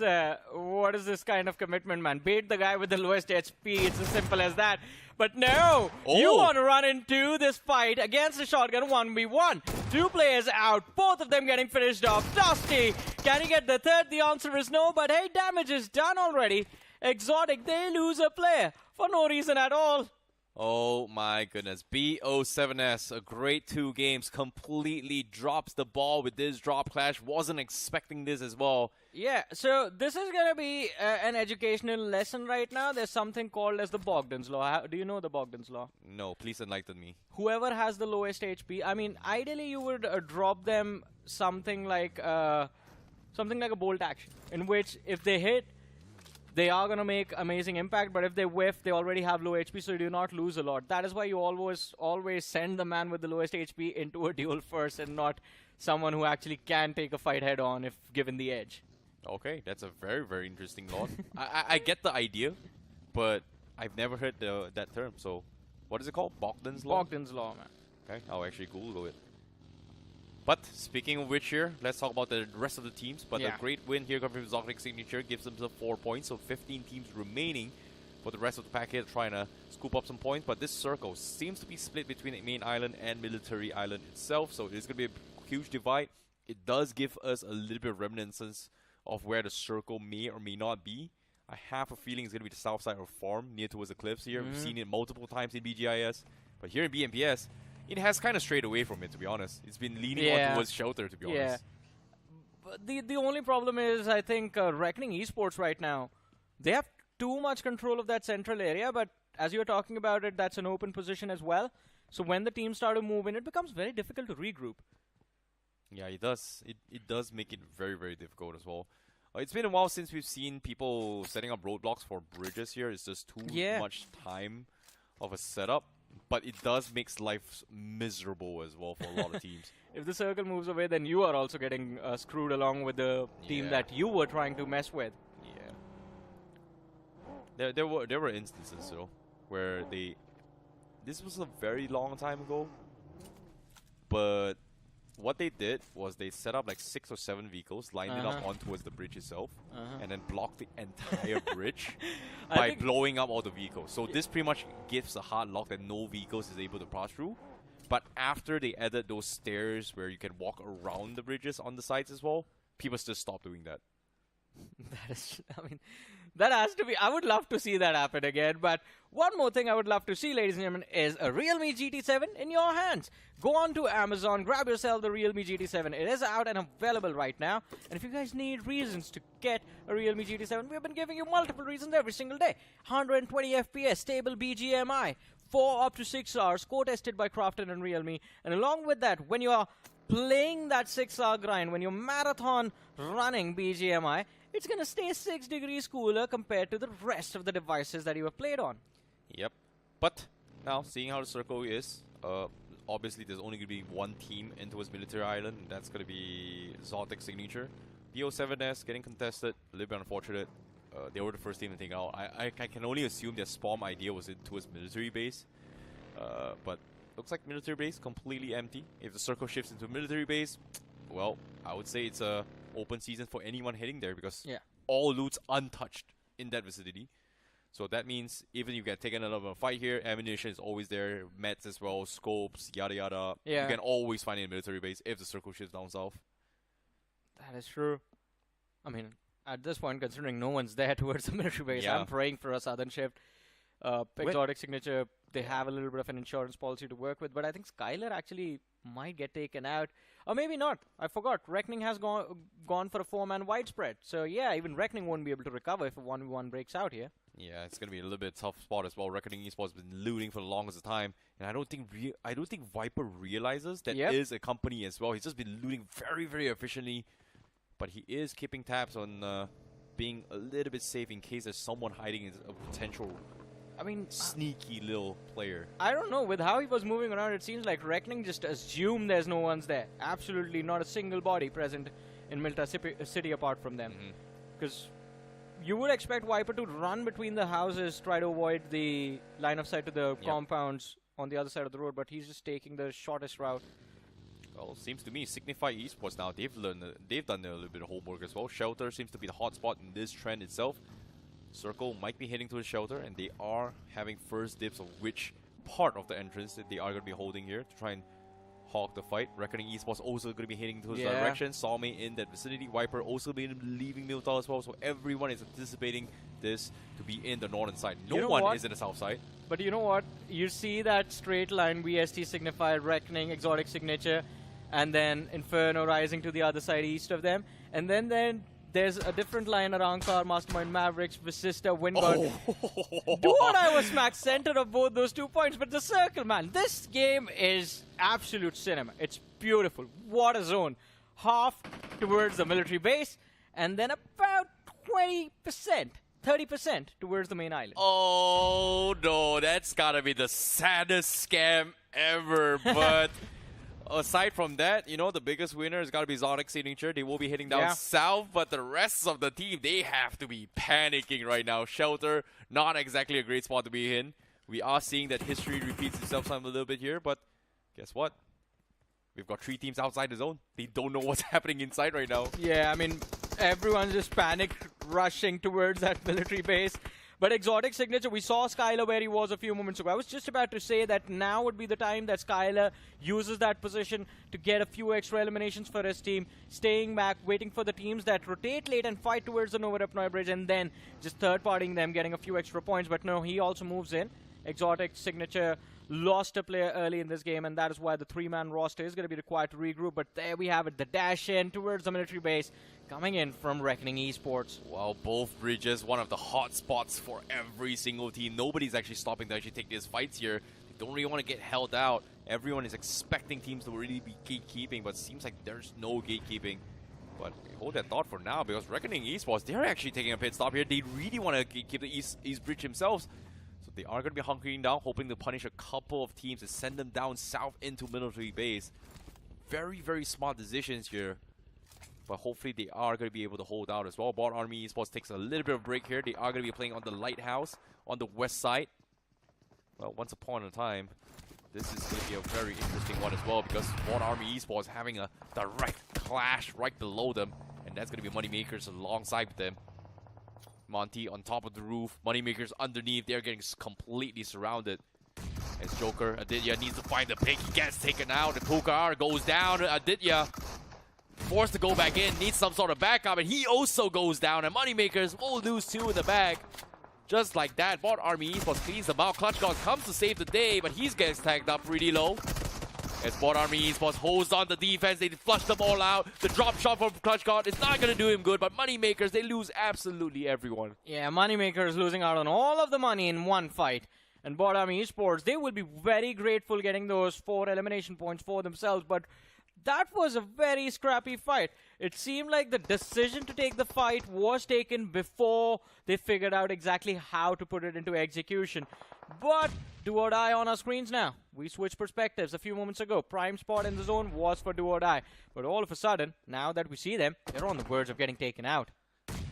kind of commitment, man? Bait the guy with the lowest HP. It's as simple as that. But no! You want to run into this fight against the shotgun 1v1. 2 players out. Both of them getting finished off. Dusty! Can he get the third? The answer is no. But hey, damage is done already. Exotic, they lose a player for no reason at all. Oh my goodness. BO7S, a great 2 games, completely drops the ball with this drop clash. Wasn't expecting this as well. Yeah, so this is going to be an educational lesson right now. There's something called as the Bogdan's Law. Do you know the Bogdan's Law? No, please enlighten me. Whoever has the lowest HP, I mean, ideally you would drop them something like a bolt action, in which if they hit, they are going to make amazing impact, but if they whiff, they already have low HP, so you do not lose a lot. That is why you always send the man with the lowest HP into a duel first and not someone who actually can take a fight head on if given the edge. Okay, that's a very, very interesting thought. I get the idea, but I've never heard that term. So, what is it called? Bogdan's Law? Bogdan's Law, man. Okay, I'll actually Google it. But speaking of which here, let's talk about the rest of the teams. But a great win here coming from Exotic Signature gives them 4 points. So 15 teams remaining for the rest of the packet trying to scoop up some points. But this circle seems to be split between the main island and military island itself. So it's going to be a huge divide. It does give us a little bit of reminiscence of where the circle may or may not be. I have a feeling it's going to be the south side of Farm, near towards the cliffs here. We've seen it multiple times in BGIS. But here in BMPS, it has kind of strayed away from it, to be honest. It's been leaning on towards Shelter, to be honest. But the only problem is, I think, Reckoning Esports right now, they have too much control of that central area, but as you were talking about it, that's an open position as well. So when the teams start to move in, it becomes very difficult to regroup. Yeah, it does. It does make it very, very difficult as well. It's been a while since we've seen people setting up roadblocks for bridges here. It's just too much time of a setup. But it does make life miserable as well for a lot of teams. If the circle moves away, then you are also getting screwed along with the team that you were trying to mess with. Yeah. There were instances though where this was a very long time ago, but what they did was they set up like 6 or 7 vehicles, lined it up on towards the bridge itself, and then blocked the entire bridge by blowing up all the vehicles. So this pretty much gives a hard lock that no vehicles is able to pass through. But after they added those stairs where you can walk around the bridges on the sides as well, people just stopped doing that. That is, I mean, that has to be, I would love to see that happen again. But one more thing I would love to see, ladies and gentlemen, is a Realme GT7 in your hands. Go on to Amazon, grab yourself the Realme GT7. It is out and available right now. And if you guys need reasons to get a Realme GT7, we've been giving you multiple reasons every single day. 120 FPS, stable BGMI, 4 up to 6 hours, co-tested by Crafton and Realme. And along with that, when you are playing that 6-hour grind, when you're marathon running BGMI, it's going to stay 6 degrees cooler compared to the rest of the devices that you have played on. Yep. But now, seeing how the circle is, obviously there's only going to be one team into his military island. That's going to be XOTIC Signature. PO7S getting contested. A little bit unfortunate. They were the first team to take out. I can only assume their spawn idea was into his military base. But looks like military base completely empty. If the circle shifts into military base, well, I would say it's a open season for anyone heading there because all loot's untouched in that vicinity. So that means even if you get taken out of a fight here, ammunition is always there, meds as well, scopes, yada yada. You can always find it in a military base if the circle shifts down south. That is true. I mean, at this point, considering no one's there towards the military base, I'm praying for a southern shift. Exotic Signature, they have a little bit of an insurance policy to work with, but I think Skylar actually might get taken out. Or maybe not. I forgot. Reckoning has gone for a 4-man widespread. So yeah, even Reckoning won't be able to recover if a 1v1 breaks out here. Yeah, it's going to be a little bit tough spot as well. Reckoning Esports has been looting for the longest time. And I don't think Viper realizes that is a company as well. He's just been looting very, very efficiently. But he is keeping tabs on being a little bit safe in case there's someone hiding a potential sneaky little player. I don't know. With how he was moving around, it seems like Reckoning just assumed there's no one's there. Absolutely not a single body present in Milta City apart from them. Because you would expect Viper to run between the houses, try to avoid the line of sight to the compounds on the other side of the road, but he's just taking the shortest route. Well, seems to me SIGNIFY Esports now, they've done a little bit of homework as well. Shelter seems to be the hotspot in this trend itself. Circle might be heading to the shelter, and they are having first dibs of which part of the entrance that they are going to be holding here to try and hog the fight. Reckoning Esports also going to be heading to his direction. Salme in that vicinity. Viper also been leaving Miltal as well, so everyone is anticipating this to be in the northern side. No one is in the south side. But you know what? You see that straight line, VST SIGNIFY, Reckoning, Exotic Signature, and then Inferno rising to the other side east of them. And then there's a different line, Arrancar, Mastermind, Mavericks, VASISTA, WINDGOD. Duo and I was smack center of both those 2 points, but the circle, man, this game is absolute cinema. It's beautiful. What a zone. Half towards the military base, and then about 20% 30% towards the main island. Oh no, that's gotta be the saddest scam ever. But aside from that, you know, the biggest winner has gotta be XOTIC Signature. They will be heading down south, but the rest of the team, they have to be panicking right now. Shelter, not exactly a great spot to be in. We are seeing that history repeats itself a little bit here, but guess what? We've got 3 teams outside the zone. They don't know what's happening inside right now. Yeah, I mean, everyone's just panic rushing towards that military base. But XOTIC Signature, we saw Skylar where he was a few moments ago. I was just about to say that now would be the time that Skylar uses that position to get a few extra eliminations for his team, staying back, waiting for the teams that rotate late and fight towards the Nova Repnoy Bridge, and then just third-partying them, getting a few extra points. But no, he also moves in. XOTIC Signature lost a player early in this game, and that is why the 3-man roster is going to be required to regroup. But there we have it, the dash in towards the military base, coming in from Reckoning Esports. Well, both bridges, one of the hot spots for every single team. Nobody's actually stopping to actually take these fights here. They don't really want to get held out. Everyone is expecting teams to really be gatekeeping, but it seems like there's no gatekeeping. But hold that thought for now, because Reckoning Esports, they're actually taking a pit stop here. They really want to keep the East Bridge themselves. They are going to be hunkering down, hoping to punish a couple of teams and send them down south into military base. Very, very smart decisions here. But hopefully they are going to be able to hold out as well. BotArmy Esports takes a little bit of a break here. They are going to be playing on the Lighthouse on the west side. Well, once upon a time, this is going to be a very interesting one as well, because BotArmy Esports having a direct clash right below them. And that's going to be Moneymakers alongside with them. Monty on top of the roof, Moneymakers underneath. They're getting completely surrounded. As Joker, Aditya needs to find the pick. He gets taken out. The Pokar goes down. Aditya forced to go back in, needs some sort of backup, and he also goes down. And Moneymakers will lose 2 in the back. Just like that, BotArmy Esports cleans them out. ClutchGod comes to save the day, but he gets tagged up really low. As BotArmy Esports holds on the defense, they flush them all out. The drop shot from ClutchGod is not going to do him good, but Moneymakers, they lose absolutely everyone. Yeah, Moneymakers losing out on all of the money in one fight. And BotArmy Esports, they will be very grateful getting those 4 elimination points for themselves, but that was a very scrappy fight. It seemed like the decision to take the fight was taken before they figured out exactly how to put it into execution. But do or die on our screens now. We switched perspectives a few moments ago. Prime spot in the zone was for do or die. But all of a sudden, now that we see them, they're on the verge of getting taken out.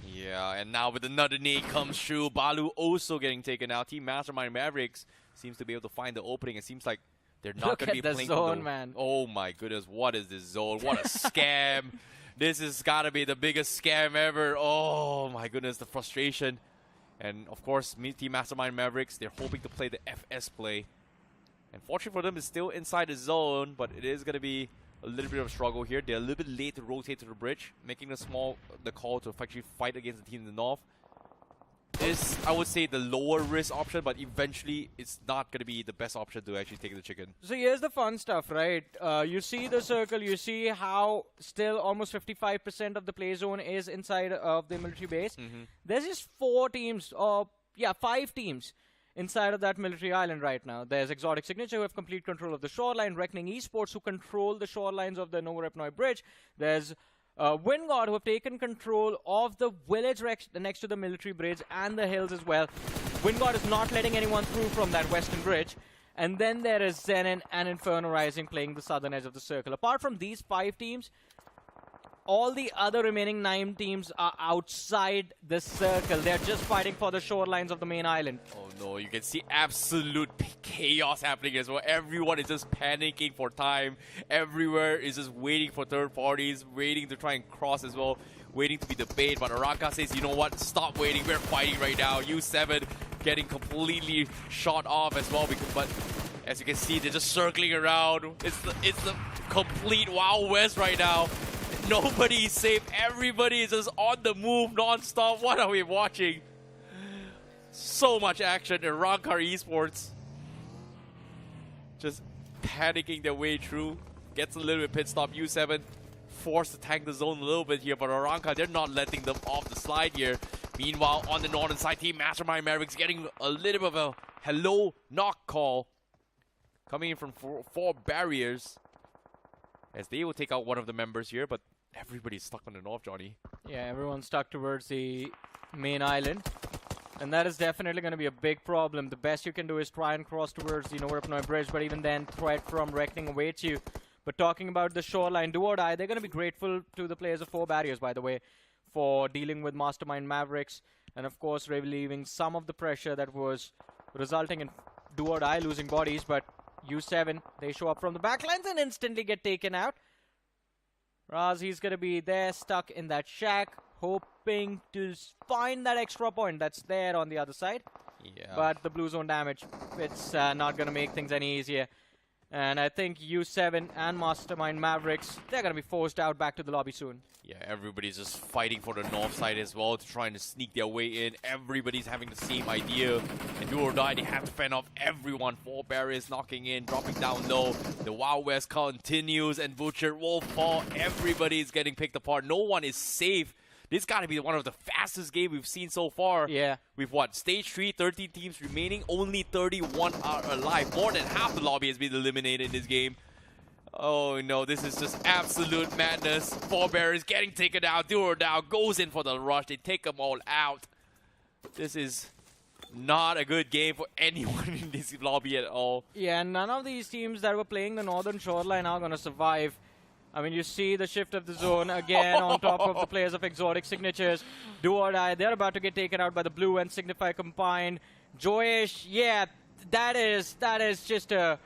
Yeah, and now with another nade comes through. Balu also getting taken out. Team Mastermind Mavericks seems to be able to find the opening. It seems like they're not going to be playing. Look at the zone, man. Oh my goodness, what is this zone? What a scam. This has got to be the biggest scam ever. Oh my goodness, the frustration. And of course, Team Mastermind Mavericks, they're hoping to play the FS play. And fortunately for them, it's still inside the zone, but it is going to be a little bit of a struggle here. They're a little bit late to rotate to the bridge, making the call to actually fight against the team in the north. Is, I would say, the lower risk option, but eventually it's not going to be the best option to actually take the chicken. So here's the fun stuff, right? You see the circle, you see how still almost 55% of the play zone is inside of the military base. There's just 4 teams, or 5 teams inside of that military island right now. There's XOTIC Signature, who have complete control of the shoreline. Reckoning Esports, who control the shorelines of the Nova Repnoy Bridge. There's WINDGOD, who have taken control of the village next to the military bridge and the hills as well. WINDGOD is not letting anyone through from that western bridge. And then there is ZENIN and Inferno Rising playing the southern edge of the circle. Apart from these 5 teams, all the other remaining 9 teams are outside the circle. They're just fighting for the shorelines of the main island. Oh no, you can see absolute chaos happening as well. Everyone is just panicking for time. Everywhere is just waiting for third parties, waiting to try and cross as well, waiting to be the bait. But RAKA says, you know what, stop waiting, we're fighting right now. U7 getting completely shot off as well. But as you can see, they're just circling around. It's the complete Wild West right now. Nobody is safe. Everybody is just on the move non-stop. What are we watching? So much action in Arrancar Esports. Just panicking their way through. Gets a little bit pit stop. U7 forced to tank the zone a little bit here, but Arrancar, they're not letting them off the slide here. Meanwhile, on the northern side, Team Mastermind Mavericks getting a little bit of a hello knock call. Coming in from four barriers. As they will take out one of the members here, but everybody's stuck on the north, Johnny. Yeah, everyone's stuck towards the main island. And that is definitely going to be a big problem. The best you can do is try and cross towards the Novorapnoi Bridge, but even then, threat from Reckoning awaits you. But talking about the shoreline, do or die, they're going to be grateful to the players of 4 barriers, by the way, for dealing with Mastermind Mavericks, and of course, relieving some of the pressure that was resulting in do or die losing bodies. But U7, they show up from the backlines and instantly get taken out. Raz, he's going to be there, stuck in that shack, hoping to find that extra point that's there on the other side. Yeah. But the blue zone damage, it's not going to make things any easier. And I think U7 and Mastermind Mavericks, they're going to be forced out back to the lobby soon. Yeah, everybody's just fighting for the north side as well to try and sneak their way in. Everybody's having the same idea. And do or die, they have to fend off everyone. 4 barriers knocking in, dropping down low. The Wild West continues and Butcher will fall. Everybody's getting picked apart. No one is safe. This got to be one of the fastest games we've seen so far. Yeah. We've what? Stage 3, 13 teams remaining. Only 31 are alive. More than half the lobby has been eliminated in this game. Oh no, this is just absolute madness. 4 barriers getting taken out. Do or die goes in for the rush. They take them all out. This is not a good game for anyone in this lobby at all. Yeah, none of these teams that were playing the northern shoreline are going to survive. I mean, you see the shift of the zone again on top of the players of XOTIC signatures. Do or die, they're about to get taken out by the blue and SIGNIFY combined. Joyish, yeah, that is just a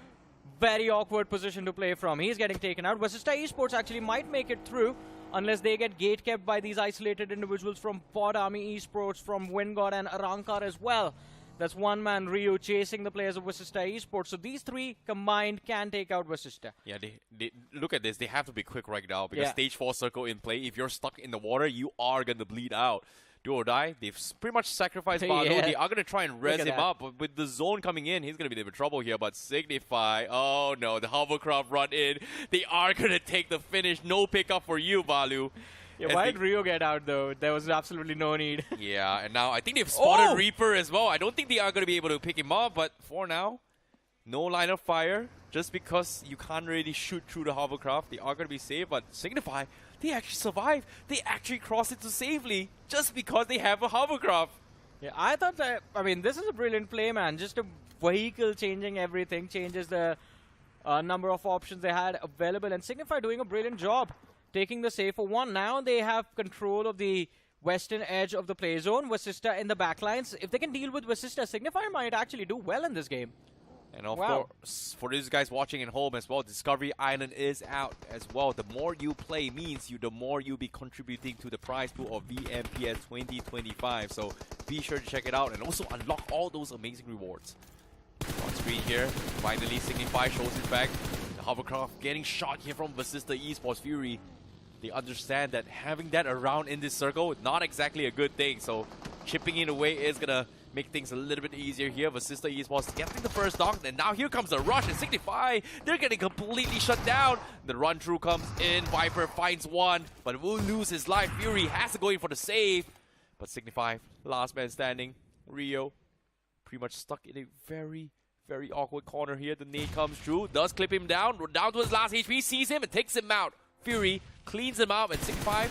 very awkward position to play from. He's getting taken out. VASISTA Esports actually might make it through unless they get gate kept by these isolated individuals from BotArmy Esports, from WINDGOD and Arrancar as well. That's one-man Rio chasing the players of VASISTA Esports. So these 3 combined can take out VASISTA. Yeah, they look at this. They have to be quick right now because stage 4 circle in play. If you're stuck in the water, you are going to bleed out. Do or die, they've pretty much sacrificed Balu. They are going to try and res him up. But with the zone coming in, he's going to be in trouble here. But SIGNIFY, oh no, the hovercraft run in. They are going to take the finish. No pickup for you, Balu. Yeah, why did Rio get out, though? There was absolutely no need. Yeah, and now I think they've spotted Reaper as well. I don't think they are going to be able to pick him up, but for now, no line of fire. Just because you can't really shoot through the hovercraft, they are going to be safe. But SIGNIFY, they actually survive. They actually cross it to safely just because they have a hovercraft. Yeah, I thought that, I mean, this is a brilliant play, man. Just a vehicle changing everything, changes the number of options they had available. And SIGNIFY doing a brilliant job, taking the safer one. Now they have control of the western edge of the play zone. VASISTA in the backlines. If they can deal with VASISTA, SIGNIFY might actually do well in this game. And of course, for these guys watching at home as well, Discovery Island is out as well. The more you play means the more you'll be contributing to the prize pool of BMPS 2025. So be sure to check it out and also unlock all those amazing rewards. On screen here, finally SIGNIFY shows his back. The hovercraft getting shot here from VASISTA Esports Fury. They understand that having that around in this circle is not exactly a good thing. So chipping it away is going to make things a little bit easier here. VASISTA Esports getting the first knock, and now here comes the rush, and SIGNIFY, they're getting completely shut down. The run through comes in, Viper finds one, but will lose his life. Fury has to go in for the save, but SIGNIFY, last man standing. Rio, pretty much stuck in a very, very awkward corner here. The nade comes through, does clip him down to his last HP, sees him and takes him out. Fury cleans him out, and SIGNIFY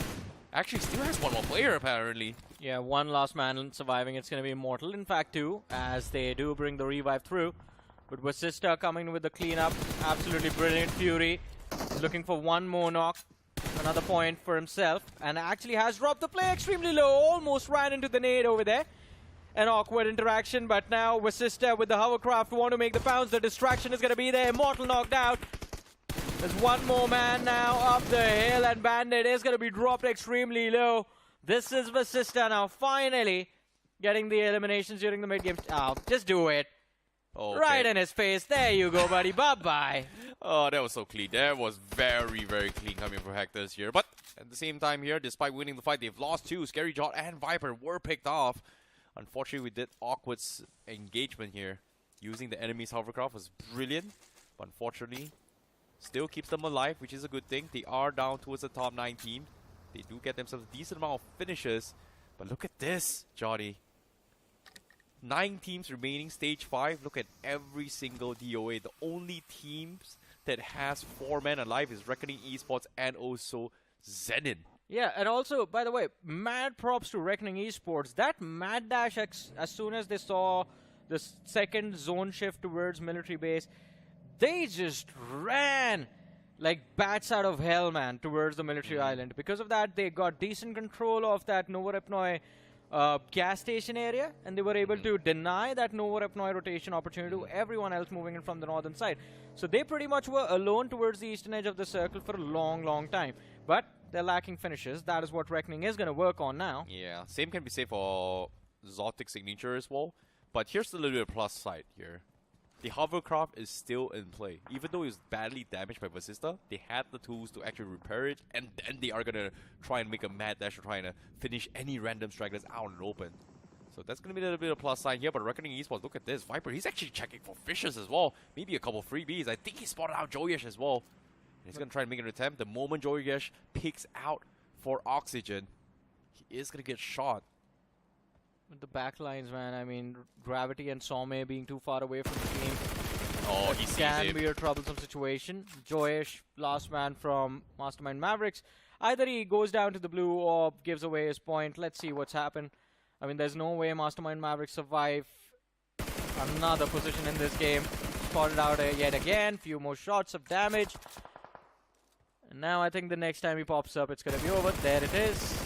actually still has one more player apparently. Yeah, one last man surviving. It's going to be Immortal. In fact, 2, as they do bring the revive through. But VASISTA coming with the cleanup. Absolutely brilliant. Fury is looking for one more knock. Another point for himself. And actually has dropped the play extremely low. Almost ran into the nade over there. An awkward interaction. But now VASISTA with the hovercraft want to make the pounce. The distraction is going to be there. Immortal knocked out. There's one more man now up the hill. And Bandit is going to be dropped extremely low. This is VASISTA now finally getting the eliminations during the mid-game. Oh, just do it. Okay. Right in his face. There you go, buddy. Bye-bye. Oh, that was so clean. That was very, very clean coming from Hector's here. But at the same time here, despite winning the fight, they've lost 2. Scary Jot and Viper were picked off. Unfortunately, we did awkward engagement here. Using the enemy's hovercraft was brilliant. But unfortunately, still keeps them alive, which is a good thing. They are down towards the top 9 team. They do get themselves a decent amount of finishes. But look at this, Johnny. 9 teams remaining, stage 5. Look at every single DOA. The only teams that has 4 men alive is Reckoning Esports and also ZENIN. Yeah, and also, by the way, mad props to Reckoning Esports. That mad dash, as soon as they saw the second zone shift towards military base, they just ran like bats out of hell, man, towards the military island. Because of that, they got decent control of that Novorepnoy gas station area, and they were able to deny that Novorepnoy rotation opportunity to everyone else moving in from the northern side. So they pretty much were alone towards the eastern edge of the circle for a long, long time. But they're lacking finishes. That is what Reckoning is going to work on now. Yeah, same can be said for XOTIC signature as well. But here's the little bit plus side here. The hovercraft is still in play. Even though it's badly damaged by VASISTA, they had the tools to actually repair it, and then they are going to try and make a mad dash trying to finish any random stragglers out in the open. So that's going to be a little bit of plus sign here, but Reckoning Esports, look at this. Viper, he's actually checking for fishes as well. Maybe a couple freebies. I think he spotted out Joyesh as well. And he's going to try and make an attempt. The moment Joyesh picks out for oxygen, he is going to get shot. With the backlines, man, I mean, Gravity and Some being too far away from the team. Oh, he sees can it. be a troublesome situation. Joyesh, last man from Mastermind Mavericks. Either he goes down to the blue or gives away his point. Let's see what's happened. I mean, there's no way Mastermind Mavericks survive another position in this game. Spotted out yet again. Few more shots of damage. And now I think the next time he pops up, it's going to be over. There it is.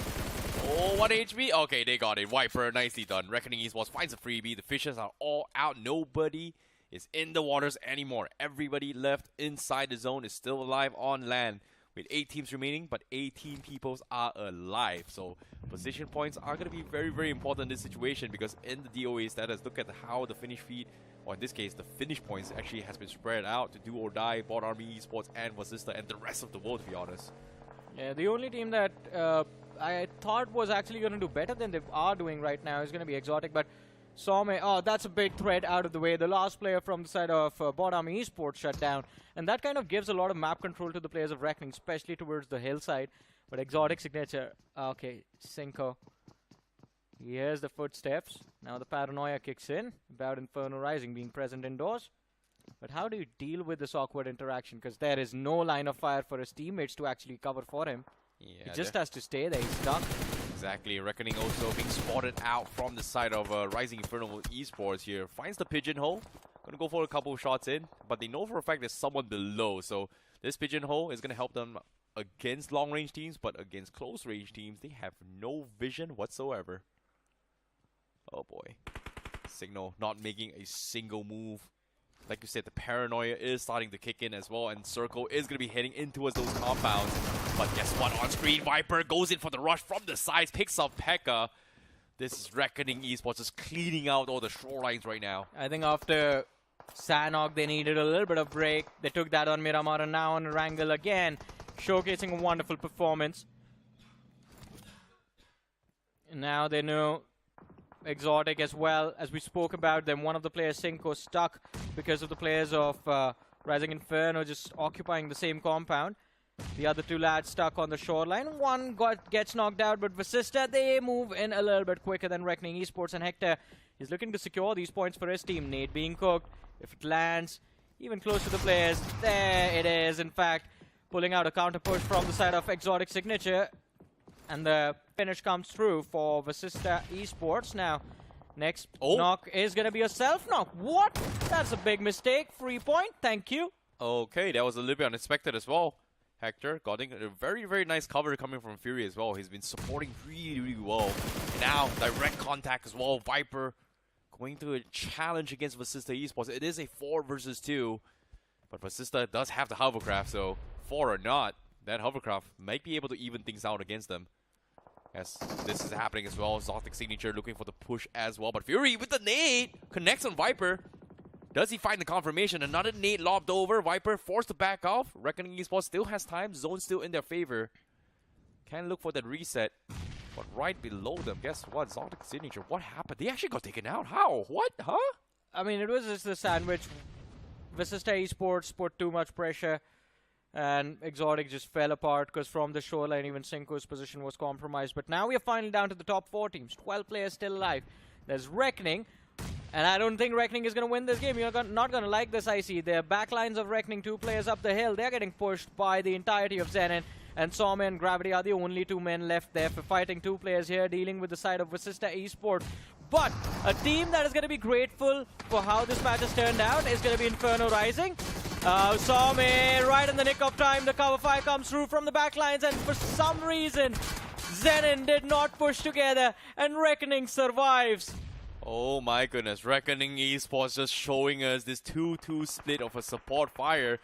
Oh, 1 HP. Okay, they got it. Viper, nicely done. Reckoning Esports finds a freebie. The fishes are all out. Nobody is in the waters anymore. Everybody left inside the zone is still alive on land. With 8 teams remaining, but 18 peoples are alive. So position points are going to be very, very important in this situation, because in the DOA status, look at how the finish feed, or in this case, the finish points actually has been spread out to do or die, BotArmy Esports and VASISTA and the rest of the world, to be honest. Yeah, the only team that I thought was actually going to do better than they are doing right now is going to be XOTIC, but Some, oh, that's a big threat out of the way. The last player from the side of BotArmy Esports shut down, and that kind of gives a lot of map control to the players of Reckoning, especially towards the hillside. But XOTIC signature, okay, Cinco. Here's the footsteps. Now the paranoia kicks in about Inferno Rising being present indoors. But how do you deal with this awkward interaction? Because there is no line of fire for his teammates to actually cover for him. Yeah, he just has to stay there. He's stuck. Exactly. Reckoning also being spotted out from the side of Rising Inferno Esports here. Finds the pigeonhole. Gonna go for a couple of shots in, but they know for a fact there's someone below. So this pigeonhole is gonna help them against long-range teams, but against close-range teams, they have no vision whatsoever. Oh boy. Signal not making a single move. Like you said, the paranoia is starting to kick in as well, and Circle is going to be heading in towards those compounds. But guess what? On screen, Viper goes in for the rush from the sides, picks up P.E.K.K.A. This is Reckoning Esports just cleaning out all the shorelines right now. I think after Sanok, they needed a little bit of break. They took that on Miramar, and now on Wrangle again, showcasing a wonderful performance. And now they know XOTIC as well. As we spoke about them, one of the players, Cinco, stuck because of the players of Rising Inferno just occupying the same compound. The other two lads stuck on the shoreline. One gets knocked out, but VASISTA, they move in a little bit quicker than Reckoning Esports, and Hector is looking to secure these points for his team. Nade being cooked. If it lands, even close to the players, there it is. In fact, pulling out a counter push from the side of XOTIC signature. And the finish comes through for VASISTA Esports. Now, next knock is going to be a self-knock. What? That's a big mistake. Free point. Thank you. Okay, that was a little bit unexpected as well. Hector got a very, very nice cover coming from Fury as well. He's been supporting really, really well. And now, direct contact as well. Viper going through a challenge against VASISTA Esports. It is a 4 versus 2. But VASISTA does have the hovercraft, so 4 or not, that hovercraft might be able to even things out against them. Yes, this is happening as well. XOTIC signature looking for the push as well. But Fury with the nade connects on Viper. Does he find the confirmation? Another nade lobbed over. Viper forced to back off. Reckoning Esports still has time. Zone still in their favor. Can look for that reset. But right below them, guess what? XOTIC signature. What happened? They actually got taken out. How? What? Huh? I mean, it was just a sandwich. VASISTA Esports put too much pressure, and XOTIC just fell apart because from the shoreline, even Cinco's position was compromised. But now we are finally down to the top 4 teams. 12 players still alive. There's Reckoning, and I don't think Reckoning is going to win this game. You're not going to like this, I see. The backlines of Reckoning, 2 players up the hill, they're getting pushed by the entirety of ZENIN. and Somme and Gravity are the only two men left there for fighting two players here, dealing with the side of VASISTA Esports. But a team that is going to be grateful for how this match has turned out is going to be Inferno Rising. Somme, right in the nick of time, the cover fire comes through from the backlines, and for some reason, ZENIN did not push together, and Reckoning survives. Oh my goodness, Reckoning Esports just showing us this 2-2 split of a support fire.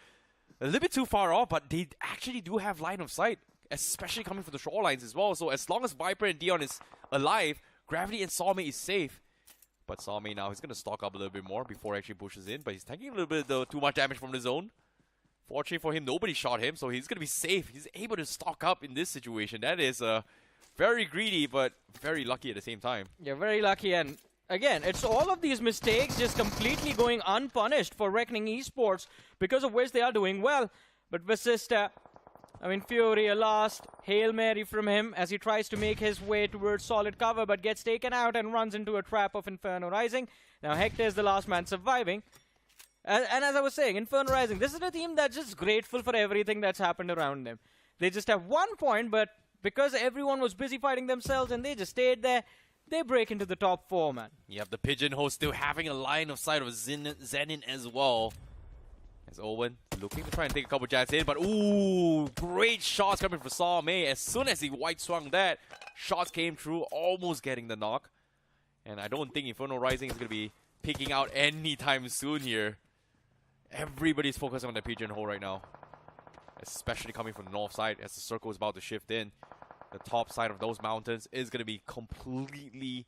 A little bit too far off, but they actually do have line of sight, especially coming from the shorelines as well. So as long as Viper and Dion is alive, Gravity and Somme is safe. But Somme now, he's going to stock up a little bit more before he actually pushes in, but he's taking a little bit too much damage from the zone. Fortunately for him, nobody shot him, so he's going to be safe. He's able to stock up in this situation. That is very greedy, but very lucky at the same time. Yeah, very lucky, and again, it's all of these mistakes just completely going unpunished for Reckoning Esports, because of which they are doing well. But VASISTA, I mean, Fury, a last Hail Mary from him as he tries to make his way towards solid cover, but gets taken out and runs into a trap of Inferno Rising. Now Hector is the last man surviving. And as I was saying, Inferno Rising, this is a team that's just grateful for everything that's happened around them. They just have 1 point, but because everyone was busy fighting themselves and they just stayed there, they break into the top 4, man. You have the Pigeonhole still having a line of sight of ZENIN as well. As Owen looking to try and take a couple jabs in, but ooh, great shots coming from Somme. As soon as he white swung that, shots came through, almost getting the knock. And I don't think Inferno Rising is going to be picking out anytime soon here. Everybody's focused on the Pigeonhole right now, especially coming from the north side as the circle is about to shift in. The top side of those mountains is going to be completely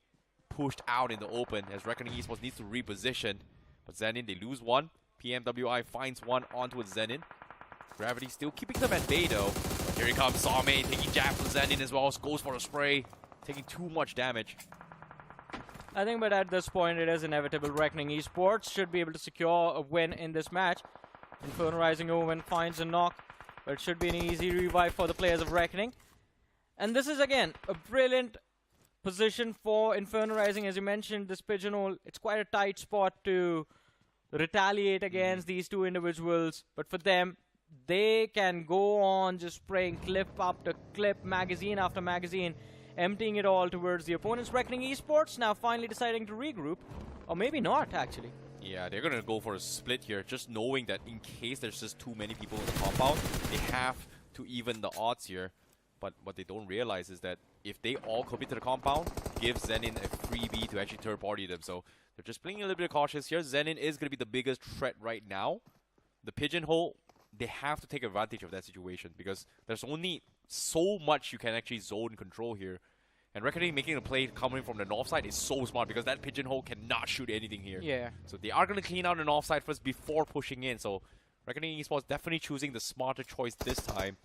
pushed out in the open as Reckoning Esports needs to reposition. But ZENIN, they lose one. PMWI finds one onto ZENIN. Gravity still keeping them at bay though. Here he comes, Somme taking jab from ZENIN as well. Goes for a spray, taking too much damage. I think, but at this point, it is inevitable. Reckoning Esports should be able to secure a win in this match. Inferno Rising Owen finds a knock, but it should be an easy revive for the players of Reckoning. And this is, again, a brilliant position for Inferno Rising. As you mentioned, this Pigeonhole, it's quite a tight spot to retaliate against these two individuals. But for them, they can go on just spraying clip after clip, magazine after magazine, emptying it all towards the opponents. Reckoning Esports now finally deciding to regroup, or maybe not, actually. Yeah, they're going to go for a split here, just knowing that in case there's just too many people in the compound, they have to even the odds here. But what they don't realize is that if they all commit to the compound, gives ZENIN a freebie to actually third-party them. So they're just playing a little bit cautious here. ZENIN is going to be the biggest threat right now. The Pigeonhole, they have to take advantage of that situation because there's only so much you can actually zone control here. And Reckoning making a play coming from the north side is so smart because that Pigeonhole cannot shoot anything here. Yeah. So they are going to clean out the north side first before pushing in. So Reckoning Esports definitely choosing the smarter choice this time.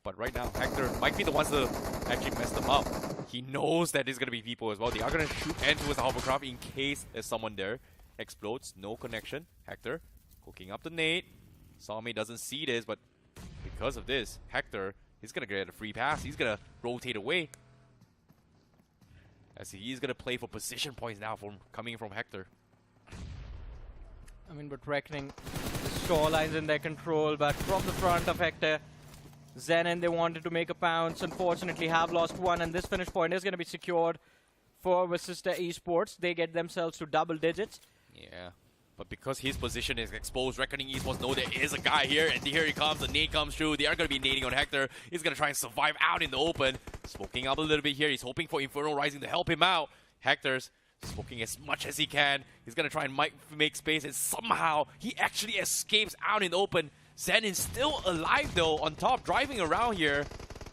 But right now, Hector might be the ones to actually mess them up. He knows that there's going to be people as well. They are going to shoot in towards the hovercraft in case there's someone there. Explodes, no connection. Hector hooking up the nade. Somme doesn't see this, but because of this, Hector is going to get a free pass. He's going to rotate away. As he's going to play for position points now coming from Hector. I mean, but Reckoning, the shoreline's in their control, but from the front of Hector, ZENIN, they wanted to make a pounce. Unfortunately, have lost one, and this finish point is going to be secured for VASISTA Esports. They get themselves to double digits. Yeah, but because his position is exposed, Reckoning Esports know there is a guy here, and here he comes. The nade comes through. They are going to be nading on Hector. He's going to try and survive out in the open. Smoking up a little bit here. He's hoping for Inferno Rising to help him out. Hector's smoking as much as he can. He's going to try and make space, and somehow he actually escapes out in the open. ZENIN still alive though on top, driving around here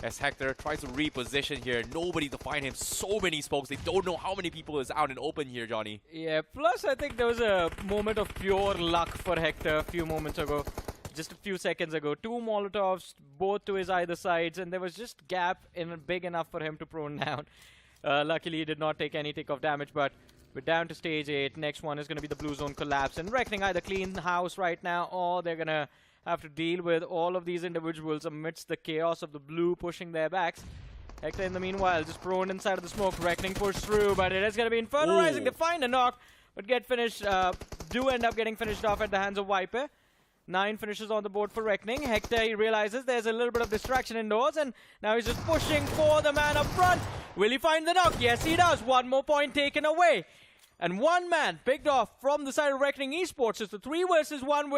as Hector tries to reposition here. Nobody to find him. So many smokes. They don't know how many people is out and open here, Johnny. Yeah, plus I think there was a moment of pure luck for Hector a few moments ago. Just a few seconds ago. 2 Molotovs, both to his either sides, and there was just gap big enough for him to prone down. Luckily, he did not take any takeoff damage, but we're down to stage 8. Next one is going to be the blue zone collapse. And Reckoning either clean house right now, or they're going to have to deal with all of these individuals amidst the chaos of the blue pushing their backs. Hector, in the meanwhile, just prone inside of the smoke. Reckoning push through, but it is going to be Inferno Rising to find a knock, but do end up getting finished off at the hands of Viper. 9 finishes on the board for Reckoning. Hector, he realizes there's a little bit of distraction indoors, and now he's just pushing for the man up front. Will he find the knock? Yes, he does. One more point taken away. And one man picked off from the side of Reckoning Esports. It's the 3 versus 1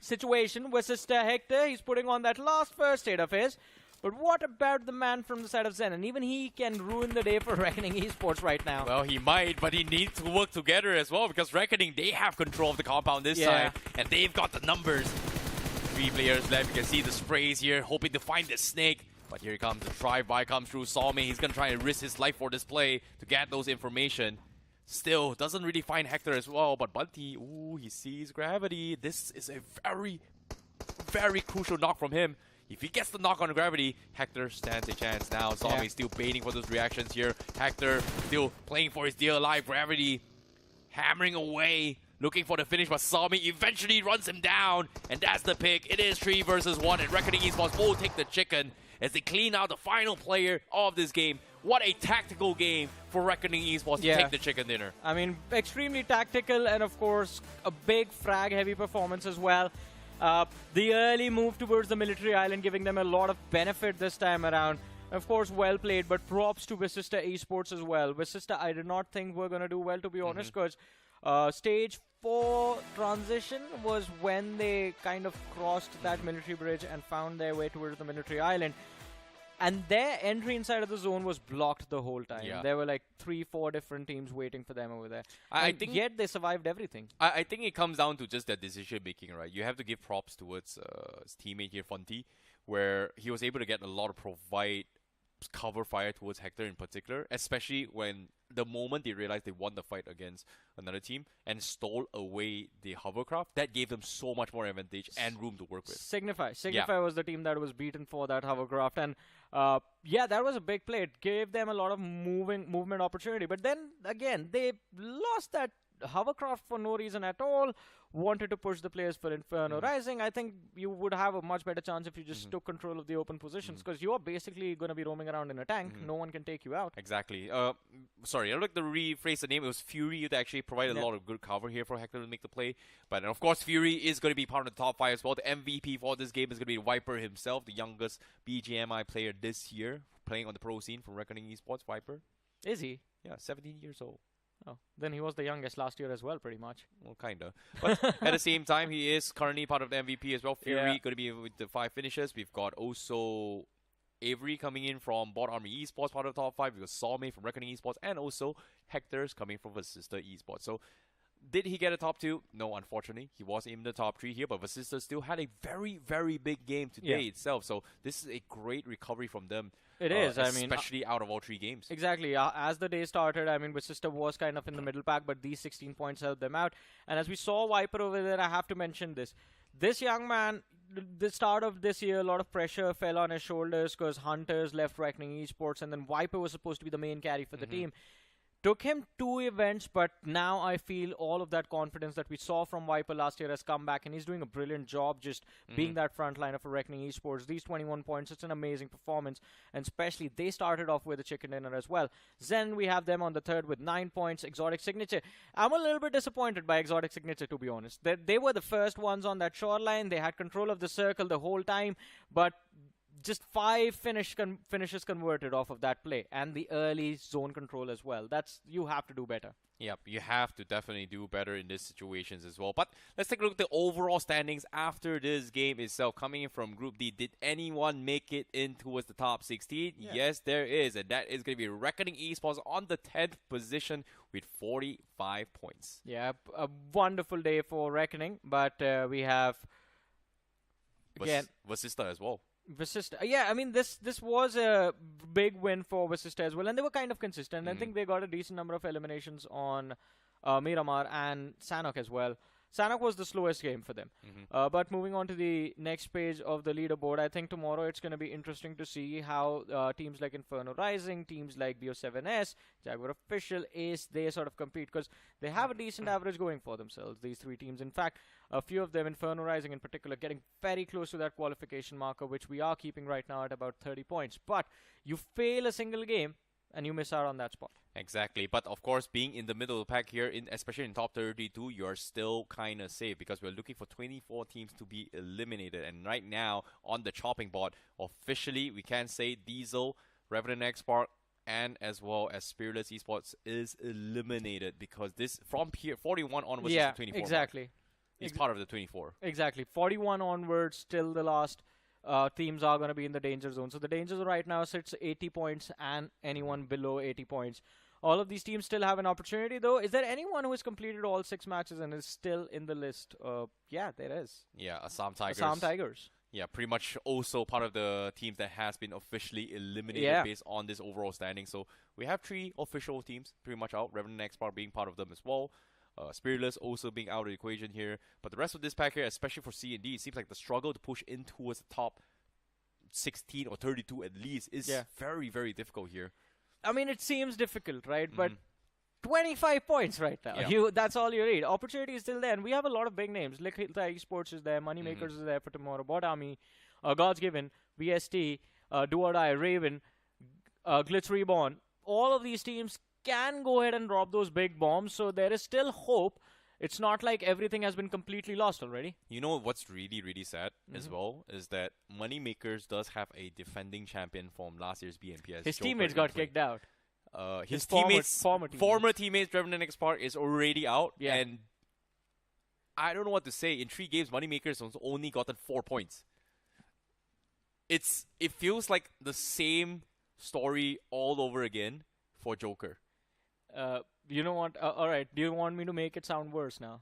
situation. VASISTA Hector, he's putting on that last first aid of his. But what about the man from the side of ZENIN? Even he can ruin the day for Reckoning Esports right now. Well, he might, but he needs to work together as well, because Reckoning, they have control of the compound this side, and they've got the numbers. 3 players left. You can see the sprays here, hoping to find the snake. But here comes the drive-by, comes through Salme. He's going to try and risk his life for this play to get those information. Still, doesn't really find Hector as well, but Bunty, ooh, he sees gravity. This is a very, very crucial knock from him. If he gets the knock on gravity, Hector stands a chance now. Salme still baiting for those reactions here. Hector still playing for his dear life. Gravity hammering away, looking for the finish, but Salme eventually runs him down. And that's the pick. It is 3 versus 1, and Reckoning Esports will take the chicken as they clean out the final player of this game. What a tactical game for Reckoning Esports to take the chicken dinner. I mean, extremely tactical, and of course, a big frag-heavy performance as well. The early move towards the military island giving them a lot of benefit this time around. Of course, well played, but props to VASISTA Esports as well. VASISTA, I did not think we're going to do well, to be honest, because stage 4 transition was when they kind of crossed that military bridge and found their way towards the military island. And their entry inside of the zone was blocked the whole time. There were like 3-4 different teams waiting for them over there. I think yet they survived everything. I think it comes down to just their decision making, right? You have to give props towards his teammate here, Funty, where he was able to get a lot of provide cover fire towards Hector in particular, especially when the moment they realized they won the fight against another team and stole away the hovercraft, that gave them so much more advantage and room to work with. SIGNIFY was the team that was beaten for that hovercraft, and that was a big play. It gave them a lot of movement opportunity, but then again they lost that hovercraft for no reason at all. Wanted to push the players for Inferno Rising. I think you would have a much better chance if you just took control of the open positions, because you are basically going to be roaming around in a tank. No one can take you out. Exactly. Sorry, I'd like to rephrase the name. It was Fury that actually provided a lot of good cover here for Hector to make the play. But of course, Fury is going to be part of the top 5 as well. The MVP for this game is going to be Viper himself, the youngest BGMI player this year, playing on the pro scene from Reckoning Esports. Viper. Is he? Yeah, 17 years old. Oh, then he was the youngest last year as well, pretty much. Well, kinda. But at the same time, he is currently part of the MVP as well. Fury going to be with the 5 finishes. We've got also Avery coming in from BotArmy Esports, part of the top 5. We've got Salme from Reckoning Esports, and also Hector's coming from VASISTA Esports. So, did he get a top 2? No, unfortunately. He was in the top 3 here, but VASISTA still had a very, very big game today itself. So, this is a great recovery from them. It is, I mean, especially out of all 3 games. Exactly. As the day started, I mean, VASISTA was kind of in the middle pack, but these 16 points helped them out. And as we saw Viper over there, I have to mention this. This young man, the start of this year, a lot of pressure fell on his shoulders because Hunters left Reckoning Esports, and then Viper was supposed to be the main carry for the team. Took him 2 events, but now I feel all of that confidence that we saw from Viper last year has come back, and he's doing a brilliant job just being that frontliner for Reckoning Esports. These 21 points, it's an amazing performance, and especially they started off with a chicken dinner as well. Zen, we have them on the 3rd with 9 points. XOTIC. I'm a little bit disappointed by XOTIC, to be honest. They were the first ones on that shoreline. They had control of the circle the whole time, but just 5 finishes converted off of that play, and the early zone control as well. You have to do better. Yep, you have to definitely do better in these situations as well. But let's take a look at the overall standings after this game itself. Coming in from Group D, did anyone make it in towards the top 16? Yes, there is, and that is going to be Reckoning Esports on the 10th position with 45 points. Yeah, a wonderful day for Reckoning, but we have again VASISTA as well. VASISTA, I mean, this was a big win for VASISTA as well, and they were kind of consistent. I think they got a decent number of eliminations on Miramar and Sanok as well. Sanok was the slowest game for them. But moving on to the next page of the leaderboard, I think tomorrow it's going to be interesting to see how teams like Inferno Rising, teams like BO7S, Jaguar Official, Ace, they sort of compete, because they have a decent average going for themselves, these 3 teams. In fact, a few of them, Inferno Rising in particular, getting very close to that qualification marker, which we are keeping right now at about 30 points. But you fail a single game, and you miss out on that spot. Exactly, but of course, being in the middle of the pack here, especially in top 32, you're still kind of safe because we're looking for 24 teams to be eliminated. And right now, on the chopping board, officially, we can say Diesel, Reckoning Esports, and as well as Spiritless Esports is eliminated because this from here 41 onwards is the 24. Exactly. It's part of the 24. Exactly. 41 onwards till the last teams are going to be in the danger zone. So the danger zone right now sits 80 points and anyone below 80 points. All of these teams still have an opportunity, though. Is there anyone who has completed all 6 matches and is still in the list? Yeah, there is. Yeah, Assam Tigers. Assam Tigers. Yeah, pretty much also part of the teams that has been officially eliminated based on this overall standing. So we have 3 official teams pretty much out. Reckoning Esports being part of them as well. Spiritless also being out of the equation here. But the rest of this pack here, especially for C and D, it seems like the struggle to push in towards the top 16 or 32 at least is very, very difficult here. I mean, it seems difficult, right? But 25 points right now. Yeah. That's all you need. Opportunity is still there. And we have a lot of big names. LIKITHA Esports is there. Moneymakers is there for tomorrow. BotArmy, Godsgiven, VST, Do or Die, Raven, GLITCHREBORN. All of these teams can go ahead and drop those big bombs. So there is still hope. It's not like everything has been completely lost already. You know what's really, really sad as well is that Moneymakers does have a defending champion from last year's BMPS. His teammates got kicked out. His former teammates, Reckoning Esports, is already out. Yeah. And I don't know what to say. In 3 games, Moneymakers has only gotten 4 points. It feels like the same story all over again for Joker. You know what? All right. Do you want me to make it sound worse now?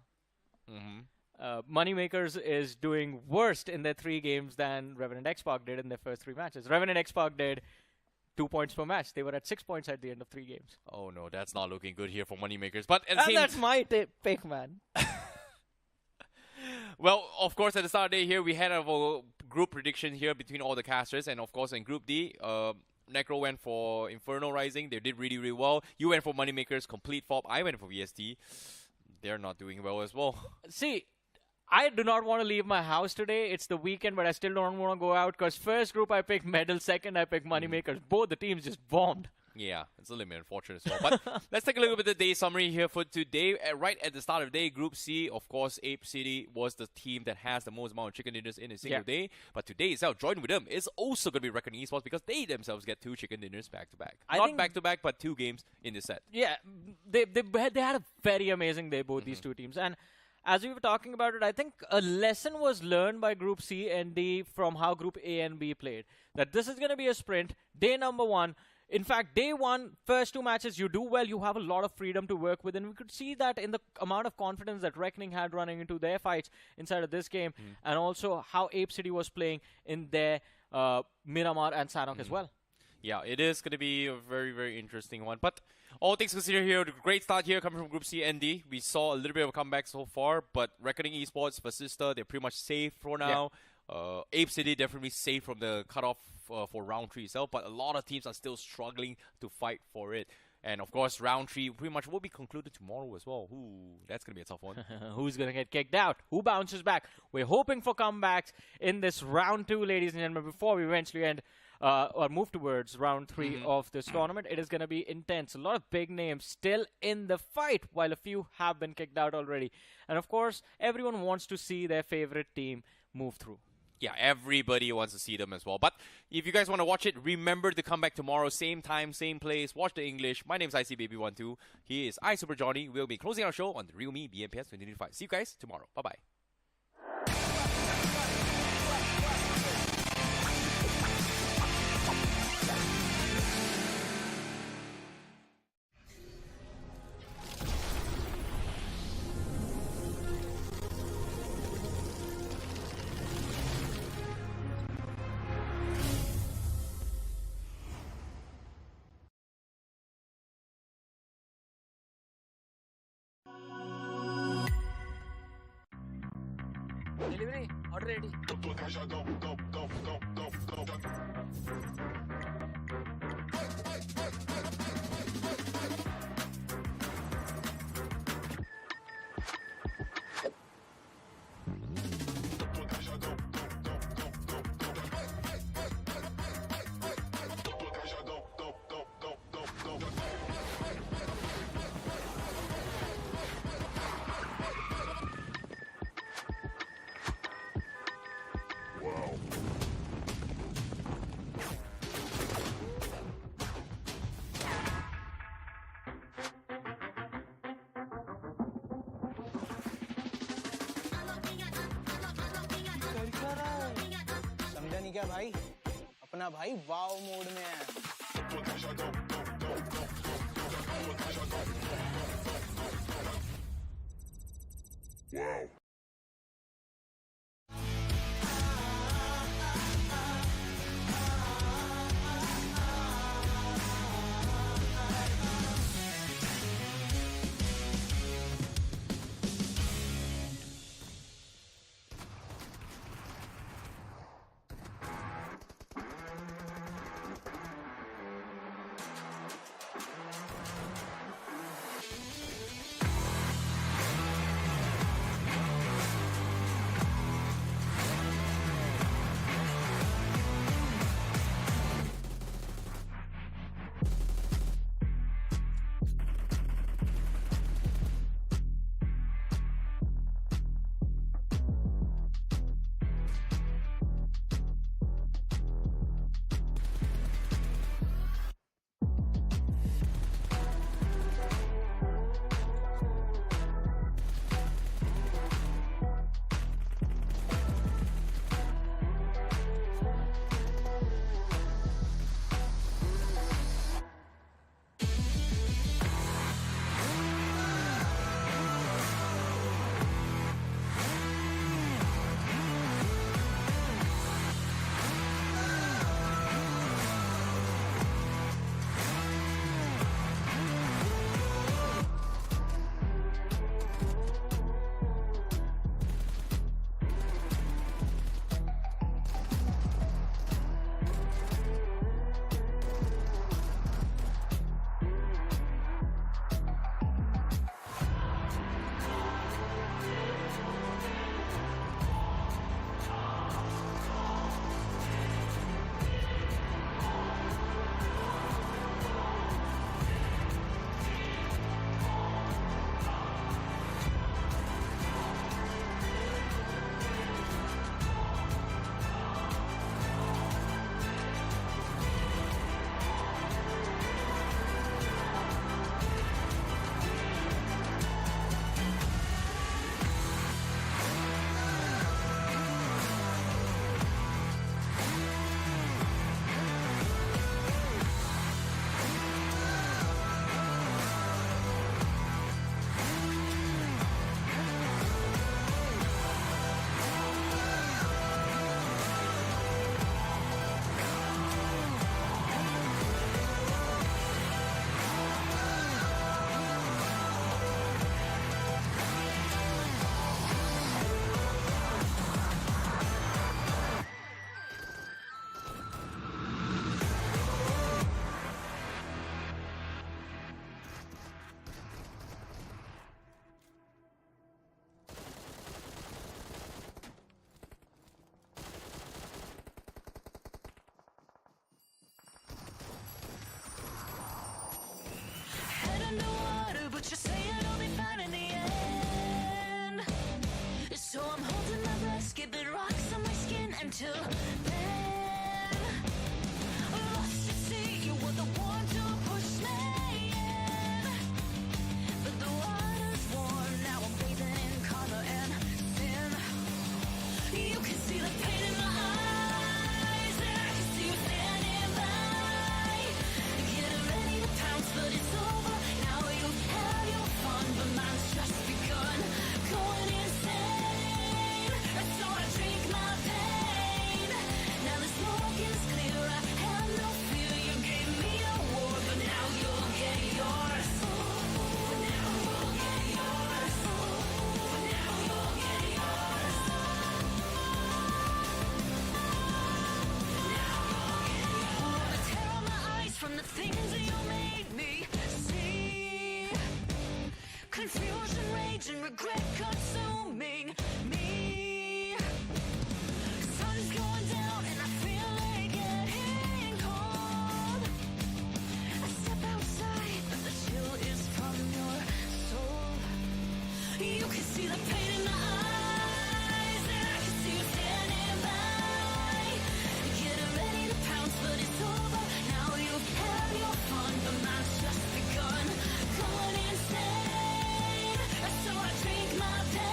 Moneymakers is doing worst in their 3 games than Revenant X-Pac did in their first 3 matches. Revenant X-Pac did 2 points per match. They were at 6 points at the end of 3 games. Oh no, that's not looking good here for Moneymakers. But at the and same that's my pick, man. Well, of course, at the start of the day here, we had a group prediction here between all the casters. And of course, in Group D, Necro went for Inferno Rising. They did really, really well. You went for Moneymakers, complete flop. I went for VST. They're not doing well as well. See, I do not want to leave my house today. It's the weekend, but I still don't want to go out because first group I picked Medal, second I picked Moneymakers. Both the teams just bombed. Yeah, it's a little bit unfortunate as well. But let's take a look at the day summary here for today. Right at the start of the day, Group C, of course, Apecity was the team that has the most amount of chicken dinners in a single day. But today itself, joining with them is also going to be Reckoning Esports because they themselves get 2 chicken dinners back-to-back. Not back-to-back, but 2 games in this set. Yeah, they had a very amazing day, both these 2 teams. And as we were talking about it, I think a lesson was learned by Group C and D from how Group A and B played. That this is going to be a sprint. Day number 1. In fact, day 1, first 2 matches, you do well, you have a lot of freedom to work with. And we could see that in the amount of confidence that Reckoning had running into their fights inside of this game. And also how Apecity was playing in their Miramar and Sanok as well. Yeah, it is going to be a very, very interesting one. But all things considered here, great start here coming from Group C and D. We saw a little bit of a comeback so far, but Reckoning Esports, VASISTA, they're pretty much safe for now. Apecity definitely safe from the cutoff for round 3 itself, but a lot of teams are still struggling to fight for it. And of course, round 3 pretty much will be concluded tomorrow as well. Ooh, that's going to be a tough one. Who's going to get kicked out? Who bounces back? We're hoping for comebacks in this round 2, ladies and gentlemen, before we eventually end or move towards round 3 of this tournament. It is going to be intense. A lot of big names still in the fight, while a few have been kicked out already. And of course, everyone wants to see their favorite team move through. Yeah, everybody wants to see them as well. But if you guys want to watch it, remember to come back tomorrow, same time, same place. Watch the English. My name's ICBaby12. He is iSuperJohnny. We'll be closing our show on the realme BMPS 2025. See you guys tomorrow. Bye-bye. Delivery, order ready. ठीक है भाई, अपना भाई वाव mode में है। Wow. Head underwater, but you say it'll be fine in the end. So I'm holding my breath, skipping rocks on my skin until then. Lost at sea, you were the one to push me in. But the water's warm, now I'm bathing in karma and sin. You can see the pain in my eyes, and I can see you standing by. Get ready to pounce, but it's over. Now you've had your fun, but mine's just begun. Going insane, so I drink my pain. Now the smoke is clear, I have no fear. You gave me a war, but now you'll get yours. But now you'll get yours. But now you'll get yours. Wanna tear out my eyes from the things that you made me see. Confusion, rage, and regret consuming me. Sun's going down and I feel like getting cold. I step outside, but the chill is from your soul. You can see the pain in my eyes, and I can see you standing by. Getting ready to pounce, but it's over. Now you've had your fun, but mine's just begun. Going insane, so I drink my pain.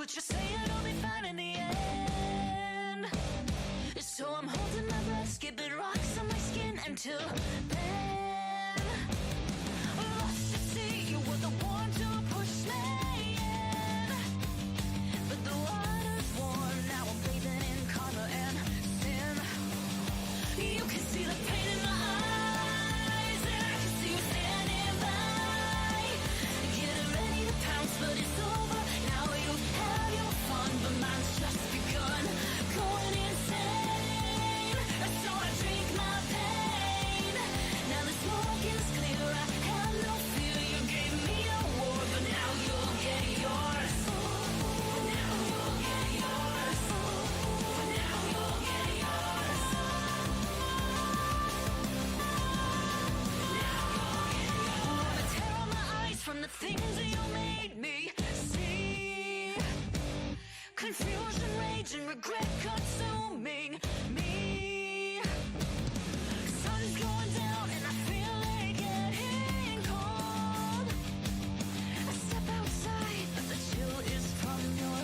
but you're saying it'll be fine in the end. So I'm holding my breath, skipping rocks on my skin until then. Lost to see you were the one to push me in, but the water's warm now. I'm bathing in karma and sin. You can see the pain in my eyes, and I can see you standing by, getting ready to pounce, but it's over now. You've had your fun, but mine's just begun. Going insane, so I drink my pain. Now the smoke is clear, I have no fear. You gave me a war, but now you'll get yours. Now you'll get yours. Now you'll get yours. Wanna tear out my eyes from the things that you made me see. Confusion, rage, and regret consuming me. Sun's going down and I feel it getting cold. I step outside, but the chill is from your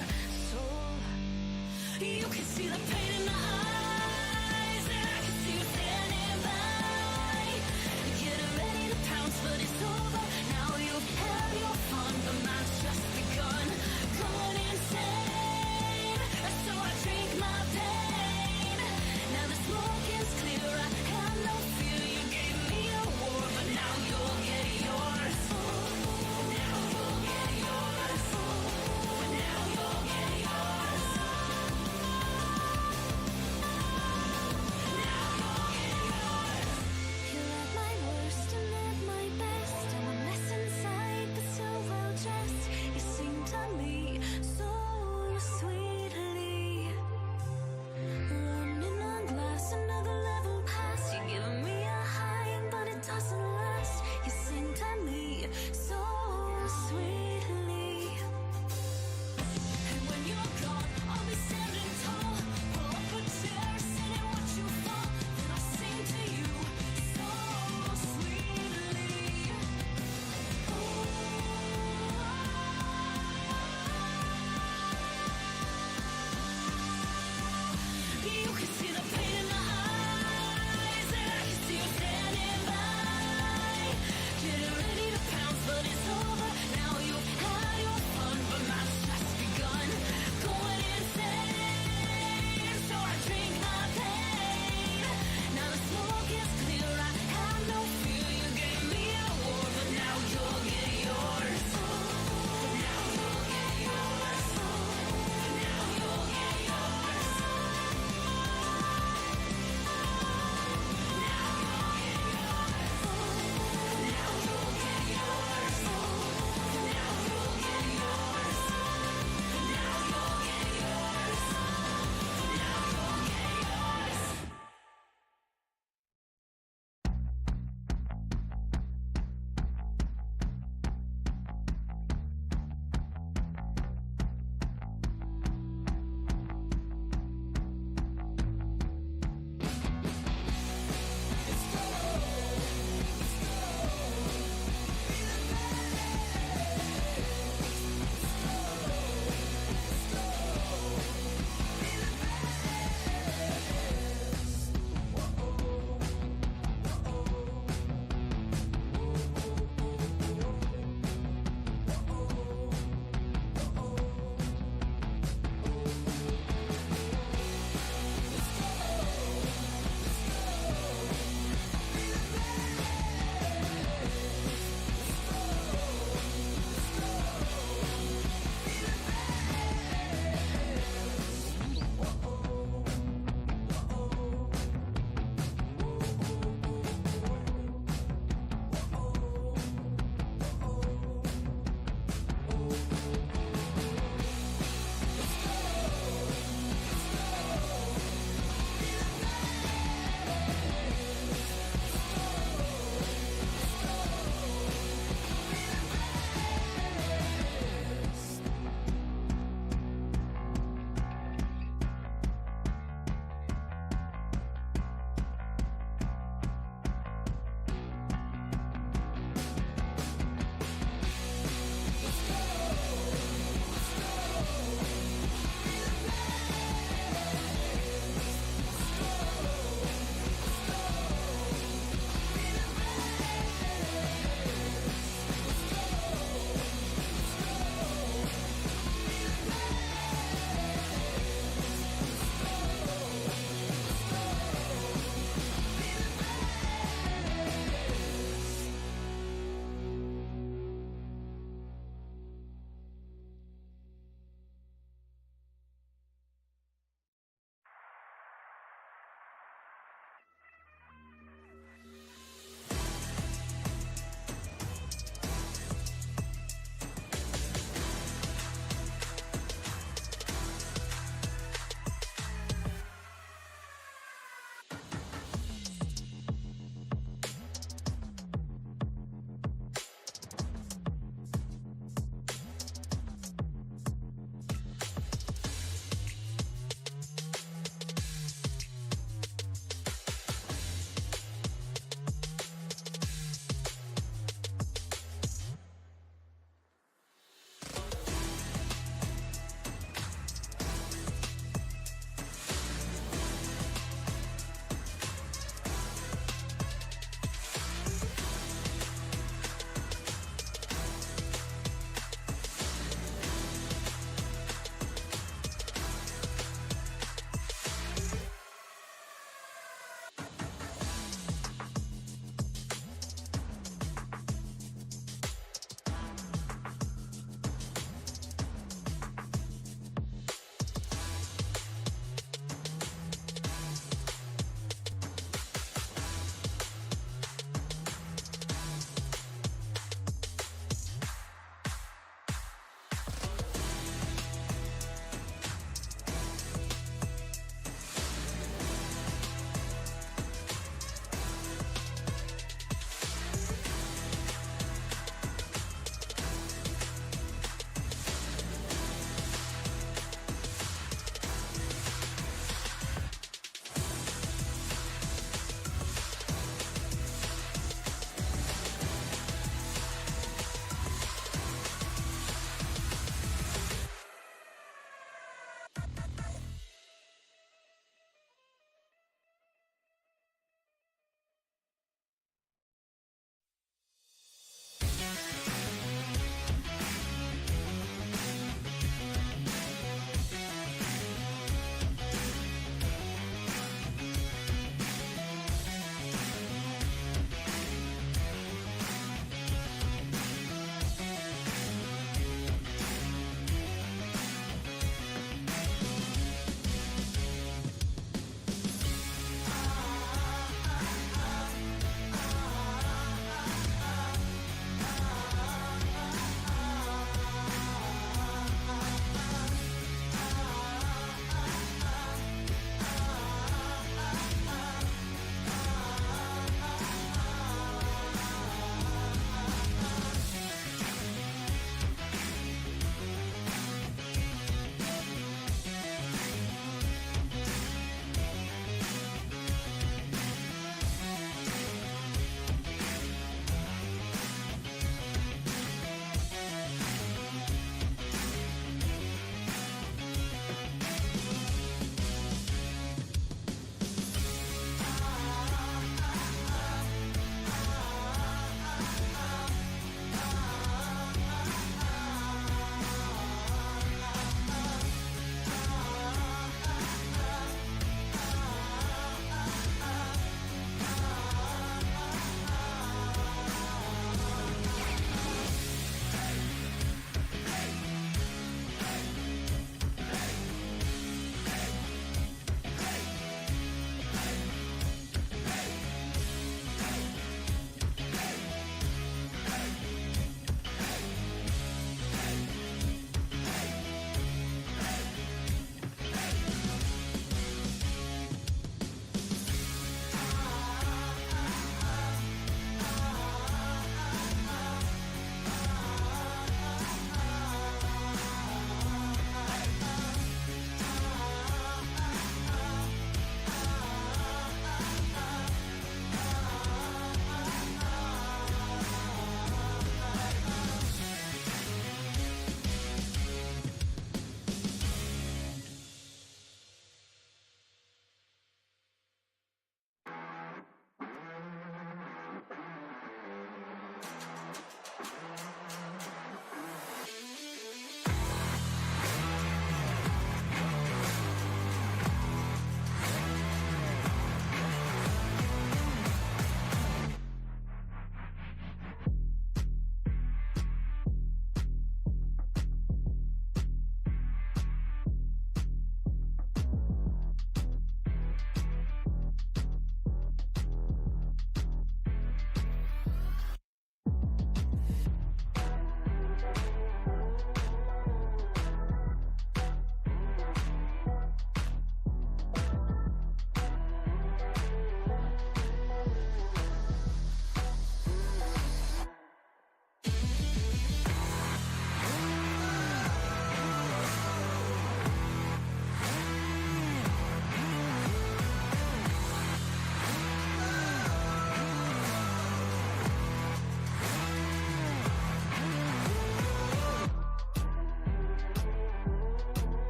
soul. You can see the pain